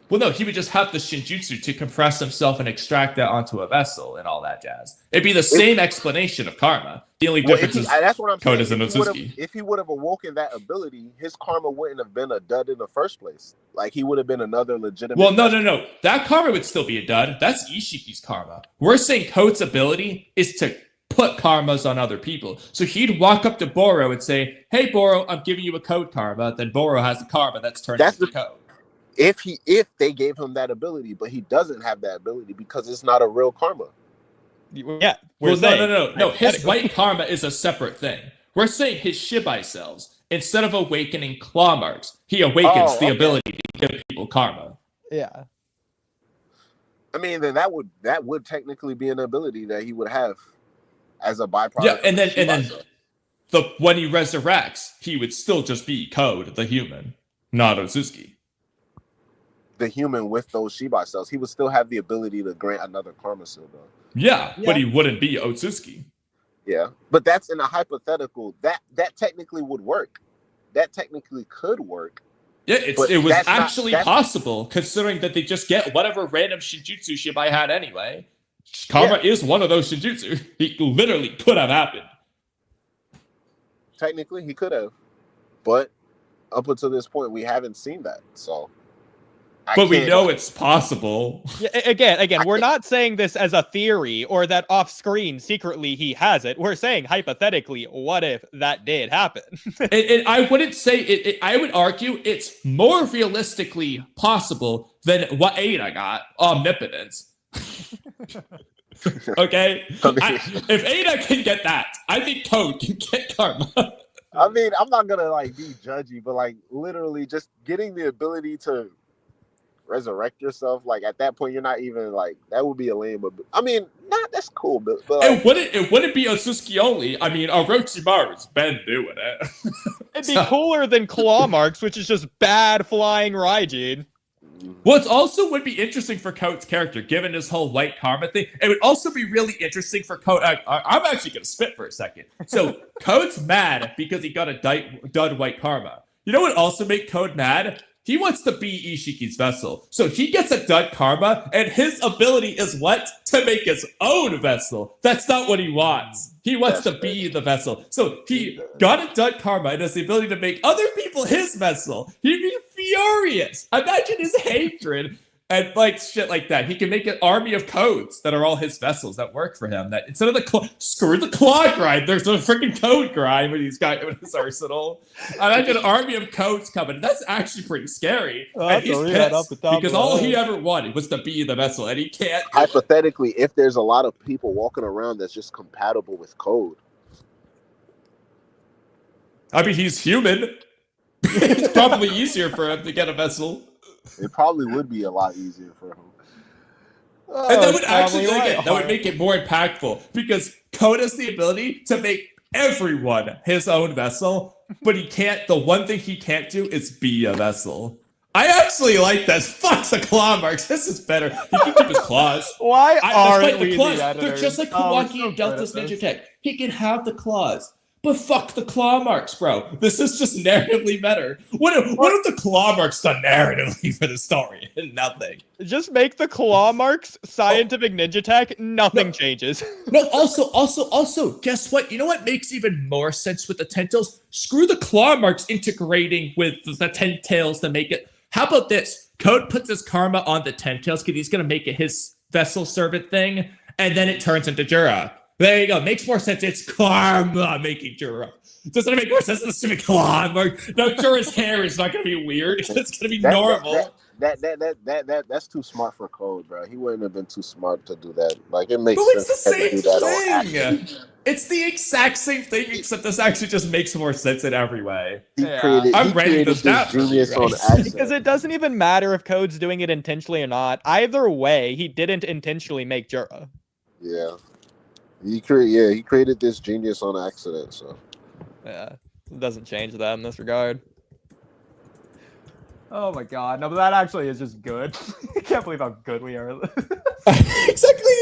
Well, no, he would just have the Shinjutsu to compress himself and extract that onto a vessel and all that jazz. It'd be the same explanation of Karma. The only difference is that's what I'm Code is saying. an Otsutsuki. If he would have awoken that ability, his karma wouldn't have been a dud in the first place. Like, he would have been another legitimate... Well, no. That karma would still be a dud. That's Ishiki's karma. We're saying Code's ability is to put karmas on other people. So he'd walk up to Boro and say, hey, Boro, I'm giving you a Code karma. Then Boro has a karma that's turned into Code. If they gave him that ability, but he doesn't have that ability because it's not a real karma. Yeah. No. His white karma is a separate thing. We're saying his Shibai cells, instead of awakening claw marks, he awakens the ability to give people karma. Yeah. I mean, then that would technically be an ability that he would have as a byproduct. Yeah, and then when he resurrects, he would still just be Code, the human, not Otsutsuki. The human with those Shibai cells, he would still have the ability to grant another Karma Seal, though. Yeah, but he wouldn't be Otsutsuki. Yeah, but that's in a hypothetical. That technically would work. That technically could work. Yeah, it was actually possible, considering that they just get whatever random Shinjutsu Shibai had anyway. Karma is one of those Shinjutsu. He literally could have happened. Technically, he could have. But up until this point, we haven't seen that, so... But we know it's possible. Yeah, again, we're not saying this as a theory or that off screen secretly he has it. We're saying hypothetically, what if that did happen? and I wouldn't say it. I would argue it's more realistically possible than what Eida got, omnipotence. Okay? If Eida can get that, I think Code can get karma. I mean, I'm not going to be judgy, but literally just getting the ability to resurrect yourself, at that point you're not even that would be a lame, but I mean, that's cool, but it wouldn't be Otsutsuki only. I mean, Orochimaru's been doing it. It'd be cooler than claw marks, which is just bad flying Raijin. Well, it also would be interesting for Code's character, given his whole white karma thing. It would also be really interesting for Code. I'm actually gonna spit for a second. So Code's mad because he got a dud white karma. You know what also make Code mad? He wants to be Ishiki's vessel. So he gets a dud karma, and his ability is what? To make his own vessel. That's not what he wants. He wants to be the vessel. So he got a dud karma and has the ability to make other people his vessel. He'd be furious. Imagine his hatred and like shit like that. He can make an army of codes that are all his vessels that work for him. That instead of the screw the claw grind, there's a freaking code grind when he's got in his arsenal. Imagine an army of codes coming. That's actually pretty scary. And he's pissed because all he ever wanted was to be the vessel, and he can't. Hypothetically, if there's a lot of people walking around that's just compatible with code. I mean, he's human. It's probably easier for him to get a vessel. It probably would be a lot easier for him. And that would actually that would make it more impactful because Code has the ability to make everyone his own vessel, but he can't. The one thing he can't do is be a vessel. I actually like this. Fuck the claw marks. This is better. He can keep his claws. Why aren't we the claws? editors? They're just like Kawaki and Delta's Ninja Tech. He can have the claws. But fuck the claw marks, bro. This is just narratively better. What if the claw marks done narratively for the story? Nothing. Just make the claw marks scientific ninja tech. Nothing changes. No, also, guess what? You know what makes even more sense with the tentacles? Screw the claw marks integrating with the tentails to make it. How about this? Code puts his karma on the tentails because he's going to make it his vessel servant thing, and then it turns into Jura. There you go. Makes more sense. It's karma making Jura. Doesn't it make more sense to be claw mark? No, Jura's hair is not going to be weird. It's going to be normal. That's too smart for Code, bro. He wouldn't have been too smart to do that. Like it makes but sense. It's the same thing. It's the exact same thing, except this actually just makes more sense in every way. I'm ready to snap genius on accident. Because it doesn't even matter if Code's doing it intentionally or not. Either way, he didn't intentionally make Jura. Yeah. He created this genius on accident, so yeah, it doesn't change that in this regard. Oh my god, no, but that actually is just good. I can't believe how good we are. Exactly,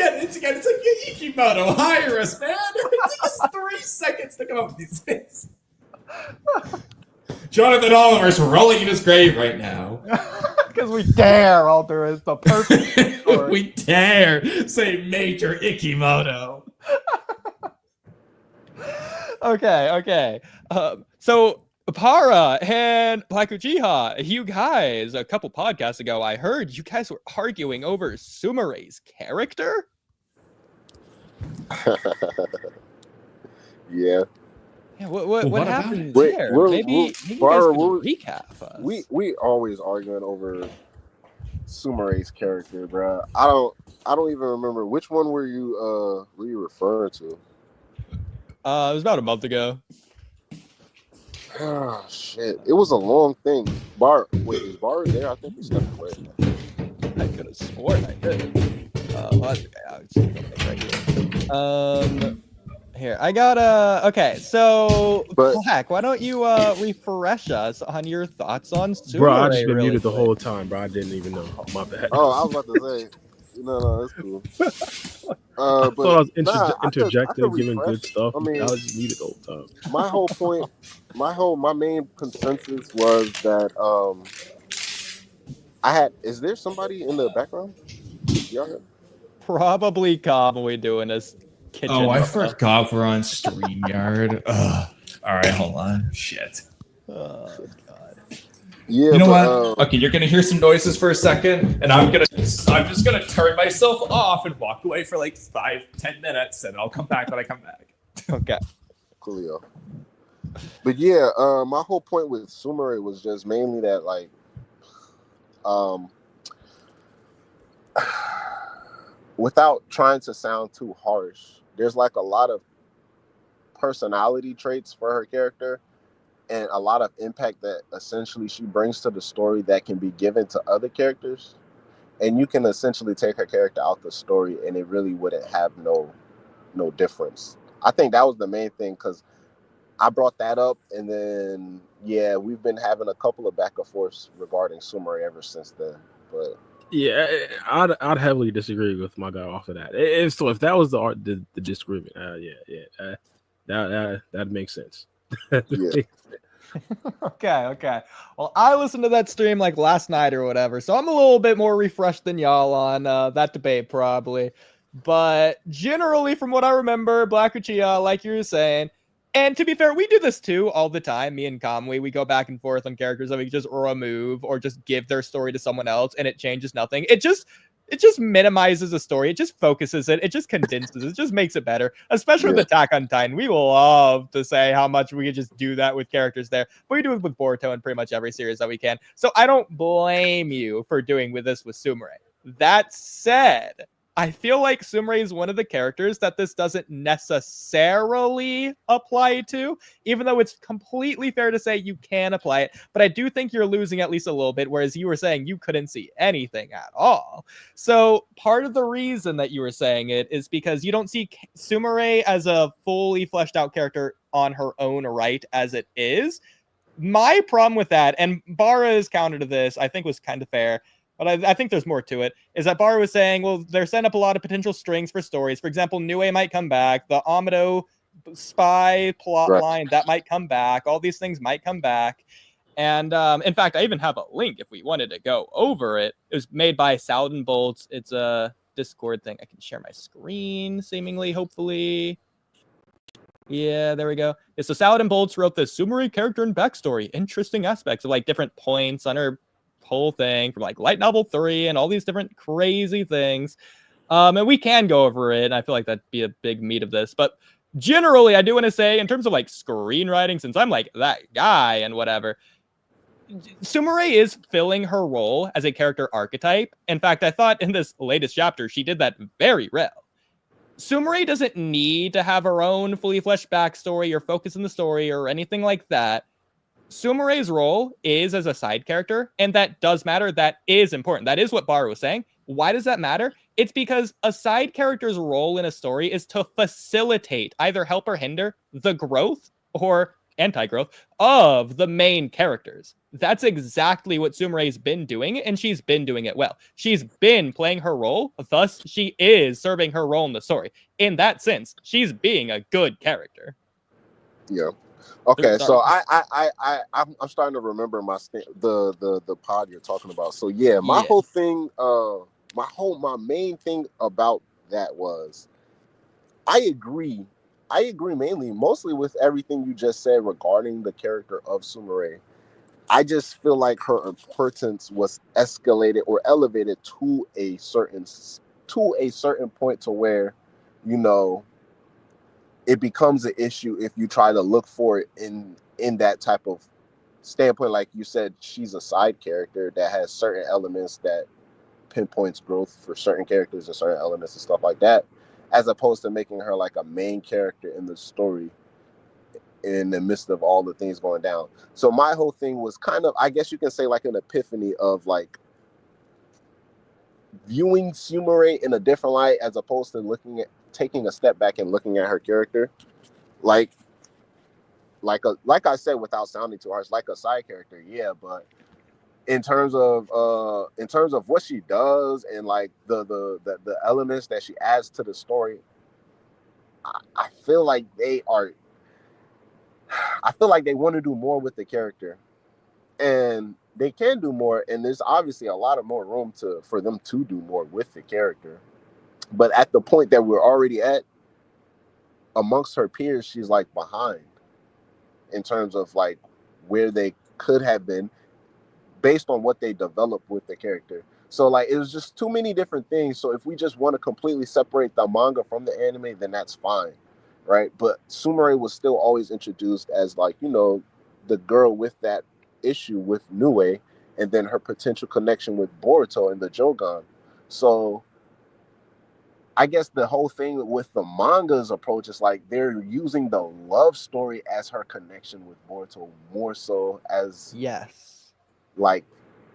it's like Ikimoto, hire us, man. It takes us 3 seconds to come up with these things. Jonathan Oliver's rolling in his grave right now. Because we dare alter is the perfect story. We dare say Major Ikimoto. Okay. So Para and Black Uchiha, you guys, a couple podcasts ago, I heard you guys were arguing over Sumere's character. Yeah. Yeah, what happened happened? there? Maybe you guys could recap us. We always arguing over Sumere's character, bro. I don't even remember which one were you referring to. It was about a month ago. Oh shit! It was a long thing. Is Bar there? I think he stepped away. I could have sworn I did. Here, I got okay, so Black, why don't you refresh us on your thoughts on Sumere? Bro, I just been muted the whole time, bro. I didn't even know. My bad. Oh, I was about to say, no, that's cool. I thought I was interjecting, giving good stuff. I mean, I was just muted the whole time. My whole point, my main consensus was that is there somebody in the background? Y'all heard? Probably Kamui doing this. Oh, I forgot we're on StreamYard. All right, hold on. Shit. Oh, God. Yeah, you know what? Okay, you're gonna hear some noises for a second, and I'm just gonna turn myself off and walk away for like 5-10 minutes, and I'll come back when I come back. Okay. Coolio. But yeah, my whole point with Sumere was just mainly that like, without trying to sound too harsh, there's like a lot of personality traits for her character and a lot of impact that essentially she brings to the story that can be given to other characters. And you can essentially take her character out the story and it really wouldn't have no difference. I think that was the main thing because I brought that up and then, yeah, we've been having a couple of back and forths regarding Sumere ever since then. But yeah, I'd heavily disagree with my guy off of that. If that was the disagreement, that makes sense. Yeah. Okay. Well, I listened to that stream like last night or whatever, so I'm a little bit more refreshed than y'all on that debate probably. But generally, from what I remember, Black Uchiha, like you were saying, And to be fair, we do this too all the time. Me and Kamui, we go back and forth on characters that we just remove or just give their story to someone else, and it changes nothing. It just minimizes a story. It just focuses it. It just condenses it. It just makes it better. Especially with Attack on Titan. We love to say how much we could just do that with characters there. But we do it with Boruto and pretty much every series that we can. So I don't blame you for doing this with Sumire. That said, I feel like Sumire is one of the characters that this doesn't necessarily apply to, even though it's completely fair to say you can apply it. But I do think you're losing at least a little bit, whereas you were saying you couldn't see anything at all. So part of the reason that you were saying it is because you don't see Sumire as a fully fleshed out character on her own right as it is. My problem with that, and Bara's counter to this, I think was kind of fair, but I think there's more to it, is that Bara was saying, well, they're setting up a lot of potential strings for stories. For example, Nue might come back. The Amado spy plot line, that might come back. All these things might come back. And in fact, I even have a link if we wanted to go over it. It was made by Thunderbolts. It's a Discord thing. I can share my screen, seemingly, hopefully. Yeah, there we go. Yeah, so Thunderbolts wrote the Sumire character and backstory. Interesting aspects of like different points on her whole thing from like light novel 3 and all these different crazy things. And we can go over it. And I feel like that'd be a big meat of this. But generally, I do want to say in terms of like screenwriting, since I'm like that guy and whatever, Sumire is filling her role as a character archetype. In fact, I thought in this latest chapter, she did that very well. Sumire doesn't need to have her own fully fleshed backstory or focus on the story or anything like that. Sumire's role is as a side character, and that does matter. That is important. That is what Baru was saying. Why does that matter? It's because a side character's role in a story is to facilitate, either help or hinder, the growth or anti-growth of the main characters. That's exactly what Sumire's been doing, and she's been doing it well. She's been playing her role, thus she is serving her role in the story. In that sense, she's being a good character. Yeah. Okay, so I'm starting to remember the pod you're talking about. So yeah, my whole thing, my main thing about that was, I agree mostly with everything you just said regarding the character of Sumire. I just feel like her importance was escalated or elevated to a certain point to where, you know, it becomes an issue if you try to look for it in that type of standpoint. Like you said, she's a side character that has certain elements that pinpoints growth for certain characters and certain elements and stuff like that, as opposed to making her like a main character in the story in the midst of all the things going down. So my whole thing was kind of, I guess you can say, like an epiphany of like viewing Sumire in a different light, as opposed to taking a step back and looking at her character like I said, without sounding too harsh, like a side character. Yeah, but in terms of what she does and like the elements that she adds to the story, I feel like they want to do more with the character, and they can do more, and there's obviously a lot of more room for them to do more with the character. But at the point that we're already at, amongst her peers, she's like behind in terms of like where they could have been based on what they developed with the character. So like, it was just too many different things. So if we just want to completely separate the manga from the anime, then that's fine, right? But Sumire was still always introduced as like, you know, the girl with that issue with Nue, and then her potential connection with Boruto and the Jogan. So I guess the whole thing with the manga's approach is like they're using the love story as her connection with Boruto more so as like,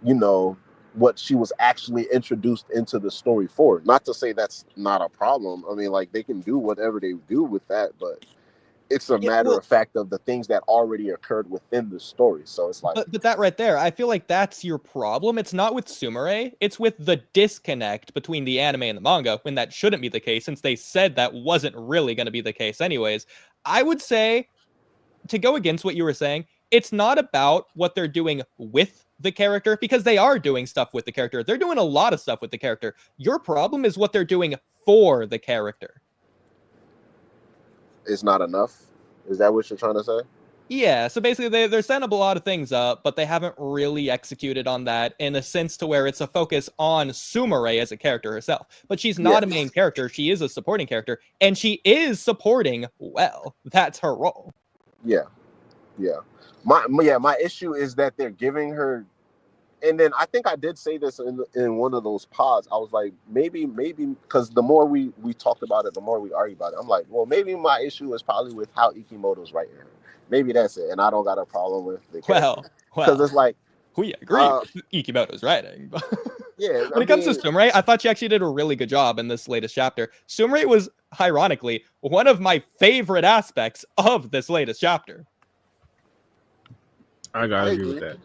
you know, what she was actually introduced into the story for. Not to say that's not a problem. I mean, like, they can do whatever they do with that, but it's a matter of fact of the things that already occurred within the story. So it's like, but that right there, I feel like that's your problem. It's not with Sumire. It's with the disconnect between the anime and the manga, when that shouldn't be the case, since they said that wasn't really going to be the case anyways. I would say, to go against what you were saying, it's not about what they're doing with the character, because they are doing stuff with the character. They're doing a lot of stuff with the character. Your problem is what they're doing for the character. It's not enough. Is that what you're trying to say? Yeah, so basically they're setting up a lot of things up, but they haven't really executed on that in a sense to where it's a focus on Sumire as a character herself. But she's not a main character, she is a supporting character, and she is supporting well. That's her role. Yeah. My issue is that they're giving her, and then I think I did say this in one of those pods. I was like, maybe, because the more we talked about it, the more we argued about it. I'm like, well, maybe my issue is probably with how Ikimoto's writing her. Maybe that's it, and I don't got a problem with the character. Because it's like, we agree with Ikimoto's writing. Yeah, when it comes to Sumire, I thought she actually did a really good job in this latest chapter. Sumire was, ironically, one of my favorite aspects of this latest chapter. I gotta agree with that.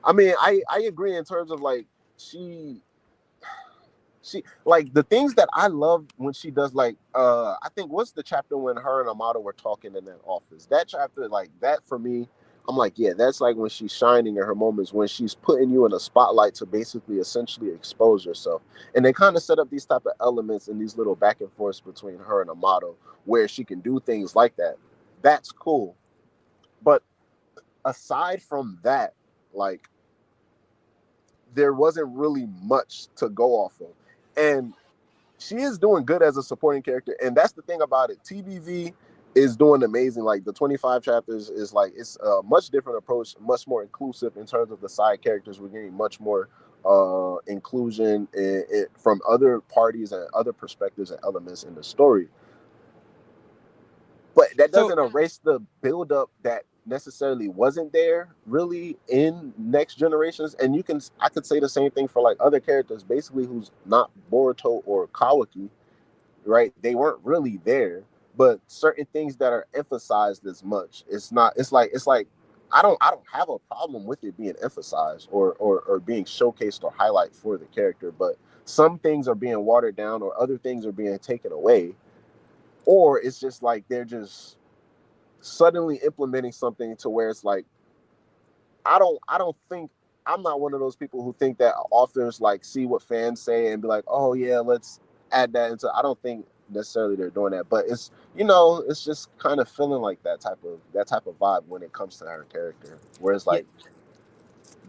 I mean, I agree in terms of like she like the things that I love when she does, like I think what's the chapter when her and Amado were talking in that office. That chapter, like that for me, I'm like, yeah, that's like when she's shining in her moments, when she's putting you in a spotlight to basically essentially expose yourself. And they kind of set up these type of elements in these little back and forths between her and Amado where she can do things like that. That's cool. But aside from that, like there wasn't really much to go off of. And she is doing good as a supporting character. And that's the thing about it. TBV is doing amazing. Like the 25 chapters is like, it's a much different approach, much more inclusive in terms of the side characters. We're getting much more inclusion from other parties and other perspectives and elements in the story. But that doesn't erase the buildup that necessarily wasn't there really in Next Generations. And I could say the same thing for like other characters, basically who's not Boruto or Kawaki, right? They weren't really there, but certain things that are emphasized as much, it's like I don't have a problem with it being emphasized or being showcased or highlighted for the character, but some things are being watered down or other things are being taken away, or it's just like they're just suddenly implementing something to where it's like I don't think, I'm not one of those people who think that authors like see what fans say and be like, oh yeah, let's add that into. I don't think necessarily they're doing that, but it's, you know, it's just kind of feeling like that type of vibe when it comes to her character, whereas like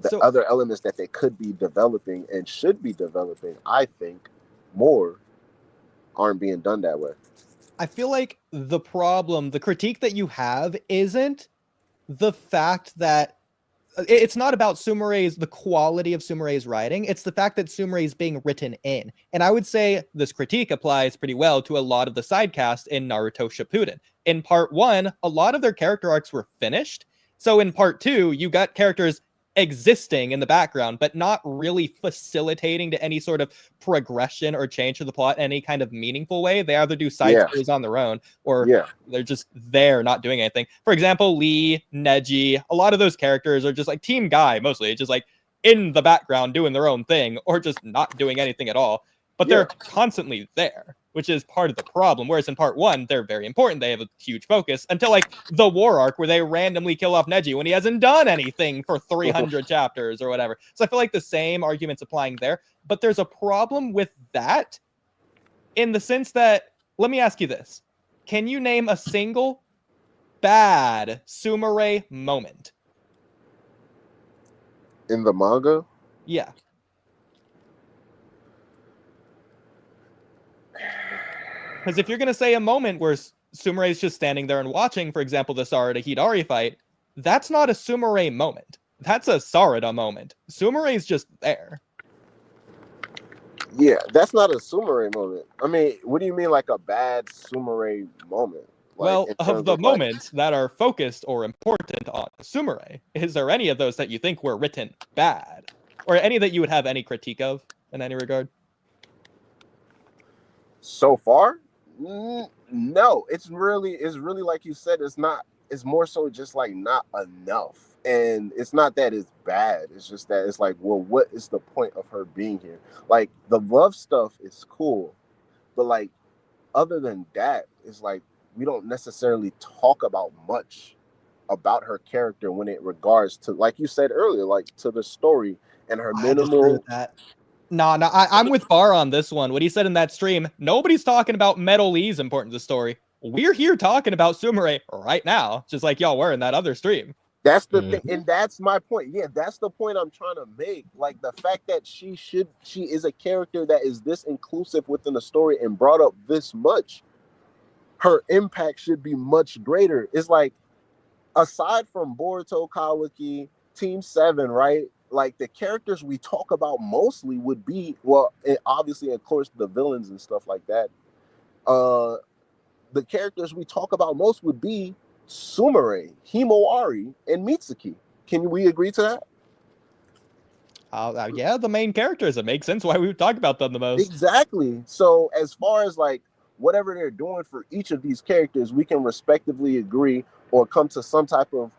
the other elements that they could be developing and should be developing, I think more aren't being done that way. I feel like the problem, the critique that you have isn't the fact that it's not about the quality of Sumire's writing. It's the fact that Sumire is being written in. And I would say this critique applies pretty well to a lot of the side cast in Naruto Shippuden. In part 1, a lot of their character arcs were finished. So in part 2, you got characters existing in the background, but not really facilitating to any sort of progression or change to the plot in any kind of meaningful way. They either do side stories on their own, or they're just there not doing anything. For example, Lee, Neji, a lot of those characters are just like Team Guy, mostly. It's just like in the background doing their own thing, or just not doing anything at all. But they're constantly there, which is part of the problem. Whereas in part 1, they're very important. They have a huge focus until like the war arc where they randomly kill off Neji when he hasn't done anything for 300 chapters or whatever. So I feel like the same argument's applying there. But there's a problem with that in the sense that, let me ask you this. Can you name a single bad Sumire moment? In the manga? Yeah. Because if you're going to say a moment where Sumire is just standing there and watching, for example, the Sarada Hidari fight, that's not a Sumire moment. That's a Sarada moment. Sumire is just there. Yeah, that's not a Sumire moment. I mean, what do you mean like a bad Sumire moment? Like, well, of the moments that are focused or important on Sumire, is there any of those that you think were written bad? Or any that you would have any critique of in any regard? So far? No, it's really like you said, it's more so just like not enough. And it's not that it's bad, it's just that it's like, well, what is the point of her being here? Like the love stuff is cool, but like other than that, it's like we don't necessarily talk about much about her character when it regards to, like you said earlier, like to the story and her minimal. No, I'm with Bar on this one. What he said in that stream, nobody's talking about Metal Lee's important to the story. we're here talking about Sumire right now, just like y'all were in that other stream. That's the thing, and that's my point. Yeah, that's the point I'm trying to make. Like the fact that she is a character that is this inclusive within the story and brought up this much, her impact should be much greater. It's like, aside from Boruto, Kawaki, Team 7, right? Like the characters we talk about mostly would be, well, obviously, of course, the villains and stuff like that. The characters we talk about most would be Sumire, Himawari, and Mitsuki. Can we agree to that? Yeah, the main characters. It makes sense why we talk about them the most. Exactly. So as far as like whatever they're doing for each of these characters, we can respectively agree or come to some type of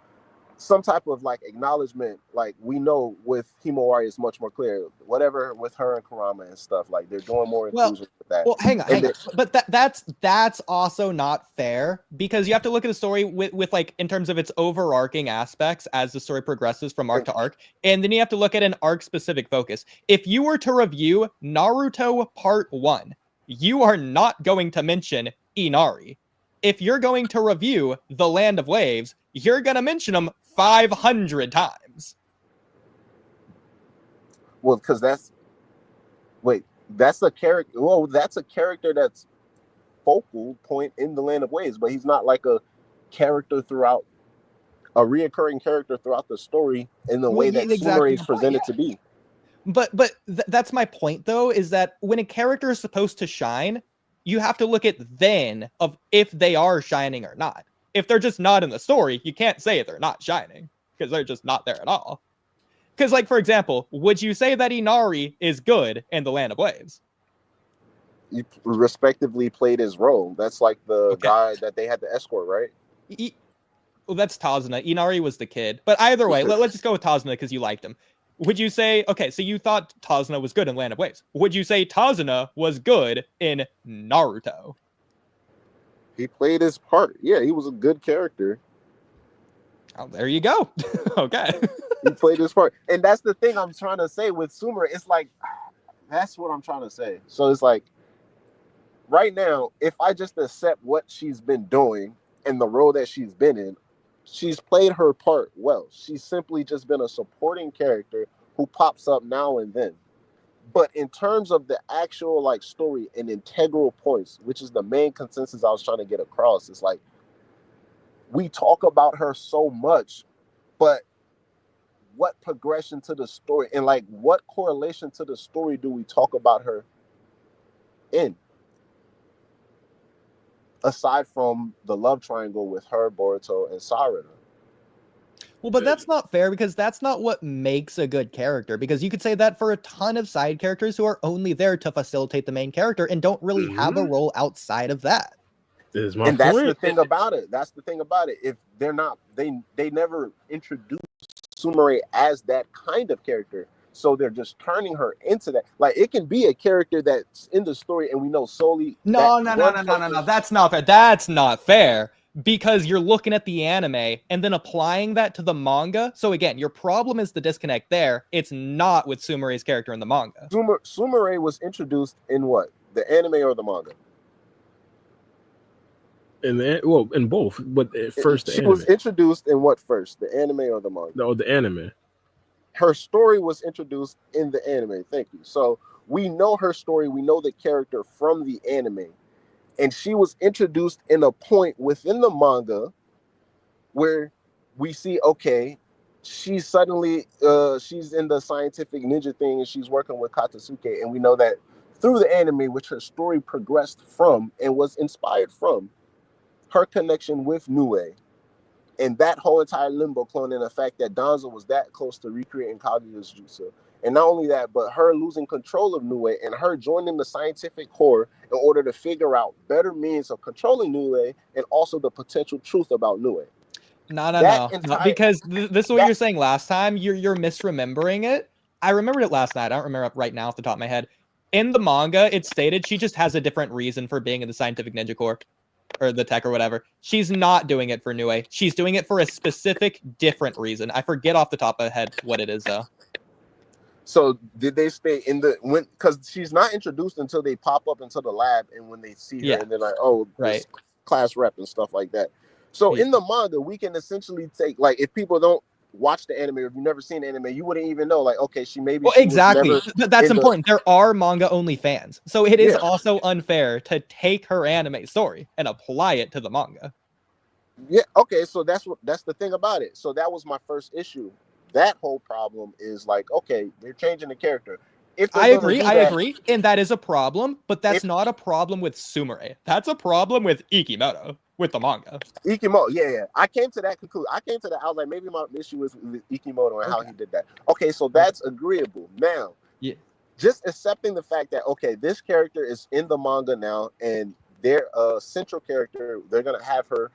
like acknowledgement. Like we know with Himawari is much more clear. Whatever with her and Kurama and stuff, like they're doing more inclusion with that. Well, hang on. But that's also not fair, because you have to look at the story with like in terms of its overarching aspects as the story progresses from arc to arc, and then you have to look at an arc specific focus. If you were to review Naruto Part 1, you are not going to mention Inari. If you're going to review The Land of Waves, you're going to mention them 500 times. Well, because that's a character. Well, that's a character that's focal point in The Land of Waves, but he's not like a character throughout, a reoccurring character throughout the story in the way that Sumire is presented to be. But that's my point, though, is that when a character is supposed to shine, you have to look at then of if they are shining or not. If they're just not in the story, you can't say they're not shining, because they're just not there at all. Because, like, for example, would you say that Inari is good in The Land of Waves? He respectively played his role. That's like the guy that they had to escort, right? Well, that's Tazuna. Inari was the kid. But either way, let's just go with Tazuna because you liked him. Would you say, okay, so you thought Tazuna was good in Land of Waves. Would you say Tazuna was good in Naruto? He played his part. Yeah, he was a good character. Oh, there you go. Okay. He played his part. And that's the thing I'm trying to say with Sumire. It's like, that's what I'm trying to say. So it's like, right now, if I just accept what she's been doing and the role that she's been in, she's played her part well. She's simply just been a supporting character who pops up now and then. But in terms of the actual like story and integral points, which is the main consensus I was trying to get across, it's like we talk about her so much, but what progression to the story and like what correlation to the story do we talk about her in? Aside from the love triangle with her, Boruto, and Sarada. Well, but that's not fair, because that's not what makes a good character. Because you could say that for a ton of side characters who are only there to facilitate the main character and don't really have a role outside of that. That's the thing about it. That's the thing about it. If they're not, they never introduced Sumire as that kind of character. So they're just turning her into that. Like, it can be a character that's in the story and we know solely. No. That's not fair. That's not fair. Because you're looking at the anime and then applying that to the manga. So again, your problem is the disconnect there. It's not with Sumire's character in the manga. Sumire was introduced in what? The anime or the manga? In both. But first, she was introduced in what first? The anime or the manga? No, the anime. Her story was introduced in the anime. Thank you. So we know her story. We know the character from the anime. And she was introduced in a point within the manga where we see, okay, she's suddenly, she's in the scientific ninja thing and she's working with Katsuki. And we know that through the anime, which her story progressed from and was inspired from, her connection with Nue. And that whole entire Limbo clone and the fact that Danzo was that close to recreating Kaguya's jutsu. And not only that, but her losing control of Nue and her joining the scientific core in order to figure out better means of controlling Nue and also the potential truth about Nue. No. Because this is what you're saying last time. You're misremembering it. I remembered it last night. I don't remember it right now off the top of my head. In the manga, it stated she just has a different reason for being in the scientific ninja corps. Or the tech or whatever. She's not doing it for Nue. She's doing it for a specific different reason. I forget off the top of the head what it is though. So did they stay in because she's not introduced until they pop up into the lab and when they see her and they're like, oh, right. class rep and stuff like that. So in the manga, we can essentially take, like, if people don't watch the anime, or if you've never seen anime, you wouldn't even know, like, okay, she maybe well, she exactly. was never That's important. There are manga only fans, so it is also unfair to take her anime story and apply it to the manga. Yeah, okay, so that's the thing about it. So that was my first issue. That whole problem is like, okay, they're changing the character. If I agree, and that is a problem, but that's not a problem with Sumire. That's a problem with Ikimoto, with the manga. Ikimoto, yeah. I came to that conclusion. I was like, maybe my issue is with Ikimoto and how he did that. Okay, so that's agreeable. Now, just accepting the fact that, okay, this character is in the manga now, and their central character, they're gonna have her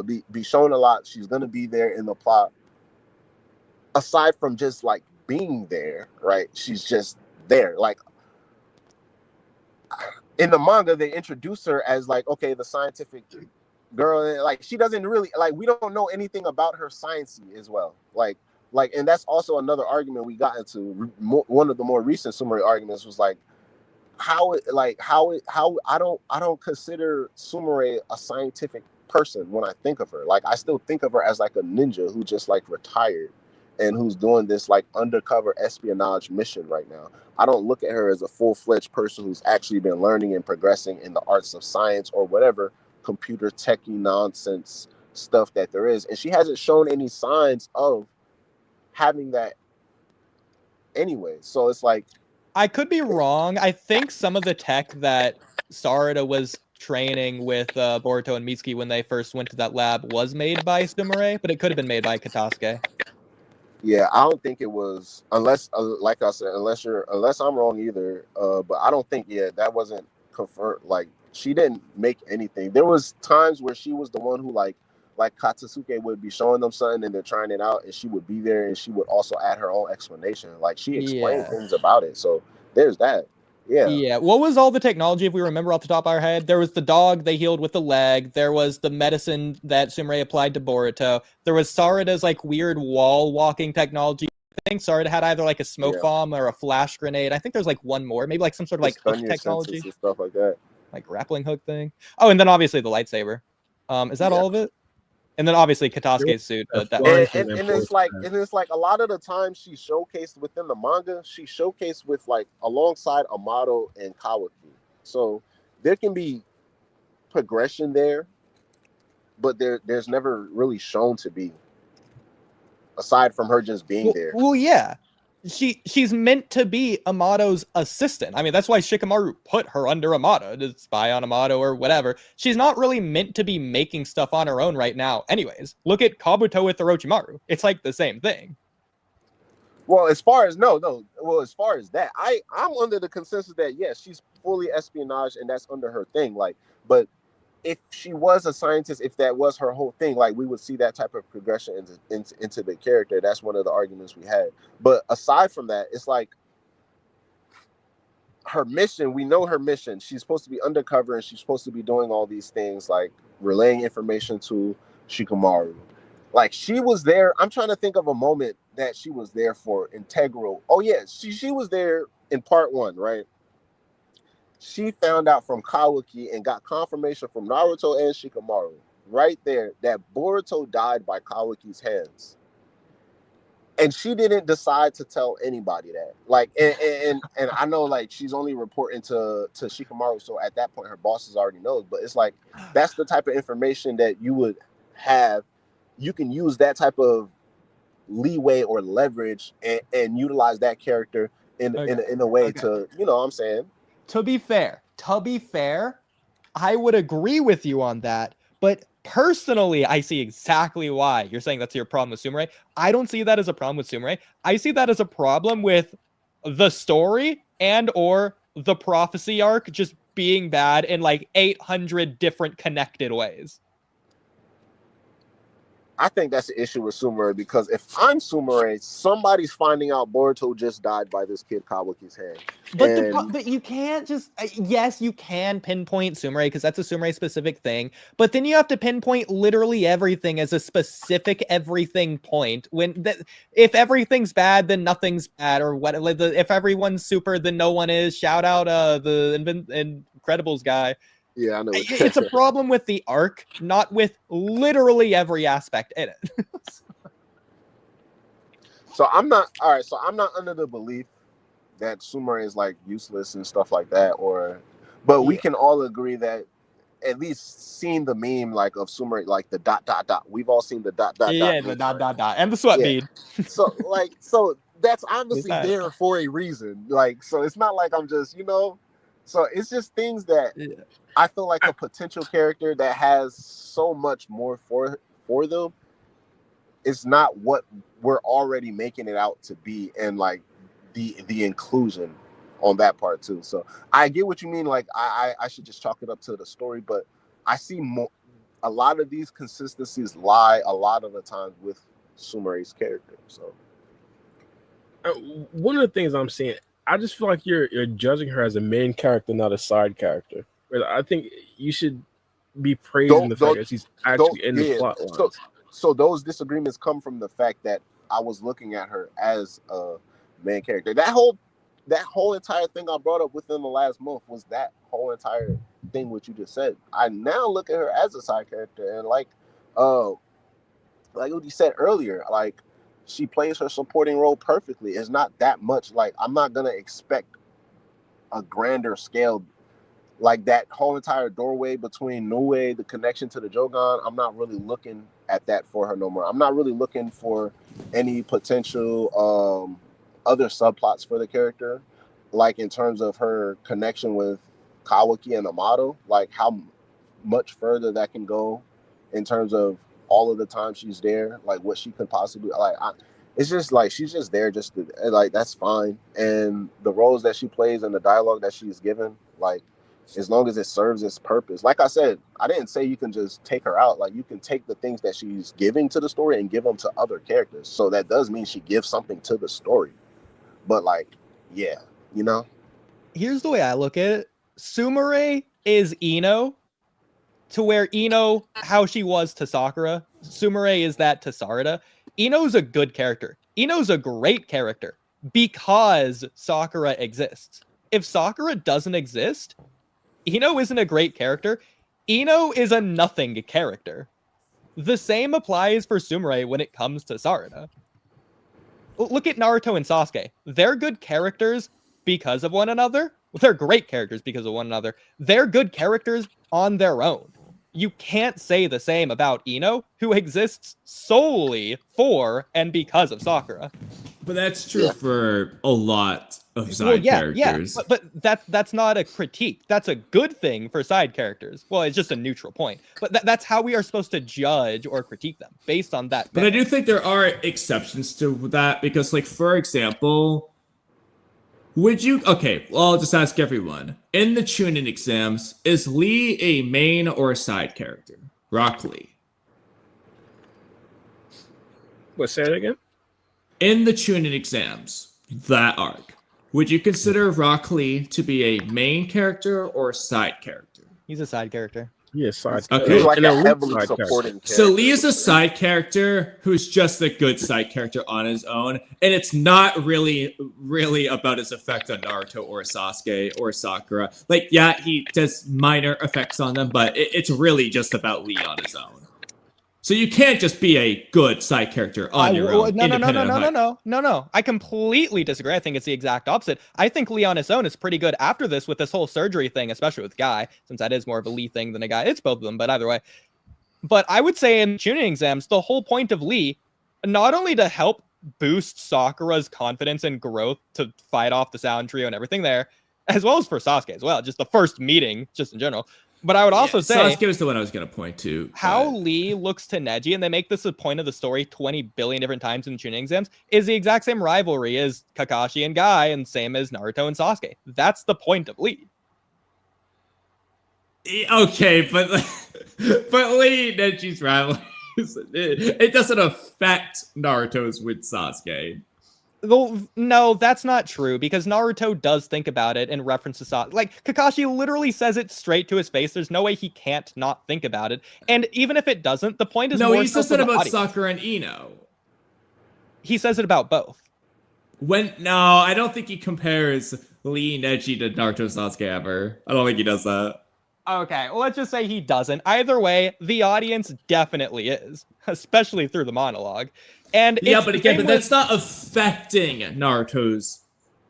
be shown a lot. She's gonna be there in the plot. Aside from just like being there, right? She's just there. Like in the manga, they introduce her as like, okay, the scientific girl. Like she doesn't really, like, we don't know anything about her sciencey as well. Like, and that's also another argument we got into. One of the more recent Sumire arguments was like, how I don't consider Sumire a scientific person when I think of her. Like I still think of her as like a ninja who just like retired and who's doing this like undercover espionage mission right now. I don't look at her as a full-fledged person who's actually been learning and progressing in the arts of science or whatever computer techie nonsense stuff that there is. And she hasn't shown any signs of having that anyway. So it's like, I could be wrong. I think some of the tech that Sarada was training with Boruto and Mitsuki when they first went to that lab was made by Sumire, but it could have been made by Katasuke. Yeah, I don't think it was, unless, like I said, unless I'm wrong either. But I don't think, that wasn't confirmed. Like she didn't make anything. There was times where she was the one who like Katsusuke would be showing them something and they're trying it out, and she would be there and she would also add her own explanation. Like she explained things about it. So there's that. Yeah. What was all the technology, if we remember off the top of our head? There was the dog they healed with the leg. There was the medicine that Sumire applied to Boruto. There was Sarada's like weird wall walking technology. I think Sarada had either like a smoke bomb or a flash grenade. I think there's like one more, maybe like some sort of like hook technology, and stuff like that, like grappling hook thing. Oh, and then obviously the lightsaber. Is that all of it? And then obviously Katasuke's suit, but that and it's like a lot of the time she showcased within the manga, she showcased with like alongside Amado and Kawaki. So there can be progression there, but there's never really shown to be, aside from her just being there. Well, yeah. She's meant to be Amado's assistant. I mean, that's why Shikamaru put her under Amado to spy on Amado or whatever. She's not really meant to be making stuff on her own right now. Anyways, look at Kabuto with Orochimaru. It's like the same thing. Well, as far as that, I'm under the consensus that yes, she's fully espionage and that's under her thing. Like, but if she was a scientist, if that was her whole thing, like we would see that type of progression into the character. That's one of the arguments we had. But aside from that, it's like her mission, we know her mission. She's supposed to be undercover and she's supposed to be doing all these things like relaying information to Shikamaru. Like she was there. I'm trying to think of a moment that she was there for integral. Oh yeah, she was there in part 1, right? She found out from Kawaki and got confirmation from Naruto and Shikamaru right there that Boruto died by Kawaki's hands. And she didn't decide to tell anybody that. Like, and I know like she's only reporting to Shikamaru, so at that point her bosses already knows. But it's like that's the type of information that you would have. You can use that type of leeway or leverage and utilize that character in a way to, you know what I'm saying? To be fair, I would agree with you on that, but personally, I see exactly why you're saying that's your problem with Sumire. I don't see that as a problem with Sumire. I see that as a problem with the story and or the prophecy arc just being bad in like 800 different connected ways. I think that's the issue with Sumire, because if I'm Sumire, somebody's finding out Boruto just died by this kid Kawaki's hand. But you can't just yes, you can pinpoint Sumire because that's a Sumire specific thing, but then you have to pinpoint literally everything as a specific everything point. If everything's bad, then nothing's bad, or what? If everyone's super, then no one is. Shout out the Incredibles guy. Yeah, I know. It's a problem with the arc, not with literally every aspect in it. So I'm not all right. So I'm not under the belief that Sumire is like useless and stuff like that, but we can all agree that at least seeing the meme like of Sumire, like the ... We've all seen the ... Yeah, the ... and the sweat bead. So that's obviously there for a reason. Like, so it's not like I'm just, so it's just things that I feel like a potential character that has so much more for them. It's not what we're already making it out to be, and like the inclusion on that part too. So I get what you mean. Like I should just chalk it up to the story, but I see a lot of these consistencies lie a lot of the times with Sumire's character. So one of the things I'm seeing, I just feel like you're judging her as a main character, not a side character. I think you should be praising the fact that she's actually in the plot lines. So those disagreements come from the fact that I was looking at her as a main character. That whole entire thing I brought up within the last month was that whole entire thing what you just said. I now look at her as a side character, and like what you said earlier, like she plays her supporting role perfectly. It's not that much. Like I'm not gonna expect a grander scale. Like that whole entire doorway between Nue, the connection to the Jogan, I'm not really looking at that for her no more. I'm not really looking for any potential other subplots for the character, like in terms of her connection with Kawaki and Amado, like how much further that can go in terms of all of the time she's there, like what she could possibly it's just like she's just there just to, like, that's fine. And the roles that she plays and the dialogue that she's given, like, as long as it serves its purpose. Like I said, I didn't say you can just take her out. Like, you can take the things that she's giving to the story and give them to other characters. So that does mean she gives something to the story. But, like, yeah, Here's the way I look at it. Sumire is Ino to where Ino, how she was to Sakura. Sumire is that to Sarada. Ino's a good character. Ino's a great character because Sakura exists. If Sakura doesn't exist, Ino isn't a great character. Ino is a nothing character. The same applies for Sumire when it comes to Sarada. Look at Naruto and Sasuke. They're good characters because of one another. They're great characters because of one another. They're good characters on their own. You can't say the same about Ino, who exists solely for and because of Sakura. But that's true for a lot of side characters. Yeah, but that's not a critique. That's a good thing for side characters. Well, it's just a neutral point. But that's how we are supposed to judge or critique them, based on that. But I do think there are exceptions to that, because, like, for example, I'll just ask everyone. In the Chunin exams, is Lee a main or a side character? Rock Lee. Say it again? In the Chunin exams, that arc, would you consider Rock Lee to be a main character or a side character? He's a side character. Yeah, side character. Okay. He's like a heavily supporting character. So Lee is a side character who's just a good side character on his own, and it's not really about his effect on Naruto or Sasuke or Sakura. Like, yeah, he does minor effects on them, but it's really just about Lee on his own. So you can't just be a good side character on your own. No. I completely disagree. I think it's the exact opposite. I think Lee on his own is pretty good after this with this whole surgery thing, especially with Guy, since that is more of a Lee thing than a Guy. It's both of them, but either way. But I would say in Chunin exams, the whole point of Lee, not only to help boost Sakura's confidence and growth to fight off the Sound Trio and everything there, as well as for Sasuke as well, just the first meeting, just in general. But I would also say Sasuke was the one I was going to point to. How Lee looks to Neji, and they make this a point of the story 20 billion different times in the Chunin exams, is the exact same rivalry as Kakashi and Guy, and same as Naruto and Sasuke. That's the point of Lee. Okay, but Lee and Neji's rivalry, it doesn't affect Naruto's with Sasuke. Well, no, that's not true, because Naruto does think about it in reference to Sasuke. Like, Kakashi literally says it straight to his face. There's no way he can't not think about it. And even if it doesn't, the point is no, more he so says it about Sakura and Ino. He says it about both. No, I don't think he compares Lee Neji to Naruto Sasuke ever. I don't think he does that. Okay, well, let's just say he doesn't. Either way, the audience definitely is, especially through the monologue. And yeah, but again, that's not affecting Naruto's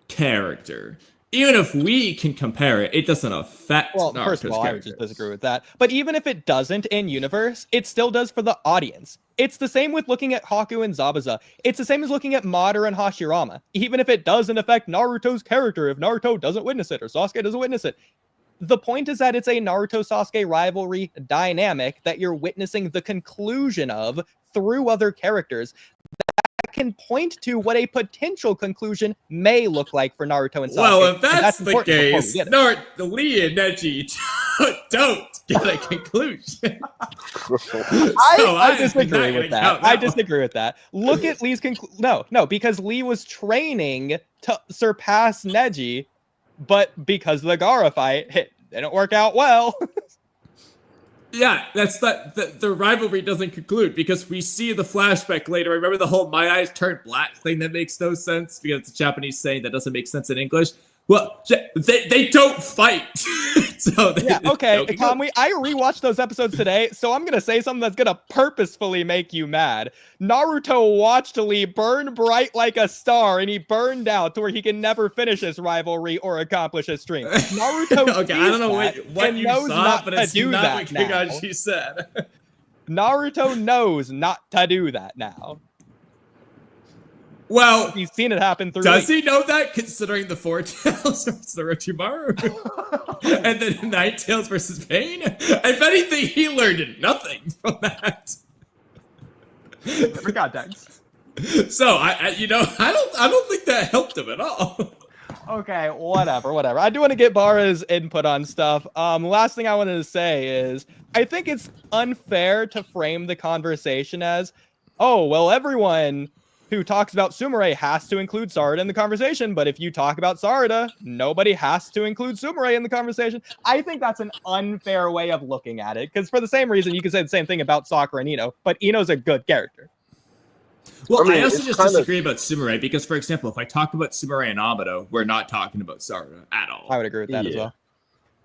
character. Even if we can compare it, it doesn't affect Naruto's first of all, character. I would just disagree with that. But even if it doesn't in universe, it still does for the audience. It's the same with looking at Haku and Zabuza. It's the same as looking at Madara and Hashirama. Even if it doesn't affect Naruto's character, if Naruto doesn't witness it or Sasuke doesn't witness it. The point is that it's a Naruto-Sasuke rivalry dynamic that you're witnessing the conclusion of through other characters that can point to what a potential conclusion may look like for Naruto and Sasuke. Well, if that's the case, Lee and Neji don't get a conclusion. I disagree with that. I disagree with that. Look at Lee's conclusion. No, because Lee was training to surpass Neji, but because of the Gaara fight, it didn't work out well. Yeah, that's not the rivalry doesn't conclude because we see the flashback later. Remember the whole "my eyes turned black" thing that makes no sense because it's a Japanese saying that doesn't make sense in English. Well, they don't fight. So okay, Kamui, I rewatched those episodes today, so I'm gonna say something that's gonna purposefully make you mad. Naruto watched Lee burn bright like a star, and he burned out to where he can never finish his rivalry or accomplish his dream. Naruto okay, I don't know what you saw, but it's not what Kakashi said. Naruto knows not to do that now. Well, he's seen it happen through. Does he know that, considering the Four Tails versus the Orochimaru, and then Nine Tails versus Pain? If anything, he learned nothing from that. For context. So I don't think that helped him at all. Okay, whatever. I do want to get Bara's input on stuff. Last thing I wanted to say is I think it's unfair to frame the conversation as, oh, well, everyone who talks about Sumire has to include Sarada in the conversation, but if you talk about Sarada, nobody has to include Sumire in the conversation. I think that's an unfair way of looking at it, because for the same reason, you could say the same thing about Sakura and Ino, but Ino's a good character. Well, I also just disagree about Sumire, because, for example, if I talk about Sumire and Amado, we're not talking about Sarada at all. I would agree with that as well.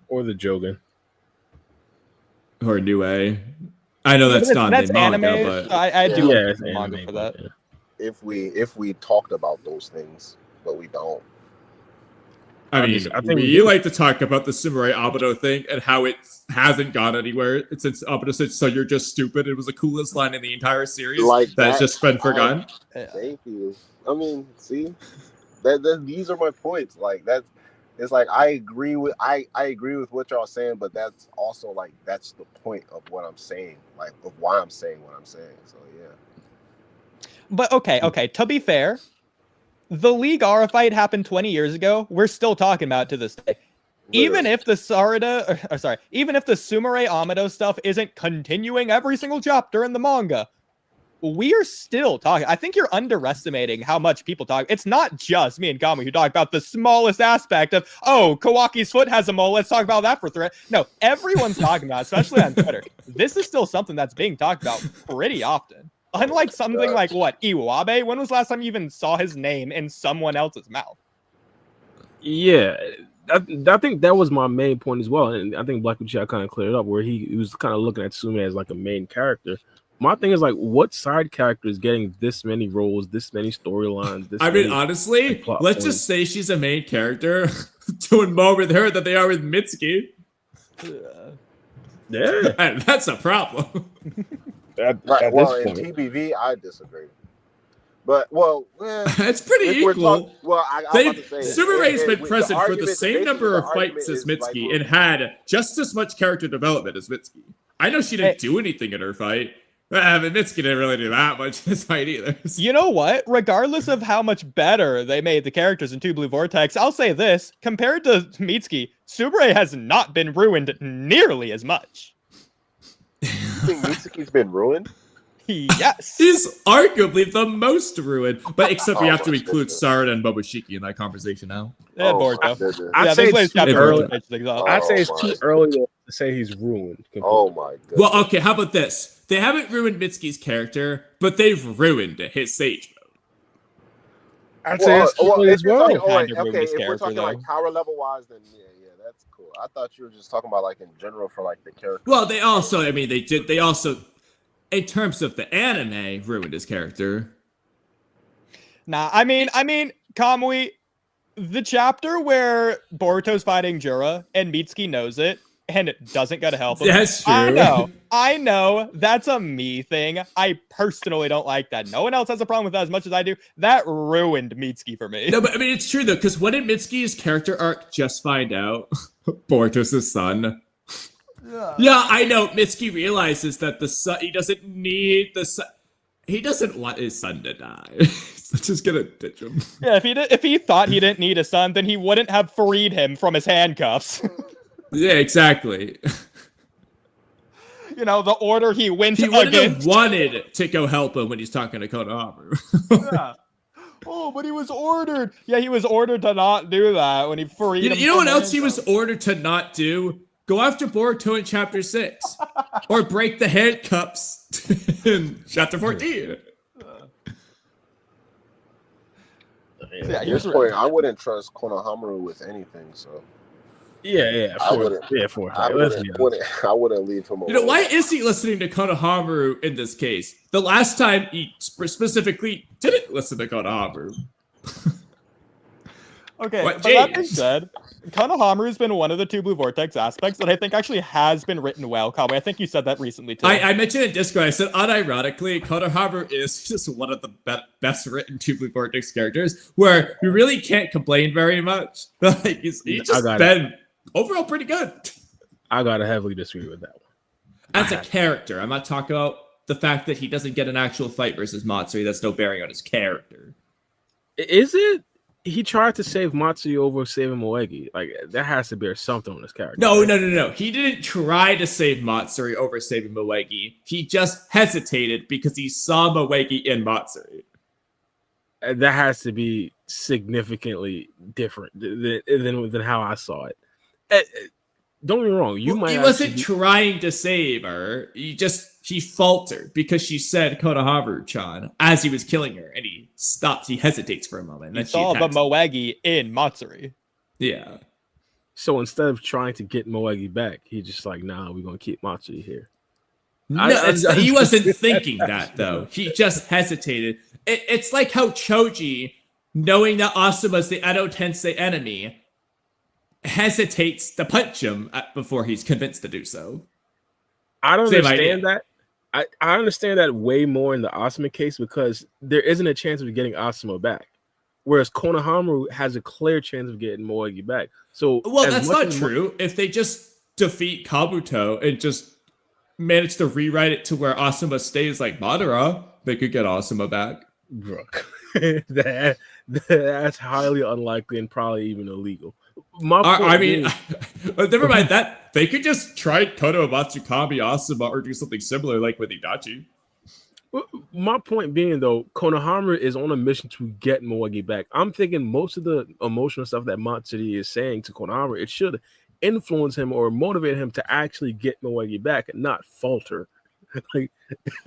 Or the Jogan. Or Nue. I know that's not in the manga, anime, but... I do like the manga for that. Yeah. If we talked about those things, but we don't. I think you like to talk about the Sumire Amado thing and how it hasn't gone anywhere since Amado said, "So you're just stupid." It was the coolest line in the entire series. Like that's just been forgotten. Thank you. I mean, see, these are my points. Like that, it's like I agree with what y'all saying, but that's also like that's the point of what I'm saying, like of why I'm saying what I'm saying. So yeah. But okay. To be fair, the Lee Gaara fight happened 20 years ago. We're still talking about it to this day. Even if the even if the Sumire Amado stuff isn't continuing every single chapter in the manga, we're still talking. I think you're underestimating how much people talk. It's not just me and Kamui who talk about the smallest aspect of, oh, Kawaki's foot has a mole. Let's talk about that for threat. No, everyone's talking about it, especially on Twitter. This is still something that's being talked about pretty often. Unlike something like, what, Iwabe? When was the last time you even saw his name in someone else's mouth? Yeah, I think that was my main point as well. And I think Black Uchiha kind of cleared it up where he was kind of looking at Sumire as like a main character. My thing is like, what side character is getting this many roles, this many storylines? Honestly, let's just say she's a main character doing more with her than they are with Mitsuki. Yeah. And that's a problem. At in TBV, I disagree. But it's pretty equal. I'm about to say Sumire has been present for the same number of fights as Mitsuki and had just as much character development as Mitsuki. I know she didn't do anything in her fight, but Mitsuki didn't really do that much in this fight either. You know what? Regardless of how much better they made the characters in Two Blue Vortex, I'll say this: compared to Mitsuki, Sumire has not been ruined nearly as much. You think Mitsuki's been ruined? Yes. He's arguably the most ruined, but except we have to include Sarada and Momoshiki in that conversation now. Boruto. I'd say it's too early. I'd say it's too early to say he's ruined. Oh my god. Well, okay, how about this? They haven't ruined Mitsuki's character, but they've ruined his sage mode. I'd say it's too early as well. Okay, if we're talking like power level wise, then yeah, Cool. I thought you were just talking about like in general for like the character. Well, they also, in terms of the anime, ruined his character. Nah, I mean, Kamui, the chapter where Boruto's fighting Jura and Mitsuki knows it and doesn't go to help him. That's true. I know. That's a me thing. I personally don't like that. No one else has a problem with that as much as I do. That ruined Mitsuki for me. No, but I mean, it's true though, because what did Mitsuki's character arc just find out? Boruto's his son. Yeah, I know. Mitsuki realizes that the son, he doesn't need the son. He doesn't want his son to die. So just gonna ditch him. Yeah, if he thought he didn't need a son, then he wouldn't have freed him from his handcuffs. Yeah, exactly. You know, the order he went He wouldn't against. have wanted to go help him when he's talking to Konohamaru. Yeah. Oh, but he was ordered. Yeah, he was ordered to not do that when he freed him. You know what else he was ordered to not do? Go after Boruto in Chapter 6. Or break the handcuffs in Chapter 14. Yeah, At this point, I wouldn't trust Konohamaru with anything, so... I wouldn't leave him alone. You know, why is he listening to Konohamaru in this case? The last time he specifically didn't listen to Konohamaru. Okay, but that being said, Konohamaru's been one of the two Blue Vortex aspects that I think actually has been written well, Kabe. I think you said that recently, too. I mentioned in Discord, I said, unironically, Konohamaru is just one of the best written two Blue Vortex characters, where you really can't complain very much. Like, he's just been overall pretty good. I gotta heavily disagree with that one. As a character, I'm not talking about the fact that he doesn't get an actual fight versus Matsuri. That's no bearing on his character. Is it? He tried to save Matsuri over saving Moegi. Like, that has to bear something on his character. No. He didn't try to save Matsuri over saving Moegi. He just hesitated because he saw Moegi in Matsuri. That has to be significantly different than how I saw it. Don't get me wrong. He wasn't trying to save her. He faltered because she said Konohamaru-chan as he was killing her, and he stops. He hesitates for a moment. He saw the Moegi in Matsuri. Yeah. So instead of trying to get Moegi back, he just like, nah, we're gonna keep Matsuri here. No, he wasn't thinking that though. He just hesitated. It's like how Choji, knowing that Asuma's the Edo Tensei enemy, hesitates to punch him before he's convinced to do so. I don't understand that. I understand that way more in the Asuma case because there isn't a chance of getting Asuma back. Whereas Konohamaru has a clear chance of getting Moegi back. So, well, that's not true. If they just defeat Kabuto and just manage to rewrite it to where Asuma stays like Madara, they could get Asuma back. Brooke. That's highly unlikely and probably even illegal. Never mind that. They could just try Kono Matsukami Asuma or do something similar like with Itachi. My point being, though, Konohamaru is on a mission to get Moegi back. I'm thinking most of the emotional stuff that Matsuri is saying to Konohamaru, it should influence him or motivate him to actually get Moegi back and not falter. Like,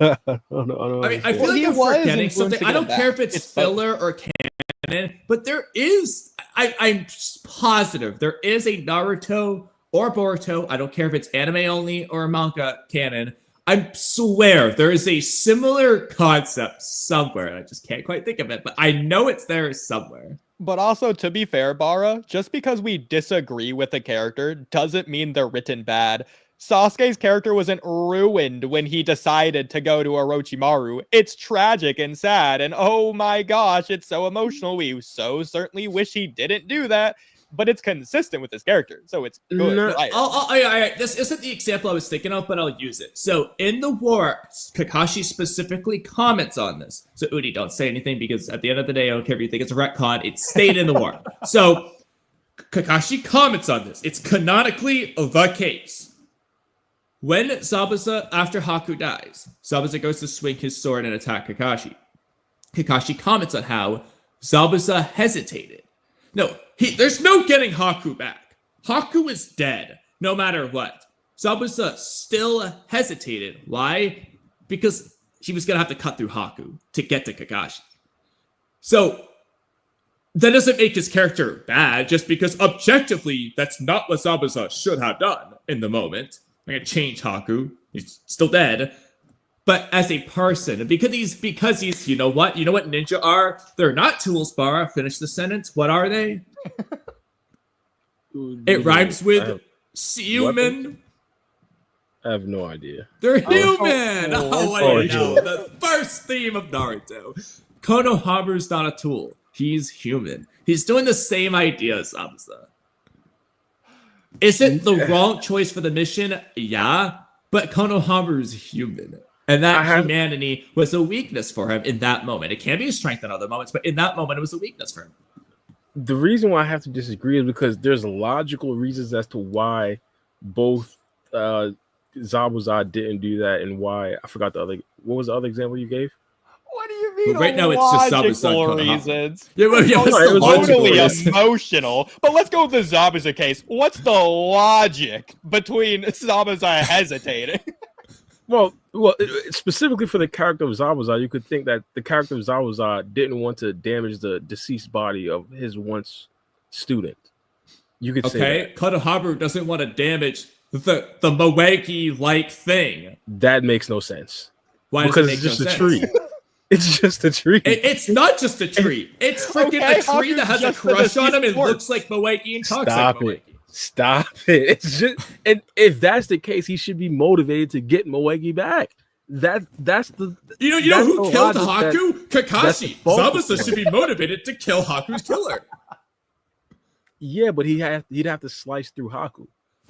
I feel like I'm forgetting something. I don't care if it's filler or canon, but there is, I'm positive, there is a Naruto or Boruto, I don't care if it's anime only or manga canon, I swear there is a similar concept somewhere. I just can't quite think of it, but I know it's there somewhere. But also, to be fair, Bara, just because we disagree with a character doesn't mean they're written bad. Sasuke's character wasn't ruined when he decided to go to Orochimaru. It's tragic and sad, and oh my gosh, it's so emotional. We so certainly wish he didn't do that, but it's consistent with his character, so it's good. No, this isn't the example I was thinking of, but I'll use it. So in the war, Kakashi specifically comments on this. So Udi, don't say anything because at the end of the day, I don't care if you think it's a retcon, it stayed in the war. So Kakashi comments on this. It's canonically the case. When Zabuza, after Haku dies, Zabuza goes to swing his sword and attack Kakashi. Kakashi comments on how Zabuza hesitated. No, there's no getting Haku back. Haku is dead, no matter what. Zabuza still hesitated. Why? Because he was going to have to cut through Haku to get to Kakashi. So, that doesn't make his character bad, just because objectively, that's not what Zabuza should have done in the moment. I'm gonna change Haku. He's still dead. But as a person, because he's you know what ninja are? They're not tools, Bara. Finish the sentence. What are they? It rhymes with human. I have no idea. They're human! Wait, no. The first theme of Naruto. Konohamaru's not a tool. He's human. He's doing the same idea as Zabuza. Is it the wrong choice for the mission? Yeah. But Konohamaru's human. And that humanity was a weakness for him in that moment. It can be a strength in other moments, but in that moment, it was a weakness for him. The reason why I have to disagree is because there's logical reasons as to why both Zabuza didn't do that and why I forgot the other. What was the other example you gave? What do you mean? But right now, it's just Zabuza reasons. Yeah, well, yeah, it was totally emotional. But let's go with the Zabuza case. What's the logic between Zabuza hesitating? Well, specifically for the character of Zabuza, you could think that the character of Zabuza didn't want to damage the deceased body of his once student. You could say that. Konohamaru doesn't want to damage the Moegi-like thing. That makes no sense. Why? Because it's just a tree. It's just a tree. It's not just a tree. It's freaking a tree that has a crush on him and looks like Moegi and talks like Moegi. Stop it. It's just, and if that's the case, he should be motivated to get Moegi back. That's the you know who killed Haku? Kakashi. Zabuza should be motivated to kill Haku's killer. Yeah, but he'd have to slice through Haku.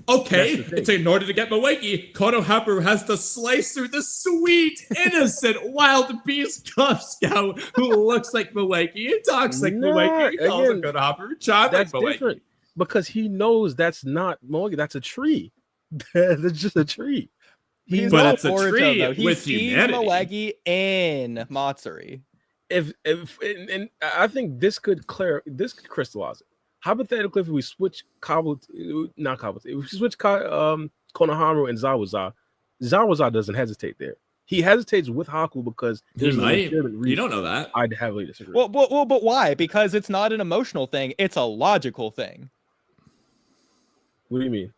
Okay, it's in order to get Moegi, Konohamaru has to slice through the sweet, innocent, wild beast Cub Scout who looks like Moegi and talks like Moegi. He calls him Konohamaru, charmed like Moegi. Different. Because he knows that's not Moegi, that's a tree. That's just a tree. But it's a tree with humanity. Moegi in Matsuri. And I think this could crystallize it. Hypothetically, if we switch Konohamaru and Zabuza doesn't hesitate there. He hesitates with Haku because there's a legitimate reason. You don't know that. I'd heavily disagree. Well, but why? Because it's not an emotional thing; it's a logical thing. What do you mean?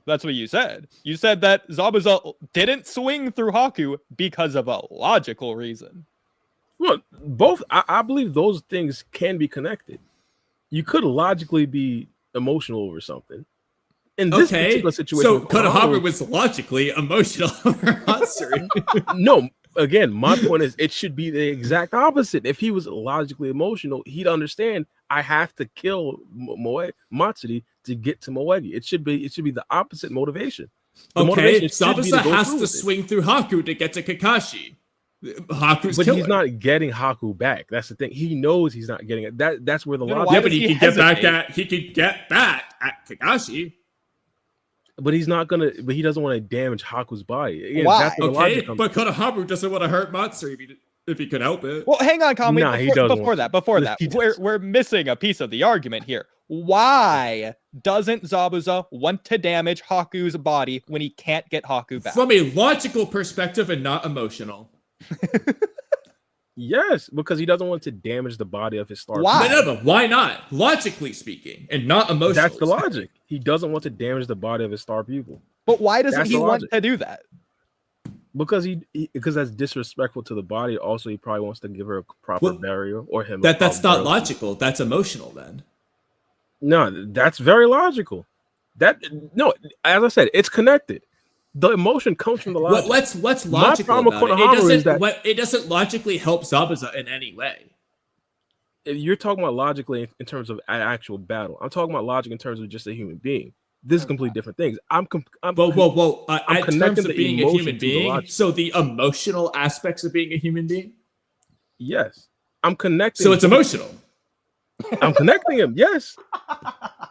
That's what you said. You said that Zabuza didn't swing through Haku because of a logical reason. Well, both. I believe those things can be connected. You could logically be emotional over something. In this particular situation, so Konohamaru was logically emotional over Matsuri. No, again, my point is it should be the exact opposite. If he was logically emotional, he'd understand I have to kill Matsuri to get to Moegi. It should be the opposite motivation. Zabuza has to swing through Haku to get to Kakashi. Haku's but killer. He's not getting Haku back. That's the thing. He knows he's not getting it. That's where the logic. Yeah, but he can get back at Kakashi. But he's not gonna. But he doesn't want to damage Haku's body. Again, why? That's But Konohamaru doesn't want to hurt Matsuri if he could help it. Well, hang on, Kami. Nah, before that, we're missing a piece of the argument here. Why doesn't Zabuza want to damage Haku's body when he can't get Haku back? From a logical perspective and not emotional. Yes, because he doesn't want to damage the body of his star. Why? No, why not? Logically speaking, and not emotionally. That's the logic. He doesn't want to damage the body of his star pupil. But why doesn't he want to do that? Because because that's disrespectful to the body. Also, he probably wants to give her a proper burial or him. That's not logical. That's emotional then. No, that's very logical. As I said, it's connected. The emotion comes from the logic. What's logical about it? It doesn't logically help Zabuza in any way. You're talking about logically in terms of an actual battle. I'm talking about logic in terms of just a human being. This is completely different things. I'm in terms of being a human being, so the emotional aspects of being a human being? Yes. I'm connecting. So it's emotional. I'm connecting him, yes.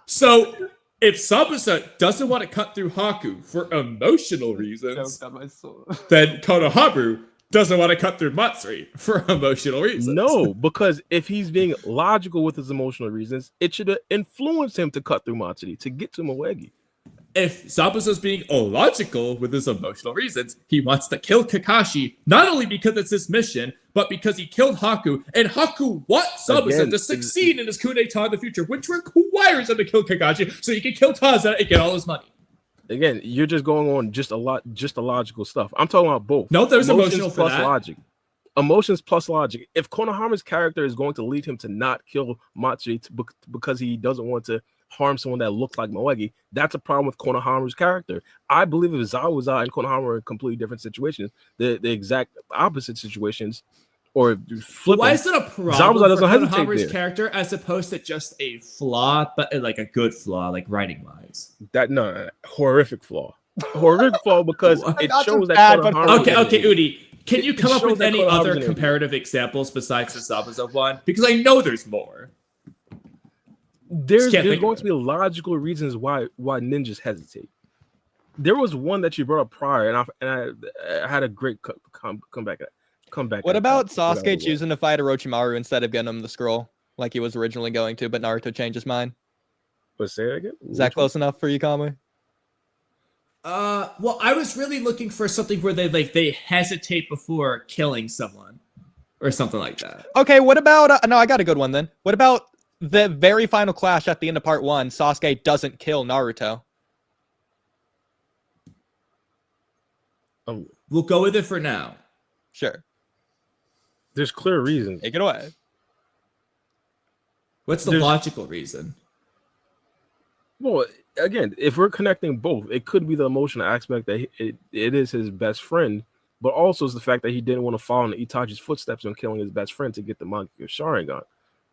So if Zabuza doesn't want to cut through Haku for emotional reasons, then Konohamaru doesn't want to cut through Matsuri for emotional reasons. No, because if he's being logical with his emotional reasons, it should influence him to cut through Matsuri to get to Moegi. If Zabuza's being illogical with his emotional reasons, he wants to kill Kakashi, not only because it's his mission, but because he killed Haku, and Haku wants Zabuza to succeed in his coup d'etat in the future, which requires him to kill Kakashi so he can kill Taza and get all his money. Again, you're just going on just a logical stuff. I'm talking about both. No, there's emotional plus for that. Logic. Emotions plus logic. If Konohamaru's character is going to lead him to not kill Matsuri because he doesn't want to harm someone that looks like Moegi, that's a problem with Konohamaru's character. I believe if Zabuza and Konohamaru are in completely different situations, the exact opposite situations, or flip. Why is it a problem for Konohamaru's character as opposed to just a flaw, but like a good flaw, like writing wise? Horrific flaw. Horrific flaw because it shows that Konohamaru. Okay, Udi. Can you come up with any other comparative examples besides the Zabuza one? Because I know there's more. There's going to be logical reasons why ninjas hesitate. There was one that you brought up prior, and I had a great comeback. What about Sasuke choosing to fight Orochimaru instead of getting him the scroll like he was originally going to, but Naruto changed his mind? But say it again. Is that close enough for you, Kame? Well, I was really looking for something where they hesitate before killing someone, or something like that. Okay, what about? No, I got a good one then. What about the very final clash at the end of part 1? Sasuke doesn't kill Naruto. We'll go with it for now. Sure. There's clear reasons. Take it away. What's the logical reason? Well, again, if we're connecting both, it could be the emotional aspect that it is his best friend, but also it's the fact that he didn't want to follow in Itachi's footsteps on killing his best friend to get the Monkey Sharingan.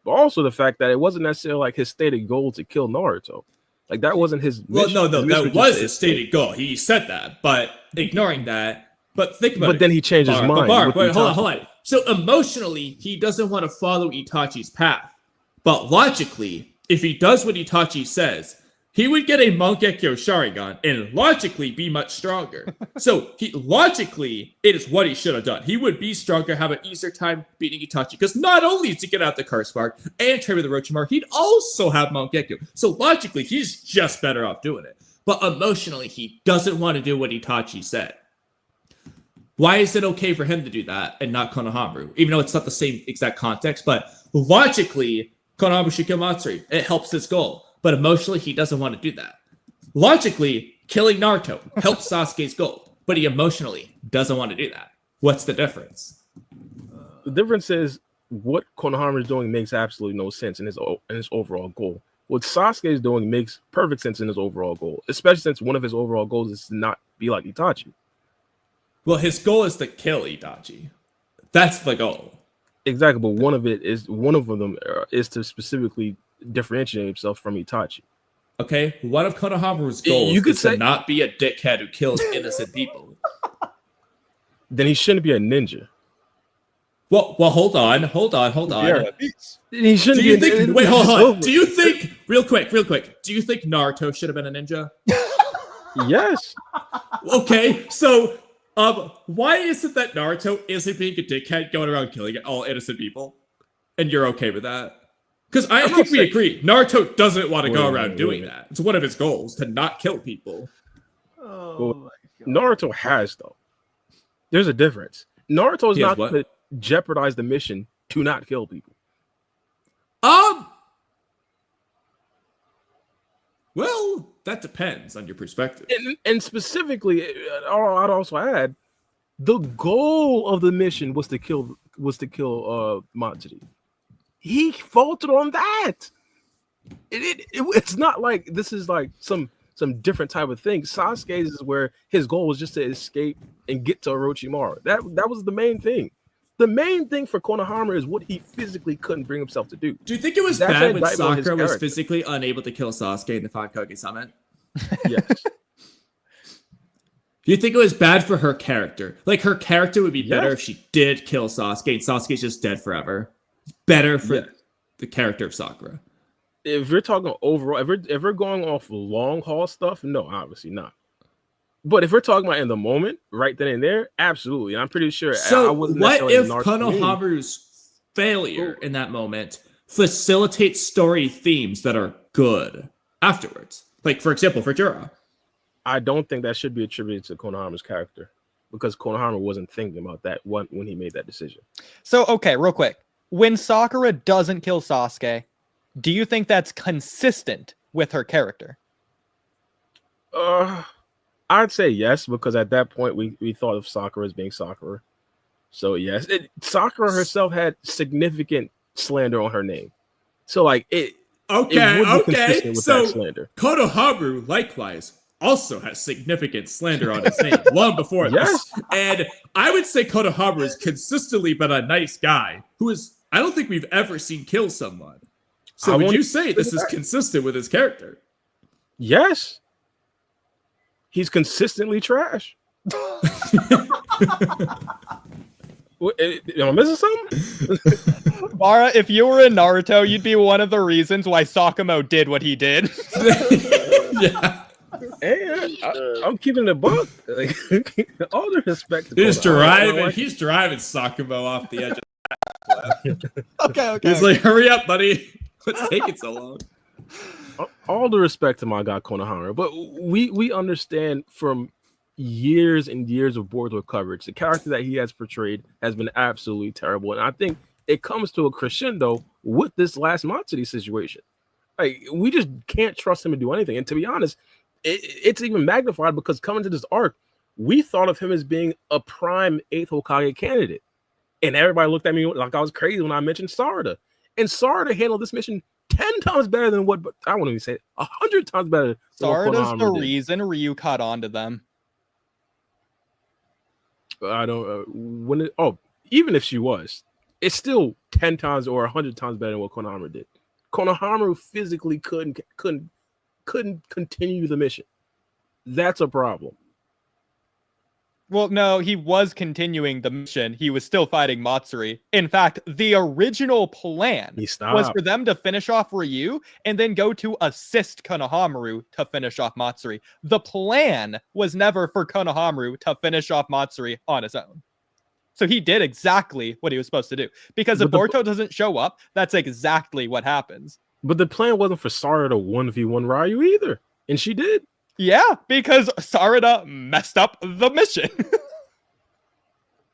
But also the fact that it wasn't necessarily like his stated goal to kill Naruto. Like that wasn't his mission. Well, no, that was his stated goal. He said that, but ignoring that. But think about it. But then he changed his mind. Wait, hold on. So emotionally, he doesn't want to follow Itachi's path. But logically, if he does what Itachi says, he would get a Mangekyo Sharingan and logically be much stronger. So logically, it is what he should have done. He would be stronger, have an easier time beating Itachi. Because not only to get out the curse mark and train with Orochimaru, he'd also have Mangekyo. So logically, he's just better off doing it. But emotionally, he doesn't want to do what Itachi said. Why is it okay for him to do that and not Konohamaru? Even though it's not the same exact context, but logically, Konohamaru should kill Matsuri. It helps his goal. But emotionally, he doesn't want to do that. Logically, killing Naruto helps Sasuke's goal, but he emotionally doesn't want to do that. What's the difference? The difference is what Konohamaru is doing makes absolutely no sense in his overall goal. What Sasuke is doing makes perfect sense in his overall goal, especially since one of his overall goals is to not be like Itachi. Well, his goal is to kill Itachi. That's the goal. Exactly, but one of them is to specifically differentiate himself from Itachi. Okay, one of Konohamaru's goals is to not be a dickhead who kills innocent people. Then he shouldn't be a ninja. Well, hold on. Yeah. He shouldn't be a ninja. Wait, hold on. Do you think, real quick, do you think Naruto should have been a ninja? Yes. Okay, so why is it that Naruto isn't being a dickhead going around killing all innocent people? And you're okay with that? Because I think we agree. Naruto doesn't want to go around doing that. It's one of his goals to not kill people. Well, Naruto has, though. There's a difference. Naruto is not going to jeopardize the mission to not kill people. Well, that depends on your perspective. And specifically, I'd also add, the goal of the mission was to kill Matsuri. He faltered on that. It's not like this is like some different type of thing. Sasuke is where his goal was just to escape and get to Orochimaru. That was the main thing. The main thing for Konohamaru is what he physically couldn't bring himself to do. Do you think it was bad when Sakura was physically unable to kill Sasuke in the Kankage Summit? Yes. Do you think it was bad for her character? Like, her character would be better if she did kill Sasuke and Sasuke's just dead forever. Better for the character of Sakura. If you're talking overall, if we're going off long haul stuff, no, obviously not. But if we're talking about in the moment, right then and there, absolutely. I'm pretty sure. So what if Konohamaru's failure in that moment facilitates story themes that are good afterwards? Like, for example, for Jura. I don't think that should be attributed to Konohamaru's character. because Konohamaru wasn't thinking about that when he made that decision. So, okay, real quick. When Sakura doesn't kill Sasuke, do you think that's consistent with her character? I'd say yes, because at that point we thought of Sakura as being Sakura. So yes, Sakura herself had significant slander on her name. So like it. Okay. So Konohamaru likewise also has significant slander on his name long before this. And I would say Konohamaru has consistently been a nice guy who is, I don't think we've ever seen kill someone. So would you say this is consistent with his character? Yes. He's consistently trash. Am I missing something? Mara, if you were in Naruto, you'd be one of the reasons why Sakumo did what he did. Yeah. Hey, I'm keeping the book. Like, all the respect. He's driving Sakumo off the edge of the cliff. Okay. He's like, hurry up, buddy. What's taking so long? All the respect to my guy Konohamaru, but we understand from years and years of Boruto coverage, the character that he has portrayed has been absolutely terrible, and I think it comes to a crescendo with this last Matsuri situation. Like, we just can't trust him to do anything, and to be honest, it's even magnified because coming to this arc, we thought of him as being a prime 8th Hokage candidate, and everybody looked at me like I was crazy when I mentioned Sarada, and Sarada handled this mission 10 times better than what, I won't even say 100 times better. Sarada's the reason Ryu caught on to them. I don't even if she was, it's still 10 times or 100 times better than what Konohamaru did. Konohamaru physically couldn't continue the mission. That's a problem. Well, no, he was continuing the mission. He was still fighting Matsuri. In fact, the original plan was for them to finish off Ryu and then go to assist Konohamaru to finish off Matsuri. The plan was never for Konohamaru to finish off Matsuri on his own. So he did exactly what he was supposed to do. Because if Boruto doesn't show up, that's exactly what happens. But the plan wasn't for Sarada to 1v1 Ryu either. And she did. Yeah, because Sarada messed up the mission.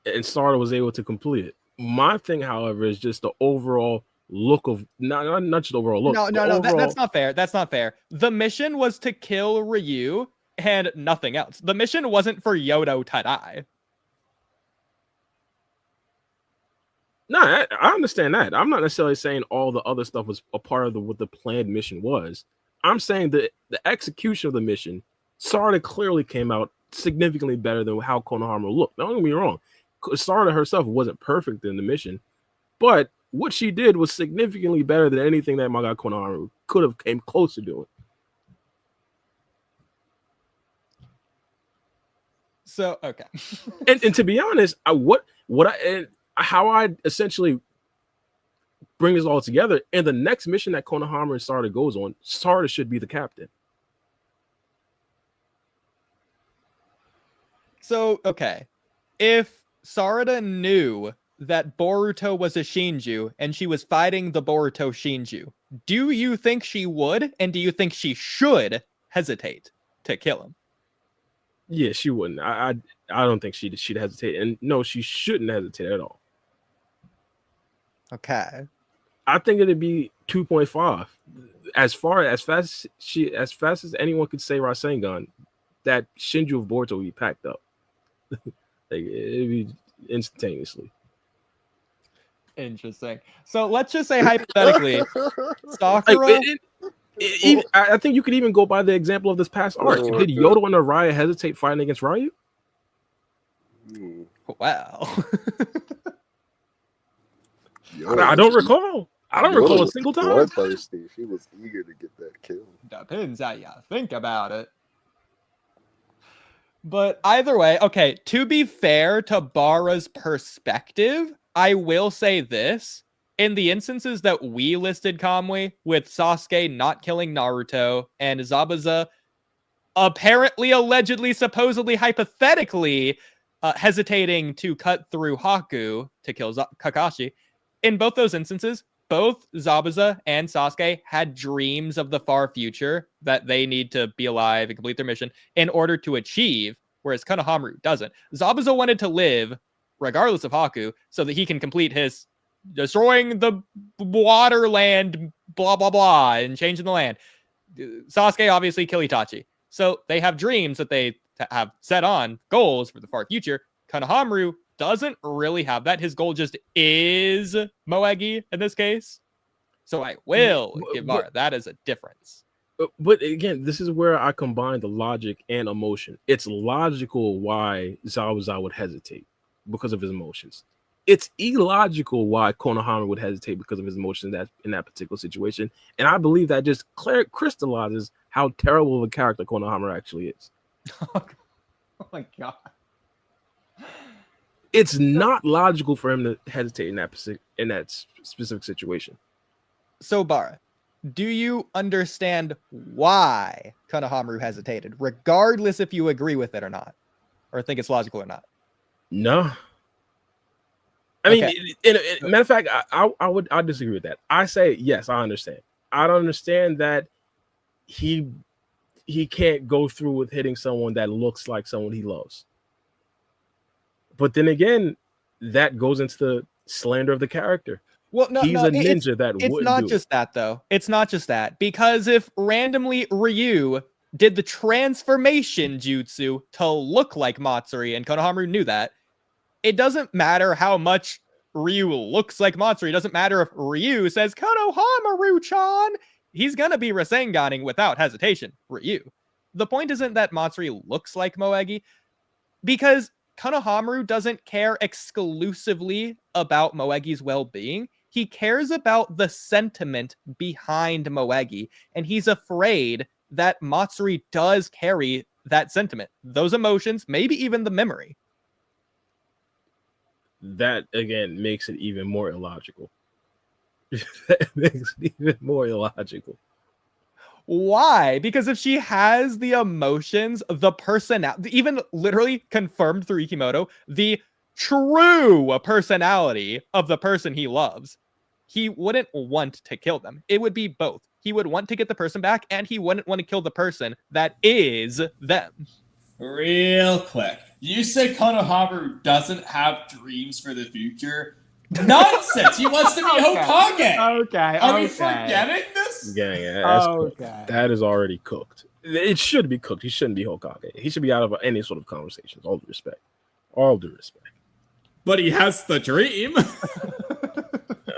And Sarada was able to complete it. My thing, however, is just the overall look of not just the overall look. No, that's not fair. That's not fair. The mission was to kill Ryu and nothing else. The mission wasn't for Yodo to die. No, I understand that. I'm not necessarily saying all the other stuff was a part of what the planned mission was. I'm saying that the execution of the mission, Sarada clearly came out significantly better than how Konohamaru looked. Don't get me wrong. Sarada herself wasn't perfect in the mission, but what she did was significantly better than anything that my guy Konohamaru could have came close to doing. So, okay. and to be honest, how I essentially bring this all together, and the next mission that Konohamaru and Sarada goes on, Sarada should be the captain. So, okay. If Sarada knew that Boruto was a Shinju and she was fighting the Boruto Shinju, do you think she would, and do you think she should hesitate to kill him? Yeah, she wouldn't. I don't think she'd hesitate, and no, she shouldn't hesitate at all. Okay. I think it'd be 2.5. As fast as anyone could say Rasengan, that Shinju of Boruto would be packed up. Like, it'd be instantaneously. Interesting. So let's just say hypothetically, Sakura. I think you could even go by the example of this past arc. Did Yodo and Araya hesitate fighting against Ryu? Wow. I don't recall. I don't recall a single time. Bloodthirsty. She was eager to get that kill. Depends how you think about it. But either way, okay, to be fair to Bara's perspective, I will say this. In the instances that we listed, Kamui, with Sasuke not killing Naruto and Zabuza apparently, allegedly, supposedly, hypothetically hesitating to cut through Haku to kill Kakashi, in both those instances, both Zabuza and Sasuke had dreams of the far future that they need to be alive and complete their mission in order to achieve, whereas Konohamaru doesn't. Zabuza wanted to live regardless of Haku so that he can complete his destroying the water land, blah, blah, blah, and changing the land. Sasuke obviously kill Itachi. So they have dreams that they have set on goals for the far future. Konohamaru doesn't really have that. His goal just is Moegi in this case. So I will give Mara. That is a difference. But again, this is where I combine the logic and emotion. It's logical why Zabuza would hesitate because of his emotions. It's illogical why Konohamaru would hesitate because of his emotions in that particular situation. And I believe that just crystallizes how terrible of a character Konohamaru actually is. Oh my god. It's not logical for him to hesitate in that specific situation. So, Bara, do you understand why Konohamaru hesitated, regardless if you agree with it or not, or think it's logical or not? No. I mean, matter of fact, I disagree with that. I say yes, I understand. I don't understand that he can't go through with hitting someone that looks like someone he loves. But then again, that goes into the slander of the character. Well, no, he's a ninja that it's not just that though. It's not just that, because if randomly Ryu did the transformation jutsu to look like Matsuri, and Konohamaru knew that, it doesn't matter how much Ryu looks like Matsuri. It doesn't matter if Ryu says Konohamaru-chan. He's gonna be Rasenganing without hesitation. Ryu. The point isn't that Matsuri looks like Moegi, because Konohamaru doesn't care exclusively about Moegi's well-being. He cares about the sentiment behind Moegi, and he's afraid that Matsuri does carry that sentiment, those emotions, maybe even the memory. That, again, makes it even more illogical. That makes it even more illogical. Why? Because if she has the emotions, the personality, even literally confirmed through Ikimoto, the true personality of the person he loves, he wouldn't want to kill them. It would be both. He would want to get the person back, and he wouldn't want to kill the person that is them. Real quick, you said Konohamaru doesn't have dreams for the future. Nonsense! He wants to be Hokage. Okay. Are we forgetting this? Yeah, that is already cooked. It should be cooked. He shouldn't be Hokage. He should be out of any sort of conversations. All due respect. But he has the dream.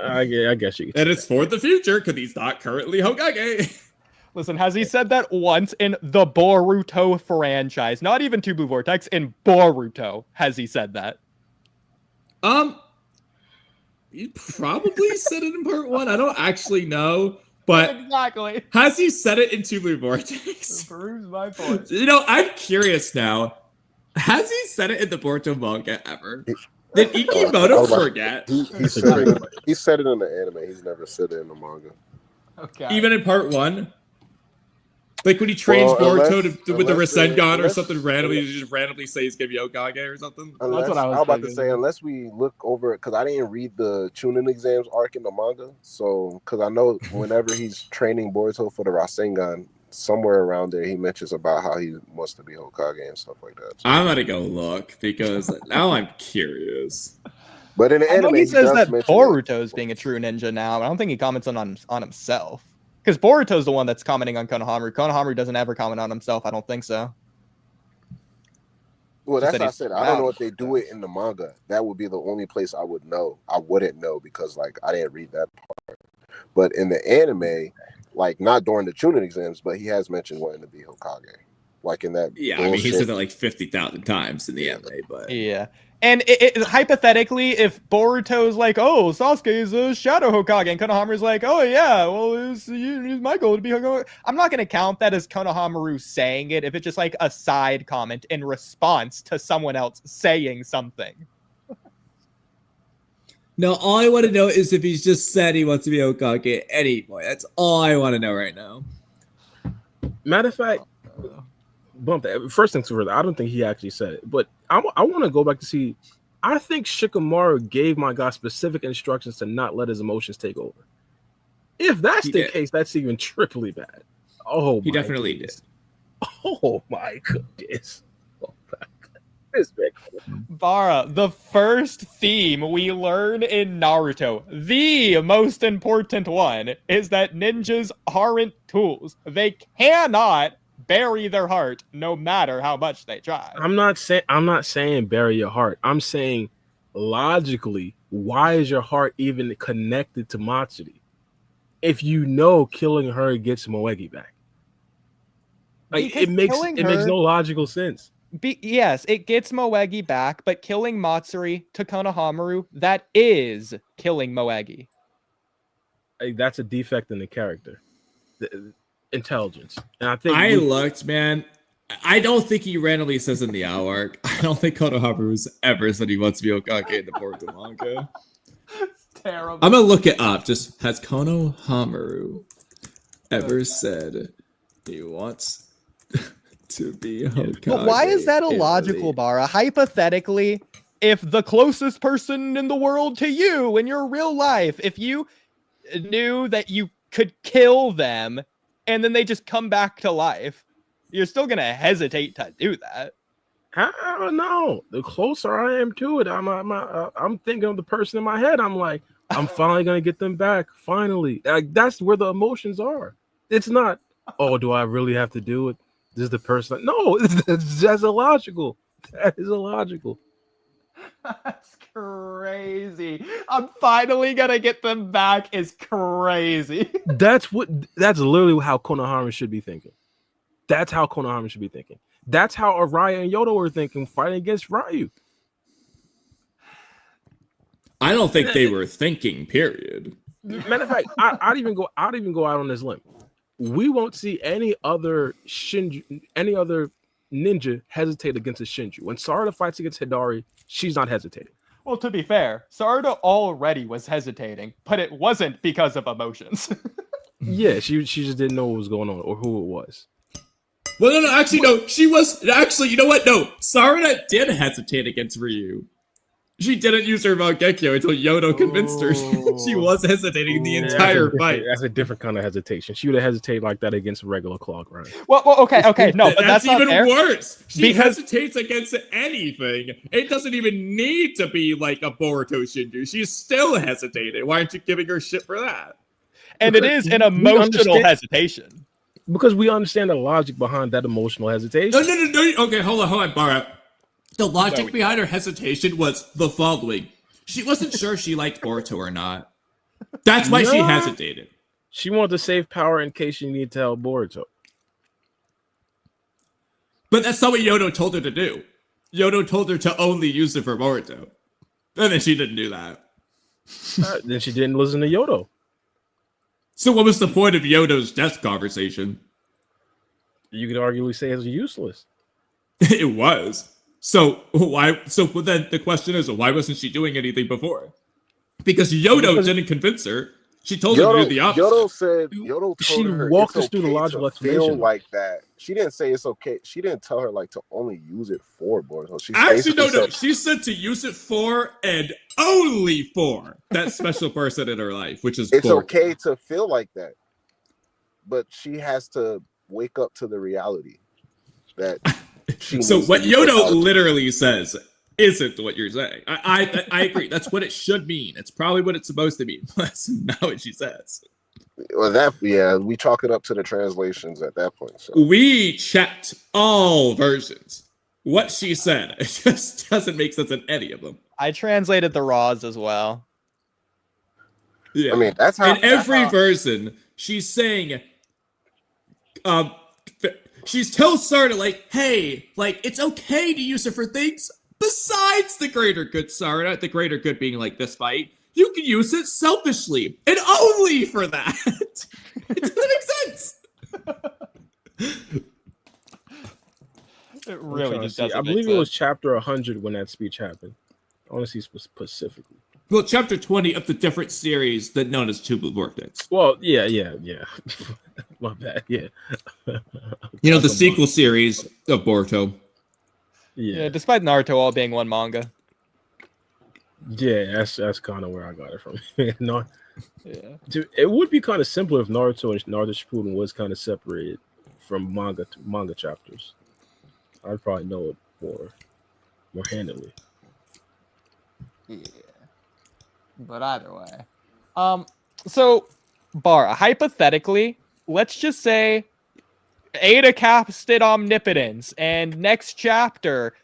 I guess you could. And it's for the future because he's not currently Hokage. Listen, has he said that once in the Boruto franchise? Not even Tubu Vortex. In Boruto has he said that? You probably said it in part 1. I don't actually know, but exactly. Has he said it in Tubu Vortex? Proves my point. You know, I'm curious now. Has he said it in the Boruto manga ever? Did Ikimoto forget? He said it in the anime. He's never said it in the manga. Okay. Even in part 1? Like when he trains Boruto with the Rasengan or something randomly, he just randomly say he's gonna be Hokage or something. That's what I was about to say. Unless we look over it, because I didn't read the Chunin exams arc in the manga, so because I know whenever he's training Boruto for the Rasengan, somewhere around there he mentions about how he wants to be Hokage and stuff like that. So. I'm gonna go look because now I'm curious. But in the anime, he says that Boruto's being a true ninja now. I don't think he comments on himself. Because Boruto's the one that's commenting on Konohamaru. Konohamaru doesn't ever comment on himself. I don't think so. Well, that's what I said. I don't know if they do it in the manga. That would be the only place I would know. I wouldn't know because, like, I didn't read that part. But in the anime, like, not during the Chunin exams, but he has mentioned wanting to be Hokage. Like, in that. Yeah, I mean, he said that like 50,000 times in the anime, but. Yeah. And hypothetically, if Boruto's like, oh, Sasuke is a Shadow Hokage, and Konohamaru's like, oh, yeah, well, it's my goal to be Hokage. I'm not going to count that as Konohamaru saying it if it's just like a side comment in response to someone else saying something. No, all I want to know is if he's just said he wants to be Hokage at any point. That's all I want to know right now. Matter of fact, bump that. First things first, I don't think he actually said it, but I want to go back to see. I think Shikamaru gave my guy specific instructions to not let his emotions take over. If that's the case, that's even triply bad. Oh, he definitely did. Oh my goodness! Oh my Bara, the first theme we learn in Naruto, the most important one, is that ninjas aren't tools. They cannot bury their heart no matter how much they try. I'm not saying bury your heart. I'm saying logically, why is your heart even connected to Matsuri? If you know killing her gets Moegi back. Like it makes no logical sense. Yes, it gets Moegi back, but killing Matsuri to Konohamaru, that is killing Moegi. Like, that's a defect in the character. The intelligence. And I think looked, man. I don't think he randomly says in the Owl arc. I don't think Konohamaru's ever said he wants to be Hokage in the Boruto manga. It's terrible. I'm gonna look it up. Just has Konohamaru ever said he wants to be Hokage? But why is that illogical, Bara? Hypothetically, if the closest person in the world to you in your real life, if you knew that you could kill them and then they just come back to life, you're still gonna hesitate to do that. I don't know. The closer I am to it, I'm thinking of the person in my head. I'm like, I'm finally gonna get them back. Finally, like that's where the emotions are. It's not, oh, do I really have to do it? This is the person. No, that's illogical. That is illogical. That's crazy. I'm finally gonna get them back is crazy. That's literally how Konohamaru should be thinking. That's how Konohamaru should be thinking. That's how Araya and Yoda were thinking fighting against Ryu. I don't think they were thinking, period. Matter of fact, I'd even go out on this limb. We won't see any other ninja hesitate against a Shinju. When Sarada fights against Hidari, she's not hesitating. Well, to be fair, Sarada already was hesitating, but it wasn't because of emotions. Yeah, she just didn't know what was going on or who it was. Well, no, actually, no. She was actually. You know what? No, Sarada did hesitate against Ryu. She didn't use her Mangekyo until Yodo convinced her. She was hesitating the entire fight. That's a different kind of hesitation. She would have hesitated like that against a regular Clog, right? Well, okay, no, but that's even not worse. She hesitates against anything. It doesn't even need to be like a Boruto Shinju. She's still hesitating. Why aren't you giving her shit for that? And it is an emotional hesitation. Because we understand the logic behind that emotional hesitation. No. Okay, hold on, Bara. The logic behind her hesitation was the following. She wasn't sure she liked Boruto or not. That's why she hesitated. She wanted to save power in case she needed to help Boruto. But that's not what Yodo told her to do. Yodo told her to only use it for Boruto. And then she didn't do that. Then she didn't listen to Yodo. So what was the point of Yodo's death conversation? You could arguably say it was useless. It was. So why? So then the question is, why wasn't she doing anything before? Because Yodo didn't convince her. She told her to do the opposite. Yodo told she her walked us us through the logical explanation. Feel like that. She didn't say it's okay. She didn't tell her like to only use it for Boruto. She actually no. She said to use it for and only for that special person in her life, which is it's Boruto. Okay to feel like that, but she has to wake up to the reality that. So what Yodo literally says isn't what you're saying. I agree. That's what it should mean. It's probably what it's supposed to mean. That's not what she says. Well, we chalk it up to the translations at that point. So. We checked all versions. What she said, it just doesn't make sense in any of them. I translated the Raws as well. Yeah, I mean that's how. In every version, she's saying, she tells Sarada, like, hey, like, it's okay to use it for things besides the greater good, Sarada. The greater good being, like, this fight. You can use it selfishly and only for that. It doesn't make sense. It really just doesn't. I believe it was chapter 100 when that speech happened. I want to see specifically. Well, chapter 20 of the different series that known as Tubular Vortex. Well, yeah. My bad, yeah. You know, the sequel series of Boruto. Yeah, despite Naruto all being one manga. Yeah, that's kind of where I got it from. No, yeah. It would be kind of simpler if Naruto and Naruto Shippuden was kind of separated from manga chapters. I'd probably know it more. more handily. Yeah. But either way. So, Bar, hypothetically, let's just say Eida casted omnipotence, and next chapter,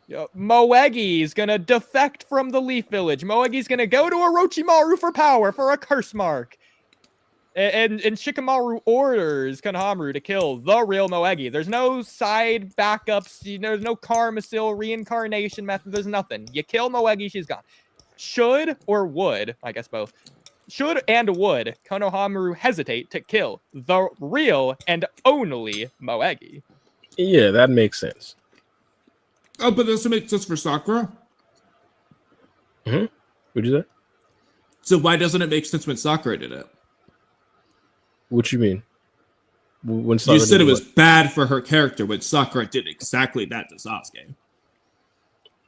Moegi is gonna defect from the Leaf Village. Moegi's gonna go to Orochimaru for power, for a curse mark. And Shikamaru orders Konohamaru to kill the real Moegi. There's no side backups. There's no Karmasil reincarnation method. There's nothing. You kill Moegi, she's gone. Should or would, I guess both, should and would Konohamaru hesitate to kill the real and only Moegi? Yeah, that makes sense. Oh, but does it make sense for Sakura? What'd you say? So why doesn't it make sense when Sakura did it? What you mean? When Sakura you said it was bad for her character when Sakura did exactly that to Sasuke.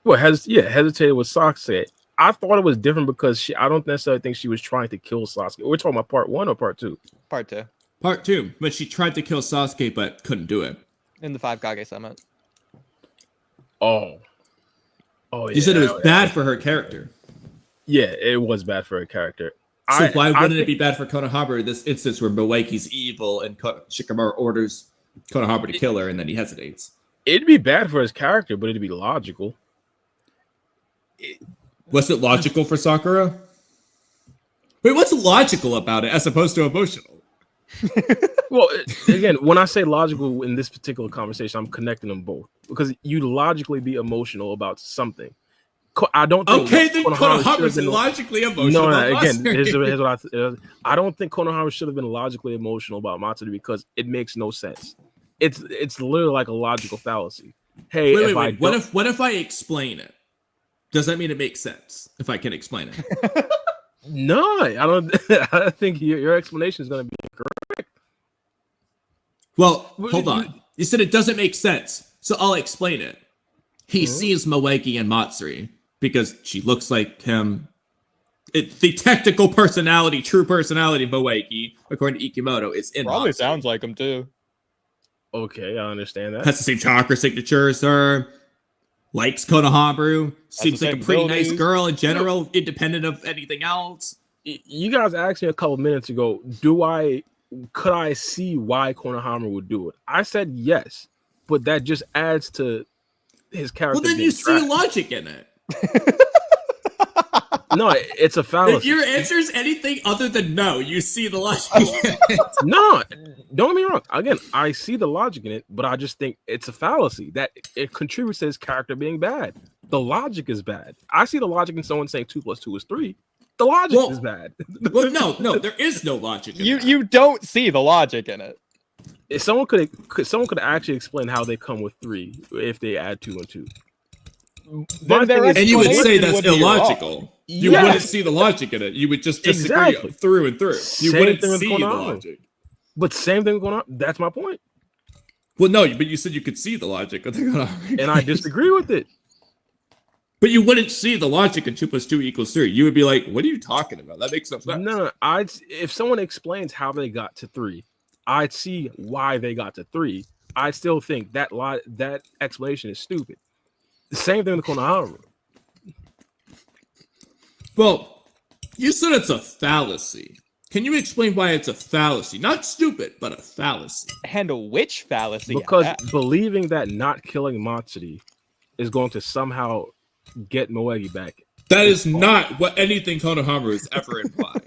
Well, hesitated with Sasuke. I thought it was different because I don't necessarily think she was trying to kill Sasuke. We're talking about part 1 or part 2? Part 2. Part 2, but she tried to kill Sasuke but couldn't do it. In the 5 Kage Summit. Oh, yeah. You said it was bad for her character. Yeah, it was bad for her character. So why wouldn't it be bad for Konohamaru in this instance where Moeki's evil and Shikamaru orders Konohamaru to kill her and then he hesitates? It'd be bad for his character, but it'd be logical. Was it logical for Sakura? Wait, what's logical about it as opposed to emotional? Well, again, when I say logical in this particular conversation, I'm connecting them both because you logically be emotional about something. I don't think then Konohamaru's logically emotional. No, again, here's what I don't think Konohamaru should have been logically emotional about Matsuri because it makes no sense. It's literally like a logical fallacy. Hey, wait. What if I explain it? Does that mean it makes sense if I can explain it? No, I don't. I think your explanation is going to be incorrect. Well, hold on. You said it doesn't make sense, so I'll explain it. He sees Moegi and Matsuri because she looks like him. The technical personality, true personality of Moegi, according to Ikimoto, is in Probably Matsuri. Sounds like him too. Okay, I understand that. Has the same chakra signature as her. Likes Konohamaru. Seems like a pretty nice girl in general, independent of anything else. You guys asked me a couple minutes ago, could I see why Konohamaru would do it? I said yes, but that just adds to his character. Well, then you see logic in it. No, it's a fallacy. If your answer is anything other than no, you see the logic in it. No, don't get me wrong. Again, I see the logic in it, but I just think it's a fallacy that it contributes to his character being bad. The logic is bad. I see the logic in someone saying 2 + 2 is 3. The logic is bad. Well, no, there is no logic in You don't see the logic in it. If someone could actually explain how they come with 3 if they add 2 and 2. And you would say that's illogical. You wouldn't see the logic in it. You would just disagree through and through. You wouldn't see the logic. But same thing going on. That's my point. Well, no, but you said you could see the logic. And I disagree with it. But you wouldn't see the logic in 2 + 2 = 3. You would be like, what are you talking about? That makes no sense. No, if someone explains how they got to 3, I'd see why they got to 3. I still think that explanation is stupid. The same thing with Konohamaru. Well, you said it's a fallacy. Can you explain why it's a fallacy? Not stupid, but a fallacy. And which fallacy? Because believing that not killing Matsuri is going to somehow get Moegi back. That is not what anything Konohamaru has ever implied.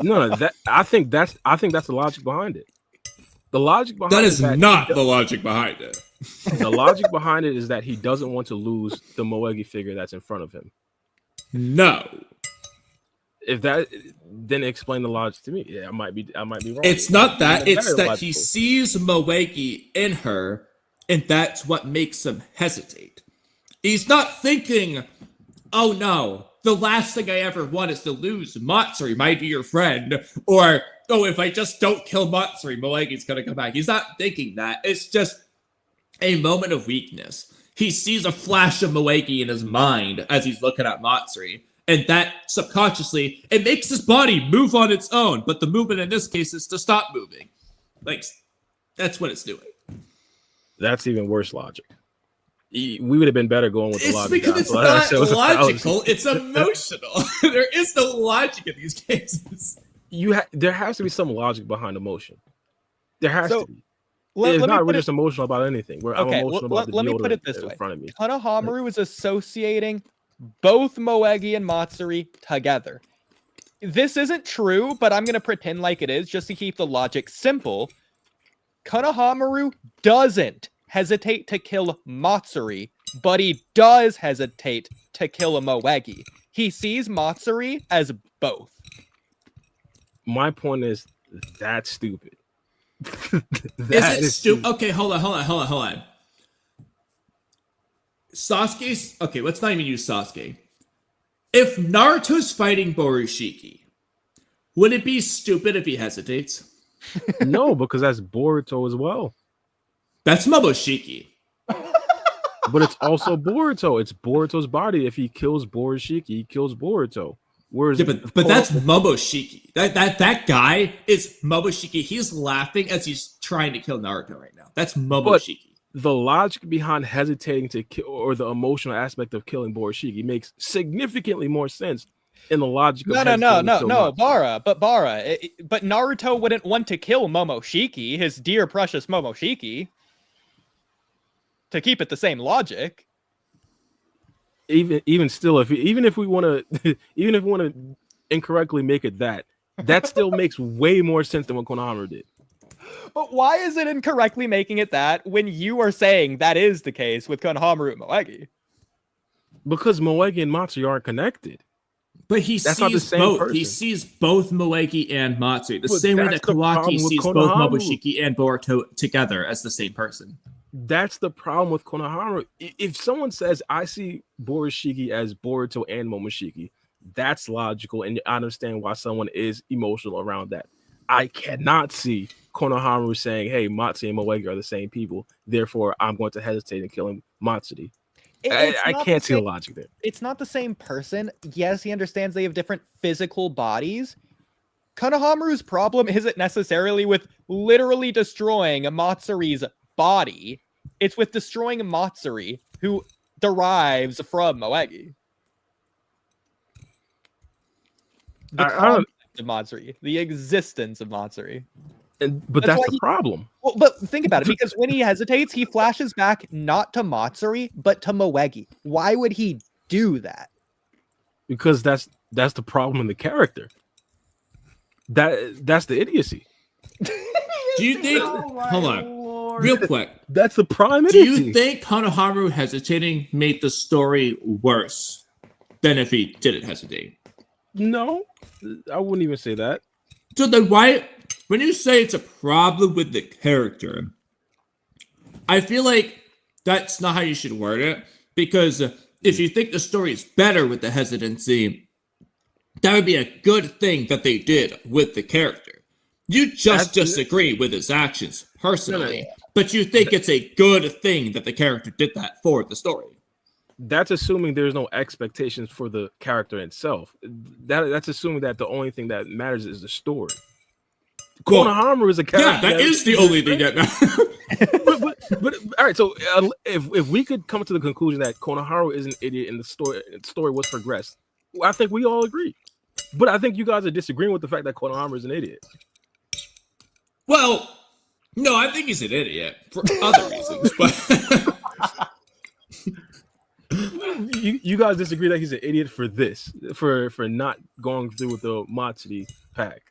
No, I think that's the logic behind it. The logic behind that is not the logic behind it. The logic behind it is that he doesn't want to lose the Moegi figure that's in front of him. No. If that, then explain the logic to me. Yeah, I might be wrong. It's not that. It's that he sees Moegi in her, and that's what makes him hesitate. He's not thinking, oh no, the last thing I ever want is to lose Matsuri, my dear friend, or oh, if I just don't kill Matsuri, Moegi's gonna come back. He's not thinking that. It's just a moment of weakness. He sees a flash of Moegi in his mind as he's looking at Matsuri, and that subconsciously, it makes his body move on its own, but the movement in this case is to stop moving. Like, that's what it's doing. That's even worse logic. We would have been better going with the It's logic. because it's not logical. It's emotional. There is no logic in these cases. There has to be some logic behind emotion. There has to be. Let It's not me just emotional about anything. I'm emotional about the let me deodorant put it this in way. front of me. Konohamaru is associating both Moegi and Matsuri together. This isn't true, but I'm going to pretend like it is just to keep the logic simple. Konohamaru doesn't hesitate to kill Matsuri, but he does hesitate to kill a Moegi. He sees Matsuri as both. My point is, that's stupid. Is it stupid? Okay, hold on. Sasuke's... Okay, let's not even use Sasuke. If Naruto's fighting Borushiki, would it be stupid if he hesitates? No, because that's Boruto as well. That's Momoshiki. But it's also Boruto. It's Boruto's body. If he kills Borushiki, he kills Boruto. Whereas, yeah, but that's Momoshiki. That guy is Momoshiki. He's laughing as he's trying to kill Naruto right now. That's Momoshiki. But the logic behind hesitating to kill, or the emotional aspect of killing Borushiki, makes significantly more sense in the logic. No, Bara. But Naruto wouldn't want to kill Momoshiki, his dear precious Momoshiki. To keep it the same logic. Even still, even if we want to incorrectly make it that still makes way more sense than what Konohamaru did. But why is it incorrectly making it that when you are saying that is the case with Konohamaru and Moegi? Because Moegi and Matsuri aren't connected. But that's sees both. Person. He sees both Moegi and Matsuri. The same way that Kawaki sees both Momoshiki and Boruto together as the same person. That's the problem with Konohamaru. If someone says, I see Borushiki as Boruto and Momoshiki, that's logical, and I understand why someone is emotional around that. I cannot see Konohamaru saying, hey, Matsuri and Moegi are the same people, therefore I'm going to hesitate in killing Matsuri. I can't see the logic there. It's not the same person. Yes, he understands they have different physical bodies. Konohamaru's problem isn't necessarily with literally destroying Matsuri's body. It's with destroying Matsuri, who derives from Moegi. The concept of Matsuri, the existence of Matsuri. But that's the problem. Well, but think about it, because when he hesitates, he flashes back not to Matsuri, but to Moegi. Why would he do that? Because that's the problem in the character. That's the idiocy. Do you think? Hold on, real quick. That's the prime idiocy. Do you think Konohamaru hesitating made the story worse than if he didn't hesitate? No, I wouldn't even say that. So then why, when you say it's a problem with the character, I feel like that's not how you should word it. Because if you think the story is better with the hesitancy, that would be a good thing that they did with the character. You just disagree with his actions personally, but you think it's a good thing that the character did that for the story. That's assuming there's no expectations for the character itself. That's assuming that the only thing that matters is the story. Konohamaru is a character. Yeah, that is the only thing that matters. but all right. So if we could come to the conclusion that Konohamaru is an idiot and the story was progressed, I think we all agree. But I think you guys are disagreeing with the fact that Konohamaru is an idiot. Well, no, I think he's an idiot for other reasons, but. You guys disagree that he's an idiot for this, for not going through with the Matsuri pack.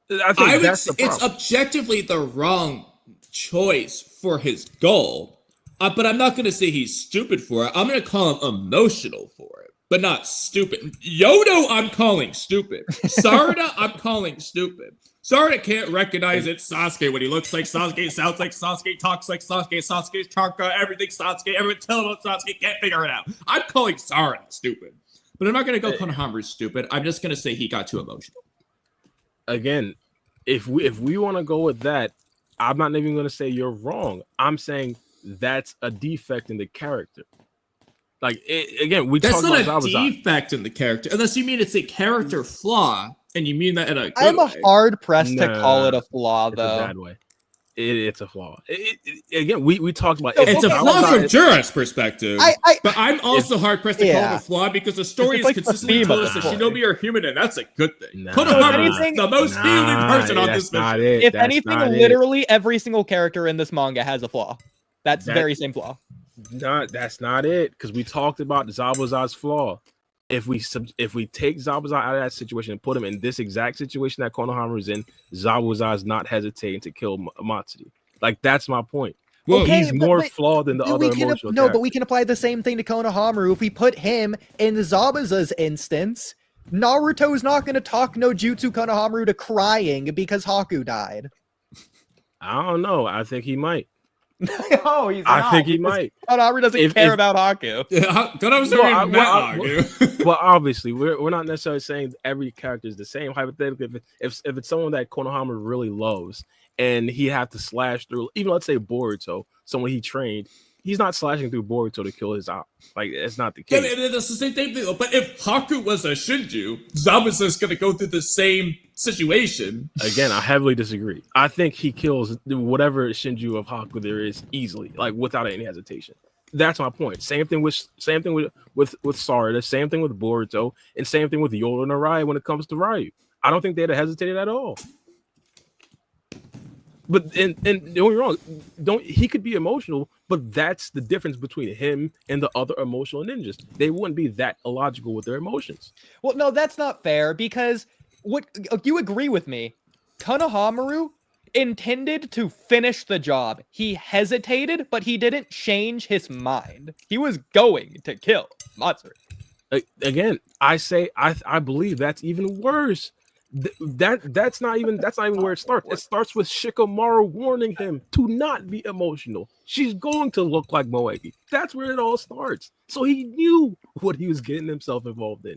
I think that's the problem. It's objectively the wrong choice for his goal, but I'm not going to say he's stupid for it. I'm going to call him emotional for it, but not stupid. Yodo, I'm calling stupid. Sarada, I'm calling stupid. Sarada can't recognize it's Sasuke when he looks like Sasuke, sounds like Sasuke, talks like Sasuke, Sasuke's chakra, everything Sasuke, everyone tell him about Sasuke, can't figure it out. I'm calling Sarada stupid. But I'm not going to go Konohamaru stupid. I'm just going to say he got too emotional. Again, if we want to go with that, I'm not even going to say you're wrong. I'm saying that's a defect in the character. Like, again, that's not a defect in the character, unless you mean it's a character flaw. And you mean that in a good I'm way. hard pressed to call it a flaw, though. A bad way. It's a flaw. Again, we talked about it's a flaw from Jura's perspective. But I'm also hard pressed to call it a flaw because the story is consistently told us that Shinobi are human, and that's a good thing. Konohamaru is the most healing person on this mission. If anything, literally every single character in this manga has a flaw. That's the very same flaw. That's not it, because we talked about Zabuza's flaw. If we take Zabuza out of that situation and put him in this exact situation that Konohamaru is in, Zabuza is not hesitating to kill Matsuri. Like, that's my point. Well, he's more flawed than the other emotional characters. But we can apply the same thing to Konohamaru. If we put him in Zabuza's instance, Naruto's not going to talk no jutsu Konohamaru to crying because Haku died. I don't know. I think he might. No, he's not. I think he might. Konohamaru doesn't care about Haku. Well, obviously, we're not necessarily saying every character is the same. Hypothetically, if it's someone that Konohamaru really loves and he have to slash through, even let's say Boruto, someone he trained, he's not slashing through Boruto to kill his op. Like, it's not the case. Yeah, that's the same thing. But if Haku was a Shinju, Zabuza's going to go through the same situation. Again, I heavily disagree. I think he kills whatever Shinju of Haku there is easily, like without any hesitation. That's my point. Same thing with Sarada, same thing with Boruto, and same thing with Yoda and Arai when it comes to Ryu. I don't think they'd have hesitated at all. But and don't get me wrong, he could be emotional, but that's the difference between him and the other emotional ninjas. They wouldn't be that illogical with their emotions. Well, no, that's not fair, because what you agree with me, Konohamaru intended to finish the job. He hesitated, but he didn't change his mind. He was going to kill Matsuri. Again, I believe that's even worse. That's not even where it starts. It starts with Shikamaru warning him to not be emotional. She's going to look like Moegi. That's where it all starts. So he knew what he was getting himself involved in.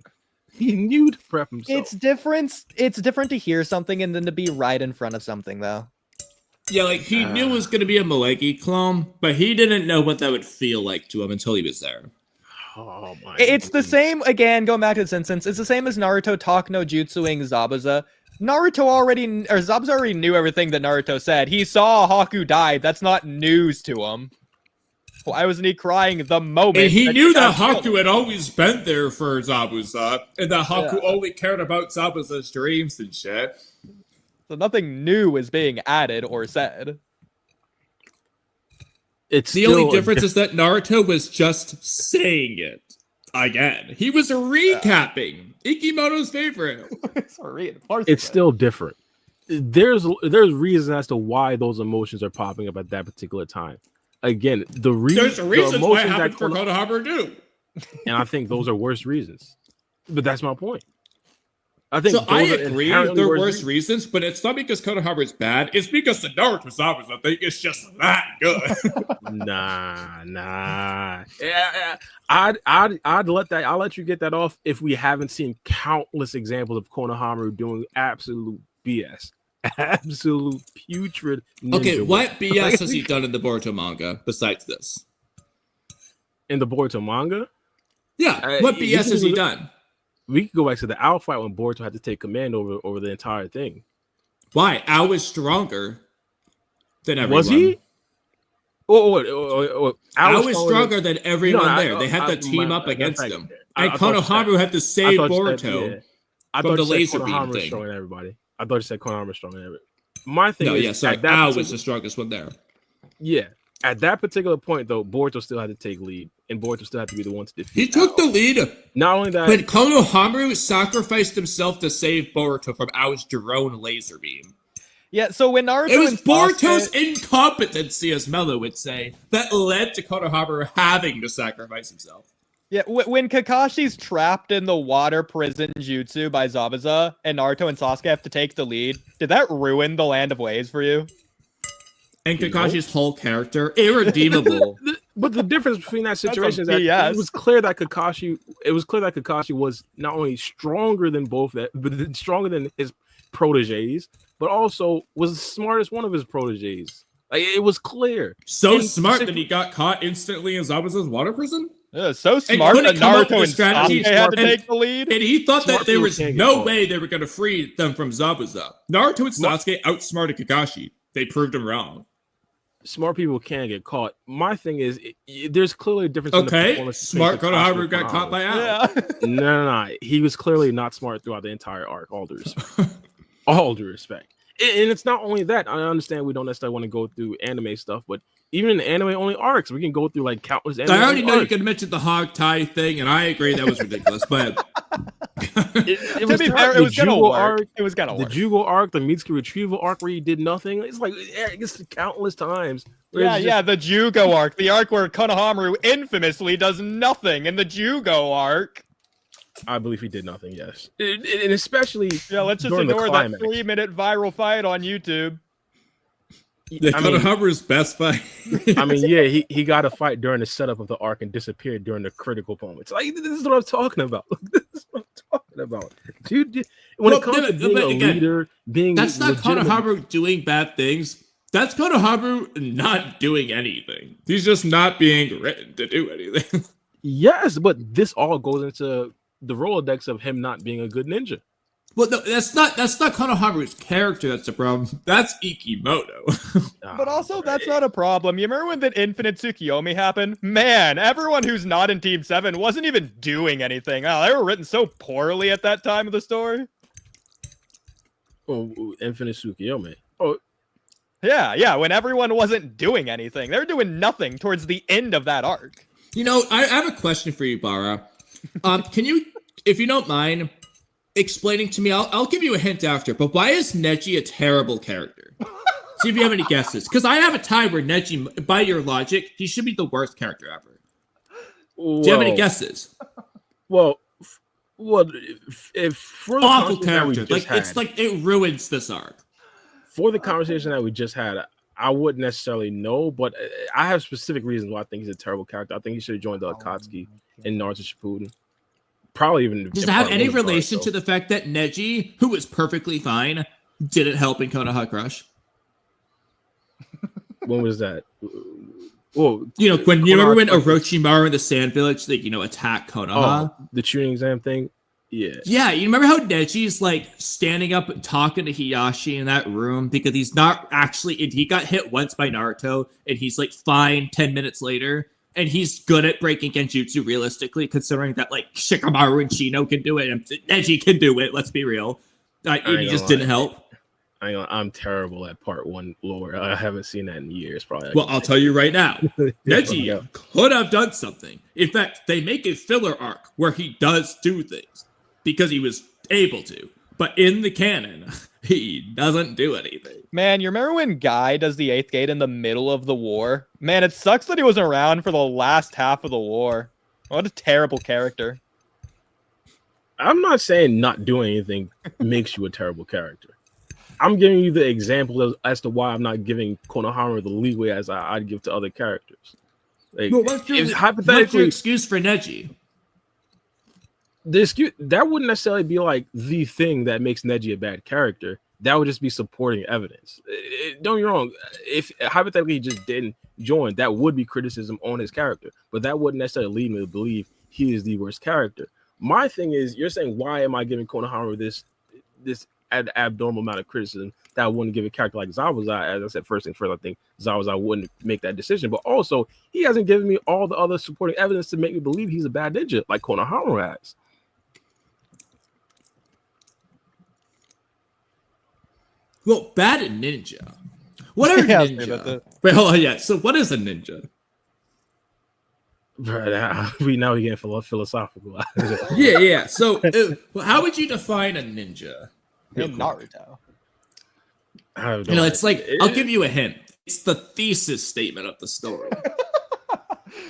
He knew to prep himself. It's different to hear something and then to be right in front of something, though. Yeah, like he knew it was going to be a Moegi clone, but he didn't know what that would feel like to him until he was there. Oh my! It's the same again. Going back to this instance, it's the same as Naruto talk no jutsuing Zabuza. Zabuza already knew everything that Naruto said. He saw Haku died. That's not news to him. Why wasn't he crying the moment? And he knew that Haku had always been there for Zabuza, and that Haku only cared about Zabuza's dreams and shit. So nothing new is being added or said. It's the only difference is that Naruto was just saying it again. He was recapping Ikimoto's favorite. It's still different. There's reasons as to why those emotions are popping up at that particular time. Again, there's a reason why it happened for Konohamaru too. And I think those are worse reasons. But that's my point. I agree they're worse reasons, but it's not because Konohamaru is bad. It's because the Naruto Zabuza thing is just that good. Nah. Yeah, I'll let you get that off if we haven't seen countless examples of Konohamaru doing absolute BS. Absolute putrid ninja. Okay, what BS has he done in the Boruto manga besides this? In the Boruto manga? Yeah, what BS has he done? We could go back to the Owl fight when Boruto had to take command over the entire thing. Why? Owl was stronger than everyone. Was he? Owl was stronger than everyone there. They had to team up against him. And Konohamaru had to save Boruto from the laser beam thing. Everybody. I thought you said Konohamaru was stronger than everybody. My thing is... Owl was the strongest one there. Yeah. At that particular point, though, Boruto still had to take lead, and Boruto still had to be the one to defeat. He took the lead. Not only that, but Konohamaru sacrificed himself to save Boruto from Ao's drone laser beam. Yeah, so when Naruto... It was Boruto's incompetency, as Mello would say, that led to Konohamaru having to sacrifice himself. Yeah, when Kakashi's trapped in the water prison jutsu by Zabuza, and Naruto and Sasuke have to take the lead, did that ruin the Land of Waves for you? And Kakashi's whole character, irredeemable. But the difference between that situation is that it was clear that Kakashi was not only stronger than but stronger than his proteges, but also was the smartest one of his proteges. Like, it was clear. Smart that he got caught instantly in Zabuza's water prison? Yeah, so smart that Naruto and Sasuke had to take the lead. And he thought that there was no way they were going to free them from Zabuza. Naruto and Sasuke outsmarted Kakashi. They proved him wrong. smart people can't get caught. My thing is, there's clearly a difference. Okay, in the smart Konohamaru got caught by Al. Yeah. No. He was clearly not smart throughout the entire arc. All due respect. All due respect. And it's not only that. I understand we don't necessarily want to go through anime stuff, but even in the anime only arcs, we can go through like countless anime. I already know arcs. you could mention the hog tie thing, and I agree that was ridiculous. But it was fair, it was gonna work. It was gonna the work. Jugo arc, the Mitsuki retrieval arc where he did nothing. It's like it's countless times. Yeah, the Jugo arc, the arc where Konohamaru infamously does nothing in the Jugo arc. I believe he did nothing. Yes, and especially let's just ignore that 3-minute viral fight on YouTube. Konohamaru's best fight. I mean, yeah, he got a fight during the setup of the arc and disappeared during the critical moments. Like, this is what I'm talking about. This is what I'm talking about, dude. When it comes to being a leader, that's not Konohamaru doing bad things. That's Konohamaru not doing anything. He's just not being written to do anything. Yes, but this all goes into the Rolodex of him not being a good ninja. Well, no, that's not Konohamaru's character that's the problem. That's Ikimoto. But also, that's not a problem. You remember when that Infinite Tsukiyomi happened? Man, everyone who's not in Team 7 wasn't even doing anything. Oh, they were written so poorly at that time of the story. Oh, Infinite Tsukiyomi. Oh, yeah, when everyone wasn't doing anything. They were doing nothing towards the end of that arc. You know, I have a question for you, Bara. Can you, if you don't mind, explaining to me, I'll give you a hint after, but why is Neji a terrible character? See if you have any guesses. Because I have a tie where Neji, by your logic, he should be the worst character ever. Do you have any guesses? Well, if for the awful character, like had, it's like it ruins this arc. For the conversation that we just had, I wouldn't necessarily know, but I have specific reasons why I think he's a terrible character. I think he should have joined the Akatsuki in Naruto Shippuden. Probably even. Does it have any relation to the fact that Neji, who was perfectly fine, didn't help in Konoha Crush? When was that? Well, you know, when you remember when Orochimaru in the Sand Village, they attacked Konoha, the tuning exam thing. Yeah. You remember how Neji's like standing up and talking to Hiyashi in that room because he's not actually. He got hit once by Naruto, and he's like fine 10 minutes later. And he's good at breaking Genjutsu realistically, considering that like Shikamaru and Shino can do it, and Neji can do it. Let's be real. He just didn't help. I'm terrible at part 1 lore. I haven't seen that in years, probably. Well, I'll tell you right now. Neji could have done something. In fact, they make a filler arc where he does do things because he was able to. But in the canon, he doesn't do anything. Man, you remember when Guy does the 8th gate in the middle of the war? Man, it sucks that he wasn't around for the last half of the war. What a terrible character. I'm not saying not doing anything makes you a terrible character. I'm giving you the example as to why I'm not giving Konohamaru the leeway as I'd give to other characters. Like, well, what's your excuse for Neji? The excuse that wouldn't necessarily be like the thing that makes Neji a bad character. That would just be supporting evidence. Don't get me wrong. If hypothetically he just didn't join, that would be criticism on his character. But that wouldn't necessarily lead me to believe he is the worst character. My thing is, you're saying, why am I giving Konohamaru this abnormal amount of criticism that I wouldn't give a character like Zabuza? As I said, first thing first, I think Zabuza wouldn't make that decision. But also, he hasn't given me all the other supporting evidence to make me believe he's a bad ninja like Konohamaru has. Well, bad ninja. What are ninja? Wait, hold on. Yeah. So, what is a ninja? Right, we getting philosophical. yeah. So, how would you define a ninja? In Naruto. It's like I'll give you a hint. It's the thesis statement of the story.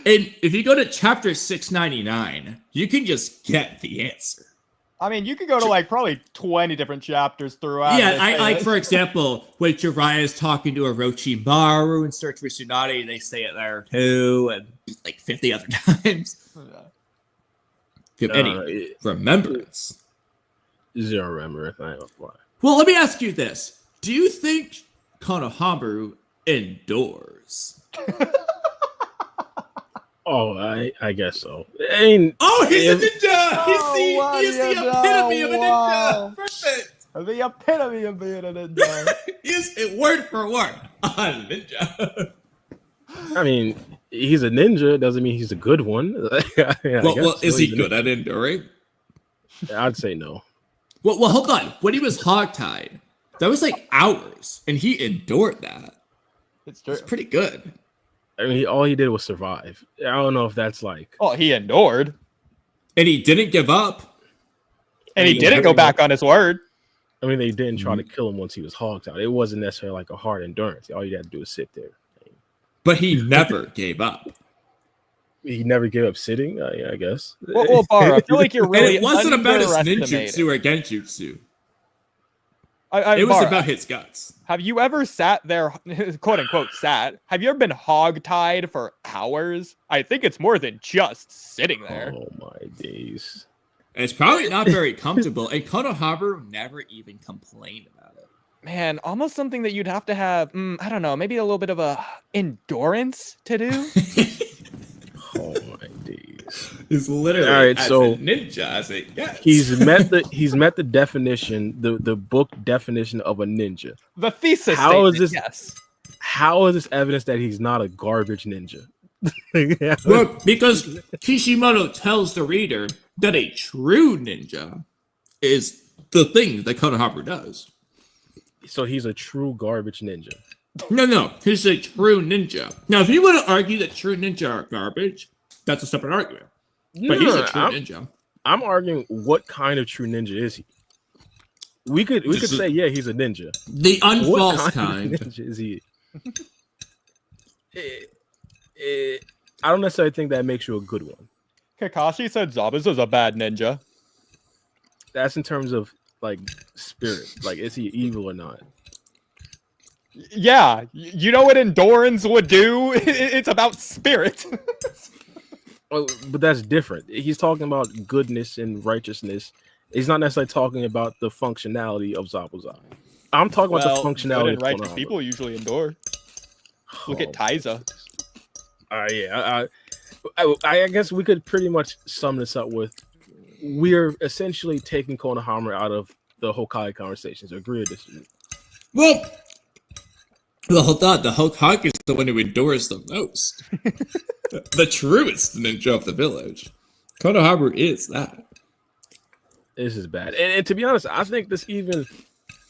And if you go to chapter 699, you can just get the answer. I mean, you could go to like probably 20 different chapters throughout. Yeah, I like, for example, when Jiraiya is talking to Orochimaru in Search for Tsunade, they say it there too, and like 50 other times. Do you have any remembrance? Zero remembrance. I don't know why. Well, let me ask you this: do you think Konohamaru endures? Oh, I guess so. I mean, he's a ninja! He's the epitome of a ninja! Perfect! The epitome of being a ninja. He's word for word a ninja. I mean, he's a ninja. Doesn't mean he's a good one. Well, is he good at enduring? I'd say no. Well, hold on. When he was hogtied, that was like hours, and he endured that. It's pretty good. I mean, all he did was survive. I don't know if that's like. Oh, he endured, and he didn't give up, and he didn't go back on his word. I mean, they didn't try to kill him once he was hogtied. It wasn't necessarily like a hard endurance. All you had to do was sit there. But he never gave up. He never gave up sitting, I guess. Well, Bar, I feel like you're really. And it wasn't about his ninjutsu or genjutsu. It was about his guts. Have you ever sat there, quote unquote, sat? Have you ever been hogtied for hours? I think it's more than just sitting there. Oh my days. And it's probably not very comfortable. And Konohamaru never even complained about it. Man, almost something that you'd have to have, I don't know, maybe a little bit of a endurance to do. Oh my days. It's literally all right, as so a ninja as it gets. He's met the definition, the book definition of a ninja. The thesis. How is this? Yes. How is this evidence that he's not a garbage ninja? Well, because Kishimoto tells the reader that a true ninja is the thing that Konohamaru does. So he's a true garbage ninja. No, he's a true ninja. Now, if you want to argue that true ninja are garbage, that's a separate argument. But he's a true ninja. I'm arguing what kind of true ninja is he? We could say, yeah, he's a ninja. The unfalse what kind. Of ninja is he? I don't necessarily think that makes you a good one. Kakashi said Zabuza is a bad ninja. That's in terms of like spirit. Like, is he evil or not? Yeah, you know what endurance would do? It's about spirit. Oh, but that's different. He's talking about goodness and righteousness. He's not necessarily talking about the functionality of Zabuza. I'm talking about the functionality of righteous people usually endure. Look at Taiza. Yeah. I guess we could pretty much sum this up with we're essentially taking Konohamaru out of the Hokage conversations. Agree or disagree? Well, hold on. The Hokage is the one who endures the most. The truest ninja of the village. Konohamaru is that. This is bad. And to be honest, I think this even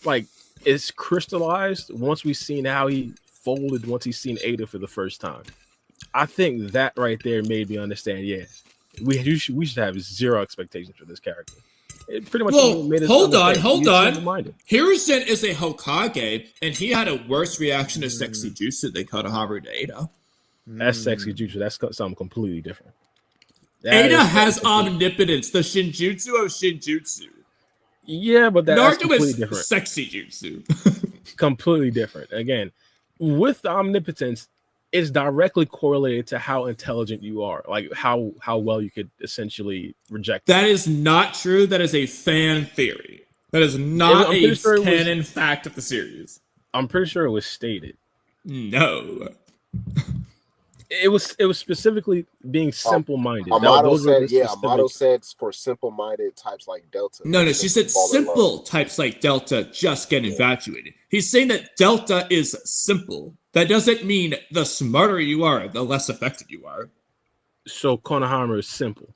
like is crystallized once we've seen how he folded once he's seen Eida for the first time. I think that right there made me understand, yeah, we should have zero expectations for this character. It pretty much made us hold on. Hiruzen is a Hokage, and he had a worse reaction to sexy jutsu than Konohamaru to Eida. That's sexy jutsu. That's something completely different. Eida has omnipotence, the Shinjutsu of Shinjutsu. Yeah, but that's Naruto completely is different. Sexy jutsu. Completely different. Again, with the omnipotence, it's directly correlated to how intelligent you are, like how well you could essentially reject. That is not true. That is a fan theory. That is not a canon fact of the series. I'm pretty sure it was stated. No. It was specifically being simple-minded. Amado said for simple-minded types like Delta. No, she said simple types like Delta just get infatuated. He's saying that Delta is simple. That doesn't mean the smarter you are, the less effective you are. So Konohamaru is simple.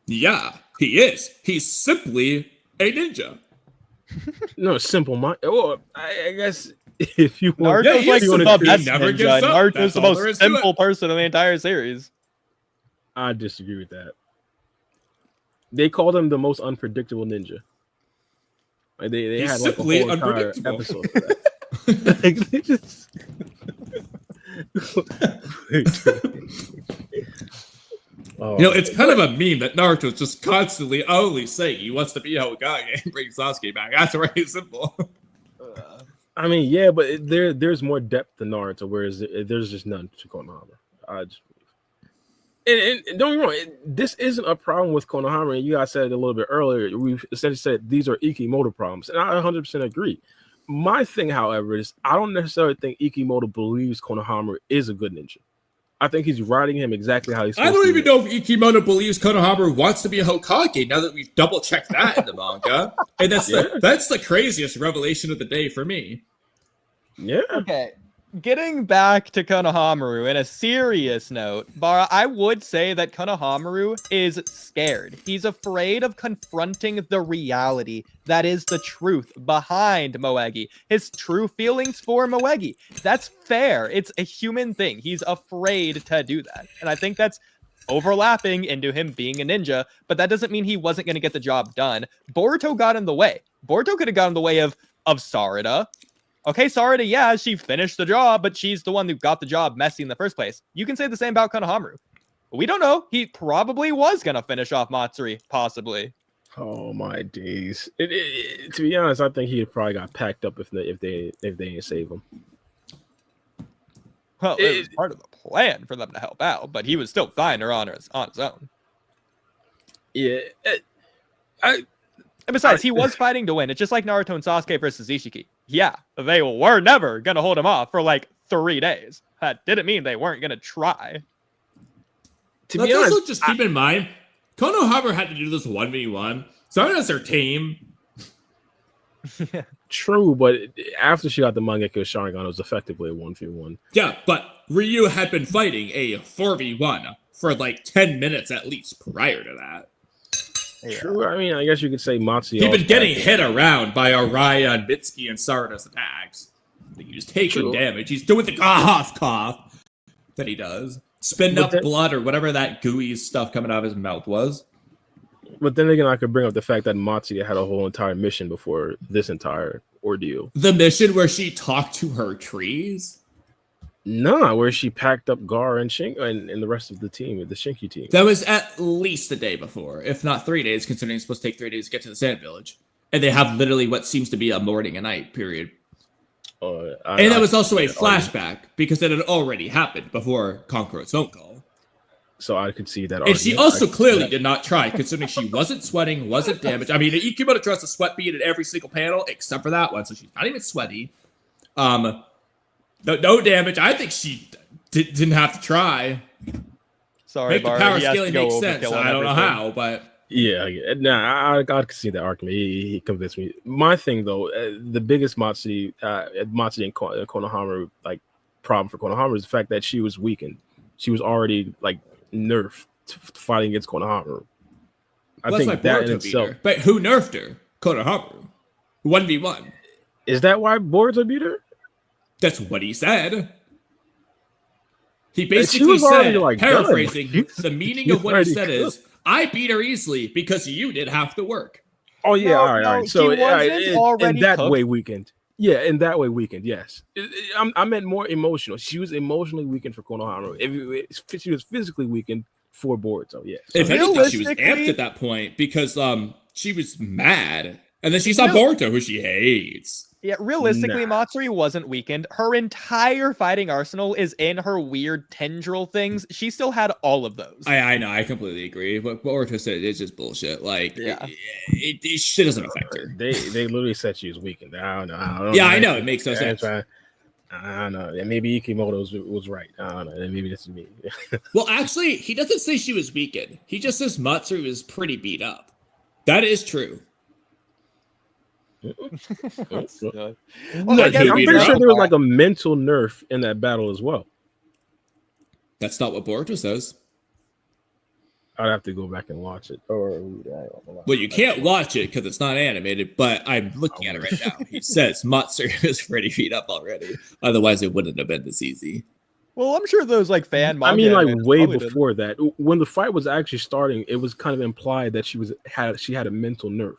Yeah, he is. He's simply a ninja. No, simple-minded. Oh, I guess if you want, Naruto's like the best ninja. Naruto's the most most simple person in the entire series. I disagree with that. They called him the most unpredictable ninja. Like they had like a whole entire episode for that. They just... It's kind of a meme that Naruto's just constantly only saying he wants to be Hokage and bring Sasuke back. That's very simple. I mean, yeah, but there's more depth to Naruto, whereas there's just none to Konohamaru. And don't get me wrong, this isn't a problem with Konohamaru. You guys said it a little bit earlier. We essentially said these are Ikimoto problems, and I 100% agree. My thing, however, is I don't necessarily think Ikimoto believes Konohamaru is a good ninja. I think he's writing him exactly how he's supposed to. I don't even know if Ikimoto believes Konohamaru wants to be a Hokage now that we've double checked that in the manga. And that's the craziest revelation of the day for me. Yeah. Okay. Getting back to Konohamaru in a serious note, Bara, I would say that Konohamaru is scared. He's afraid of confronting the reality that is the truth behind Moegi. His true feelings for Moegi. That's fair. It's a human thing. He's afraid to do that. And I think that's overlapping into him being a ninja, but that doesn't mean he wasn't going to get the job done. Boruto got in the way. Boruto could have gotten in the way of Sarada. Okay, Sarada, yeah, she finished the job, but she's the one who got the job messy in the first place. You can say the same about Konohamaru. We don't know. He probably was going to finish off Matsuri, possibly. Oh my days! To be honest, I think he probably got packed up if they didn't save him. Well, it was part of the plan for them to help out, but he was still fine on his own. Yeah, and besides, he was fighting to win. It's just like Naruto and Sasuke versus Ishiki. Yeah, they were never going to hold him off for like 3 days. That didn't mean they weren't going to try. To be honest, also just keep in mind, Konohamaru had to do this 1v1. So that's their team. True, but after she got the Mangekyo Sharingan, it was effectively a 1v1. Yeah, but Ryu had been fighting a 4v1 for like 10 minutes at least prior to that. Yeah. True. I mean, I guess you could say Matsuya. He'd been getting hit around by Araya and Mitsuki and Sarada's attacks. He's taking damage. He's doing the cough that he does. Spitting up blood or whatever that gooey stuff coming out of his mouth was. But then again, I could bring up the fact that Matsuya had a whole entire mission before this entire ordeal. The mission where she talked to her trees? Nah, where she packed up Gar and and the rest of the team, the Shinki team. That was at least the day before, if not 3 days, considering it's supposed to take 3 days to get to the Sand Village. And they have literally what seems to be a morning and night period. And that was also a flashback, because it had already happened before Conqueror's phone call. So I could see that. And she also clearly did not try, considering she wasn't sweating, wasn't damaged. I mean, Ikimoto trusts a sweat bead in every single panel, except for that one, so she's not even sweaty. No damage. I think she didn't have to try. Sorry, make the power scaling make sense. I don't know how, but yeah, I could see that argument. He convinced me. My thing though, the biggest Matsuri and Konohamaru like problem for Konohamaru is the fact that she was weakened. She was already like nerfed fighting against Konohamaru. I think like that in itself. But who nerfed her? Konohamaru. 1v1. Is that why Boruto beat her? That's what he said. He basically said, like, paraphrasing, the meaning of what he said is, I beat her easily because you did half the work. Oh, yeah, all right. So in that way weakened. Yeah, in that way weakened, yes. I meant more emotional. She was emotionally weakened for Konohamaru. She was physically weakened for Boruto, yes. If anything, she was amped at that point because she was mad. And then she saw Boruto, who she hates. Yeah, realistically, Matsuri wasn't weakened. Her entire fighting arsenal is in her weird tendril things. She still had all of those. I know, I completely agree. But Boruto said it's just bullshit. Like, it shit doesn't affect her. They literally said she was weakened. I don't know. I know. It makes no sense. I don't know. Maybe Ikimoto was right. I don't know. Maybe this is me. Well, actually, he doesn't say she was weakened. He just says Matsuri was pretty beat up. That is true. I'm pretty sure there was like a mental nerf in that battle as well. That's not what Boruto says. I'd have to go back and watch it. Well, you can't watch it because it's not animated, but I'm looking at it right now. He says Matsuri is pretty beat up already. Otherwise, it wouldn't have been this easy. Well, I'm sure those like fan manga. I mean, like way before that, when the fight was actually starting, it was kind of implied that she had a mental nerf.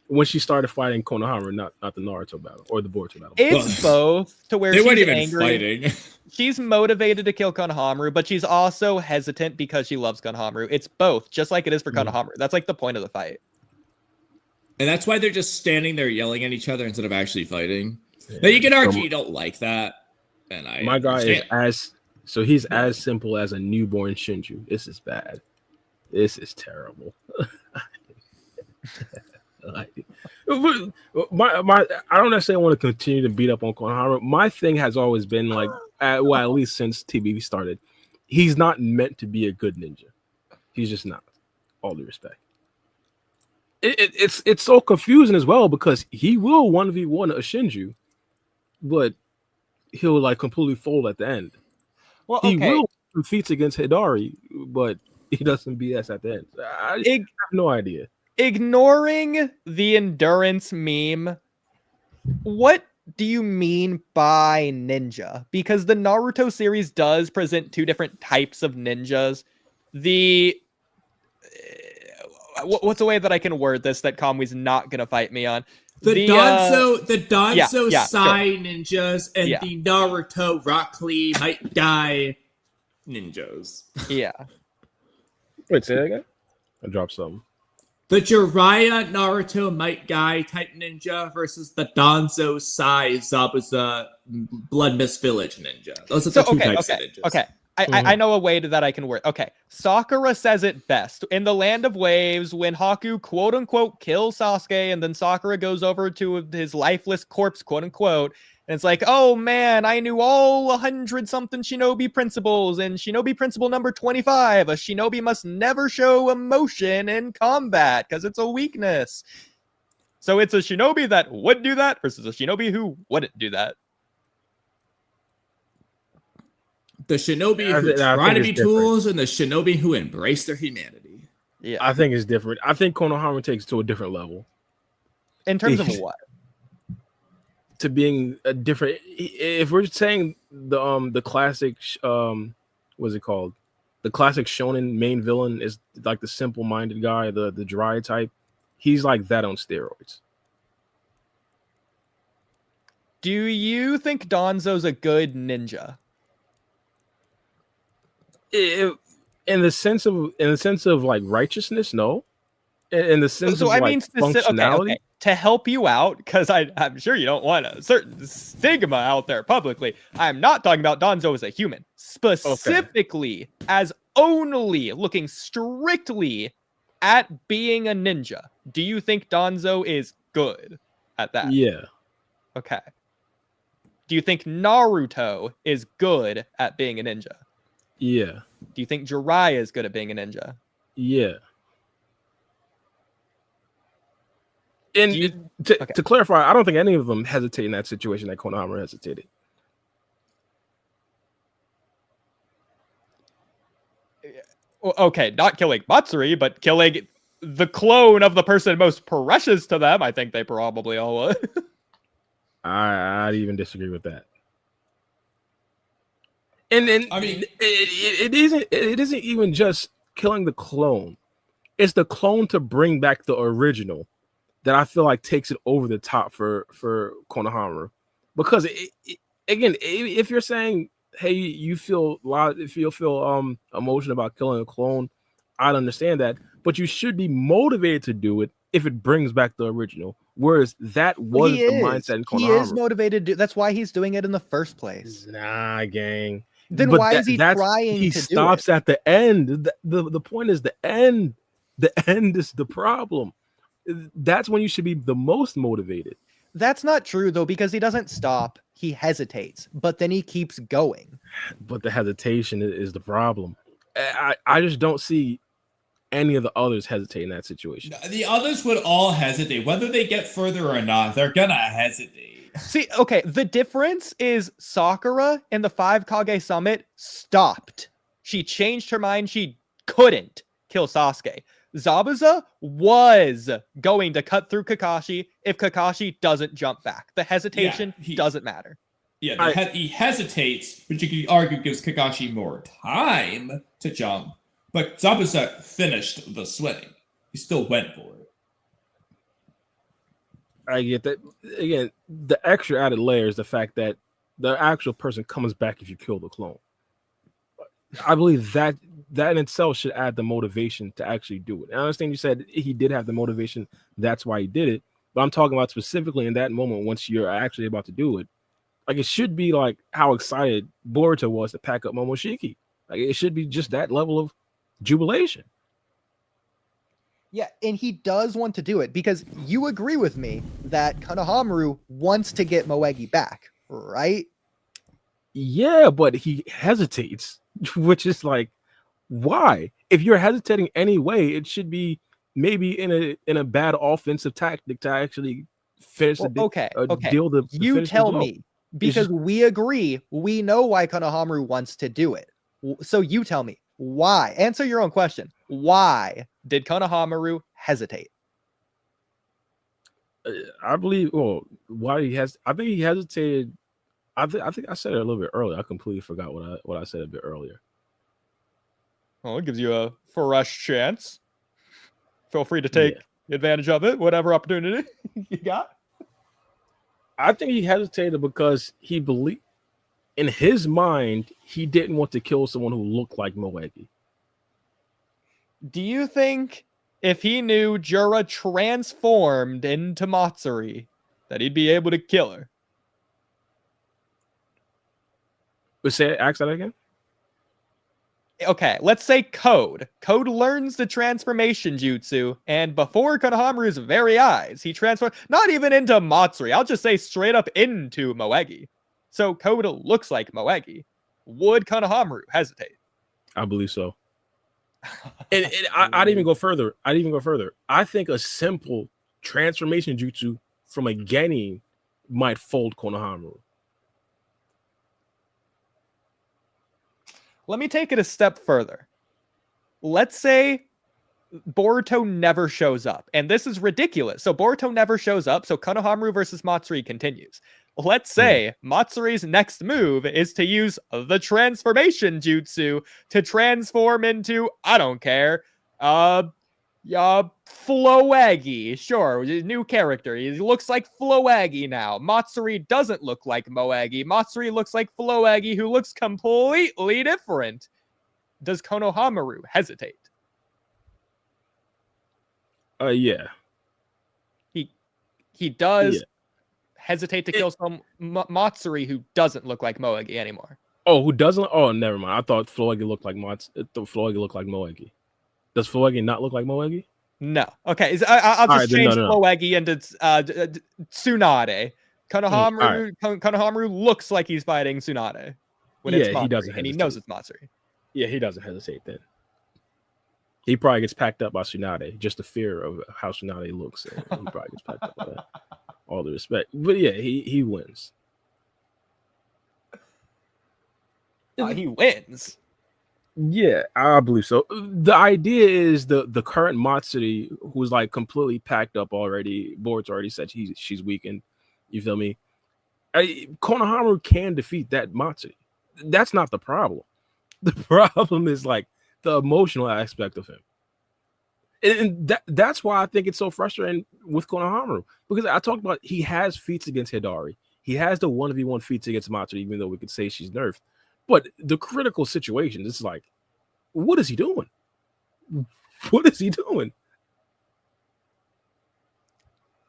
When she started fighting Konohamaru, not the Naruto battle or the Boruto battle. It's both to where they weren't even angry. Fighting. She's motivated to kill Konohamaru, but she's also hesitant because she loves Konohamaru. It's both, just like it is for Konohamaru. That's like the point of the fight. And that's why they're just standing there yelling at each other instead of actually fighting. Yeah. Now you can argue you don't like that. And my guy is he's as simple as a newborn Shinju. This is bad. This is terrible. I don't necessarily want to continue to beat up on Konohamaru. My thing has always been like, at least since TBV started, he's not meant to be a good ninja. He's just not. All due respect. It's so confusing as well because he will 1v1 a Shinju, but he'll like completely fold at the end. Well, He will do feats against Hidari, but he doesn't BS at the end. I have no idea. Ignoring the endurance meme, what do you mean by ninja? Because the Naruto series does present two different types of ninjas. What's a way that I can word this that Kamui's not gonna fight me on? The Danzo Sai ninjas and the Naruto Rock Lee Might Die ninjas. Yeah. Wait, say that again? I dropped something. The Jiraiya Naruto Might Guy type ninja versus the Danzo Sai Zabuza Blood Mist Village ninja. Those are the two types of ninjas. Okay. I know a way that I can word. Okay. Sakura says it best. In the Land of Waves, when Haku quote unquote kills Sasuke and then Sakura goes over to his lifeless corpse, quote unquote, and it's like, oh man, I knew all 100 something shinobi principles, and shinobi principle number 25, a shinobi must never show emotion in combat because it's a weakness. So it's a shinobi that would do that versus a shinobi who wouldn't do that. The shinobi who try to be tools and the shinobi who embrace their humanity. Yeah, I think it's different. I think Konohamaru takes it to a different level. In terms of what? To being a different. If we're saying the classic, what's it called? The classic shonen main villain is like the simple-minded guy, the dry type. He's like that on steroids. Do you think Danzo's a good ninja? In the sense of like righteousness, no. In the sense of functionality. Okay. To help you out, because I'm sure you don't want a certain stigma out there publicly. I'm not talking about Danzo as a human, specifically as only looking strictly at being a ninja. Do you think Danzo is good at that? Yeah. Okay. Do you think Naruto is good at being a ninja? Yeah. Do you think Jiraiya is good at being a ninja? Yeah. And to clarify, I don't think any of them hesitate in that situation that Konohamaru hesitated. Okay, not killing Matsuri, but killing the clone of the person most precious to them. I think they probably all would. I'd even disagree with that. And I mean, it isn't even just killing the clone. It's the clone to bring back the original that I feel like takes it over the top for Konohamaru. Because again, if you're saying, hey, you feel emotion about killing a clone, I'd understand that. But you should be motivated to do it if it brings back the original. Whereas that was the mindset in Konohamaru. He is motivated. That's why he's doing it in the first place. Nah, gang. Then why is he trying he to stops do it? at the end. The point is the end. The end is the problem. That's when you should be the most motivated. That's not true, though, because he doesn't stop. He hesitates, but then he keeps going. But the hesitation is the problem. I just don't see any of the others hesitate in that situation. The others would all hesitate. Whether they get further or not, they're gonna hesitate. See, okay, the difference is Sakura in the 5 Kage Summit stopped. She changed her mind. She couldn't kill Sasuke. Zabuza was going to cut through Kakashi if Kakashi doesn't jump back. The hesitation doesn't matter. Yeah, he hesitates, which you could argue gives Kakashi more time to jump. But Zabuza finished the swing. He still went for it. I get that. Again, the extra added layer is the fact that the actual person comes back if you kill the clone. I believe that in itself should add the motivation to actually do it. And I understand you said he did have the motivation. That's why he did it. But I'm talking about specifically in that moment once you're actually about to do it. Like, it should be like how excited Boruto was to pack up Momoshiki. Like, it should be just that level of jubilation. Yeah, and he does want to do it because you agree with me that Konohamaru wants to get Moegi back, right? Yeah, but he hesitates, which is like, why? If you're hesitating anyway, it should be maybe in a bad offensive tactic to actually finish okay. deal. You tell me. Because we agree. We know why Konohamaru wants to do it. So you tell me, why? Answer your own question. Why did Konohamaru hesitate? I believe. Well, why he has? I think he hesitated. I think I said it a little bit earlier. I completely forgot what I said a bit earlier. Well, it gives you a fresh chance. Feel free to take advantage of it, whatever opportunity you got. I think he hesitated because he believed, in his mind, he didn't want to kill someone who looked like Moegi. Do you think if he knew Jura transformed into Matsuri, that he'd be able to kill her? Ask that again? Okay, let's say Code. Code learns the transformation jutsu, and before Konohamaru's very eyes, he transforms not even into Matsuri. I'll just say straight up into Moegi. So Code looks like Moegi. Would Konohamaru hesitate? I believe so. And I'd even go further. I think a simple transformation jutsu from a genin might fold Konohamaru. Let me take it a step further. Let's say Boruto never shows up, and this is ridiculous. So Boruto never shows up, so Konohamaru versus Matsuri continues. Let's say Matsuri's next move is to use the transformation jutsu to transform into, I don't care, Floegi. Sure, new character. He looks like Floegi now. Matsuri doesn't look like Moegi. Matsuri looks like Floegi, who looks completely different. Does Konohamaru hesitate? Yeah. He does hesitate to kill some Matsuri who doesn't look like Moegi anymore. Oh, who doesn't? Oh, never mind. I thought Floegi looked like Floegi looked like Moegi. Does Floegi not look like Moegi? No. Okay. I'll just change Floegi into Tsunade. Konohamaru looks like he's fighting Tsunade. When it's Matsuri, he doesn't hesitate. And he knows it's Matsuri. Yeah, he doesn't hesitate then. He probably gets packed up by Tsunade. Just the fear of how Tsunade looks. He probably gets packed up by that. All the respect. But yeah, he wins. He wins. Yeah, I believe so. The idea is the current Matsuri, who's like completely packed up already. Board's already said she's weakened. You feel me? Konohamaru can defeat that Matsuri. That's not the problem. The problem is like the emotional aspect of him. And that's why I think it's so frustrating with Konohamaru. Because I talked about he has feats against Hidari. He has the 1v1 feats against Matsuri, even though we could say she's nerfed. But the critical situation, it's like, what is he doing? What is he doing?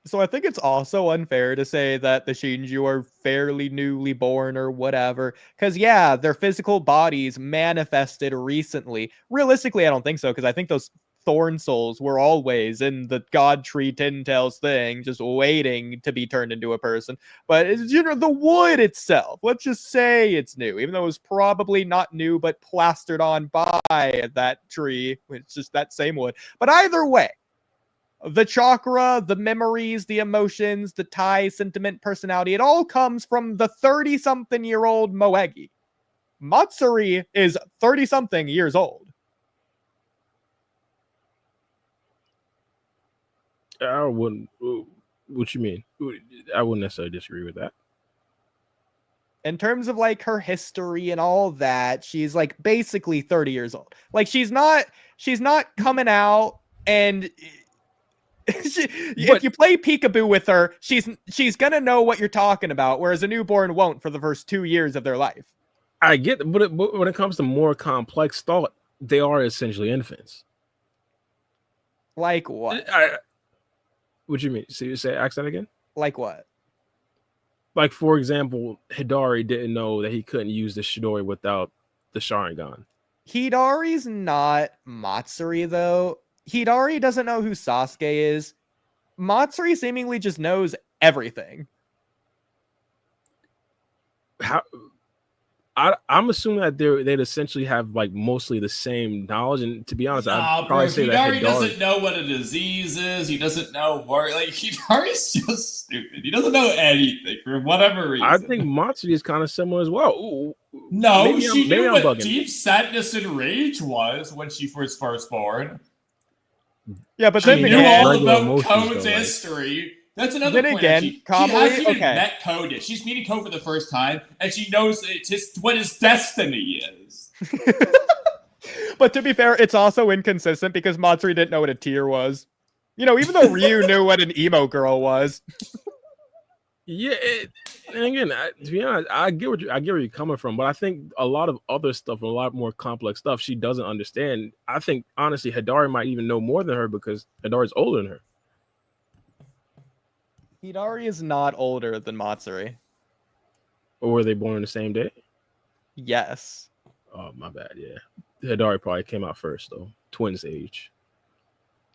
So I think it's also unfair to say that the Shinju are fairly newly born or whatever. Because, yeah, their physical bodies manifested recently. Realistically, I don't think so, because I think those Thorn Souls were always in the God Tree Ten Tails thing, just waiting to be turned into a person. But it's, the wood itself, let's just say it's new, even though it was probably not new, but plastered on by that tree. It's just that same wood. But either way, the chakra, the memories, the emotions, the tie, sentiment, personality, it all comes from the 30-something-year-old Moegi. Matsuri is 30-something years old. I wouldn't. What you mean? I wouldn't necessarily disagree with that. In terms of like her history and all that, she's like basically 30 years old. Like she's not coming out and if you play peekaboo with her, she's gonna know what you're talking about, whereas a newborn won't for the first 2 years of their life. I get it, but when it comes to more complex thought, they are essentially infants. Like what? What you mean? So you say, ask that again? Like what? Like, for example, Hidari didn't know that he couldn't use the Shidori without the Sharingan. Hidari's not Matsuri, though. Hidari doesn't know who Sasuke is. Matsuri seemingly just knows everything. How? I'm assuming that they'd essentially have like mostly the same knowledge. And to be honest, I'd probably bro, say Hidari that doesn't know what a disease is. He doesn't know what, like, Hidari's just stupid. He doesn't know anything for whatever reason. I think Matsuri is kind of similar as well. Ooh, no, she knew what bugging. deep sadness and rage was when she was first born. Yeah, but She then knew again, all about emotions, Code's though, like- history. That's another Then point. again, She Kamui, hasn't even okay. met Code yet. She's meeting Code for the first time, and she knows what his destiny is. But to be fair, it's also inconsistent because Matsuri didn't know what a tear was. You know, even though Ryu knew what an emo girl was. Yeah, and again, to be honest, I get where you're coming from, but I think a lot of other stuff, a lot more complex stuff, she doesn't understand. I think honestly, Hidari might even know more than her because Hidari's older than her. Hidari is not older than Matsuri. Or were they born on the same day? Yes. Oh, my bad. Yeah, Hidari probably came out first though. Twins age.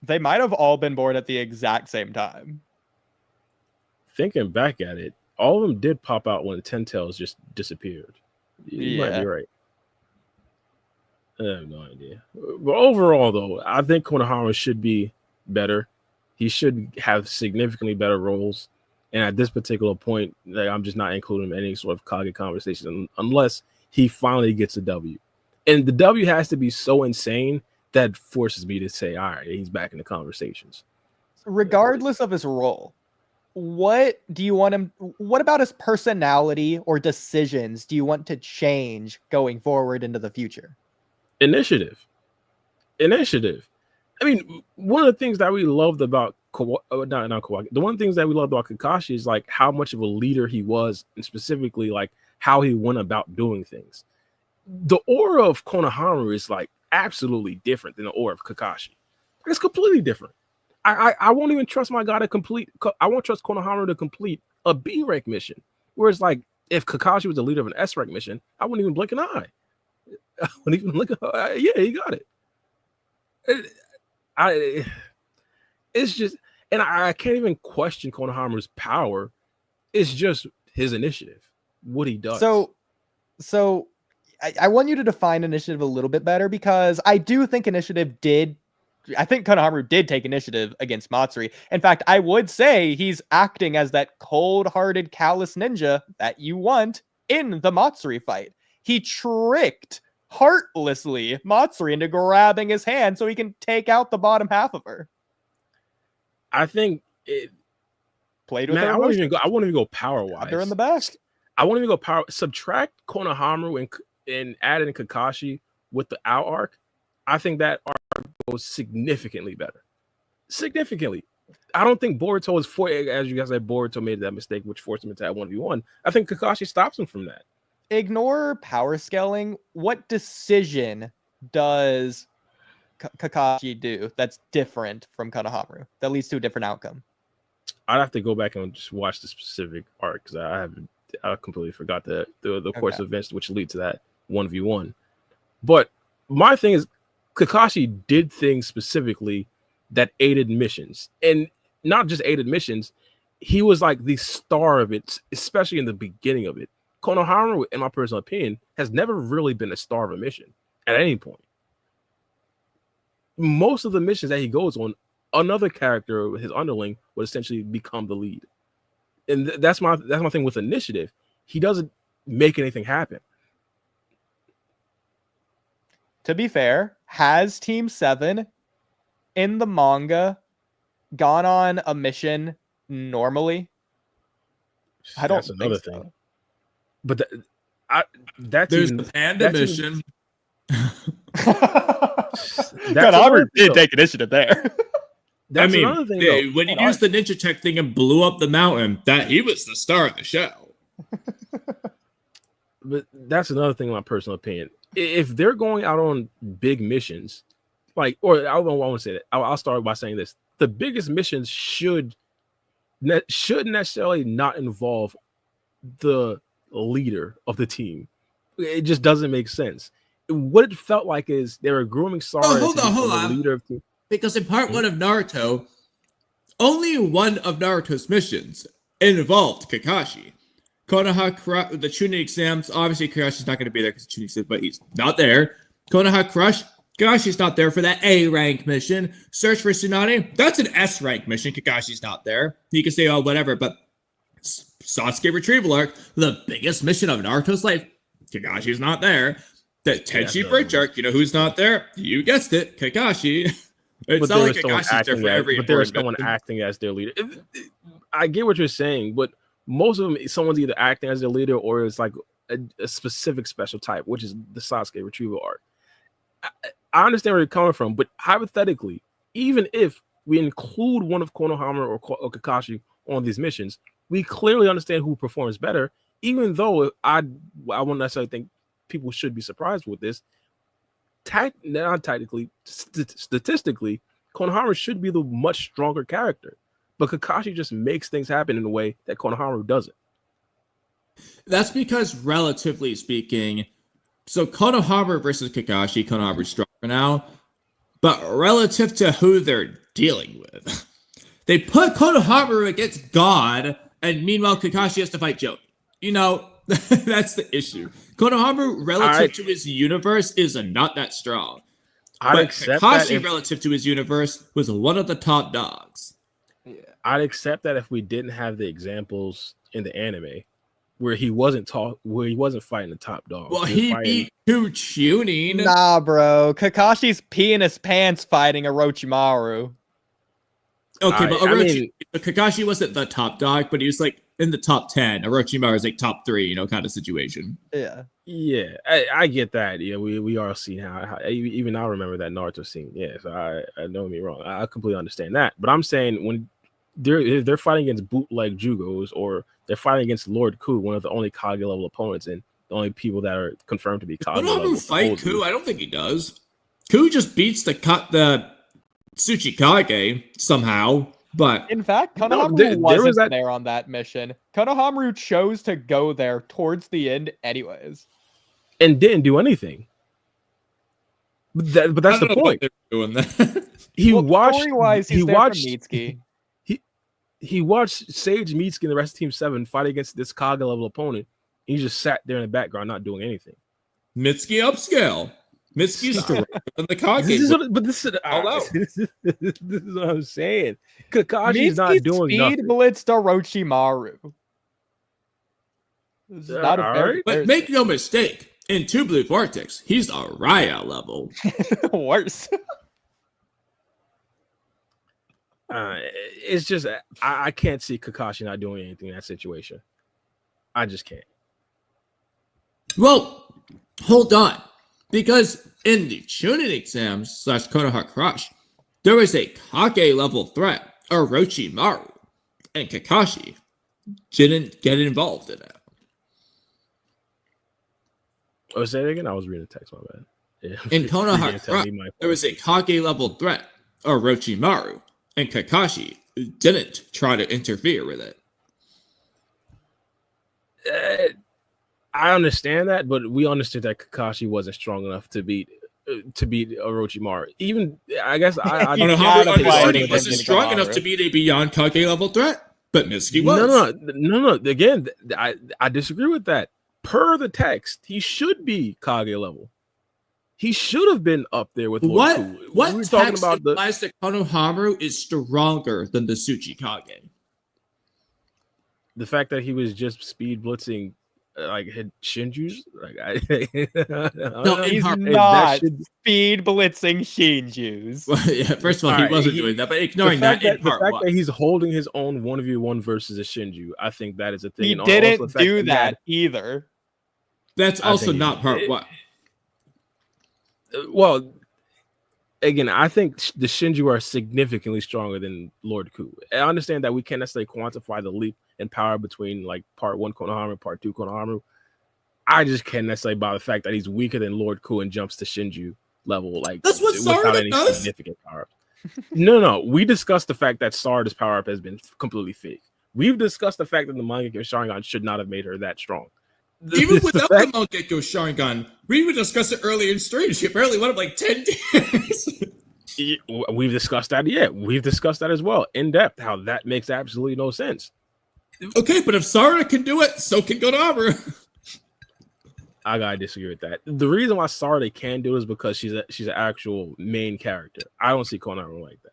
They might have all been born at the exact same time. Thinking back at it, all of them did pop out when the Ten Tails just disappeared. You might be right. I have no idea. But overall, though, I think Konohamaru should be better. He should have significantly better roles. And at this particular point, like, I'm just not including him in any sort of Kage conversation unless he finally gets a W. And the W has to be so insane that forces me to say, all right, he's back in the conversations. Regardless of his role, what do you want him? What about his personality or decisions do you want to change going forward into the future? Initiative. I mean, one of the things that we loved about Kawaki, the one of the things that we loved about Kakashi is like how much of a leader he was, and specifically like how he went about doing things. The aura of Konohamaru is like absolutely different than the aura of Kakashi. It's completely different. I won't even trust my guy to complete. I won't trust Konohamaru to complete a B rank mission. Whereas, like, if Kakashi was the leader of an S rank mission, I wouldn't even blink an eye. I wouldn't even look. Yeah, he got it. It's just, and I can't even question Konohamaru's power. It's just his initiative, what he does. So I want you to define initiative a little bit better because I do think I think Konohamaru did take initiative against Matsuri. In fact, I would say he's acting as that cold-hearted, callous ninja that you want in the Matsuri fight. He tricked heartlessly Matsuri into grabbing his hand so he can take out the bottom half of her. I think it played with man, her. I wouldn't even go power-wise. They're in the back. I won't even go power. Subtract Konohamaru and add in Kakashi with the Ao arc. I think that arc goes significantly better. Significantly. I don't think Boruto is as you guys said, Boruto made that mistake, which forced him into that 1v1. I think Kakashi stops him from that. Ignore power scaling. What decision does Kakashi do that's different from Konohamaru that leads to a different outcome? I'd have to go back and just watch the specific arc because I completely forgot the course of events which lead to that 1v1. But my thing is Kakashi did things specifically that aided missions, and not just aided missions. He was like the star of it, especially in the beginning of it. Konohamaru, in my personal opinion, has never really been a star of a mission at any point. Most of the missions that he goes on, another character, his underling, would essentially become the lead. And that's my thing with initiative. He doesn't make anything happen. To be fair, has Team 7 in the manga gone on a mission normally? I don't That's another think so. thing. But there's the panda mission. Konohamaru did take initiative there. That's another thing, when he used the ninja check thing and blew up the mountain, that he was the star of the show. But that's another thing in my personal opinion. If they're going out on big missions, I don't want to say that. I'll start by saying this. The biggest missions should necessarily not involve the leader of the team. It just doesn't make sense. What it felt like is they were grooming Sora hold on. leader of the team. Because in part 1 of Naruto, only one of Naruto's missions involved Kakashi. Konoha, the Chunin exams. Obviously, Kakashi's not going to be there because Chunin exams, but he's not there. Konoha Crush. Kakashi's not there for that A rank mission. Search for Tsunade. That's an S rank mission. Kakashi's not there. You can say, oh, whatever, but Sasuke Retrieval Arc, the biggest mission of Naruto's life. Kakashi's not there. The Tenchi Bridge Arc, you know who's not there? You guessed it, Kakashi. It's not like Kakashi's there for every but there's someone acting as their leader. I get what you're saying, but most of them, someone's either acting as their leader or it's like a specific special type, which is the Sasuke Retrieval Arc. I understand where you're coming from, but hypothetically, even if we include one of Konohamaru or Kakashi on these missions, we clearly understand who performs better, even though I won't necessarily think people should be surprised with this. Not technically, statistically, Konohamaru should be the much stronger character, but Kakashi just makes things happen in a way that Konohamaru doesn't. That's because, relatively speaking, so Konohamaru versus Kakashi, Konohamaru's stronger now, but relative to who they're dealing with, they put Konohamaru against God, and meanwhile Kakashi has to fight Joe. You know, that's the issue. Konohamaru, relative to his universe, is not that strong. But Kakashi, relative to his universe, was one of the top dogs. Yeah. I'd accept that if we didn't have the examples in the anime where he wasn't fighting the top dog. Well, he beat two Chunin. Nah, bro. Kakashi's peeing his pants fighting Orochimaru. Okay, but Kakashi wasn't the top dog, but he was like in the top 10. Orochimaru is like top 3, you know, kind of situation. Yeah, I get that. Yeah, we are seeing how even I remember that Naruto scene. Yeah, so I don't get me wrong. I completely understand that. But I'm saying when they're fighting against bootleg Jugos, or they're fighting against Lord Ku, one of the only Kage level opponents and the only people that are confirmed to be Kage level. Fight Ku? I don't think he does. Ku just beats the Tsuchikage somehow. But in fact, Konohamaru wasn't there on that mission. Konohamaru chose to go there towards the end anyways. And didn't do anything. But that's the point. Doing that. He watched Mitsuki. He watched Sage Mitsuki and the rest of Team 7 fight against this Kage level opponent. He just sat there in the background not doing anything. Mitsuki upscale. Mitsuki's stronger than the Kage. This is what I'm saying. Kakashi's not doing nothing. Speed blitzed Orochimaru. This is not a fair But make no mistake, in Two Blue Vortex, he's a Raya level. Worse. It's just I can't see Kakashi not doing anything in that situation. I just can't. Well, hold on. Because in the Chunin exams / Konoha Crush, there was a Kage level threat, Orochimaru, and Kakashi didn't get involved in it. Oh, say it again? I was reading the text, my bad. Yeah. In Konoha Crush, there was a Kage level threat, Orochimaru, and Kakashi didn't try to interfere with it. I understand that, but we understood that Kakashi wasn't strong enough to beat Orochimaru. Even I guess I don't know how he wasn't strong enough to beat a beyond Kage level threat, but Mitsuki was. No. Again, I disagree with that. Per the text, he should be Kage level. He should have been up there with Lord Ku. What text talking about implies that Konohamaru is stronger than the Tsuchikage? The fact that he was just speed blitzing like hit Shinju's, he's not speed blitzing Shinju's. Well, yeah, first of all, he wasn't doing that, but ignoring the fact that he's holding his own 1v1 versus a Shinju, I think that is a thing. He didn't do that either. That's also not part one. Well, again, I think the Shinju are significantly stronger than Lord Ku. I understand that we can't necessarily quantify the leap in power between like part 1 Konohamaru, part 2 Konohamaru. I just can't necessarily by the fact that he's weaker than Lord Ku and jumps to Shinju level. Like that's what Sarada does. Significant power. No. We discussed the fact that Sarada's power up has been completely fake. We've discussed the fact that the Mangekyo Sharingan should not have made her that strong. Even without the Mangekyo Sharingan, we would discuss it earlier in stream. She apparently went up like 10 tiers. We've discussed that. Yeah, we've discussed that as well in depth. How that makes absolutely no sense. Okay, but if Sarah can do it, so can Konohamaru. I gotta disagree with that. The reason why Sarah can do it is because she's an actual main character. I don't see Konohamaru like that.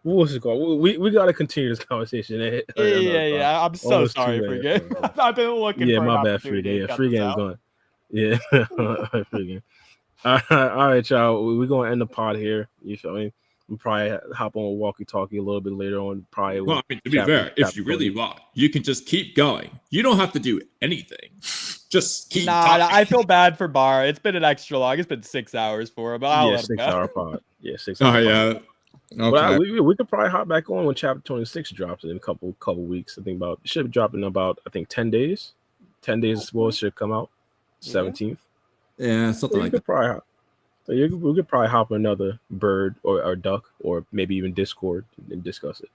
What's it called? We gotta continue this conversation. Yeah. I'm so sorry, Free Game. I've been looking. Yeah, for my bad, Free Game. Yeah, Free Game's gone. Yeah, Free Game. All right, y'all. We're gonna end the pod here. You feel me? We'll probably hop on walkie-talkie a little bit later on. Probably. Well, I mean, to be fair, if you really want, you can just keep going. You don't have to do anything. Just keep talking. I feel bad for Bar. It's been an extra long. It's been 6 hours for him. But I'll let him go. 6 hour pod. Yeah, 6 hour. Oh yeah. Okay. But we could probably hop back on when chapter 26 drops in a couple weeks. I think it should drop in about 10 days. 10 days of spoilers should come out. 17th. Yeah, something like that. We could probably hop another bird or duck or maybe even Discord and discuss it.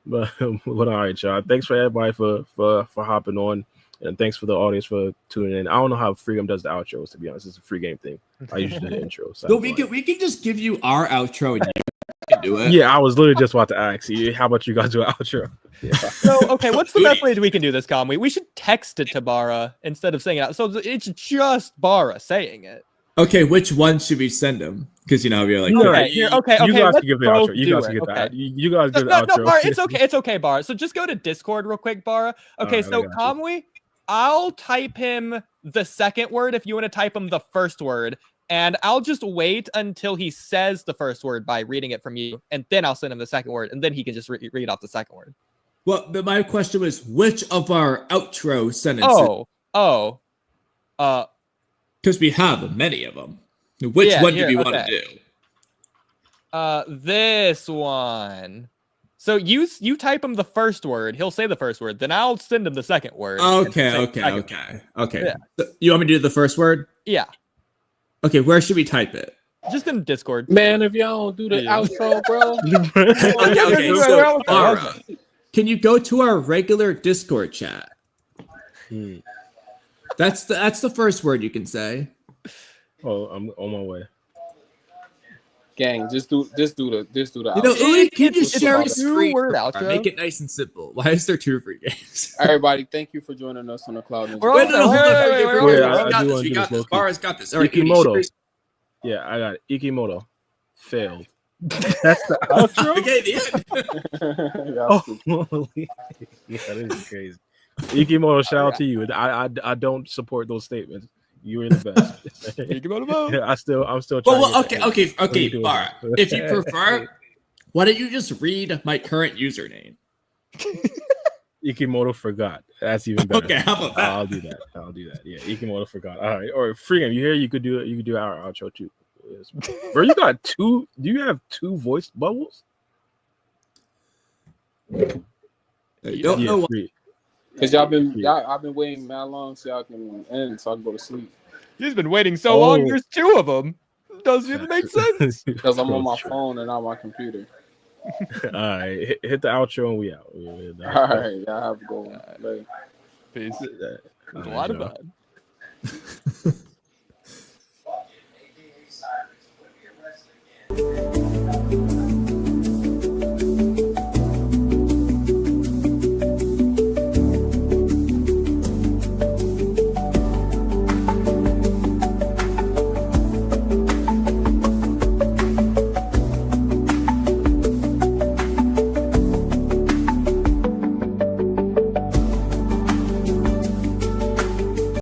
But all right, y'all. Thanks for everybody for hopping on, and thanks for the audience for tuning in. I don't know how Free Game does the outros. To be honest, it's a Free Game thing. I usually do the intro. So no, we can just give you our outro and you can do it. Yeah, I was literally just about to ask you. How about you guys do an outro? Yeah. So okay, what's the best way we can do this, Kamui? We should text it to Bara instead of saying it out. So it's just Bara saying it. Okay, which one should we send him? Because we're like, okay. You guys can give the outro. You guys can get that. You guys give the outro. No, Bara, it's okay, Bara. So just go to Discord real quick, Bara. Okay, so Kamui, I'll type him the second word if you want to type him the first word, and I'll just wait until he says the first word by reading it from you, and then I'll send him the second word, and then he can just read off the second word. Well, but my question was, which of our outro sentences? Because we have many of them. Which one do we want to do? This one. So you type him the first word. He'll say the first word. Then I'll send him the second word. Okay. Yeah. So you want me to do the first word? Yeah. Okay, where should we type it? Just in Discord. Man, if y'all don't do the outro, bro. Okay, so Bara, can you go to our regular Discord chat? That's the first word you can say. Oh, I'm on my way. Gang, just do the outro. Udi, can you just share a screen? Word outro. Make it nice and simple. Why is there 2 free games? Everybody, thank you for joining us on the Cloud Ninja. We got this. Bara's got this. All right, Ikimoto. Yeah, I got it. Ikimoto. Failed. That's the outro? Okay, the end. Yeah, this is crazy. Ikimoto, shout out to you. I don't support those statements. You were the best. Yeah, I'm still trying. Well, okay, Bara. If you prefer, why don't you just read my current username? Ikimoto forgot. That's even better. Okay, how about that? I'll do that. Yeah, Ikimoto forgot. All right. Or Free Game, you hear? You could do our outro too. Bro, you got 2. Do you have 2 voice bubbles? I don't know why. Because I've been waiting that long so y'all can end so I can go to sleep. He's been waiting so long. There's 2 of them. Doesn't even make sense. Because I'm on my phone and not my computer. All right, hit the outro and we out. All right, y'all have a good one. Peace. A lot of fun.